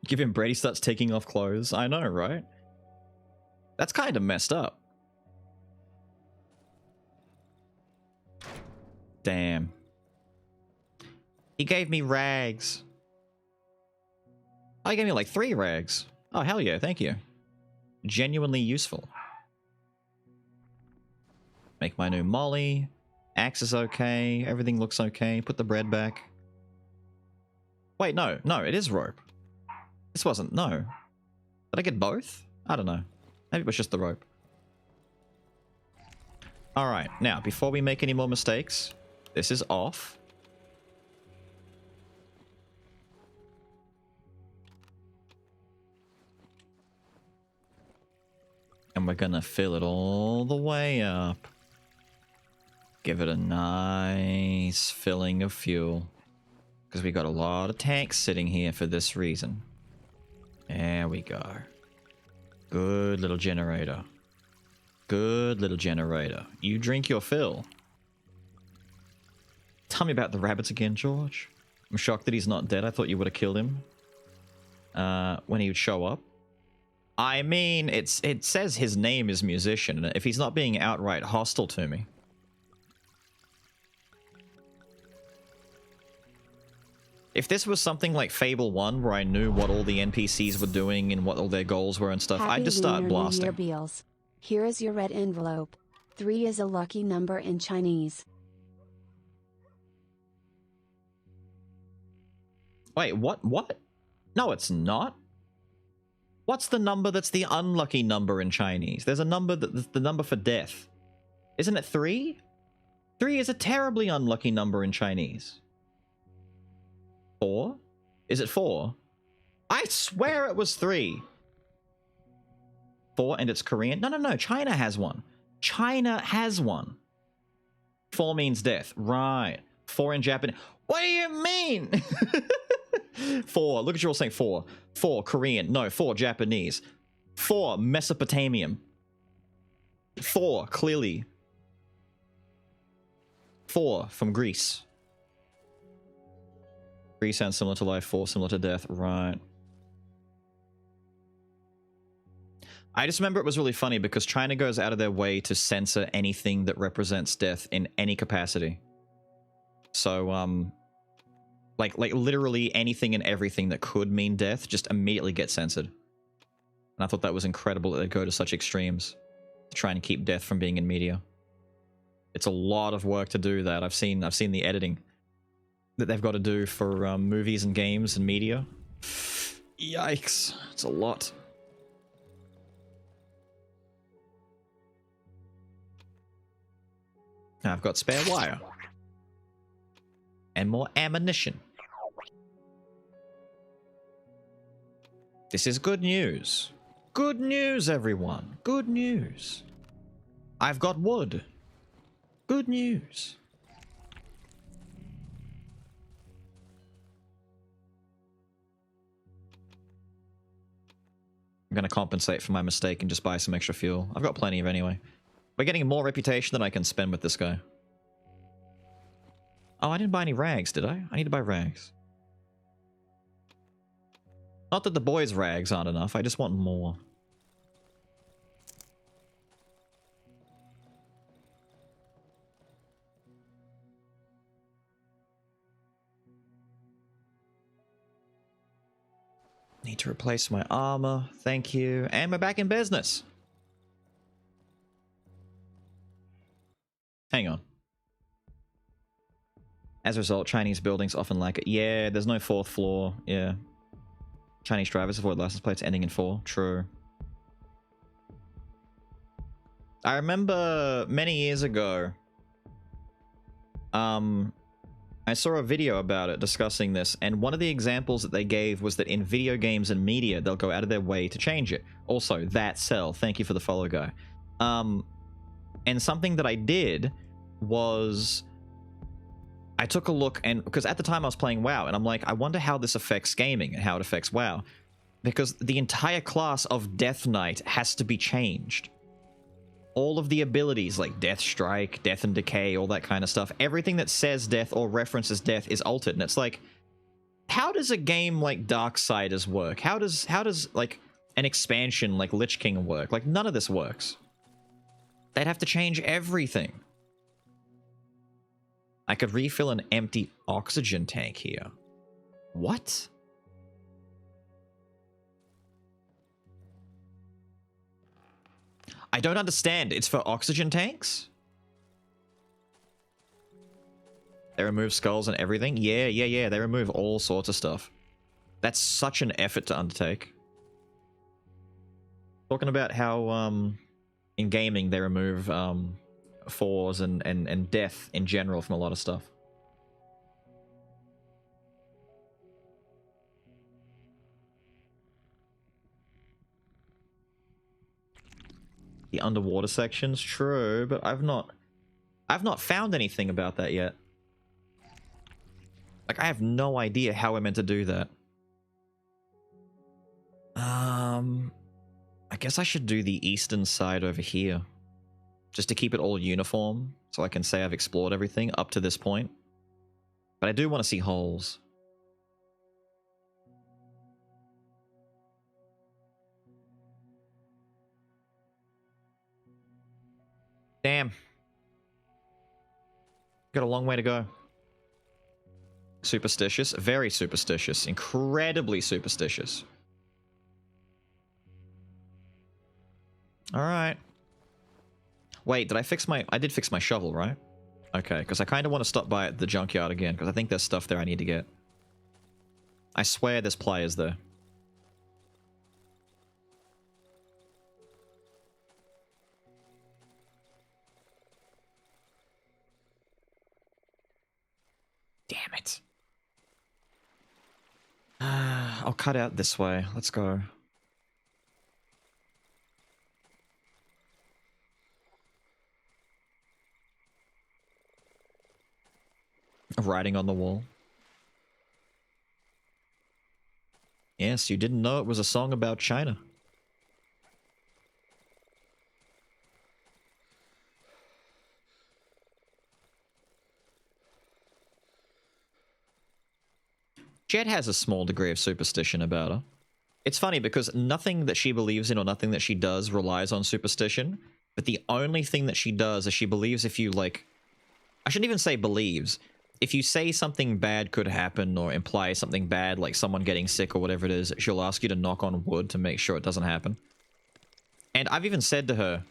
Give him bread, he starts taking off clothes. I know, right? That's kind of messed up. Damn. He gave me rags. Oh, he gave me like 3 rags. Oh, hell yeah, thank you. Genuinely useful. Make my new molly. Axe is okay. Everything looks okay. Put the bread back. Wait, no, it is rope. This wasn't, no. Did I get both? I don't know. Maybe it was just the rope. Alright, now, before we make any more mistakes, this is off. And we're gonna fill it all the way up. Give it a nice filling of fuel. Because we got a lot of tanks sitting here for this reason. There we go. Good little generator. Good little generator. You drink your fill. Tell me about the rabbits again, George. I'm shocked that he's not dead. I thought you would have killed him. When he would show up. I mean, it says his name is Musician, and if he's not being outright hostile to me. If this was something like Fable 1, where I knew what all the NPCs were doing and what all their goals were and stuff, I'd just start blasting. New Year, Beals. Here is your red envelope. 3 is a lucky number in Chinese. Wait, what? What? No, it's not. What's the number that's the unlucky number in Chinese? There's a number that's the number for death. Isn't it 3? 3 is a terribly unlucky number in Chinese. 4? Is it 4? I swear it was 3. 4 and it's Korean? No. China has one. China has one. 4 means death. Right. 4 in Japanese. What do you mean? 4. Look at you all saying 4. 4 Korean. No, 4 Japanese. 4 Mesopotamian. 4 clearly. 4 from Greece. 3 sounds similar to life. 4 similar to death. Right. I just remember it was really funny because China goes out of their way to censor anything that represents death in any capacity. So, like literally anything and everything that could mean death just immediately gets censored. And I thought that was incredible that they'd go to such extremes to try and keep death from being in media. It's a lot of work to do that. I've seen the editing that they've got to do for movies and games and media. Yikes. It's a lot. Now I've got spare wire. And more ammunition. This is good news. Good news, everyone. Good news. I've got wood. Good news. I'm going to compensate for my mistake and just buy some extra fuel. I've got plenty of anyway. We're getting more reputation than I can spend with this guy. Oh, I didn't buy any rags, did I? I need to buy rags. Not that the boys' rags aren't enough, I just want more. Need to replace my armor, thank you. And we're back in business. Hang on. As a result, Chinese buildings often lack it. Yeah, there's no 4th floor. Yeah. Chinese drivers avoid license plates ending in 4. True. I remember many years ago, I saw a video about it discussing this, and one of the examples that they gave was that in video games and media, they'll go out of their way to change it. Also, that cell. Thank you for the follow, guy. And something that I did was I took a look, and because at the time I was playing WoW, and I'm like, I wonder how this affects gaming and how it affects WoW. Because the entire class of Death Knight has to be changed. All of the abilities like Death Strike, Death and Decay, all that kind of stuff, everything that says death or references death is altered. And it's like, how does a game like Darksiders work? How does like an expansion like Lich King work? Like none of this works. They'd have to change everything. I could refill an empty oxygen tank here. What? I don't understand. It's for oxygen tanks? They remove skulls and everything? Yeah. They remove all sorts of stuff. That's such an effort to undertake. Talking about how in gaming they remove fours and death in general from a lot of stuff. The underwater sections, true, but I've not found anything about that yet. Like, I have no idea how we're meant to do that. I guess I should do the eastern side over here. Just to keep it all uniform, so I can say I've explored everything up to this point. But I do want to see holes. Damn. Got a long way to go. Superstitious. Very superstitious. Incredibly superstitious. Alright. Wait, did I fix my... I did fix my shovel, right? Okay, because I kind of want to stop by at the junkyard again, because I think there's stuff there I need to get. I swear there's pliers there. Damn it. I'll cut out this way. Let's go. Writing on the wall. Yes, you didn't know it was a song about China. Jet has a small degree of superstition about her. It's funny because nothing that she believes in or nothing that she does relies on superstition, but the only thing that she does is she believes if you, like... I shouldn't even say believes. If you say something bad could happen or imply something bad, like someone getting sick or whatever it is, she'll ask you to knock on wood to make sure it doesn't happen. And I've even said to her,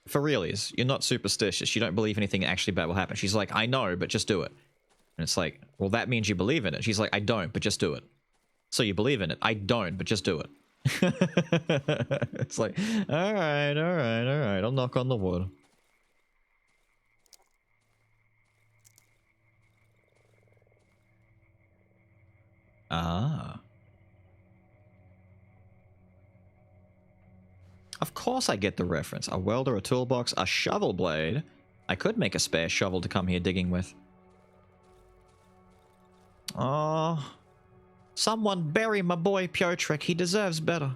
for realies, you're not superstitious. You don't believe anything actually bad will happen. She's like, I know, but just do it. And it's like, well, that means you believe in it. She's like, I don't, but just do it. So you believe in it. I don't, but just do it. It's like, all right. I'll knock on the wood. Ah. Of course I get the reference. A welder, a toolbox, a shovel blade. I could make a spare shovel to come here digging with. Oh. Someone bury my boy Piotrek. He deserves better.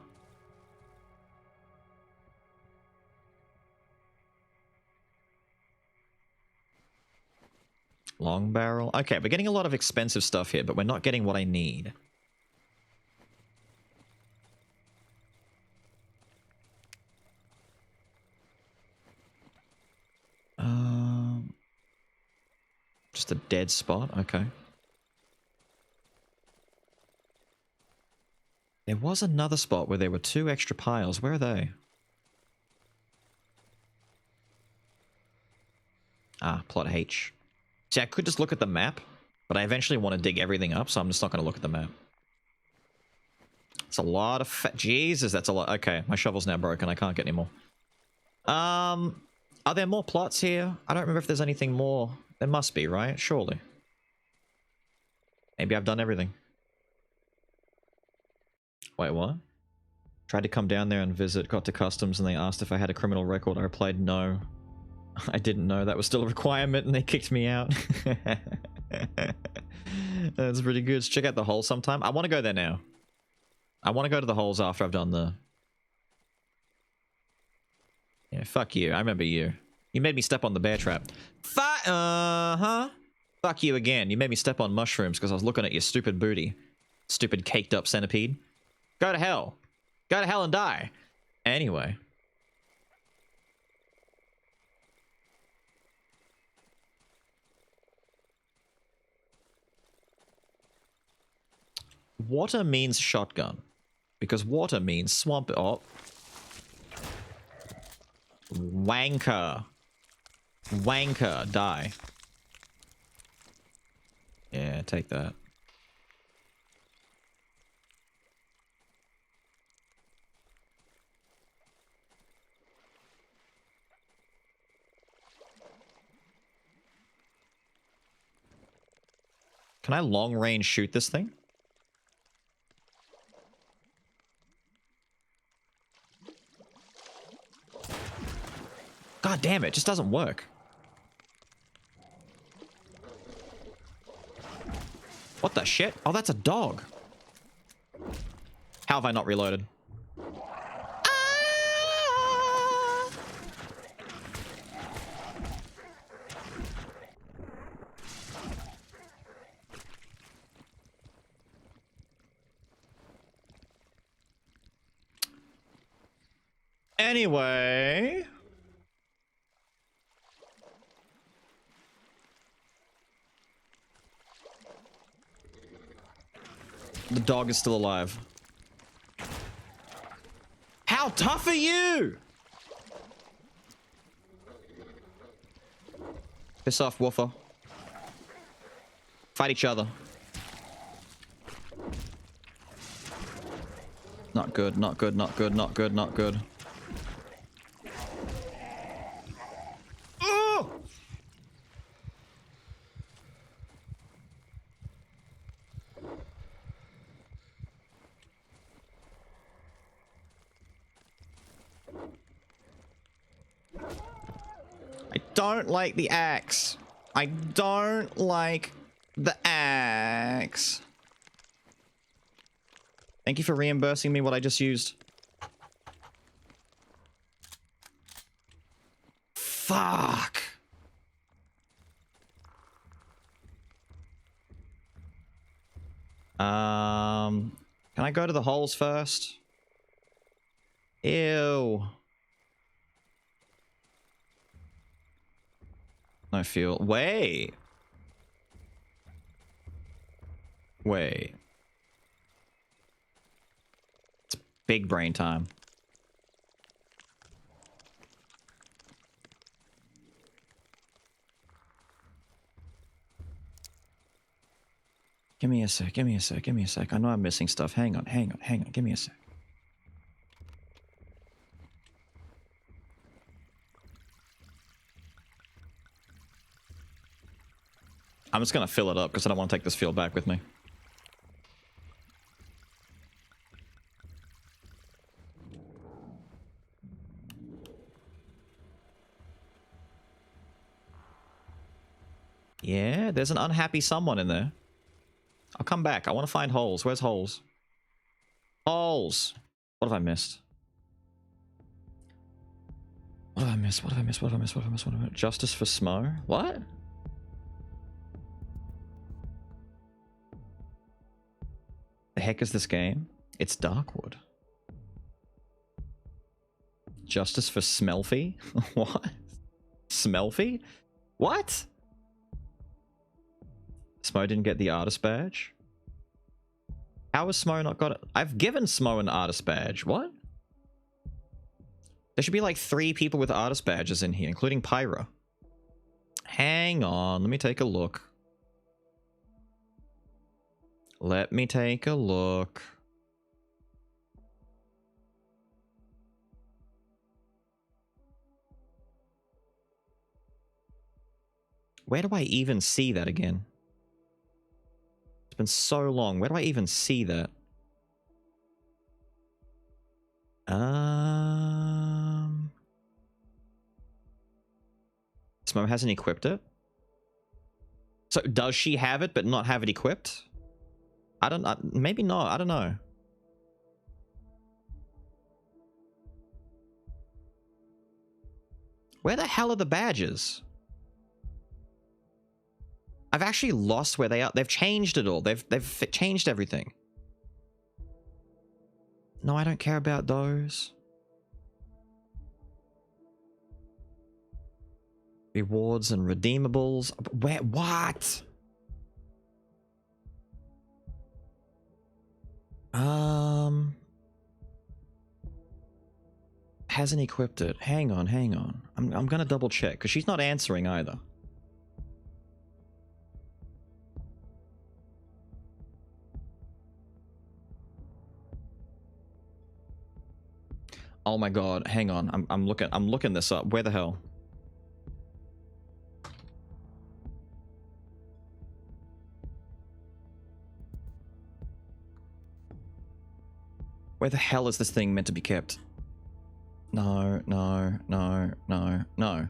Long barrel. Okay, we're getting a lot of expensive stuff here, but we're not getting what I need. Just a dead spot. Okay. There was another spot where there were 2 extra piles. Where are they? Ah, plot H. See, I could just look at the map, but I eventually want to dig everything up, so I'm just not going to look at the map. It's a lot of Jesus, that's a lot. Okay, my shovel's now broken. I can't get any more. Are there more plots here? I don't remember if there's anything more. There must be, right? Surely. Maybe I've done everything. Wait, what? Tried to come down there and visit, got to customs, and they asked if I had a criminal record. I replied no. I didn't know that was still a requirement, and they kicked me out. That's pretty good. Let's check out the hole sometime. I want to go there now. I want to go to the holes after I've done the... Yeah, fuck you. I remember you. You made me step on the bear trap. Uh-huh. Fuck you again. You made me step on mushrooms because I was looking at your stupid booty. Stupid caked up centipede. Go to hell. Go to hell and die. Anyway. Water means shotgun. Because water means swamp... Oh. Wanker. Wanker. Die. Yeah, take that. Can I long range shoot this thing? God damn it, it just doesn't work. What the shit? Oh, that's a dog. How have I not reloaded? Ah! Anyway. The dog is still alive. How tough are you? Piss off, Woofer. Fight each other. Not good, not good, not good, not good, not good. Oh! I don't like the axe. I don't like the axe. Thank you for reimbursing me what I just used. Fuck. Can I go to the holes first? Ew. No fuel. Wait. Wait. It's big brain time. Give me a sec, give me a sec, give me a sec. I know I'm missing stuff. Hang on, hang on, hang on. Give me a sec. I'm just gonna fill it up because I don't want to take this field back with me. Yeah, there's an unhappy someone in there. I'll come back. I want to find holes. Where's holes? Holes! What have I missed? What have I missed? What have I missed? What have I missed? What have I missed? What have I missed? Justice for Smo? What? The heck is this game? It's Darkwood. Justice for Smelfy? What? Smelfy? What? Smo didn't get the artist badge? How has Smo not got it? I've given Smo an artist badge. What? There should be like 3 people with artist badges in here, including Pyra. Hang on, let me take a look. Let me take a look. Where do I even see that again? It's been so long. Where do I even see that? Smo hasn't equipped it? So does she have it but not have it equipped? I don't know. Maybe not. I don't know. Where the hell are the badges? I've actually lost where they are. They've changed it all. They've changed everything. No, I don't care about those. Rewards and redeemables. Where? What? Hasn't equipped it. Hang on, hang on. I'm gonna double check because she's not answering either. Oh my god, hang on. I'm looking this up. Where the hell? Where the hell is this thing meant to be kept? No, no, no, no, no.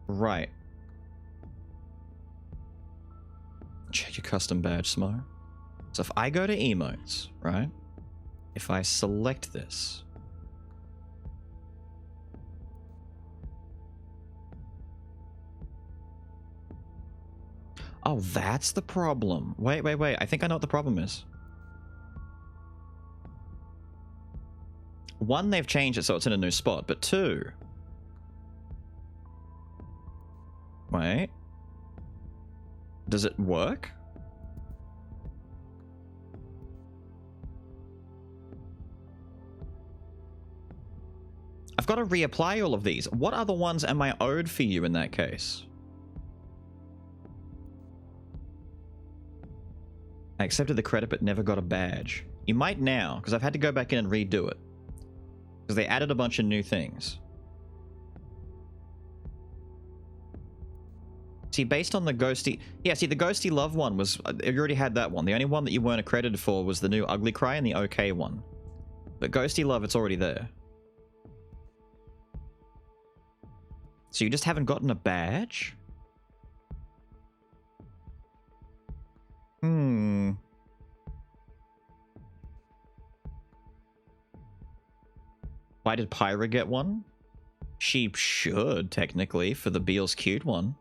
Right. Check your custom badge, Smo. So if I go to emotes, right? If I select this. Oh, that's the problem. Wait, wait, wait. I think I know what the problem is. One, they've changed it so it's in a new spot, but two... Wait. Does it work? I've got to reapply all of these. What other ones am I owed for you in that case? I accepted the credit but never got a badge. You might now, because I've had to go back in and redo it. Because they added a bunch of new things. See, based on the ghosty... Yeah, see, the ghosty love one was... You already had that one. The only one that you weren't accredited for was the new ugly cry and the okay one. But ghosty love, it's already there. So you just haven't gotten a badge? Hmm. Why did Pyra get one? She should, technically, for the Beals cute one.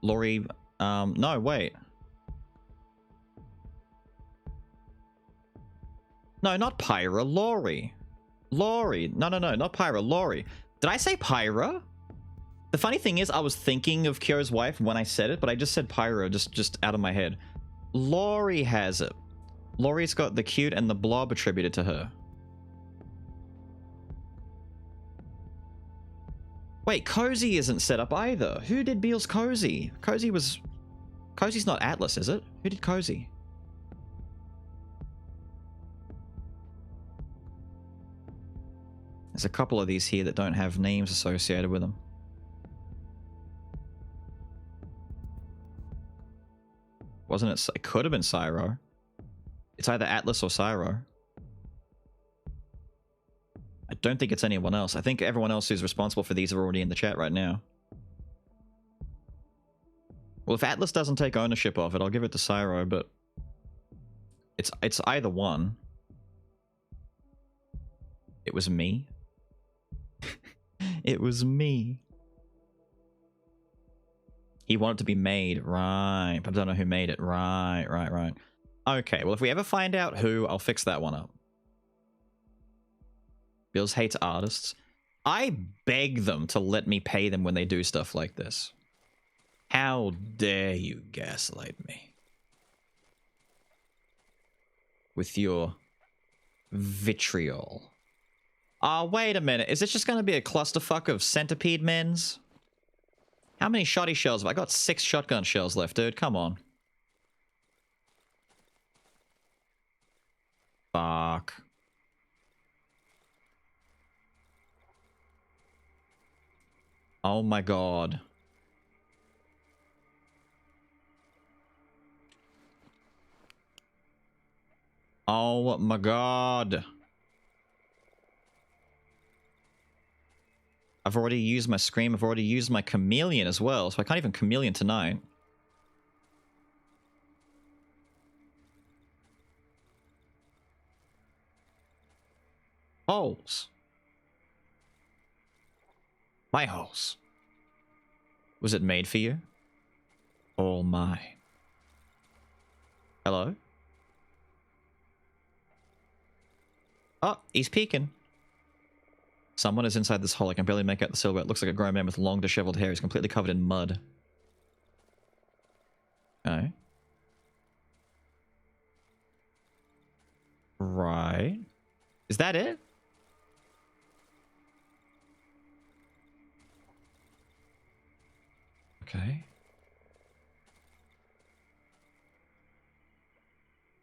Lori, no, wait. No, not Pyra, Lori. Lori. No, no, no, not Pyra, Lori. Did I say Pyra? The funny thing is, I was thinking of Kyo's wife when I said it, but I just said Pyra, just out of my head. Lori has it. Lori's got the cute and the blob attributed to her. Wait, Cozy isn't set up either. Who did Beals Cozy? Cozy's not Atlas, is it? Who did Cozy? There's a couple of these here that don't have names associated with them. Wasn't it? It could have been Cyro. It's either Atlas or Cyro. I don't think it's anyone else. I think everyone else who's responsible for these are already in the chat right now. Well, if Atlas doesn't take ownership of it, I'll give it to Cyro, but... It's either one. It was me. It was me. He wanted to be made. Right. But I don't know who made it. Right, right, right. Okay, well, if we ever find out who, I'll fix that one up. Bills hates artists. I beg them to let me pay them when they do stuff like this. How dare you gaslight me? With your vitriol. Wait a minute. Is this just going to be a clusterfuck of centipede men's? How many shotty shells have I got? 6 shotgun shells left, dude. Come on. Fuck. Oh my god. Oh my god. I've already used my Scream. I've already used my Chameleon as well, so I can't even Chameleon tonight. Holes. My holes. Was it made for you? All mine. Hello? Oh, he's peeking. Someone is inside this hole. I can barely make out the silhouette. Looks like a grown man with long, disheveled hair. He's completely covered in mud. Okay. Right. Is that it? Okay.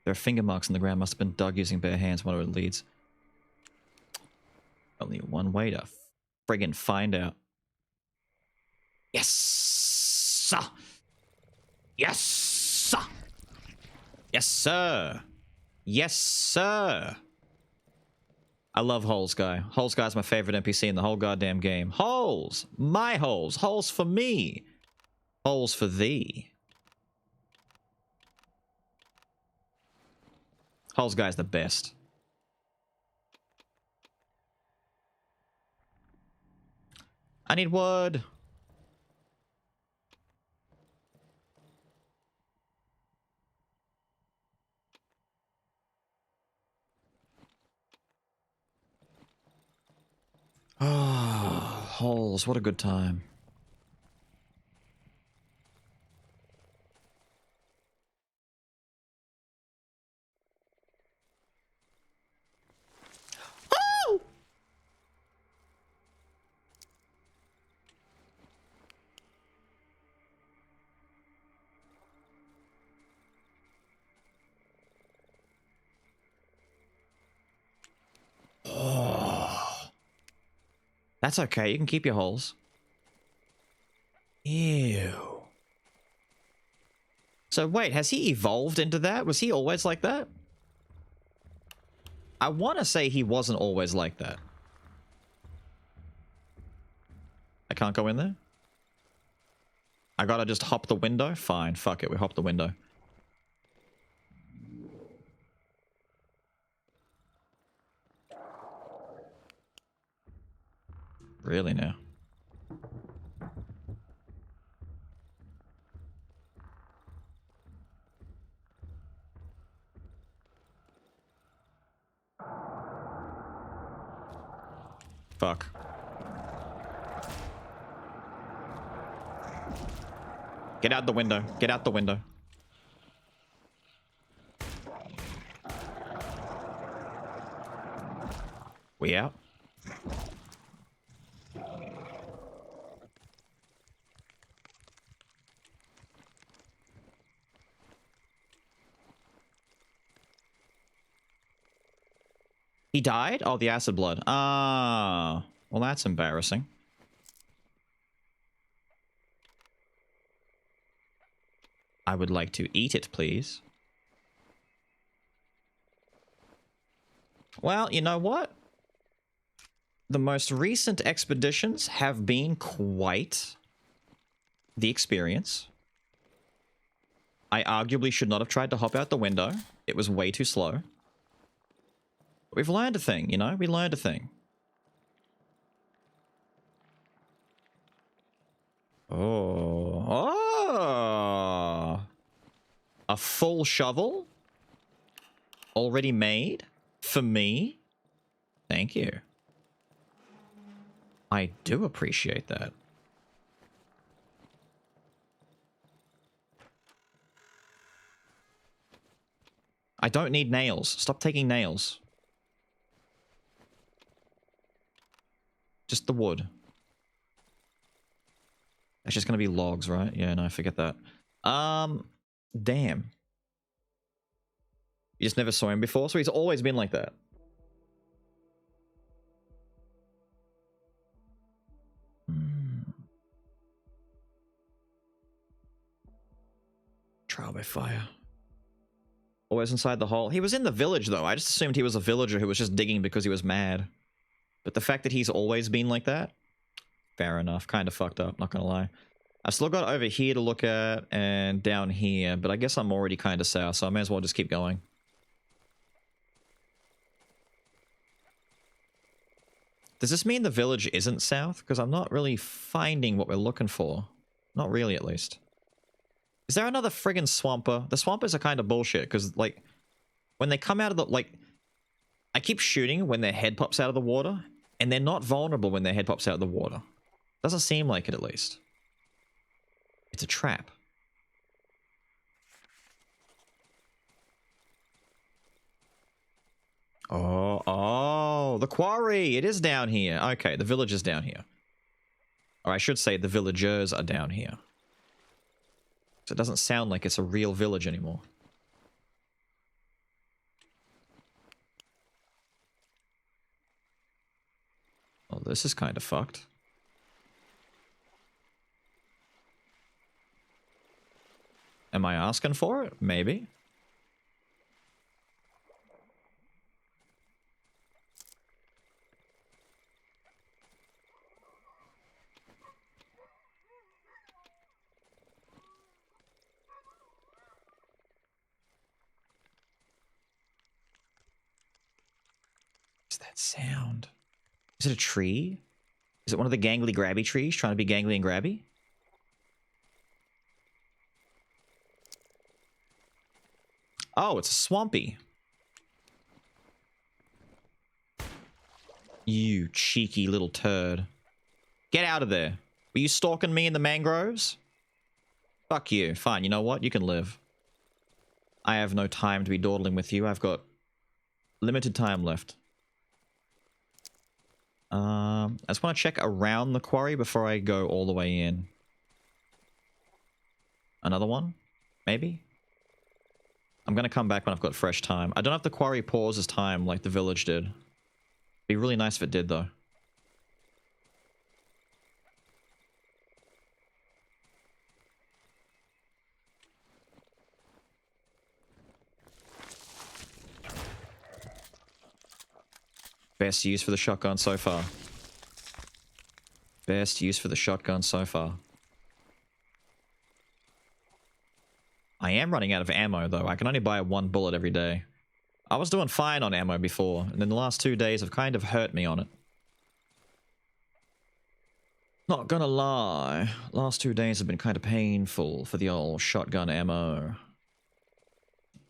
There are finger marks in the ground. Must have been dug using bare hands. Whatever it leads. Only one way to friggin' find out. Yes! Sir. Yes! Sir. Yes, sir! Yes, sir! I love Holes Guy. Holes Guy's my favorite NPC in the whole goddamn game. Holes! My holes! Holes for me! Holes for thee. Holes Guy's the best. I need wood. Ah, holes. What a good time. Oh! Oh. That's okay. You can keep your holes. Ew. So wait, has he evolved into that? Was he always like that? I want to say he wasn't always like that. I can't go in there? I gotta just hop the window? Fine, fuck it, we hop the window. Really now? Fuck. Get out the window. Get out the window. We out? He died? Oh, the acid blood. Ah. Well, that's embarrassing. I would like to eat it, please. Well, you know what? The most recent expeditions have been quite the experience. I arguably should not have tried to hop out the window. It was way too slow. But we've learned a thing, you know? We learned a thing. Oh. Oh! A full shovel? Already made? For me? Thank you. I do appreciate that. I don't need nails. Stop taking nails. Just the wood. That's just gonna be logs, right? Yeah, no, forget that. Damn. You just never saw him before? So he's always been like that. Trial by fire. Always inside the hole. He was in the village, though. I just assumed he was a villager who was just digging because he was mad. But the fact that he's always been like that? Fair enough. Kind of fucked up, not gonna lie. I've still got over here to look at and down here, but I guess I'm already kind of south, so I may as well just keep going. Does this mean the village isn't south? Because I'm not really finding what we're looking for. Not really, at least. Is there another friggin' swamper? The swampers are kind of bullshit, because, like, when they come out of the, like... I keep shooting when their head pops out of the water, and they're not vulnerable when their head pops out of the water. Doesn't seem like it, at least. It's a trap. Oh, the quarry! It is down here. Okay, the village is down here. Or I should say the villagers are down here. It doesn't sound like it's a real village anymore. Well, this is kind of fucked. Am I asking for it? Maybe. What's that sound? Is it a tree? Is it one of the gangly grabby trees trying to be gangly and grabby? Oh, it's a swampy. You cheeky little turd. Get out of there. Were you stalking me in the mangroves? Fuck you. Fine, you know what? You can live. I have no time to be dawdling with you. I've got limited time left. I just want to check around the quarry before I go all the way in. Another one? Maybe? I'm going to come back when I've got fresh time. I don't know if the quarry pauses time like the village did. It'd be really nice if it did, though. Best use for the shotgun so far. Best use for the shotgun so far. I am running out of ammo, though. I can only buy one bullet every day. I was doing fine on ammo before, and then the last 2 days have kind of hurt me on it. Not gonna lie. Last 2 days have been kind of painful for the old shotgun ammo.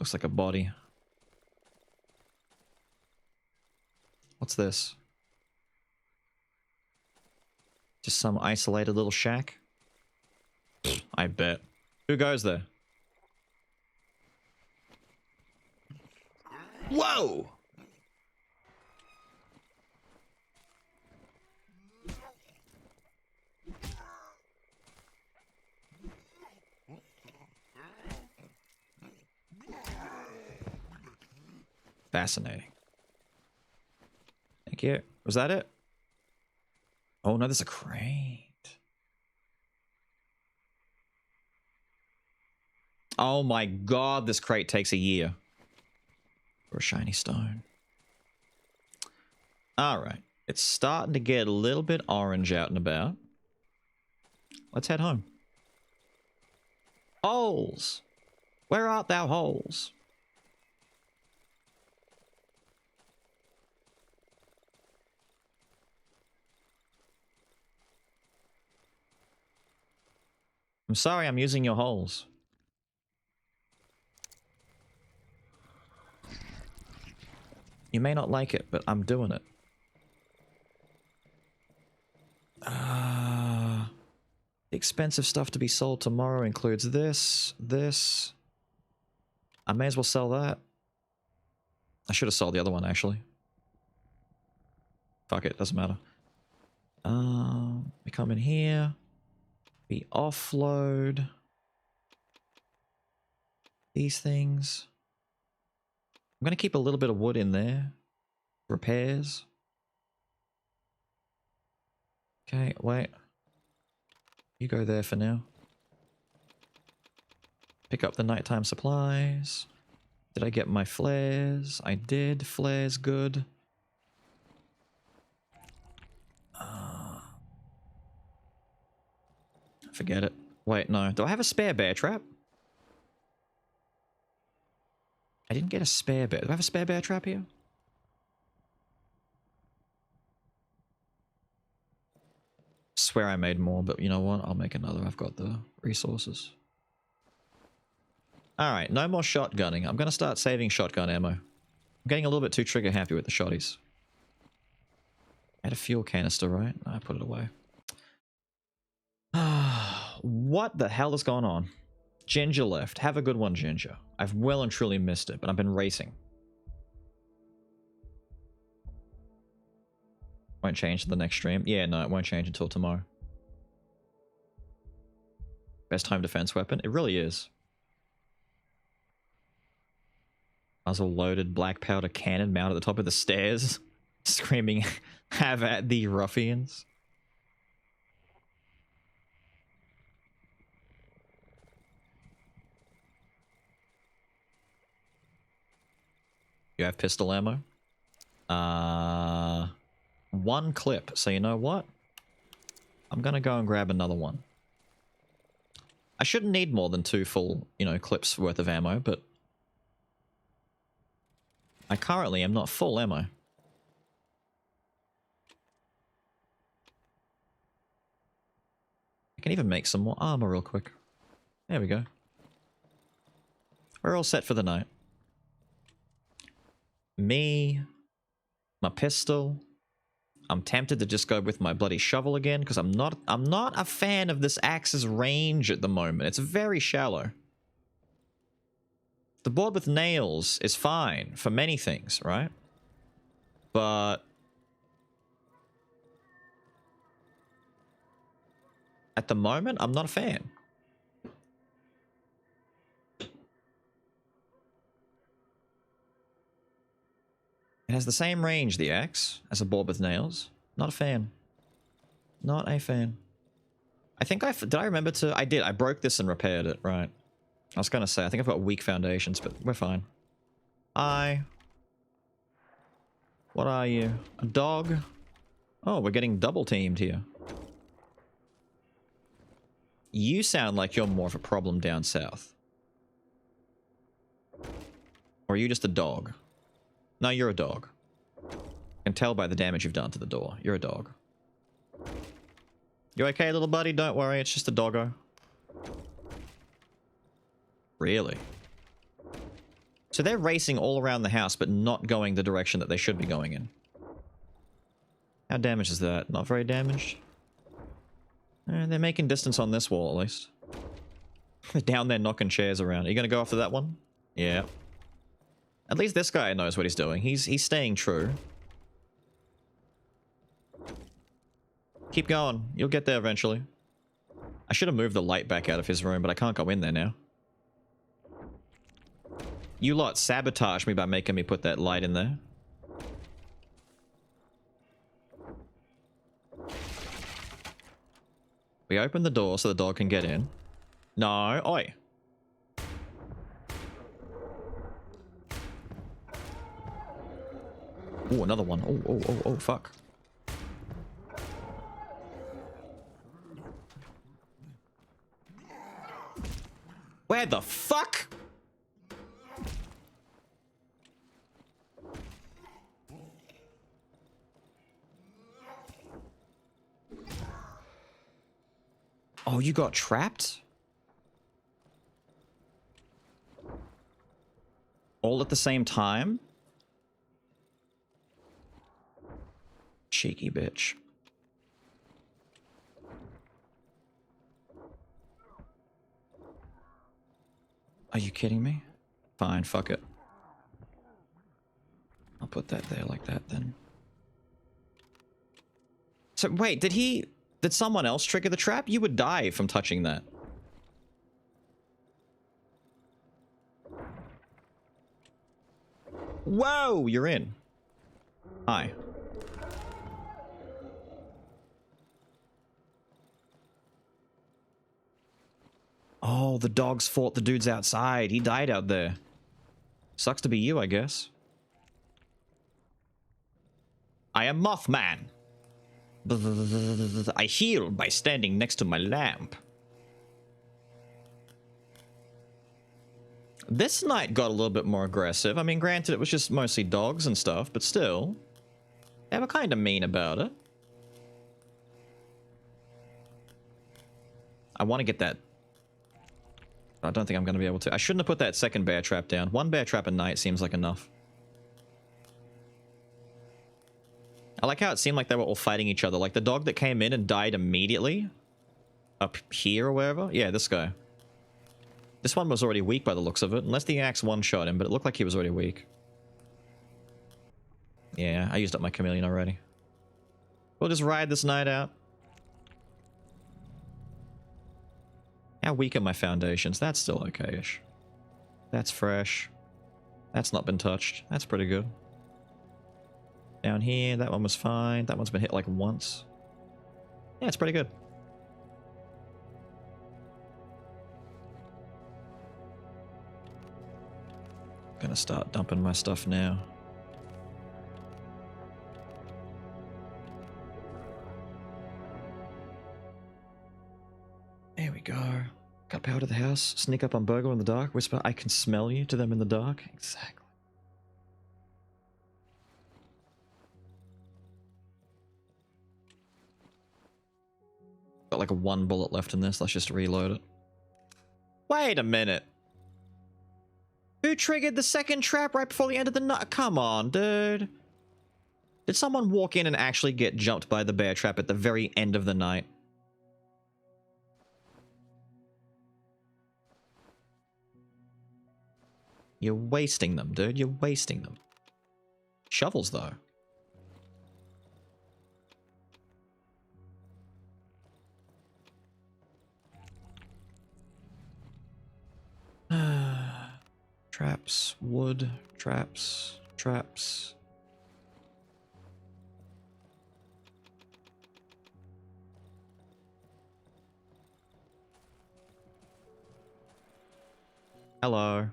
Looks like a body. What's this? Just some isolated little shack? I bet. Who goes there? Whoa! Fascinating. Thank you. Was that it? Oh no, there's a crate. Oh my god, this crate takes a year. For a shiny stone. Alright. It's starting to get a little bit orange out and about. Let's head home. Holes! Where art thou, holes? I'm sorry I'm using your holes. You may not like it, but I'm doing it. The expensive stuff to be sold tomorrow includes this. I may as well sell that. I should have sold the other one, actually. Fuck it, doesn't matter. We come in here. We offload these things. I'm going to keep a little bit of wood in there. Repairs. Okay, wait. You go there for now. Pick up the nighttime supplies. Did I get my flares? I did. Flares, good. Forget it. Wait, no. Do I have a spare bear trap? I didn't get a spare bear. Do I have a spare bear trap here? Swear I made more, but you know what? I'll make another. I've got the resources. Alright, no more shotgunning. I'm going to start saving shotgun ammo. I'm getting a little bit too trigger happy with the shotties. I had a fuel canister, right? I put it away. What the hell is going on? Ginger left. Have a good one, Ginger. I've well and truly missed it, but I've been racing. Won't change to the next stream. Yeah, no, it won't change until tomorrow. Best home defense weapon. It really is. Muzzle loaded black powder cannon mounted at the top of the stairs, screaming, "Have at thee, ruffians!" You have pistol ammo? One clip. So you know what? I'm gonna go and grab another one. I shouldn't need more than 2 full, clips worth of ammo, but I currently am not full ammo. I can even make some more armor real quick. There we go. We're all set for the night. Me, my pistol. I'm tempted to just go with my bloody shovel again because I'm not a fan of this axe's range at the moment. It's very shallow. The board with nails is fine for many things, right? But at the moment, I'm not a fan. It has the same range, the axe, as a board with nails. Not a fan. Not a fan. I think did I remember to... I did. I broke this and repaired it, right. I was going to say, I think I've got weak foundations, but we're fine. What are you? A dog? Oh, we're getting double teamed here. You sound like you're more of a problem down south. Or are you just a dog? No, you're a dog. I can tell by the damage you've done to the door. You're a dog. You okay, little buddy? Don't worry, it's just a doggo. Really? So they're racing all around the house, but not going the direction that they should be going in. How damaged is that? Not very damaged? They're making distance on this wall, at least. They're down there knocking chairs around. Are you going to go after that one? Yeah. At least this guy knows what he's doing. He's staying true. Keep going. You'll get there eventually. I should have moved the light back out of his room, but I can't go in there now. You lot sabotaged me by making me put that light in there. We open the door so the dog can get in. No, oi. Oh, another one. Oh, fuck. Where the fuck? Oh, you got trapped? All at the same time? Cheeky bitch. Are you kidding me? Fine, fuck it. I'll put that there like that then. So wait, did someone else trigger the trap? You would die from touching that. Whoa, you're in. Hi. Oh, the dogs fought the dudes outside. He died out there. Sucks to be you, I guess. I am Mothman. I heal by standing next to my lamp. This night got a little bit more aggressive. I mean, granted, it was just mostly dogs and stuff, but still. They were kind of mean about it. I want to get that. I don't think I'm going to be able to. I shouldn't have put that second bear trap down. One bear trap a night seems like enough. I like how it seemed like they were all fighting each other. Like the dog that came in and died immediately. Up here or wherever. Yeah, this guy. This one was already weak by the looks of it. Unless the axe one-shot him, but it looked like he was already weak. Yeah, I used up my chameleon already. We'll just ride this night out. How weak are my foundations? That's still okay-ish. That's fresh. That's not been touched. That's pretty good. Down here, that one was fine. That one's been hit like once. Yeah, it's pretty good. Gonna start dumping my stuff now. There we go. Got power to the house. Sneak up on Burgle in the dark. Whisper, I can smell you to them in the dark. Exactly. Got like a 1 bullet left in this. Let's just reload it. Wait a minute. Who triggered the second trap right before the end of the night? Come on, dude. Did someone walk in and actually get jumped by the bear trap at the very end of the night? You're wasting them, dude. You're wasting them. Shovels, though. Traps, wood, traps, traps. Hello.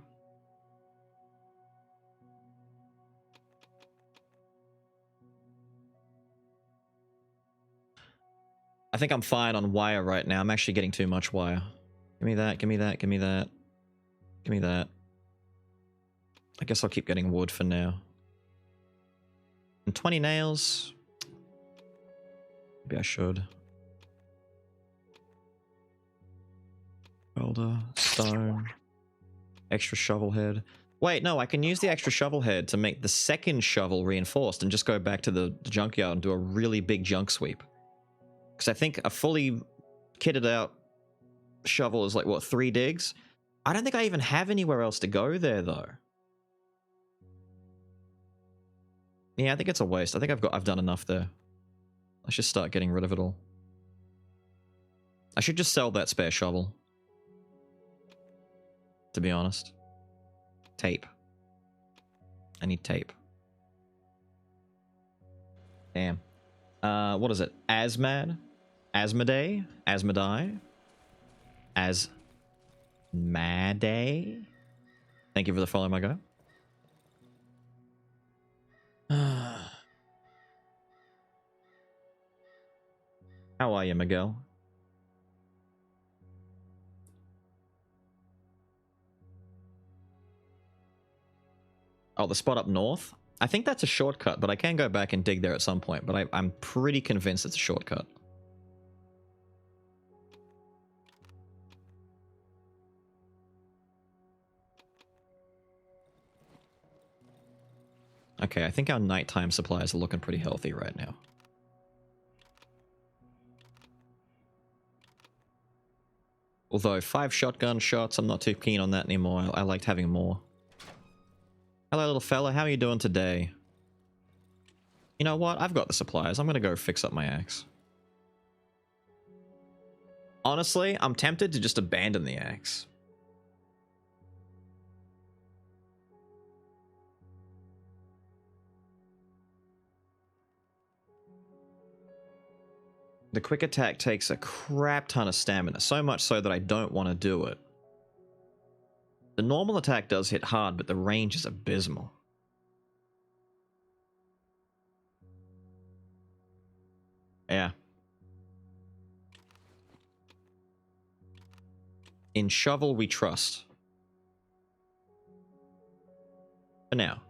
I think I'm fine on wire right now. I'm actually getting too much wire. Give me that, give me that, give me that. Give me that. I guess I'll keep getting wood for now. And 20 nails. Maybe I should. Welder, stone. Extra shovel head. Wait, no, I can use the extra shovel head to make the second shovel reinforced and just go back to the junkyard and do a really big junk sweep. Because I think a fully kitted out shovel is like, what, 3 digs? I don't think I even have anywhere else to go there, though. Yeah, I think it's a waste. I think I've done enough there. Let's just start getting rid of it all. I should just sell that spare shovel. To be honest. Tape. I need tape. Damn. What is it? Asmad? Asmodee? Asmodee? Asmodee? Thank you for the follow, my guy. How are you, Miguel? Oh, the spot up north? I think that's a shortcut, but I can go back and dig there at some point. But I'm pretty convinced it's a shortcut. Okay, I think our nighttime supplies are looking pretty healthy right now. Although 5 shotgun shots, I'm not too keen on that anymore. I liked having more. Hello, little fella. How are you doing today? You know what? I've got the supplies. I'm gonna go fix up my axe. Honestly, I'm tempted to just abandon the axe. The quick attack takes a crap ton of stamina, so much so that I don't want to do it. The normal attack does hit hard, but the range is abysmal. Yeah. In shovel we trust. For now.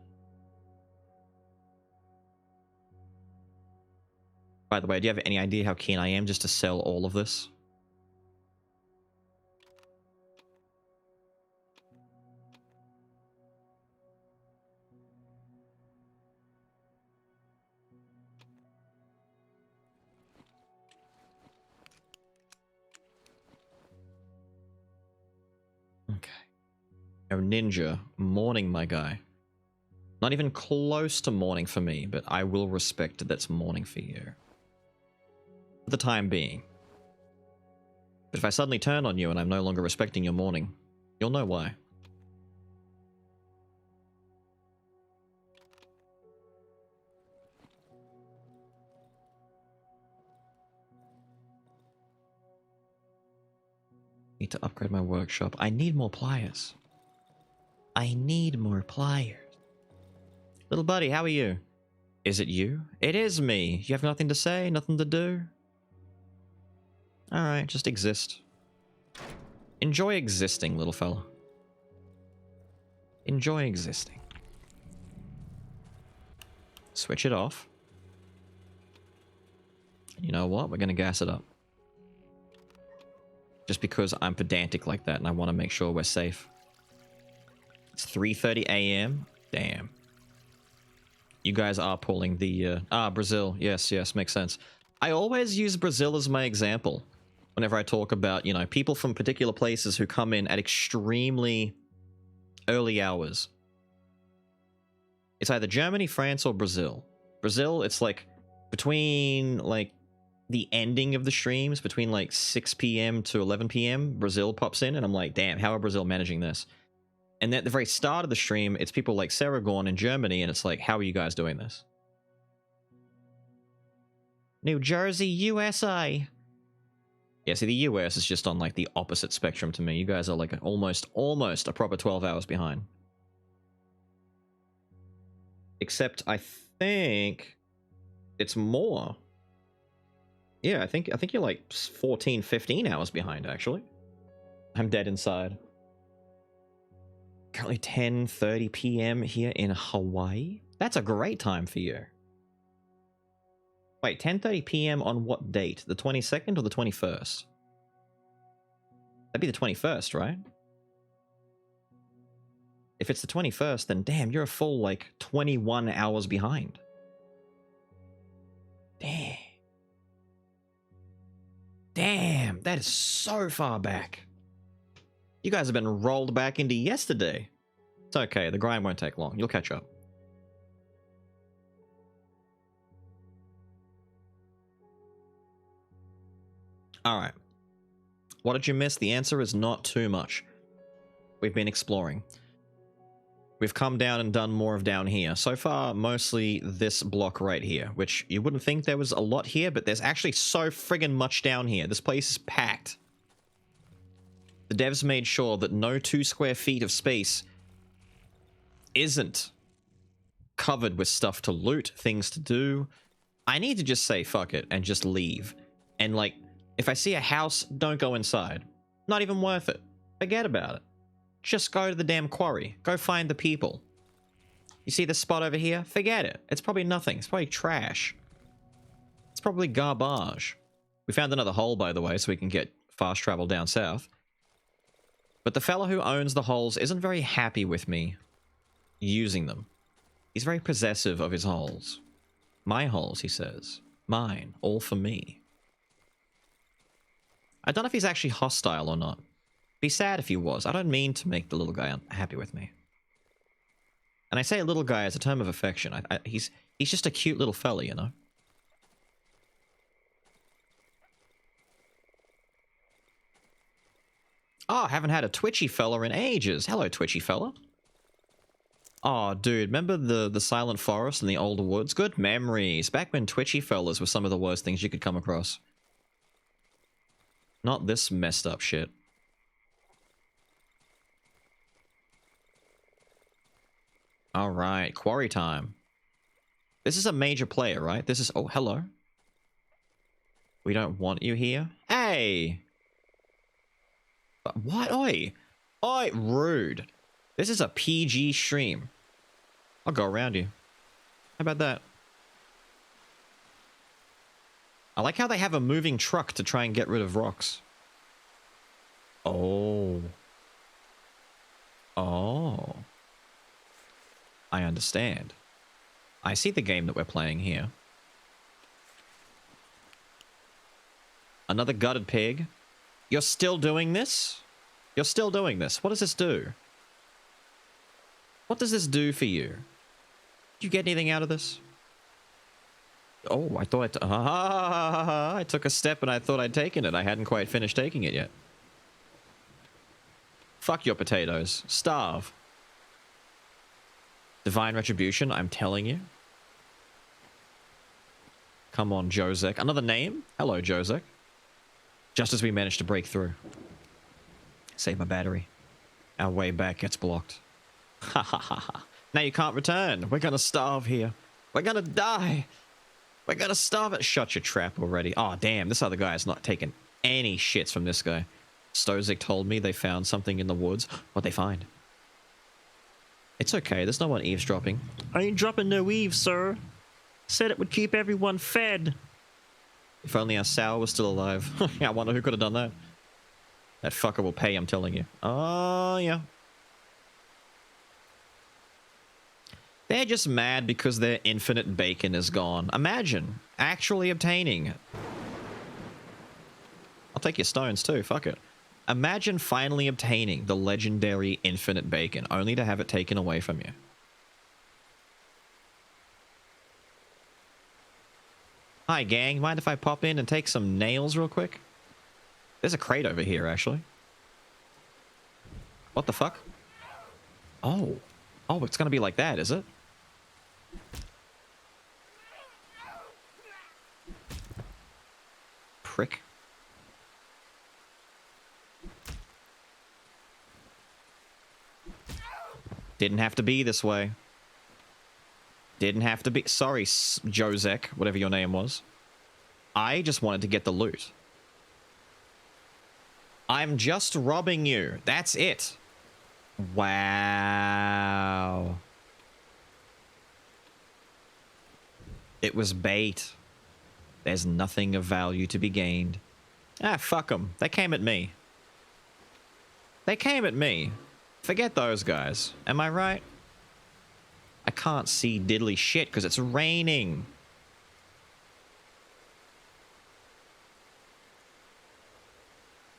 By the way, do you have any idea how keen I am just to sell all of this? Okay. Oh, ninja. Morning, my guy. Not even close to morning for me, but I will respect that's morning for you. For the time being. But if I suddenly turn on you and I'm no longer respecting your morning, you'll know why. Need to upgrade my workshop. I need more pliers. I need more pliers. Little buddy, how are you? Is it you? It is me. You have nothing to say? Nothing to do? Alright, just exist. Enjoy existing, little fella. Enjoy existing. Switch it off. You know what? We're gonna gas it up. Just because I'm pedantic like that and I want to make sure we're safe. It's 3:30 a.m. Damn. You guys are pulling the... Brazil. Yes, yes, makes sense. I always use Brazil as my example whenever I talk about, you know, people from particular places who come in at extremely early hours. It's either Germany, France, or Brazil. Brazil, it's like between, like, the ending of the streams, between like 6 p.m. to 11 p.m., Brazil pops in, and I'm like, damn, how are Brazil managing this? And then at the very start of the stream, it's people like Saragorn in Germany, and it's like, how are you guys doing this? New Jersey, USA. Yeah, see, the US is just on like the opposite spectrum to me. You guys are like almost a proper 12 hours behind. Except I think it's more. Yeah, I think you're like 14, 15 hours behind, actually. I'm dead inside. Currently 10:30 p.m. here in Hawaii. That's a great time for you. Wait, 10:30 p.m. on what date? The 22nd or the 21st? That'd be the 21st, right? If it's the 21st, then damn, you're a full, like, 21 hours behind. Damn. Damn, that is so far back. You guys have been rolled back into yesterday. It's okay, the grind won't take long. You'll catch up. Alright. What did you miss? The answer is not too much. We've been exploring. We've come down and done more of down here. So far, mostly this block right here, which you wouldn't think there was a lot here, but there's actually so friggin' much down here. This place is packed. The devs made sure that no 2 square feet of space isn't covered with stuff to loot, things to do. I need to just say fuck it and just leave. And like, if I see a house, don't go inside. Not even worth it. Forget about it. Just go to the damn quarry. Go find the people. You see this spot over here? Forget it. It's probably nothing. It's probably trash. It's probably garbage. We found another hole, by the way, so we can get fast travel down south. But the fella who owns the holes isn't very happy with me using them. He's very possessive of his holes. My holes, he says. Mine. All for me. I don't know if he's actually hostile or not. Be sad if he was. I don't mean to make the little guy unhappy with me. And I say little guy as a term of affection. He's just a cute little fella, you know? Oh, haven't had a twitchy fella in ages. Hello, twitchy fella. Oh, dude, remember the silent forest and the older woods? Good memories. Back when twitchy fellas were some of the worst things you could come across. Not this messed up shit. Alright, quarry time. This is a major player, right? This is... Oh, hello. We don't want you here. Hey! What? Oi! Oi, rude. This is a PG stream. I'll go around you. How about that? I like how they have a moving truck to try and get rid of rocks. Oh. Oh. I understand. I see the game that we're playing here. Another gutted pig. You're still doing this? You're still doing this. What does this do? What does this do for you? Do you get anything out of this? Oh, I thought I took a step and I thought I'd taken it. I hadn't quite finished taking it yet. Fuck your potatoes. Starve. Divine Retribution, I'm telling you. Come on, Josek. Another name? Hello, Josek. Just as we managed to break through. Save my battery. Our way back gets blocked. Ha ha ha ha. Now you can't return. We're gonna starve here. We're gonna die. We're gonna starve it. Shut your trap already. Oh, damn. This other guy is not taking any shits from this guy. Stozik told me they found something in the woods. What'd they find? It's okay. There's no one eavesdropping. I ain't dropping no eaves, sir. Said it would keep everyone fed. If only our sow was still alive. I wonder who could have done that. That fucker will pay, I'm telling you. Oh, yeah. They're just mad because their infinite bacon is gone. Imagine actually obtaining. I'll take your stones too, fuck it. Imagine finally obtaining the legendary infinite bacon, only to have it taken away from you. Hi, gang. Mind if I pop in and take some nails real quick? There's a crate over here, actually. What the fuck? Oh. Oh, it's gonna be like that, is it? Prick. Didn't have to be this way. Didn't have to be. Sorry, Josek, whatever your name was. I just wanted to get the loot. I'm just robbing you. That's it. Wow. It was bait. There's nothing of value to be gained. Ah, fuck them. They came at me. They came at me. Forget those guys. Am I right? I can't see diddly shit because it's raining.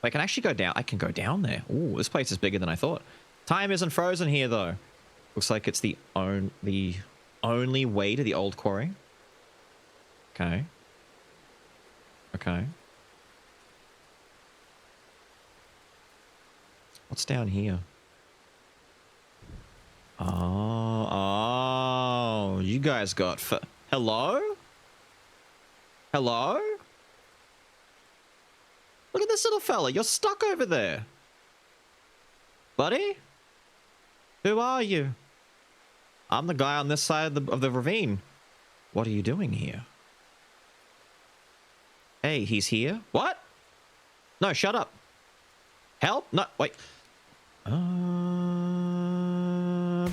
Wait, I can actually go down. I can go down there. Ooh, this place is bigger than I thought. Time isn't frozen here, though. Looks like it's the only way to the old quarry. Okay. Okay. What's down here? Oh, you guys got... Hello? Hello? Look at this little fella. You're stuck over there. Buddy? Who are you? I'm the guy on this side of the ravine. What are you doing here? Hey, he's here. What? No, shut up. Help? No, wait.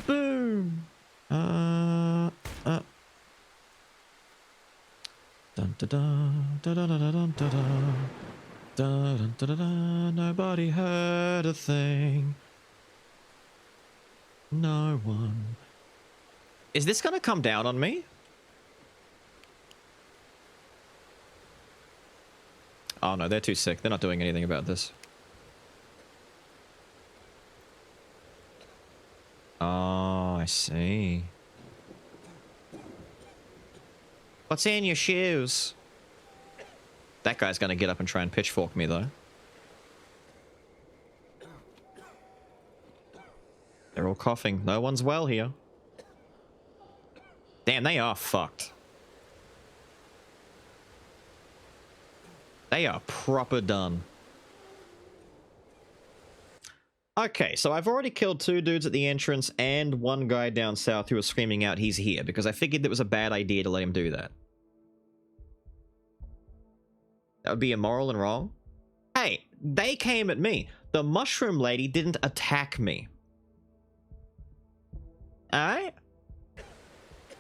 Boom. Dun da da da da da da da da da da da. Nobody heard a thing. No one. Is this gonna come down on me? Oh no, they're too sick. They're not doing anything about this. Oh, I see. What's in your shoes? That guy's gonna get up and try and pitchfork me, though. They're all coughing. No one's well here. Damn, they are fucked. They are proper done. Okay, so I've already killed 2 dudes at the entrance and 1 guy down south who was screaming out he's here because I figured it was a bad idea to let him do that. That would be immoral and wrong. Hey, they came at me. The mushroom lady didn't attack me. Alright?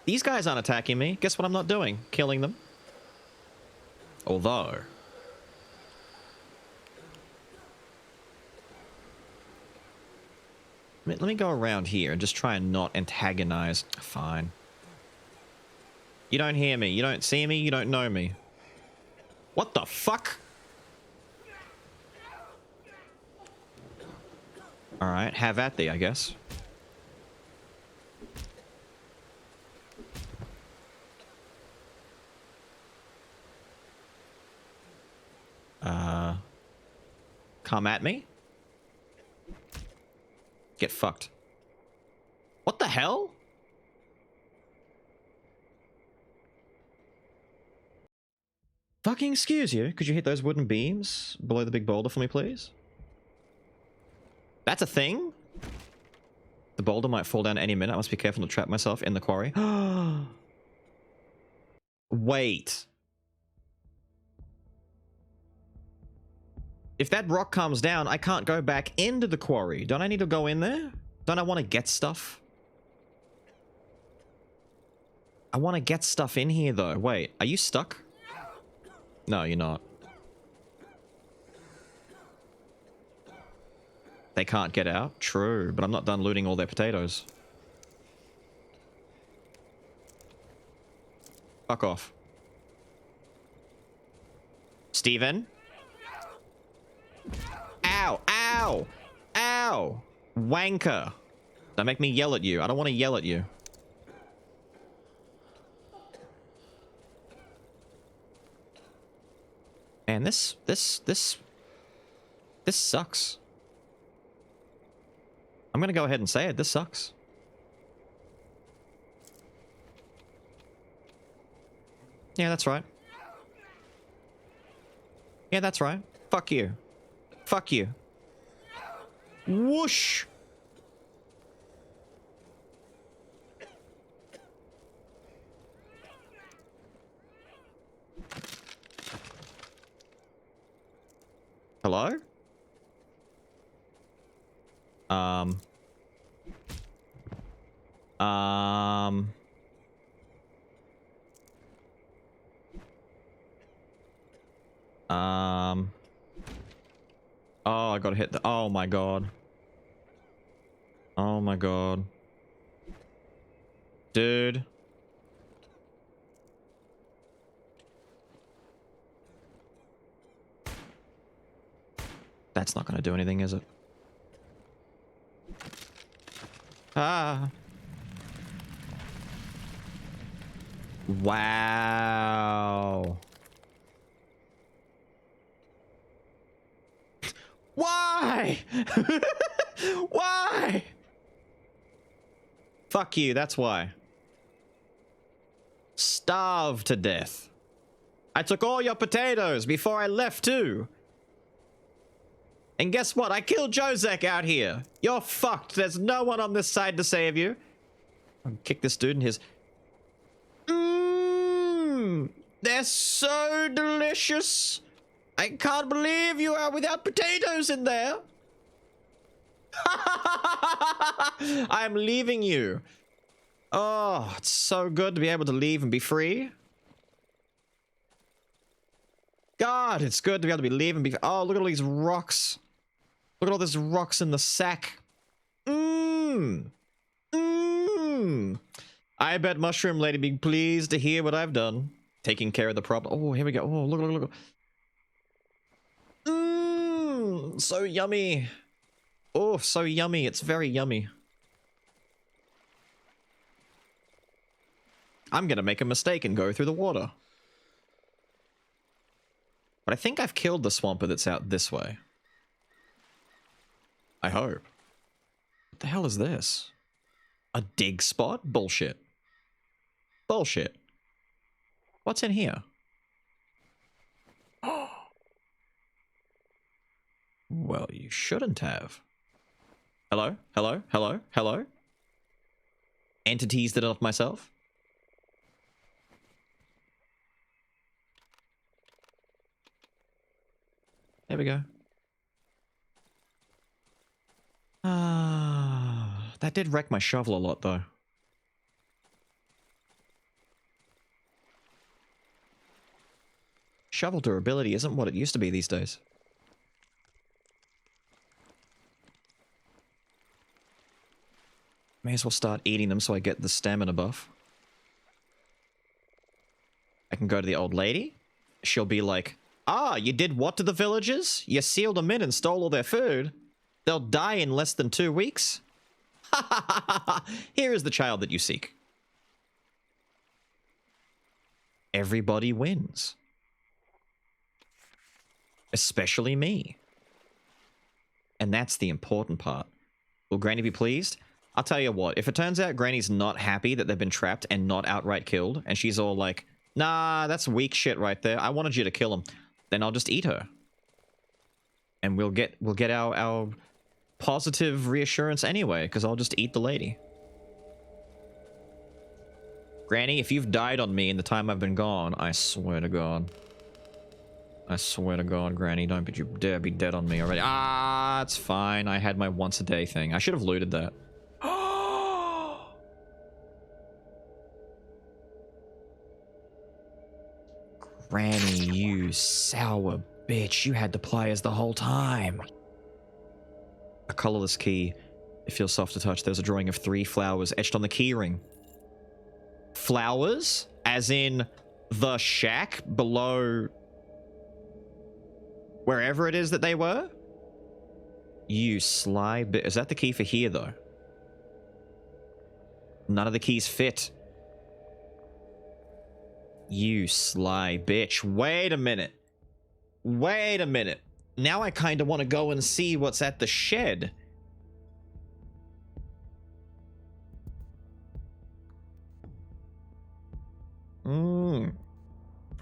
These guys aren't attacking me. Guess what I'm not doing? Killing them. Although... Let me go around here and just try and not antagonize. Fine. You don't hear me. You don't see me. You don't know me. What the fuck? Alright, have at thee, I guess. come at me. Get fucked. What the hell? Fucking excuse you. Could you hit those wooden beams below the big boulder for me, please? That's a thing? The boulder might fall down any minute. I must be careful to trap myself in the quarry. Wait. If that rock comes down, I can't go back into the quarry. Don't I need to go in there? Don't I want to get stuff? I want to get stuff in here, though. Wait, are you stuck? No, you're not. They can't get out? True, but I'm not done looting all their potatoes. Fuck off. Steven? Ow! Ow! Ow! Wanker! Don't make me yell at you. I don't want to yell at you. Man, this sucks. I'm gonna go ahead and say it. This sucks. Yeah, that's right. Yeah, that's right. Fuck you. Fuck you. Whoosh! Hello? Oh, I gotta hit the... Oh my god. Oh my god. Dude. That's not gonna do anything, is it? Ah. Wow. Why? Why? Fuck you, that's why. Starve to death. I took all your potatoes before I left too. And guess what? I killed Josek out here. You're fucked. There's no one on this side to save you. I'll kick this dude in his... They're so delicious. I can't believe you are without potatoes in there. I'm leaving you. Oh, it's so good to be able to leave and be free. God, it's good to be able to be leave and be... Oh, look at all these rocks. Look at all these rocks in the sack. I bet Mushroom Lady be pleased to hear what I've done. Taking care of the problem. Oh, here we go. Oh, look, look, look. So yummy. Oh, so yummy. It's very yummy. I'm gonna make a mistake and go through the water. But I think I've killed the swamper that's out this way. I hope. What the hell is this? A dig spot? Bullshit. Bullshit. What's in here? Well, you shouldn't have. Hello? Hello? Hello? Hello? Entities that are not myself? There we go. That did wreck my shovel a lot, though. Shovel durability isn't what it used to be these days. May as well start eating them so I get the stamina buff. I can go to the old lady. She'll be like, ah, you did what to the villagers? You sealed them in and stole all their food. They'll die in less than 2 weeks. Ha ha ha ha ha! Here is the child that you seek. Everybody wins. Especially me. And that's the important part. Will Granny be pleased? I'll tell you what, if it turns out Granny's not happy that they've been trapped and not outright killed, and she's all like, nah, that's weak shit right there, I wanted you to kill him, then I'll just eat her. And we'll get our positive reassurance anyway, because I'll just eat the lady. Granny, if you've died on me in the time I've been gone, I swear to God. I swear to God, Granny, don't you dare be dead on me already. Ah, it's fine. I had my once a day thing. I should have looted that. Granny, you sour bitch. You had the pliers the whole time. A colorless key. It feels soft to touch. There's a drawing of 3 flowers etched on the key ring. Flowers? As in the shack below wherever it is that they were? You sly bit. Is that the key for here, though? None of the keys fit. You sly bitch. Wait a minute. Wait a minute. Now I kind of want to go and see what's at the shed.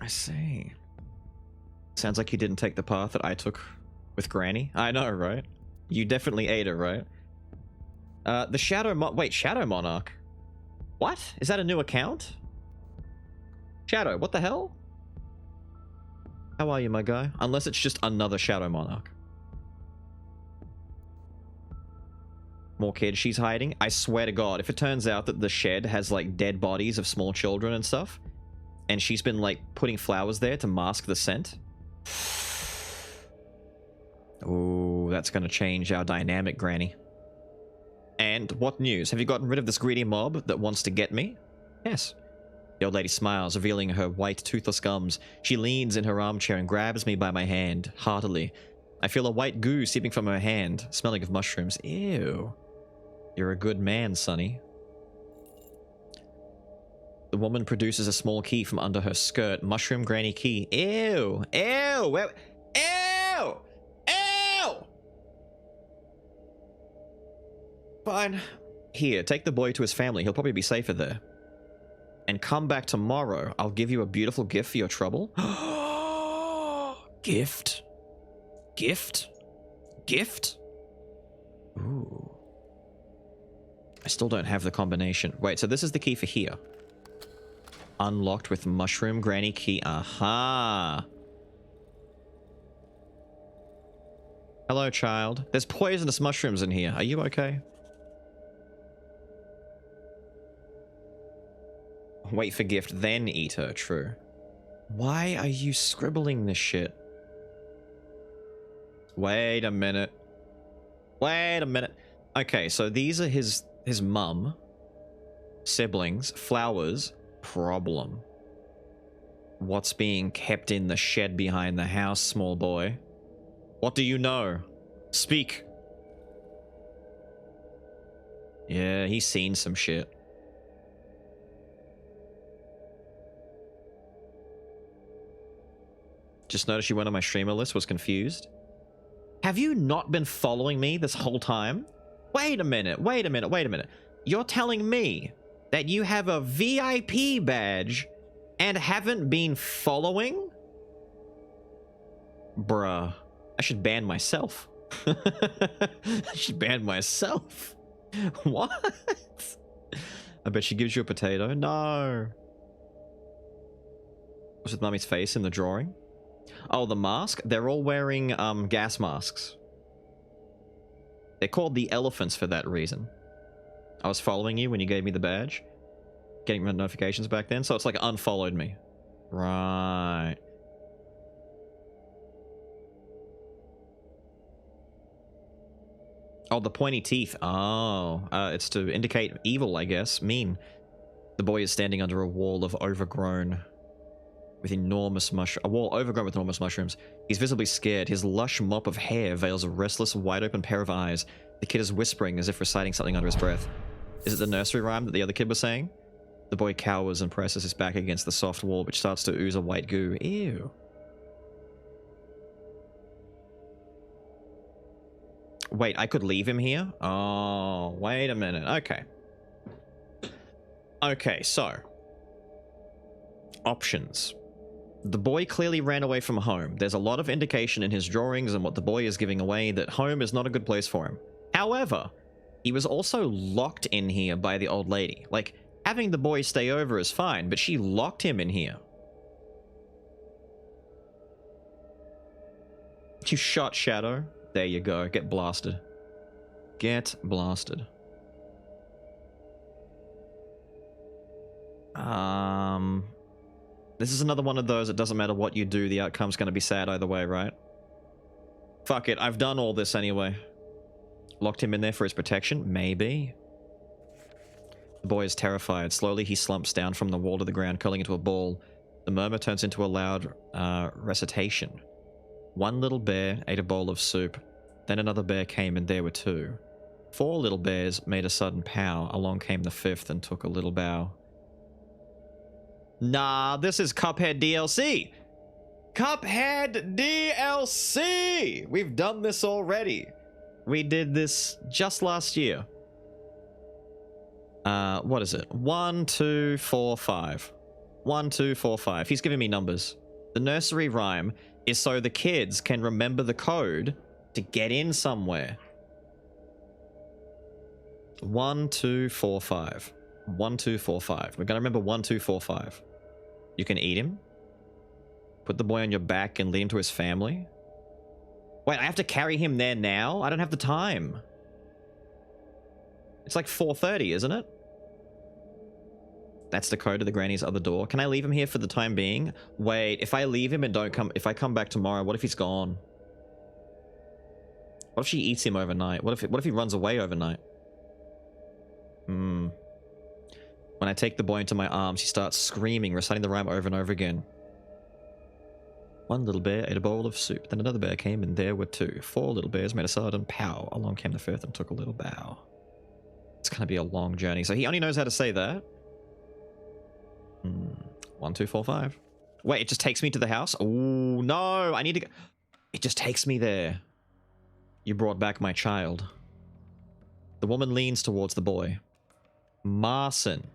I see. Sounds like you didn't take the path that I took with Granny. I know, right? You definitely ate her, right? The Shadow Monarch. What? Is that a new account? Shadow, what the hell? How are you, my guy? Unless it's just another Shadow Monarch. More kids she's hiding. I swear to God, if it turns out that the shed has like dead bodies of small children and stuff, and she's been like putting flowers there to mask the scent. Oh, that's gonna change our dynamic, Granny. And what news? Have you gotten rid of this greedy mob that wants to get me? Yes. The old lady smiles, revealing her white, toothless gums. She leans in her armchair and grabs me by my hand, heartily. I feel a white goo seeping from her hand, smelling of mushrooms. Ew. You're a good man, Sonny. The woman produces a small key from under her skirt. Mushroom Granny key. Ew. Ew. Where? Ew. Ew. Fine. Here, take the boy to his family. He'll probably be safer there. And come back tomorrow. I'll give you a beautiful gift for your trouble. Gift? Gift? Gift? Ooh. I still don't have the combination. Wait, so this is the key for here. Unlocked with Mushroom Granny key. Aha. Hello, child. There's poisonous mushrooms in here. Are you okay? Wait for gift, then eat her. True. Why are you scribbling this shit? Wait a minute. Wait a minute. Okay, so these are his mum, siblings, flowers, problem. What's being kept in the shed behind the house, small boy? What do you know? Speak. Yeah, he's seen some shit. Just noticed you went on my streamer list, was confused. Have you not been following me this whole time? Wait a minute, wait a minute, wait a minute. You're telling me that you have a VIP badge and haven't been following? Bruh, I should ban myself. I should ban myself. What? I bet she gives you a potato. No. What's with Mummy's face in the drawing? Oh, the mask? They're all wearing gas masks. They're called the elephants for that reason. I was following you when you gave me the badge. Getting my notifications back then, so it's like unfollowed me. Right. Oh, the pointy teeth. Oh, it's to indicate evil, I guess. Mean. The boy is standing under a wall of overgrown... with enormous a wall overgrown with enormous mushrooms. He's visibly scared. His lush mop of hair veils a restless, wide-open pair of eyes. The kid is whispering as if reciting something under his breath. Is it the nursery rhyme that the other kid was saying? The boy cowers and presses his back against the soft wall, which starts to ooze a white goo. Ew. Wait, I could leave him here? Oh, wait a minute. Okay. Okay, so. Options. The boy clearly ran away from home. There's a lot of indication in his drawings and what the boy is giving away that home is not a good place for him. However, he was also locked in here by the old lady. Like, having the boy stay over is fine, but she locked him in here. You shot Shadow. There you go. Get blasted. Get blasted. This is another one of those, it doesn't matter what you do, the outcome's gonna be sad either way, right? Fuck it, I've done all this anyway. Locked him in there for his protection? Maybe. The boy is terrified. Slowly he slumps down from the wall to the ground, curling into a ball. The murmur turns into a loud recitation. One little bear ate a bowl of soup. Then another bear came and there were two. 4 little bears made a sudden pow. Along came the 5th and took a little bow. Nah, this is Cuphead DLC. Cuphead DLC! We've done this already. We did this just last year. What is it? 1, 2, 4, 5. 1, 2, 4, 5. He's giving me numbers. The nursery rhyme is so the kids can remember the code to get in somewhere. 1, 2, 4, 5. 1, 2, 4, 5. We're gonna remember 1, 2, 4, 5. You can eat him. Put the boy on your back and lead him to his family. Wait, I have to carry him there now? I don't have the time. It's like 4:30, isn't it? That's the code to the granny's other door. Can I leave him here for the time being? Wait, if I leave him and don't come... If I come back tomorrow, what if he's gone? What if she eats him overnight? What if he runs away overnight? When I take the boy into my arms, he starts screaming, reciting the rhyme over and over again. One little bear ate a bowl of soup. Then another bear came, and there were two. 4 little bears made a sudden pow. Along came the 5th and took a little bow. It's gonna be a long journey. So he only knows how to say that. 1, 2, 4, 5. Wait, it just takes me to the house? Oh, no. I need to go. It just takes me there. You brought back my child. The woman leans towards the boy. Marson.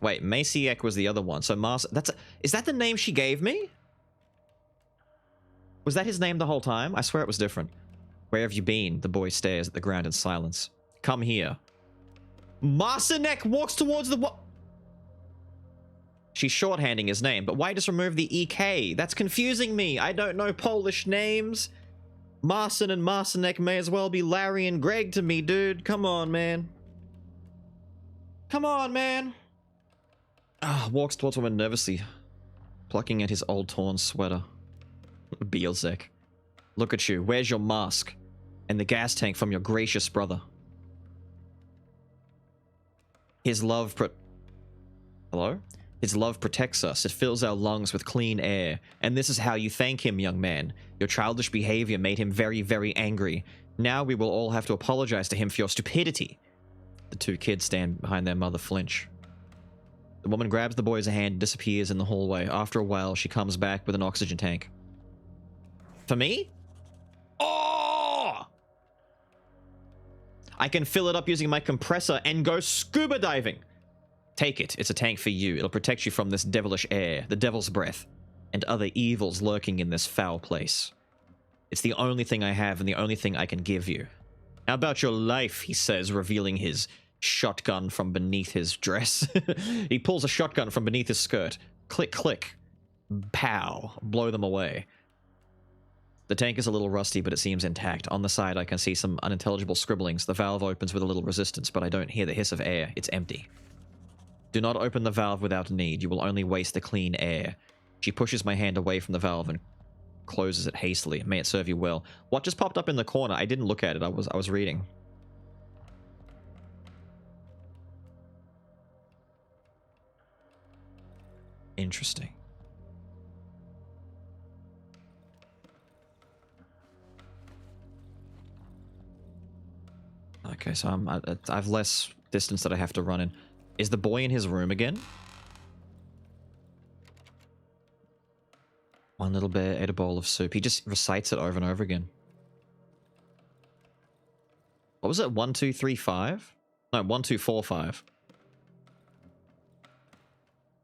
Wait, Maciek was the other one. So Marson... Is that the name she gave me? Was that his name the whole time? I swear it was different. Where have you been? The boy stares at the ground in silence. Come here. Marsonek walks towards the... She's shorthanding his name, but why just remove the EK? That's confusing me. I don't know Polish names. Marson and Marsonek may as well be Larry and Greg to me, dude. Come on, man. Come on, man. Walks towards woman nervously, plucking at his old torn sweater. Bielzek. Look at you. Where's your mask? And the gas tank from your gracious brother. His love Hello? His love protects us. It fills our lungs with clean air. And this is how you thank him, young man. Your childish behavior made him very, very angry. Now we will all have to apologize to him for your stupidity. The 2 kids stand behind their mother, flinch. The woman grabs the boy's hand and disappears in the hallway. After a while, she comes back with an oxygen tank. For me? Oh! I can fill it up using my compressor and go scuba diving. Take it. It's a tank for you. It'll protect you from this devilish air, the devil's breath, and other evils lurking in this foul place. It's the only thing I have and the only thing I can give you. How about your life, he says, revealing his shotgun from beneath his dress. He pulls a shotgun from beneath his skirt. Click, click. Pow. Blow them away. The tank is a little rusty, but it seems intact. On the side, I can see some unintelligible scribblings. The valve opens with a little resistance, but I don't hear the hiss of air. It's empty. Do not open the valve without need. You will only waste the clean air. She pushes my hand away from the valve and closes it hastily. May it serve you well. What just popped up in the corner? I didn't look at it. I was reading. Interesting. Okay, so I've less distance that I have to run in. Is the boy in his room again? One little bear ate a bowl of soup. He just recites it over and over again. What was it? 1235? No, 1245.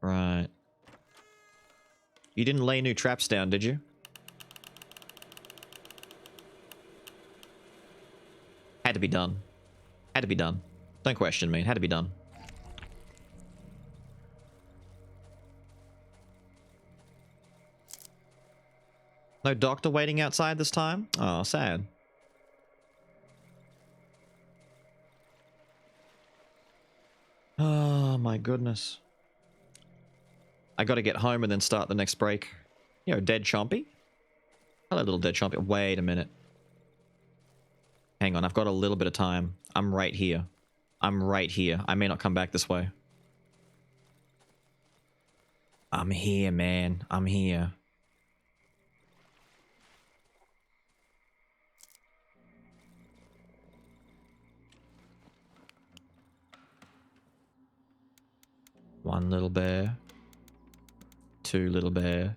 Right. You didn't lay new traps down, did you? Had to be done. Had to be done. Don't question me. It had to be done. No doctor waiting outside this time? Oh, sad. Oh, my goodness. I gotta get home and then start the next break. You know, Dead Chompy? Hello, little Dead Chompy. Wait a minute. Hang on, I've got a little bit of time. I'm right here. I'm right here. I may not come back this way. I'm here, man. I'm here. One little bear. Two little bear.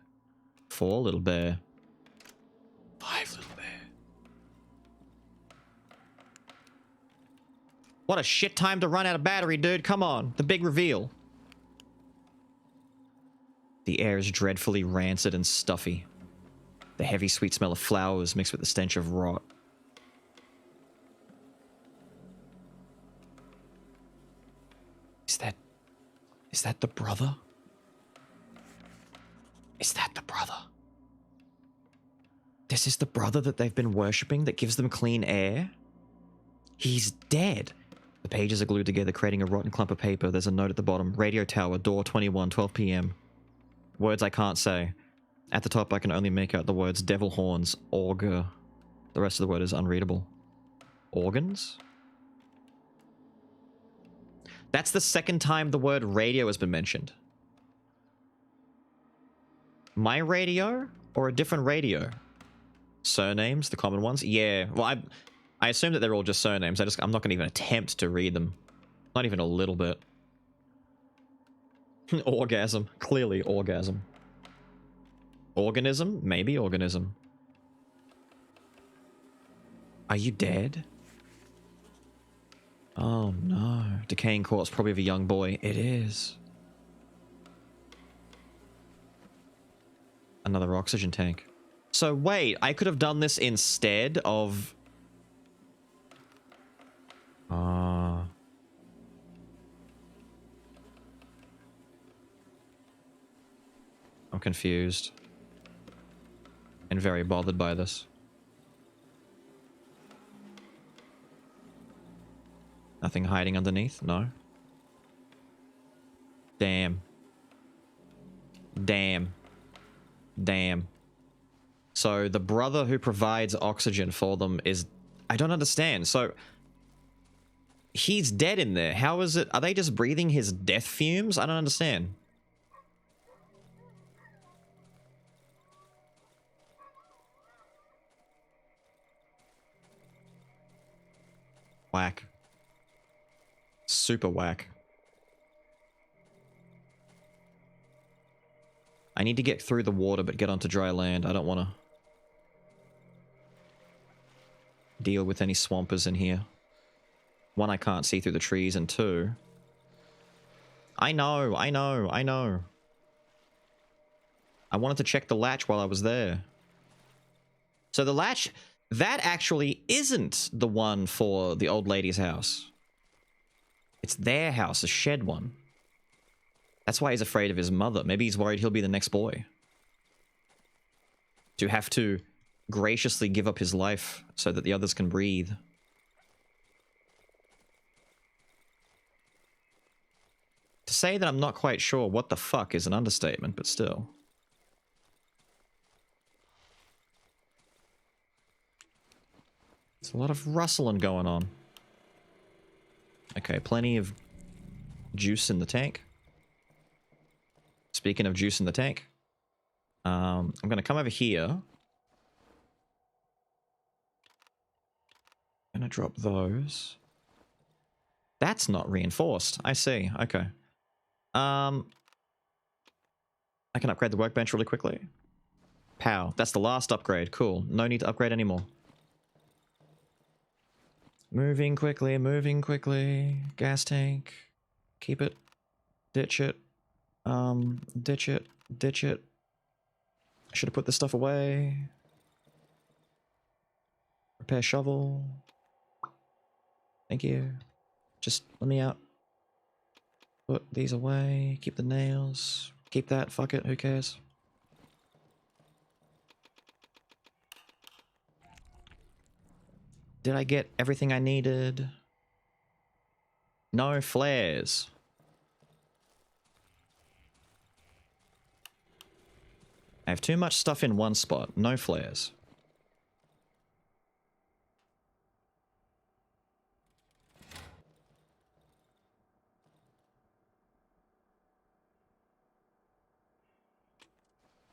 Four little bear. Five little bear. What a shit time to run out of battery, dude. Come on. The big reveal. The air is dreadfully rancid and stuffy. The heavy sweet smell of flowers mixed with the stench of rot. Is that the brother? Is that the brother? This is the brother that they've been worshipping that gives them clean air? He's dead. The pages are glued together, creating a rotten clump of paper. There's a note at the bottom. Radio tower, door 21, 12 p.m. Words I can't say. At the top, I can only make out the words devil horns, auger. The rest of the word is unreadable. Organs? That's the second time the word radio has been mentioned. My radio? Or a different radio? Surnames, the common ones? Yeah, well, I assume that they're all just surnames. I'm not going to even attempt to read them. Not even a little bit. Orgasm. Clearly orgasm. Organism? Maybe organism. Are you dead? Oh no. Decaying corpse, probably of a young boy. It is. Another oxygen tank. So wait, I could have done this instead of... I'm confused. And very bothered by this. Nothing hiding underneath? No. Damn. Damn. Damn. So the brother who provides oxygen for them is... I don't understand. So... he's dead in there. How is it... are they just breathing his death fumes? I don't understand. Whack. Super whack. I need to get through the water but get onto dry land. I don't want to deal with any swampers in here. One, I can't see through the trees, and two... I know. I wanted to check the latch while I was there. So the latch... that actually isn't the one for the old lady's house. It's their house, a shed one. That's why he's afraid of his mother. Maybe he's worried he'll be the next boy. To have to graciously give up his life so that the others can breathe. To say that I'm not quite sure what the fuck is an understatement, but still. There's a lot of rustling going on. Okay, plenty of juice in the tank. Speaking of juice in the tank, I'm going to come over here. I'm going to drop those. That's not reinforced. I see. Okay. I can upgrade the workbench really quickly. Pow. That's the last upgrade. Cool. No need to upgrade anymore. Moving quickly, moving quickly. Gas tank. Keep it. Ditch it. Ditch it. Ditch it. I should have put this stuff away. Repair shovel. Thank you. Just let me out. Put these away. Keep the nails. Keep that. Fuck it. Who cares? Did I get everything I needed? No flares. I have too much stuff in one spot. No flares.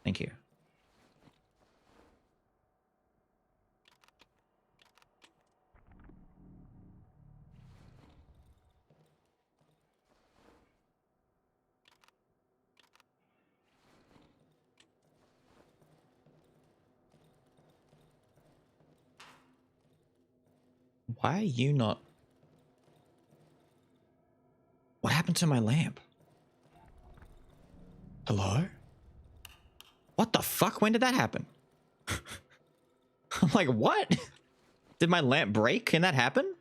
Thank you. Why are you not... What happened to my lamp? Hello? What the fuck? When did that happen? I'm like, what? Did my lamp break? Can that happen?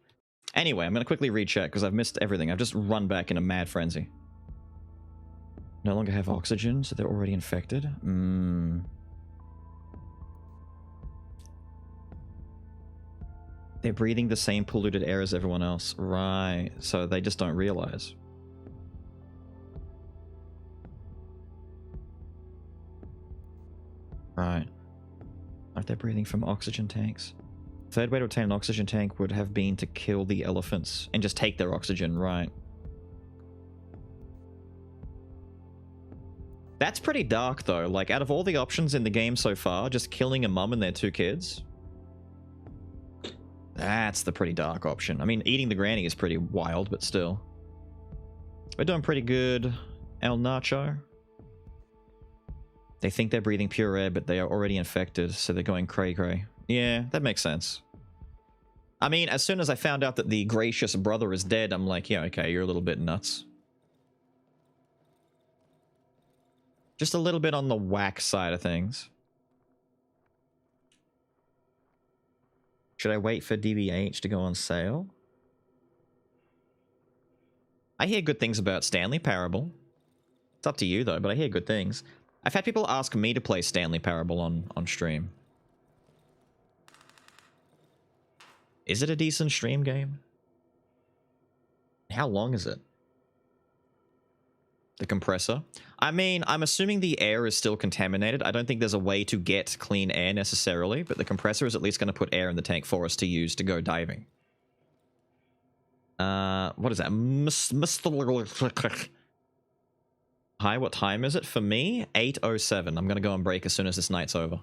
Anyway, I'm gonna quickly recheck because I've missed everything. I've just run back in a mad frenzy. No longer have oxygen, so they're already infected. They're breathing the same polluted air as everyone else. Right, so they just don't realize. Right. Like they're breathing from oxygen tanks. Third way to obtain an oxygen tank would have been to kill the elephants and just take their oxygen, right. That's pretty dark though, like out of all the options in the game so far, just killing a mum and their 2 kids. That's the pretty dark option. I mean, eating the granny is pretty wild, but still. We're doing pretty good, El Nacho. They think they're breathing pure air, but they are already infected, so they're going cray-cray. Yeah, that makes sense. I mean, as soon as I found out that the gracious brother is dead, I'm like, yeah, okay, you're a little bit nuts. Just a little bit on the whack side of things. Should I wait for DBH to go on sale? I hear good things about Stanley Parable. It's up to you though, but I hear good things. I've had people ask me to play Stanley Parable on stream. Is it a decent stream game? How long is it? The compressor? I mean, I'm assuming the air is still contaminated. I don't think there's a way to get clean air necessarily, but the compressor is at least going to put air in the tank for us to use to go diving. What is that? Hi, what time is it? For me, 8:07. I'm going to go on break as soon as this night's over.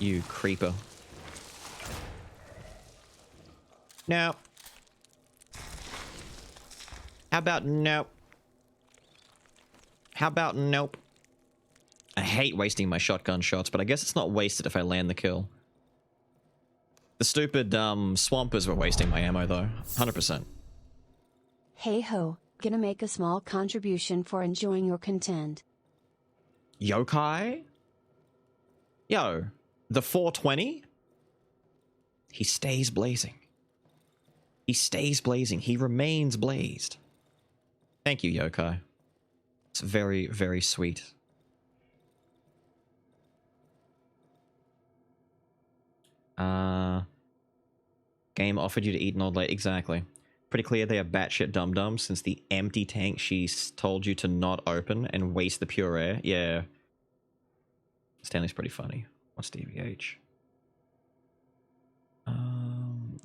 You creeper. No. How about nope? How about nope? I hate wasting my shotgun shots, but I guess it's not wasted if I land the kill. The stupid, swampers were wasting my ammo, though. 100%. Hey ho, gonna make a small contribution for enjoying your content. Yokai? Yo, the 420? He stays blazing. He stays blazing. He remains blazed. Thank you, Yokai. It's very, very sweet. Game offered you to eat an old lady. Exactly. Pretty clear they are batshit dum-dums since the empty tank she's told you to not open and waste the pure air. Yeah. Stanley's pretty funny. What's DVH?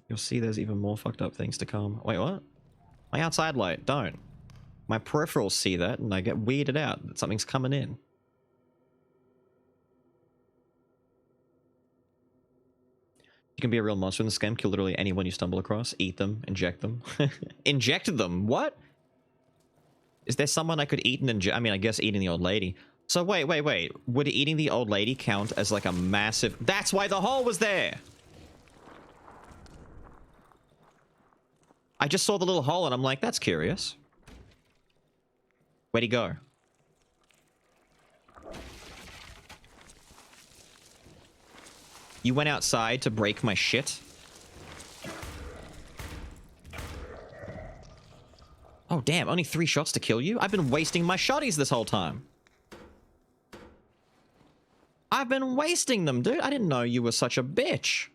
You'll see there's even more fucked up things to come. Wait, what? My outside light, don't. My peripherals see that and I get weirded out that something's coming in. You can be a real monster in this game, kill literally anyone you stumble across, eat them, inject them. Inject them? What? Is there someone I could eat and inject? I mean, I guess eating the old lady. So wait. Would eating the old lady count as like a massive... That's why the hole was there! I just saw the little hole and I'm like, that's curious. Where'd he go? You went outside to break my shit? Oh, damn. Only 3 shots to kill you? I've been wasting my shotties this whole time. I've been wasting them, dude. I didn't know you were such a bitch.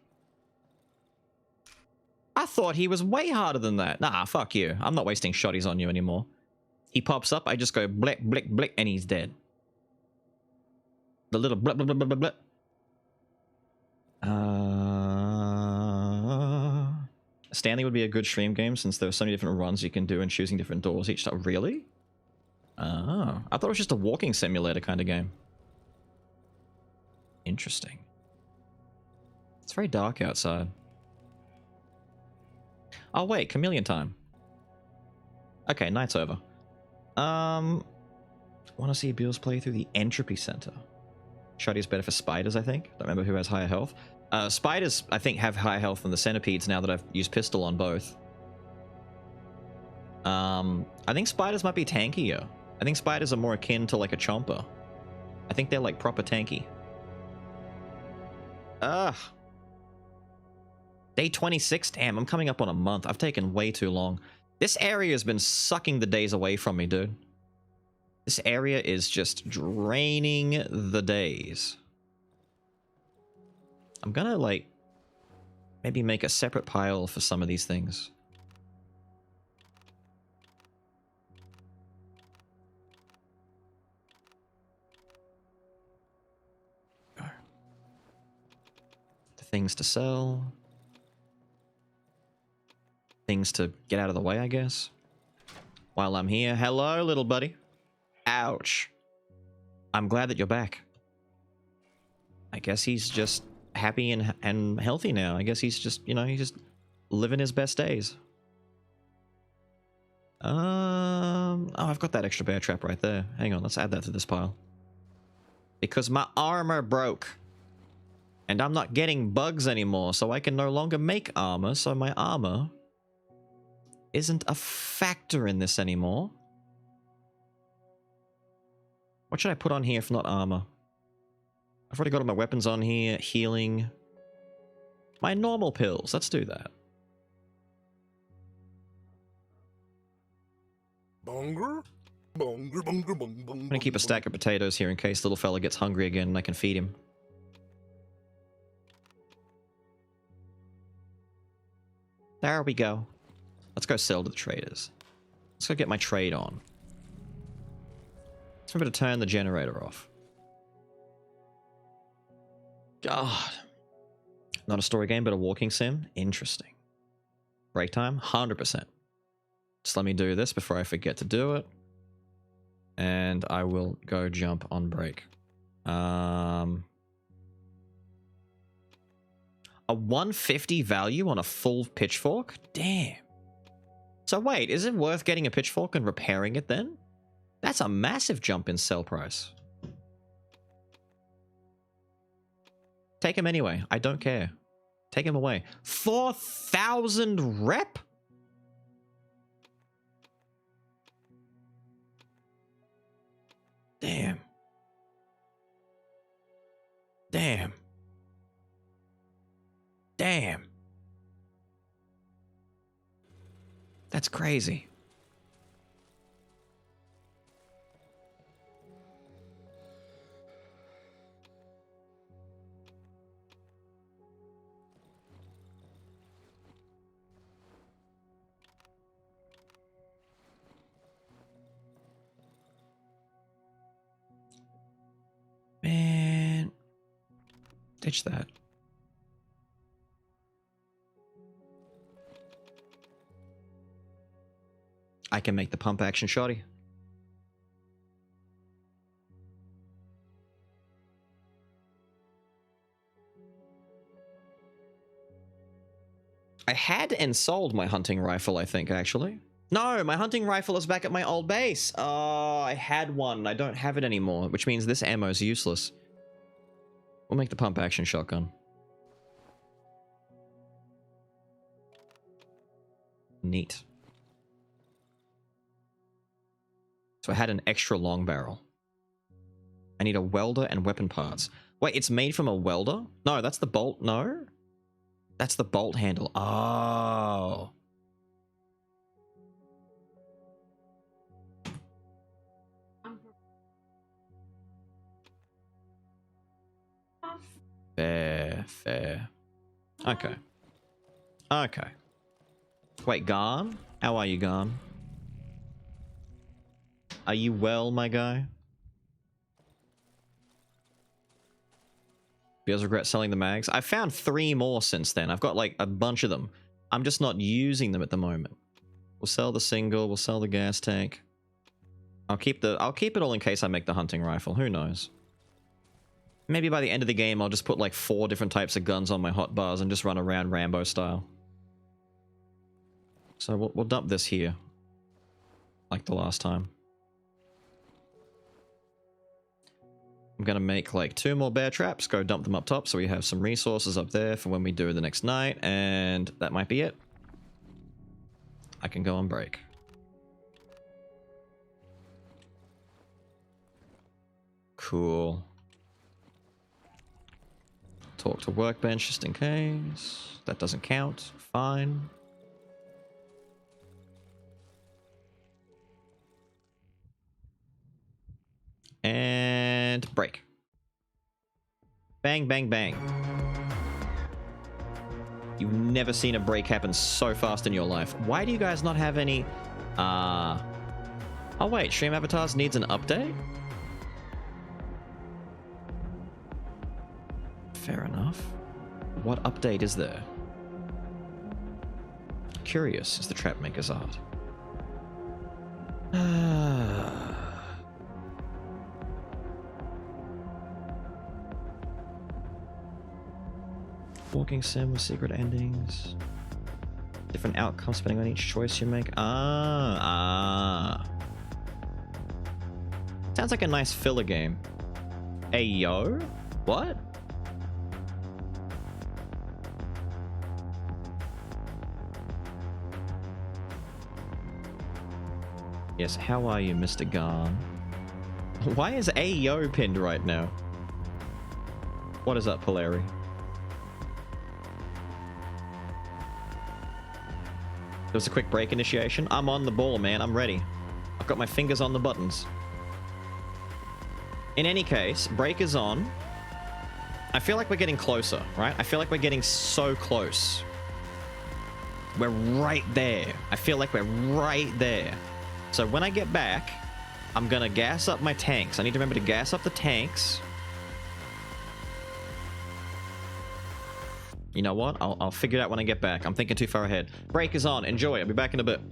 I thought he was way harder than that. Nah, fuck you. I'm not wasting shotties on you anymore. He pops up, I just go blick, blick, blick, and he's dead. The little blip, blip, blip, blip, blip. Stanley would be a good stream game since there are so many different runs you can do and choosing different doors each time. Really? Oh, I thought it was just a walking simulator kind of game. Interesting. It's very dark outside. Oh wait, chameleon time. Okay, night's over. Want to see Beals play through the Entropy Center. Shotty is better for spiders, I think. Don't remember who has higher health. Spiders, I think, have higher health than the centipedes now that I've used pistol on both. I think spiders might be tankier. I think spiders are more akin to like a chomper. I think they're like proper tanky. Ugh. Day 26? Damn, I'm coming up on a month. I've taken way too long. This area has been sucking the days away from me, dude. This area is just draining the days. I'm gonna, like, maybe make a separate pile for some of these things. Go. The things to sell. Things to get out of the way, I guess. While I'm here. Hello, little buddy. Ouch. I'm glad that you're back. I guess he's just happy and healthy now. I guess he's just, you know, he's just living his best days. Oh, I've got that extra bear trap right there. Hang on, let's add that to this pile. Because my armor broke. And I'm not getting bugs anymore, so I can no longer make armor, so my armor isn't a factor in this anymore. What should I put on here if not armor? I've already got all my weapons on here. Healing. My normal pills. Let's do that. Bunger? Bunger, bunger, bunger, I'm gonna keep a stack of potatoes here in case little fella gets hungry again and I can feed him. There we go. Let's go sell to the traders. Let's go get my trade on. So I'm going to turn the generator off. God. Not a story game, but a walking sim? Interesting. Break time? 100%. Just let me do this before I forget to do it. And I will go jump on break. A 150 value on a full pitchfork? Damn. So wait, is it worth getting a pitchfork and repairing it then? That's a massive jump in sell price. Take him anyway. I don't care. Take him away. 4,000 rep? Damn. Damn. Damn. That's crazy. Man. Ditch that. I can make the pump action shotty. I had and sold my hunting rifle, I think, actually. No, my hunting rifle is back at my old base. Oh, I had one. I don't have it anymore, which means this ammo is useless. We'll make the pump action shotgun. Neat. So I had an extra long barrel. I need a welder and weapon parts. Wait, it's made from a welder? No, that's the bolt. No? That's the bolt handle. Oh. Fair, fair. Okay. Okay. Wait, Garn? How are you, Garn? Are you well, my guy? You guys regret selling the mags? I found 3 more since then. I've got like a bunch of them. I'm just not using them at the moment. We'll sell the single, we'll sell the gas tank. I'll keep it all in case I make the hunting rifle. Who knows? Maybe by the end of the game, I'll just put like 4 different types of guns on my hotbars and just run around Rambo style. So we'll dump this here. Like the last time. I'm gonna make like 2 more bear traps, go dump them up top so we have some resources up there for when we do the next night, and that might be it. I can go on break. Cool. Talk to workbench just in case. That doesn't count. Fine. And break. Bang, bang, bang. You've never seen a break happen so fast in your life. Why do you guys not have any... Oh wait, Stream Avatars needs an update? Fair enough. What update is there? Curious is the Trapmaker's art. Walking sim with secret endings. Different outcomes depending on each choice you make. Sounds like a nice filler game. Ayo? What? Yes, how are you, Mr. Garn? Why is Ayo pinned right now? What is up, Polari? There was a quick break initiation. I'm on the ball, man. I'm ready. I've got my fingers on the buttons. In any case, break is on. I feel like we're getting closer, right? I feel like we're getting so close. We're right there. I feel like we're right there. So when I get back, I'm gonna gas up my tanks. I need to remember to gas up the tanks. You know what? I'll figure it out when I get back. I'm thinking too far ahead. Break is on. Enjoy. I'll be back in a bit.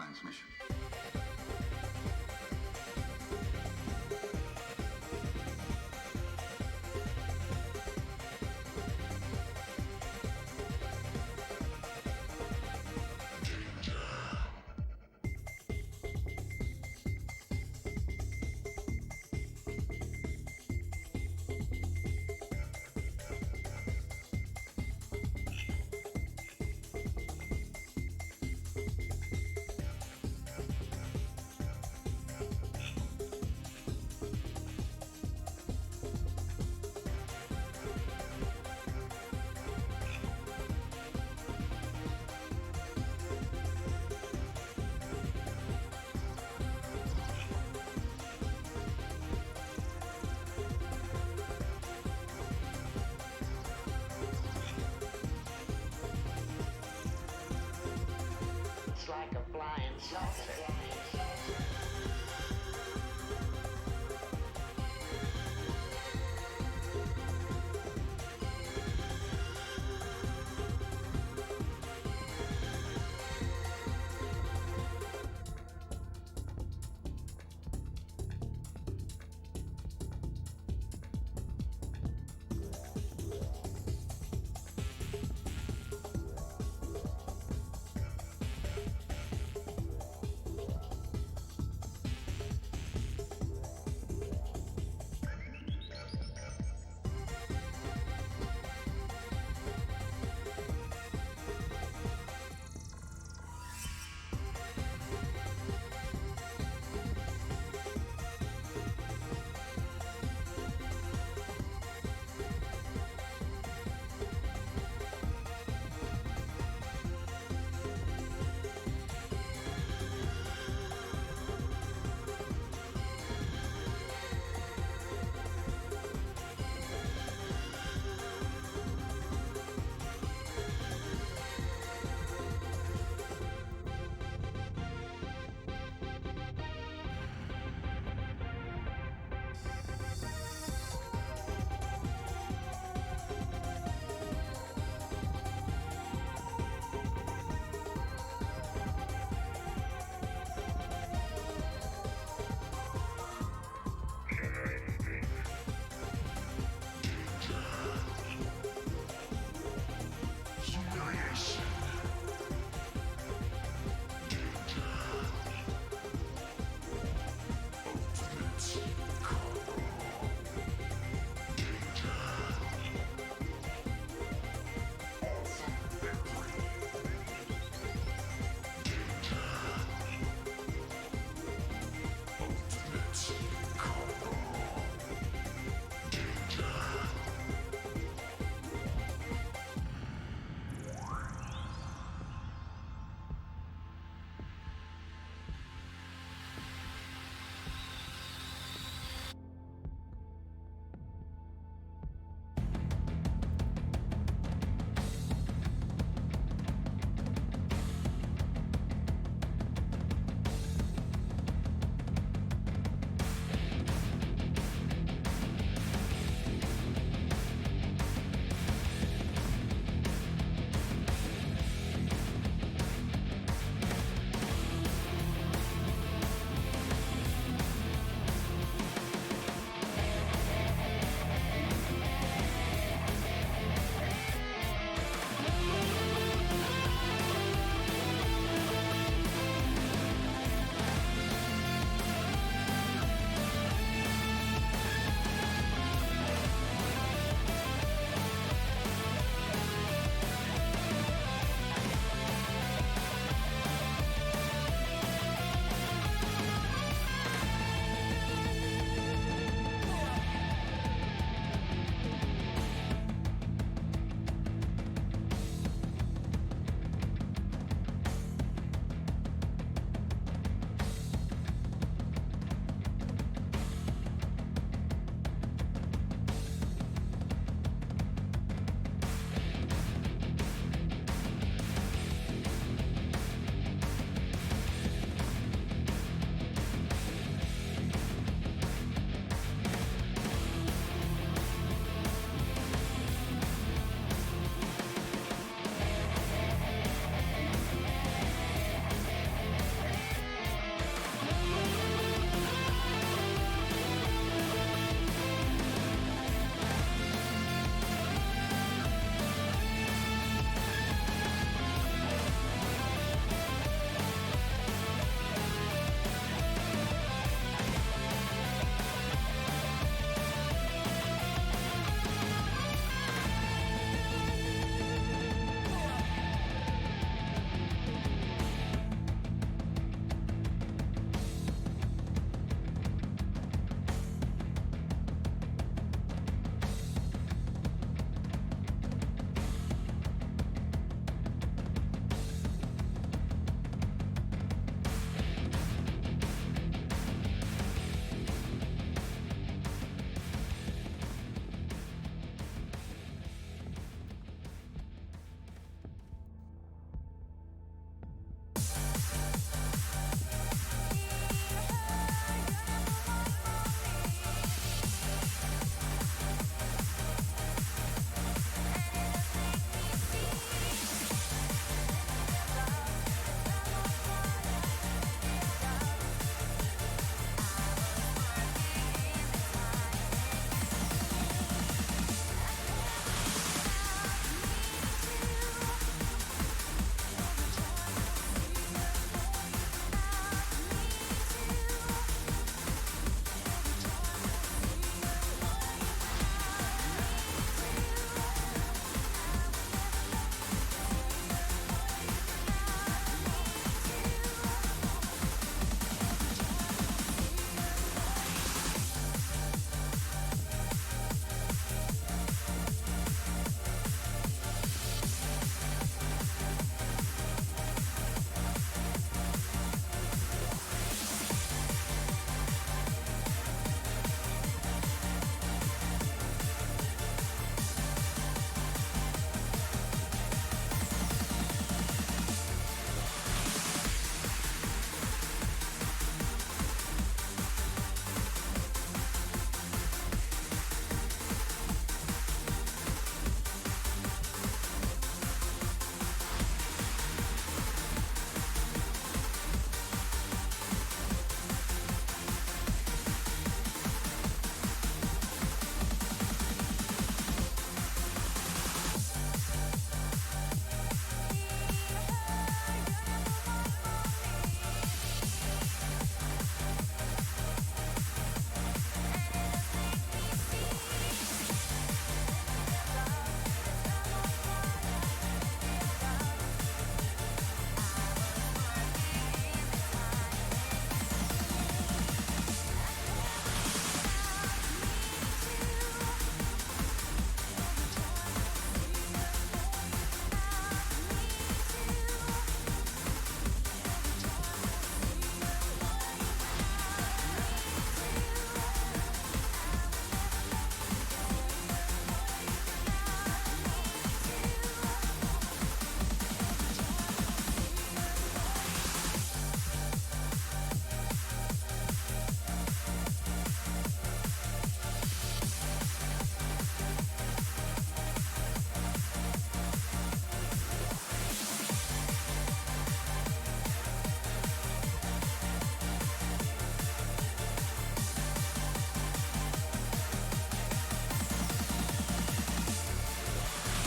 science mission. It's like a flying saucer.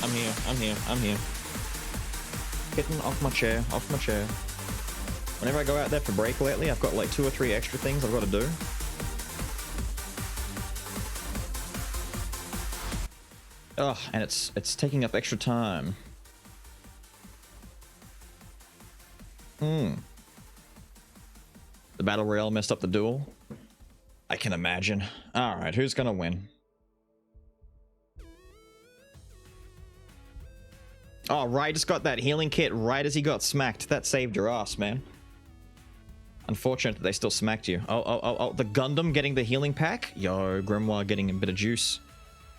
I'm here. I'm here. I'm here. Getting off my chair. Off my chair. Whenever I go out there for break lately, I've got like 2 or 3 extra things I've got to do. Ugh, and it's taking up extra time. The Battle Royale messed up the duel. I can imagine. Alright, who's gonna win? Oh, Rai just got that healing kit right as he got smacked. That saved your ass, man. Unfortunate that they still smacked you. Oh, the Gundam getting the healing pack? Yo, Grimoire getting a bit of juice.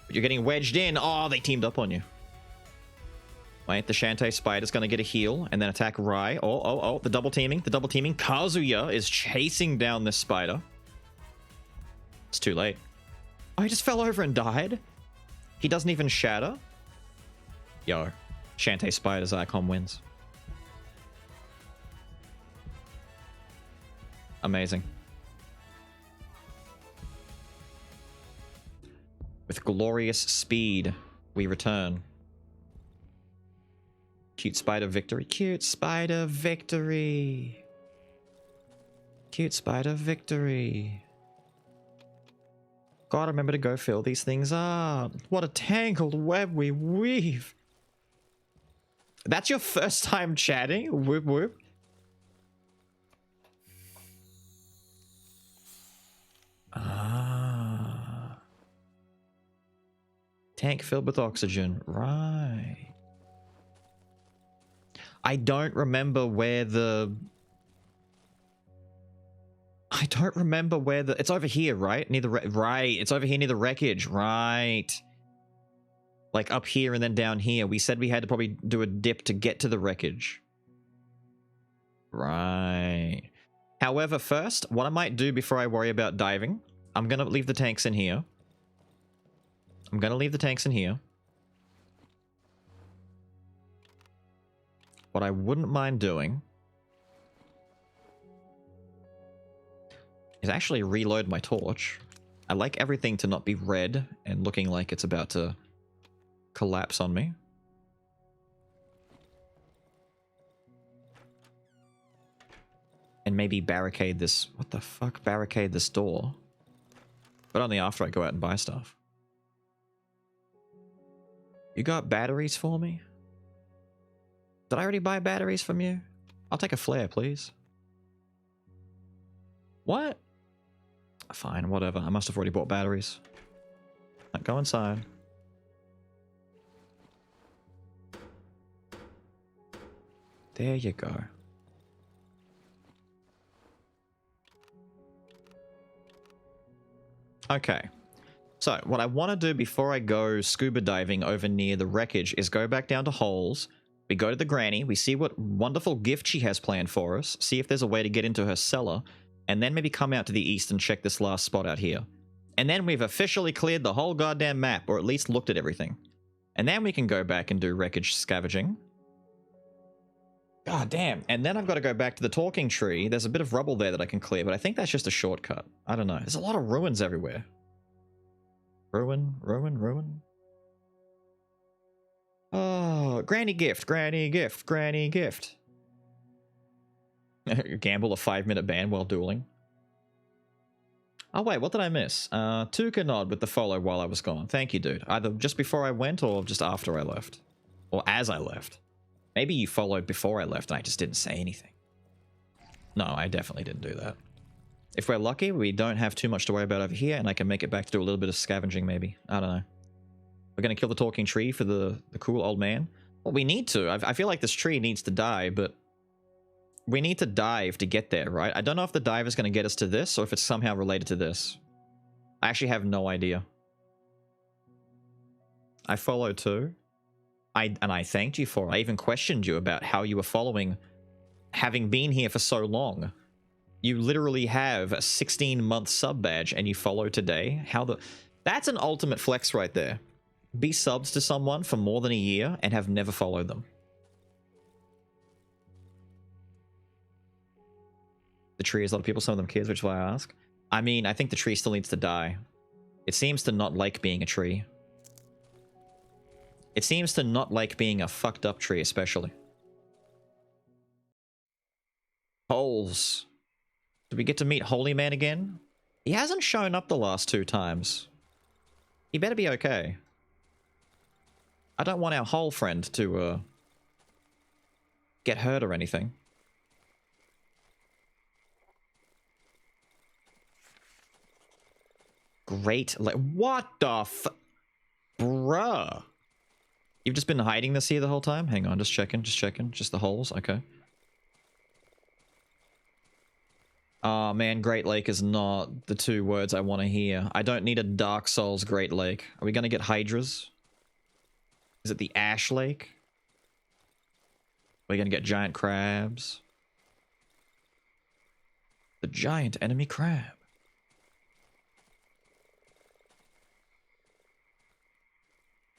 But you're getting wedged in. Oh, they teamed up on you. Wait, the Shantae Spider's gonna get a heal and then attack Rai. Oh, the double teaming. The double teaming. Kazuya is chasing down this spider. It's too late. Oh, he just fell over and died? He doesn't even shatter? Yo, Shantae Spider's icon wins. Amazing. With glorious speed, we return. Cute spider victory. Cute spider victory. Cute spider victory. Gotta remember to go fill these things up. What a tangled web we weave. That's your first time chatting? Whoop whoop. Ah. Tank filled with oxygen. Right. I don't remember where the... It's over here, right? Near the... Right. It's over here near the wreckage. Right. Like up here and then down here. We said we had to probably do a dip to get to the wreckage. Right. However, first, what I might do before I worry about diving, I'm going to leave the tanks in here. What I wouldn't mind doing is actually reload my torch. I like everything to not be red and looking like it's about to collapse on me. And maybe barricade this... What the fuck? Barricade this door. But only after I go out and buy stuff. You got batteries for me? Did I already buy batteries from you? I'll take a flare, please. What? Fine, whatever. I must have already bought batteries. Go inside. There you go. Okay. So, what I want to do before I go scuba diving over near the wreckage is go back down to holes. We go to the granny, we see what wonderful gift she has planned for us, see if there's a way to get into her cellar, and then maybe come out to the east and check this last spot out here. And then we've officially cleared the whole goddamn map, or at least looked at everything. And then we can go back and do wreckage scavenging. God damn. And then I've got to go back to the talking tree. There's a bit of rubble there that I can clear, but I think that's just a shortcut. I don't know. There's a lot of ruins everywhere. Ruin. Oh, granny gift. Gamble a 5-minute ban while dueling. Oh wait, what did I miss? Tuka nod with the follow while I was gone. Thank you, dude. Either just before I went or just after I left. Or as I left. Maybe you followed before I left and I just didn't say anything. No, I definitely didn't do that. If we're lucky, we don't have too much to worry about over here, and I can make it back to do a little bit of scavenging, maybe. I don't know. We're going to kill the talking tree for the cool old man. Well, we need to. I feel like this tree needs to die, but we need to dive to get there, right? I don't know if the dive is going to get us to this, or if it's somehow related to this. I actually have no idea. I followed too. And I thanked you for it. I even questioned you about how you were following, having been here for so long. You literally have a 16-month sub badge and you follow today. That's an ultimate flex right there. Be subs to someone for more than a year and have never followed them. The tree is a lot of people, some of them kids, which is why I ask. I mean, I think the tree still needs to die. It seems to not like being a tree. It seems to not like being a fucked up tree, especially. Holes. Did we get to meet Holy Man again? He hasn't shown up the last 2 times. He better be okay. I don't want our hole friend to, get hurt or anything. Great. What the Bruh. You've just been hiding this here the whole time? Hang on, just checking. Just the holes? Okay. Oh man, Great Lake is not the 2 words I want to hear. I don't need a Dark Souls Great Lake. Are we gonna get Hydras? Is it the Ash Lake? Are we gonna get giant crabs? The giant enemy crab.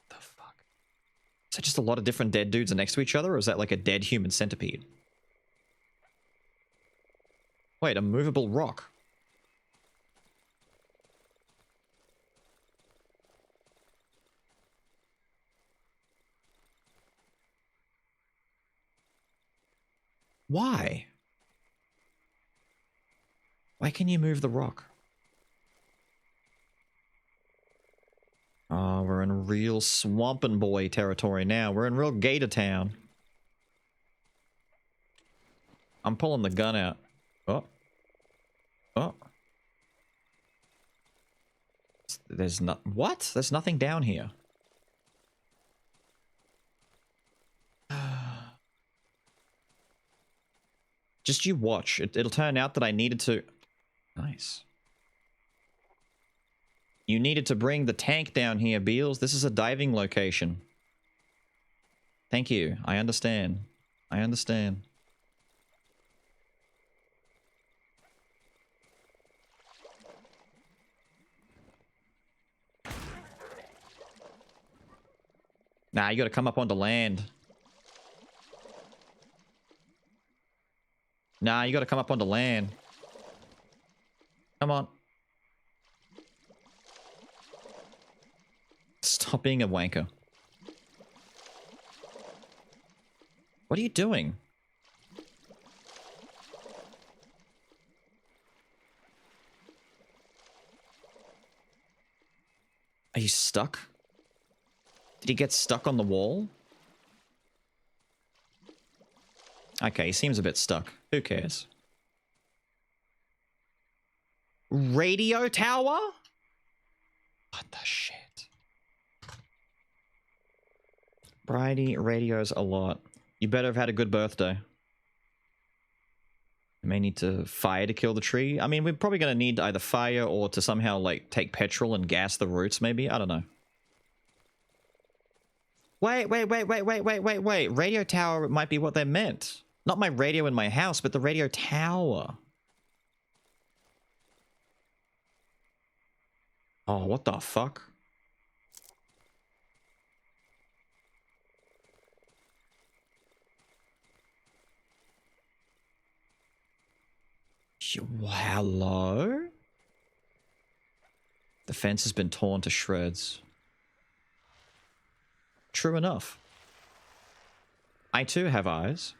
The fuck? Is that just a lot of different dead dudes next to each other, or is that like a dead human centipede? Wait, a movable rock. Why? Why can you move the rock? Oh, we're in real Swampin' Boy territory now. We're in real Gator Town. I'm pulling the gun out. Oh. Oh. There's not... What? There's nothing down here. Just you watch. It'll turn out that I needed to... Nice. You needed to bring the tank down here, Beals. This is a diving location. Thank you. I understand. I understand. Nah, you gotta come up onto land. Nah, you gotta come up onto land. Come on. Stop being a wanker. What are you doing? Are you stuck? Did he get stuck on the wall? Okay, he seems a bit stuck. Who cares? Radio tower? What the shit? Bridie radios a lot. You better have had a good birthday. You may need to fire to kill the tree. I mean, we're probably going to need either fire or to somehow, like, take petrol and gas the roots, maybe? I don't know. Wait. Radio tower might be what they meant. Not my radio in my house, but the radio tower. Oh, what the fuck? Hello? The fence has been torn to shreds. True enough. I too have eyes.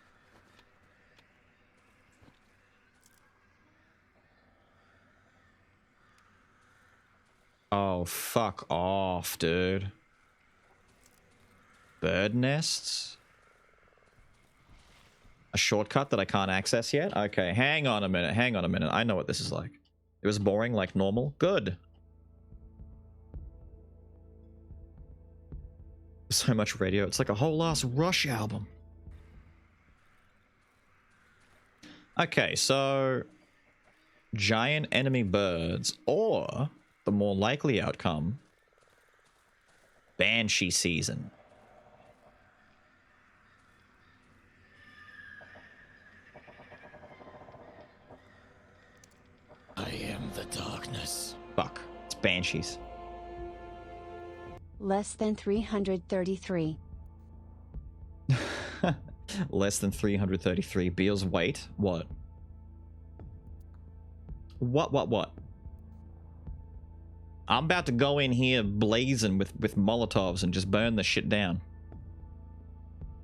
Oh, fuck off, dude. Bird nests? A shortcut that I can't access yet? Okay, hang on a minute. I know what this is like. It was boring like normal. Good. So much radio. It's like a whole ass Rush album. Okay, so... giant enemy birds. Or, the more likely outcome... Banshee season. I am the darkness. Fuck. It's Banshees. Less than 333. Less than 333. Beals, wait. What? What? I'm about to go in here blazing with Molotovs and just burn the shit down.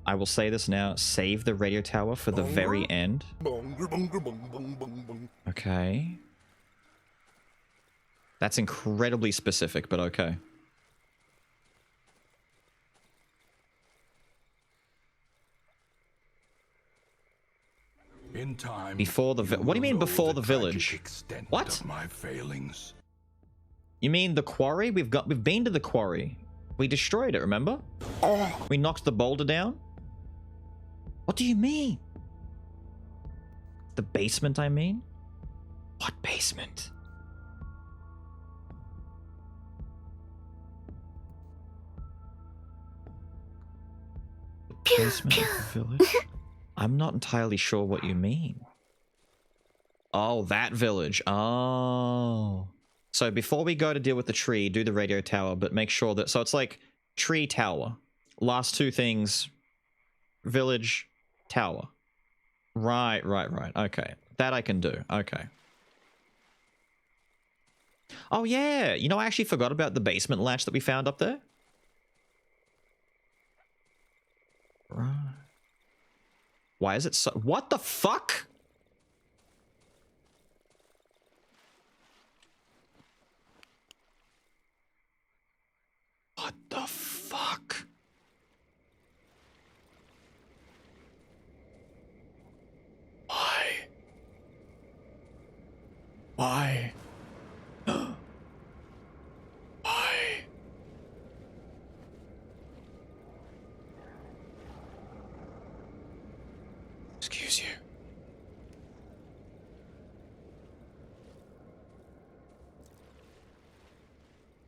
I will say this now. Save the radio tower for the very end. Okay. That's incredibly specific, but okay. In time, Before the what do you mean will know before the village? extent What? of my failings. You mean the quarry? We've been to the quarry. We destroyed it, remember? We knocked the boulder down. What do you mean? The basement, I mean? What basement? The basement of the village? I'm not entirely sure what you mean. Oh, that village. Oh. So before we go to deal with the tree, do the radio tower, but make sure that... So it's like tree, tower. Last two things. Village, tower. Right. Okay. That I can do. Okay. Oh, yeah. You know, I actually forgot about the basement latch that we found up there. Right. Why is it so... What the fuck? What the fuck? Why? Why? Why? Excuse you.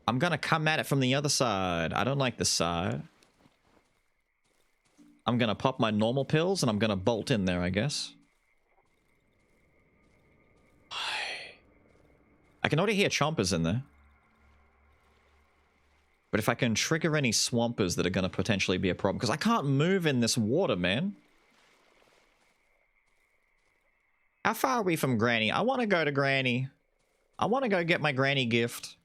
I'm gonna come at it from the other side. I don't like this side. I'm gonna pop my normal pills and I'm gonna bolt in there, I guess. I can already hear chompers in there. But if I can trigger any swampers that are gonna potentially be a problem, because I can't move in this water, man. How far are we from Granny? I want to go to Granny. I want to go get my Granny gift.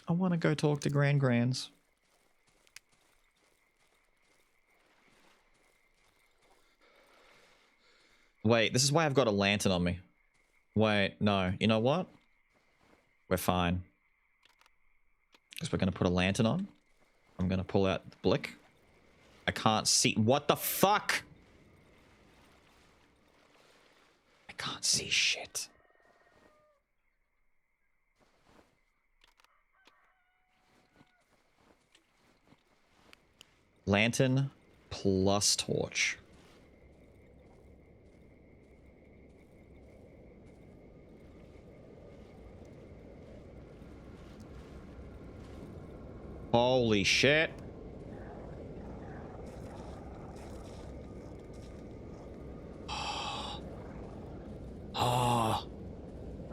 I want to go talk to Grands. Wait, this is why I've got a lantern on me. Wait, no. You know what? We're fine. Because we're going to put a lantern on. I'm going to pull out the blick. I can't see. What the fuck? I can't see shit. Lantern plus torch. Holy shit. Oh.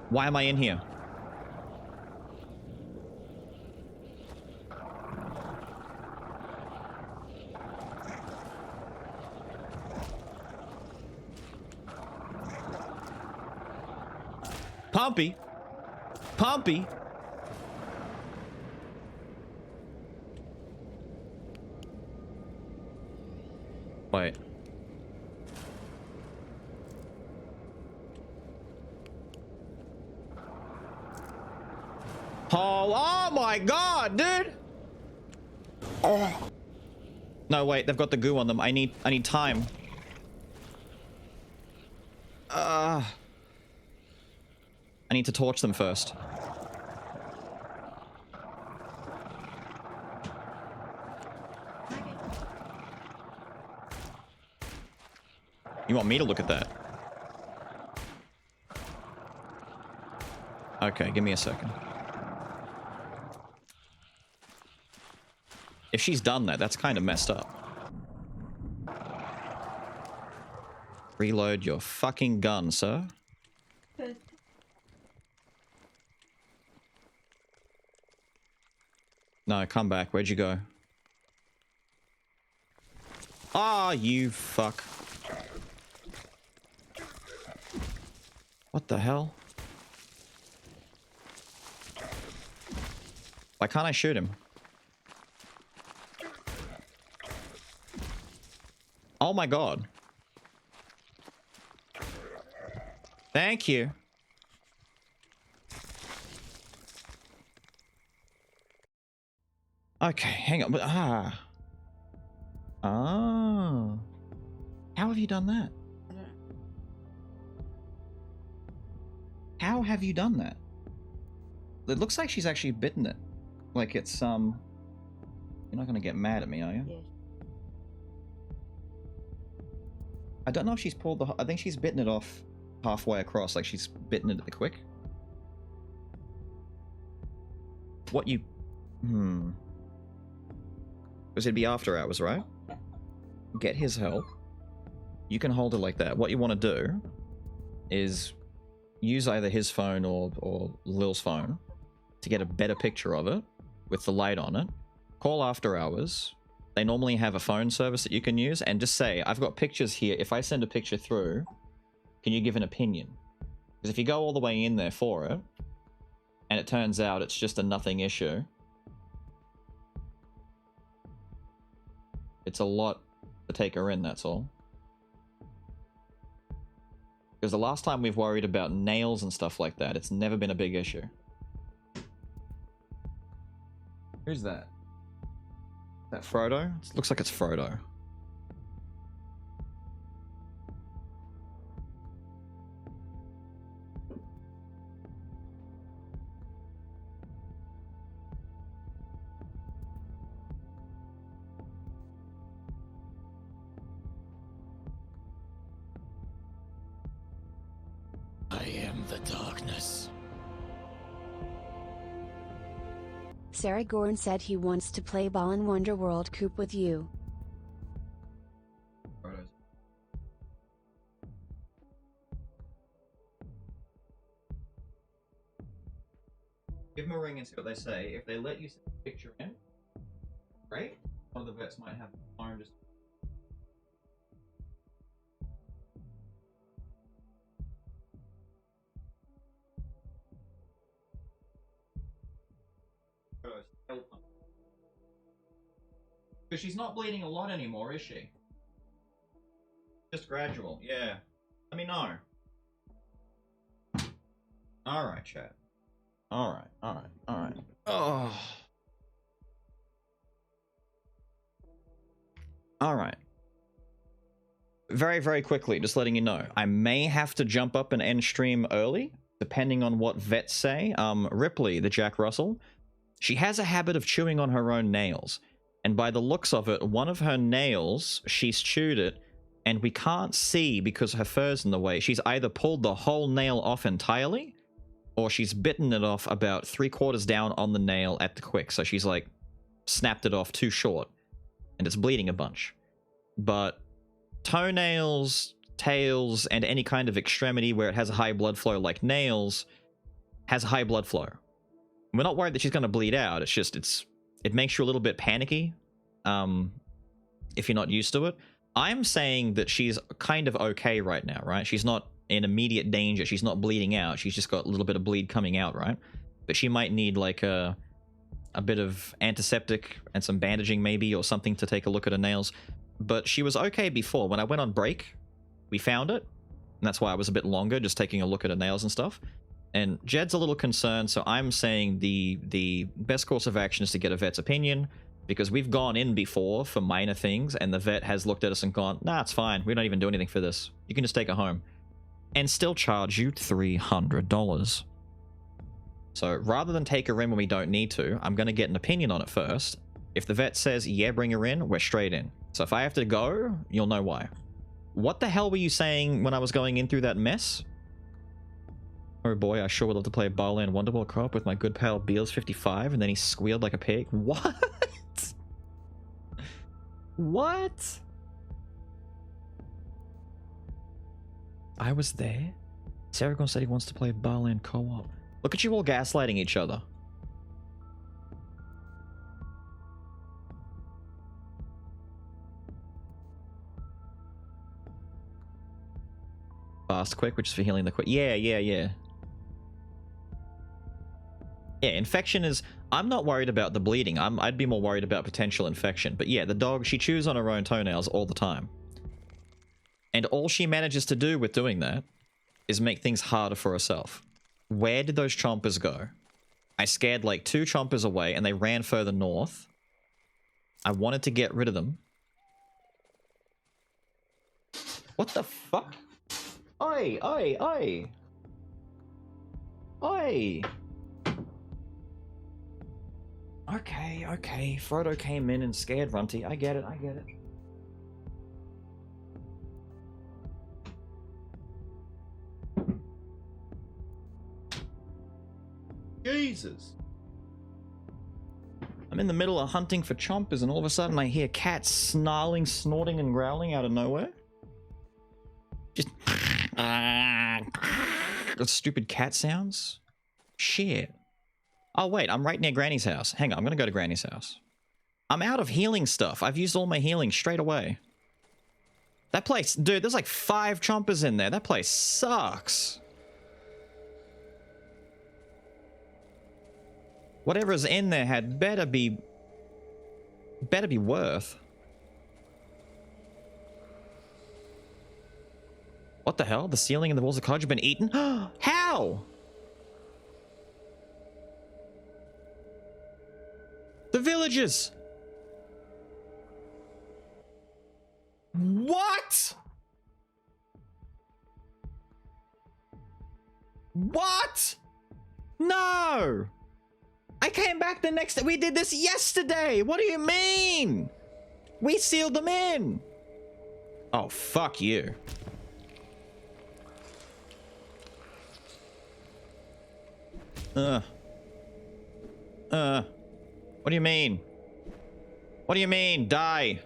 Why am I in here? Pompey. Pompey. Wait. Oh my god, dude! No, wait, they've got the goo on them. I need time. I need to torch them first. You want me to look at that? Okay, give me a second. If she's done that, that's kind of messed up. Reload your fucking gun, sir. No, come back. Where'd you go? Ah, you fuck. What the hell? Why can't I shoot him? Oh my god. Thank you. Okay, hang on. Ah. Ah. How have you done that? I don't know. How have you done that? It looks like she's actually bitten it. Like it's, You're not gonna get mad at me, are you? Yeah. I don't know if she's pulled the... I think she's bitten it off halfway across, like she's bitten it at the quick. What you... Because it'd be after hours, right? Get his help. You can hold it like that. What you want to do is use either his phone or Lil's phone to get a better picture of it with the light on it. Call after hours. They normally have a phone service that you can use, and just say, I've got pictures here. If I send a picture through, can you give an opinion? Because if you go all the way in there for it, and it turns out it's just a nothing issue, it's a lot to take her in, that's all. Because the last time we've worried about nails and stuff like that, it's never been a big issue. Who's that? That Frodo? It looks like it's Frodo. I am the darkness. Saragorn said he wants to play ball in Wonderworld Coop with you. Give them a ring and see what they say. If they let you send a picture in, great. One of the vets might have the phone just... Because she's not bleeding a lot anymore, is she? Just gradual, yeah. Let me know. Alright, chat. Alright. Oh. Alright. Very, very quickly, just letting you know. I may have to jump up and end stream early, depending on what vets say. Ripley, the Jack Russell, she has a habit of chewing on her own nails. And by the looks of it, one of her nails, she's chewed it, and we can't see because her fur's in the way. She's either pulled the whole nail off entirely, or she's bitten it off about 3/4 down on the nail at the quick. So she's like snapped it off too short, and it's bleeding a bunch. But toenails, tails, and any kind of extremity where it has a high blood flow like nails has high blood flow. We're not worried that she's going to bleed out. It's just, it makes you a little bit panicky if you're not used to it. I'm saying that she's kind of okay right now, right? She's not in immediate danger. She's not bleeding out. She's just got a little bit of bleed coming out, right? But she might need like a bit of antiseptic and some bandaging maybe, or something to take a look at her nails. But she was okay before. When I went on break, we found it. And that's why I was a bit longer, just taking a look at her nails and stuff. And Jed's a little concerned, so I'm saying the best course of action is to get a vet's opinion, because we've gone in before for minor things, and the vet has looked at us and gone, nah, it's fine. We don't even do anything for this. You can just take her home. And still charge you $300. So rather than take her in when we don't need to, I'm going to get an opinion on it first. If the vet says, yeah, bring her in, we're straight in. So if I have to go, you'll know why. What the hell were you saying when I was going in through that mess? Oh boy, I sure would love to play Barland Wonderworld co-op with my good pal Beals55, and then he squealed like a pig. What? What? I was there? Saragorn said he wants to play Barland co-op. Look at you all gaslighting each other. Fast quick, which is for healing the quick. Yeah. Yeah, infection is... I'm not worried about the bleeding. I'd be more worried about potential infection. But yeah, the dog, she chews on her own toenails all the time. And all she manages to do with doing that is make things harder for herself. Where did those chompers go? I scared like 2 chompers away and they ran further north. I wanted to get rid of them. What the fuck? Oi, oi, oi! Oi! Okay, okay. Frodo came in and scared Runty. I get it, I get it. Jesus! I'm in the middle of hunting for chompers and all of a sudden I hear cats snarling, snorting and growling out of nowhere. Just... stupid cat sounds? Shit. Oh wait, I'm right near Granny's house. Hang on, I'm gonna go to Granny's house. I'm out of healing stuff. I've used all my healing straight away. That place, dude, there's like 5 chompers in there. That place sucks. Whatever's in there had better be worth. What the hell? The ceiling and the walls of the cottage have been eaten? How? The villagers! What? What? No! I came back the next day. We did this yesterday. What do you mean? We sealed them in. Oh, fuck you. What do you mean? What do you mean? Die.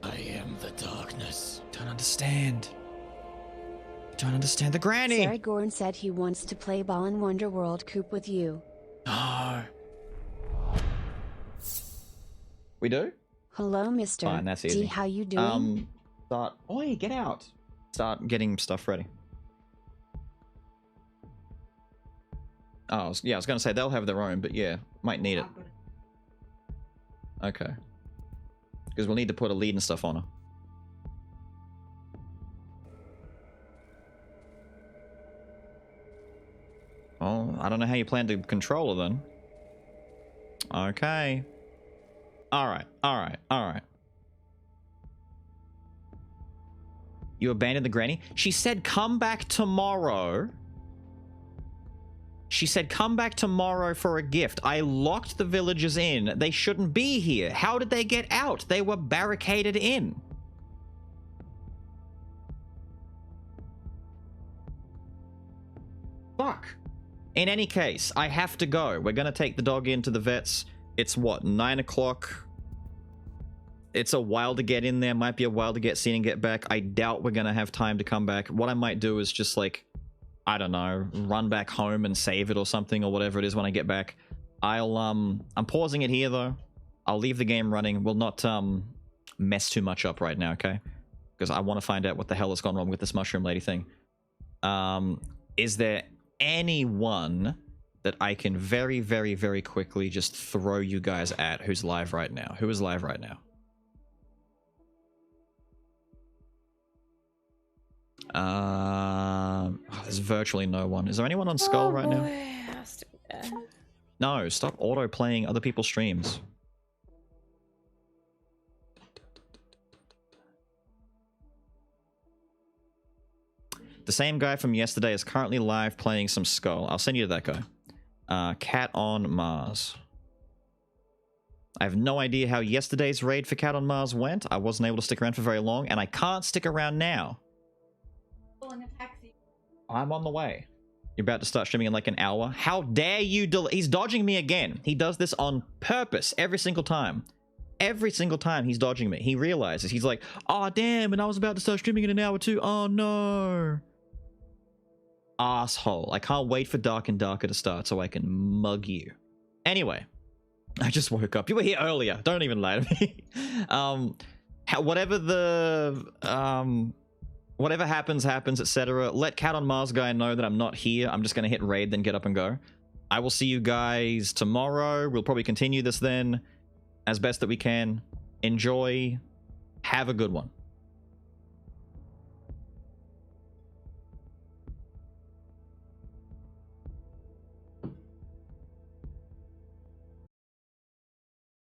I am the darkness. Don't understand. Don't understand the granny. Aragorn said he wants to play Ball in Wonderworld Coop with you. No. We do? Hello, Mr. Fine, that's easy. D, how you doing? Start. Oi, get out. Start getting stuff ready. Oh, yeah, I was gonna say they'll have their own, but yeah, might need it. Okay. Because we'll need to put a lead and stuff on her. Oh, I don't know how you plan to control her then. Okay. Alright, alright, alright. You abandoned the granny? She said come back tomorrow. She said come back tomorrow for a gift. I locked the villagers in. They shouldn't be here. How did they get out? They were barricaded in. Fuck. In any case, I have to go. We're gonna take the dog into the vets. It's what, 9 o'clock? It's a while to get in there. Might be a while to get seen and get back. I doubt we're gonna have time to come back. What I might do is just like, I don't know, run back home and save it or something or whatever it is when I get back. I'm pausing it here though. I'll leave the game running. We'll not mess too much up right now, okay? Because I want to find out what the hell has gone wrong with this mushroom lady thing. Is there anyone that I can very, very, very quickly just throw you guys at who's live right now? Who is live right now? There's virtually no one. Is there anyone on Skul right now? No, stop auto-playing other people's streams. The same guy from yesterday is currently live playing some Skul. I'll send you to that guy. Cat on Mars. I have no idea how yesterday's raid for Cat on Mars went. I wasn't able to stick around for very long, and I can't stick around now. I'm on the way. You're about to start streaming in like an hour. How dare you he's dodging me again. He does this on purpose every single time. Every single time he's dodging me. He realizes. He's like, oh damn, and I was about to start streaming in an hour too. Oh no. Asshole. I can't wait for Dark and Darker to start so I can mug you. Anyway. I just woke up. You were here earlier. Don't even lie to me. Whatever whatever happens, etc. Let Cat on Mars guy know that I'm not here. I'm just going to hit raid, then get up and go. I will see you guys tomorrow. We'll probably continue this then as best that we can. Enjoy. Have a good one.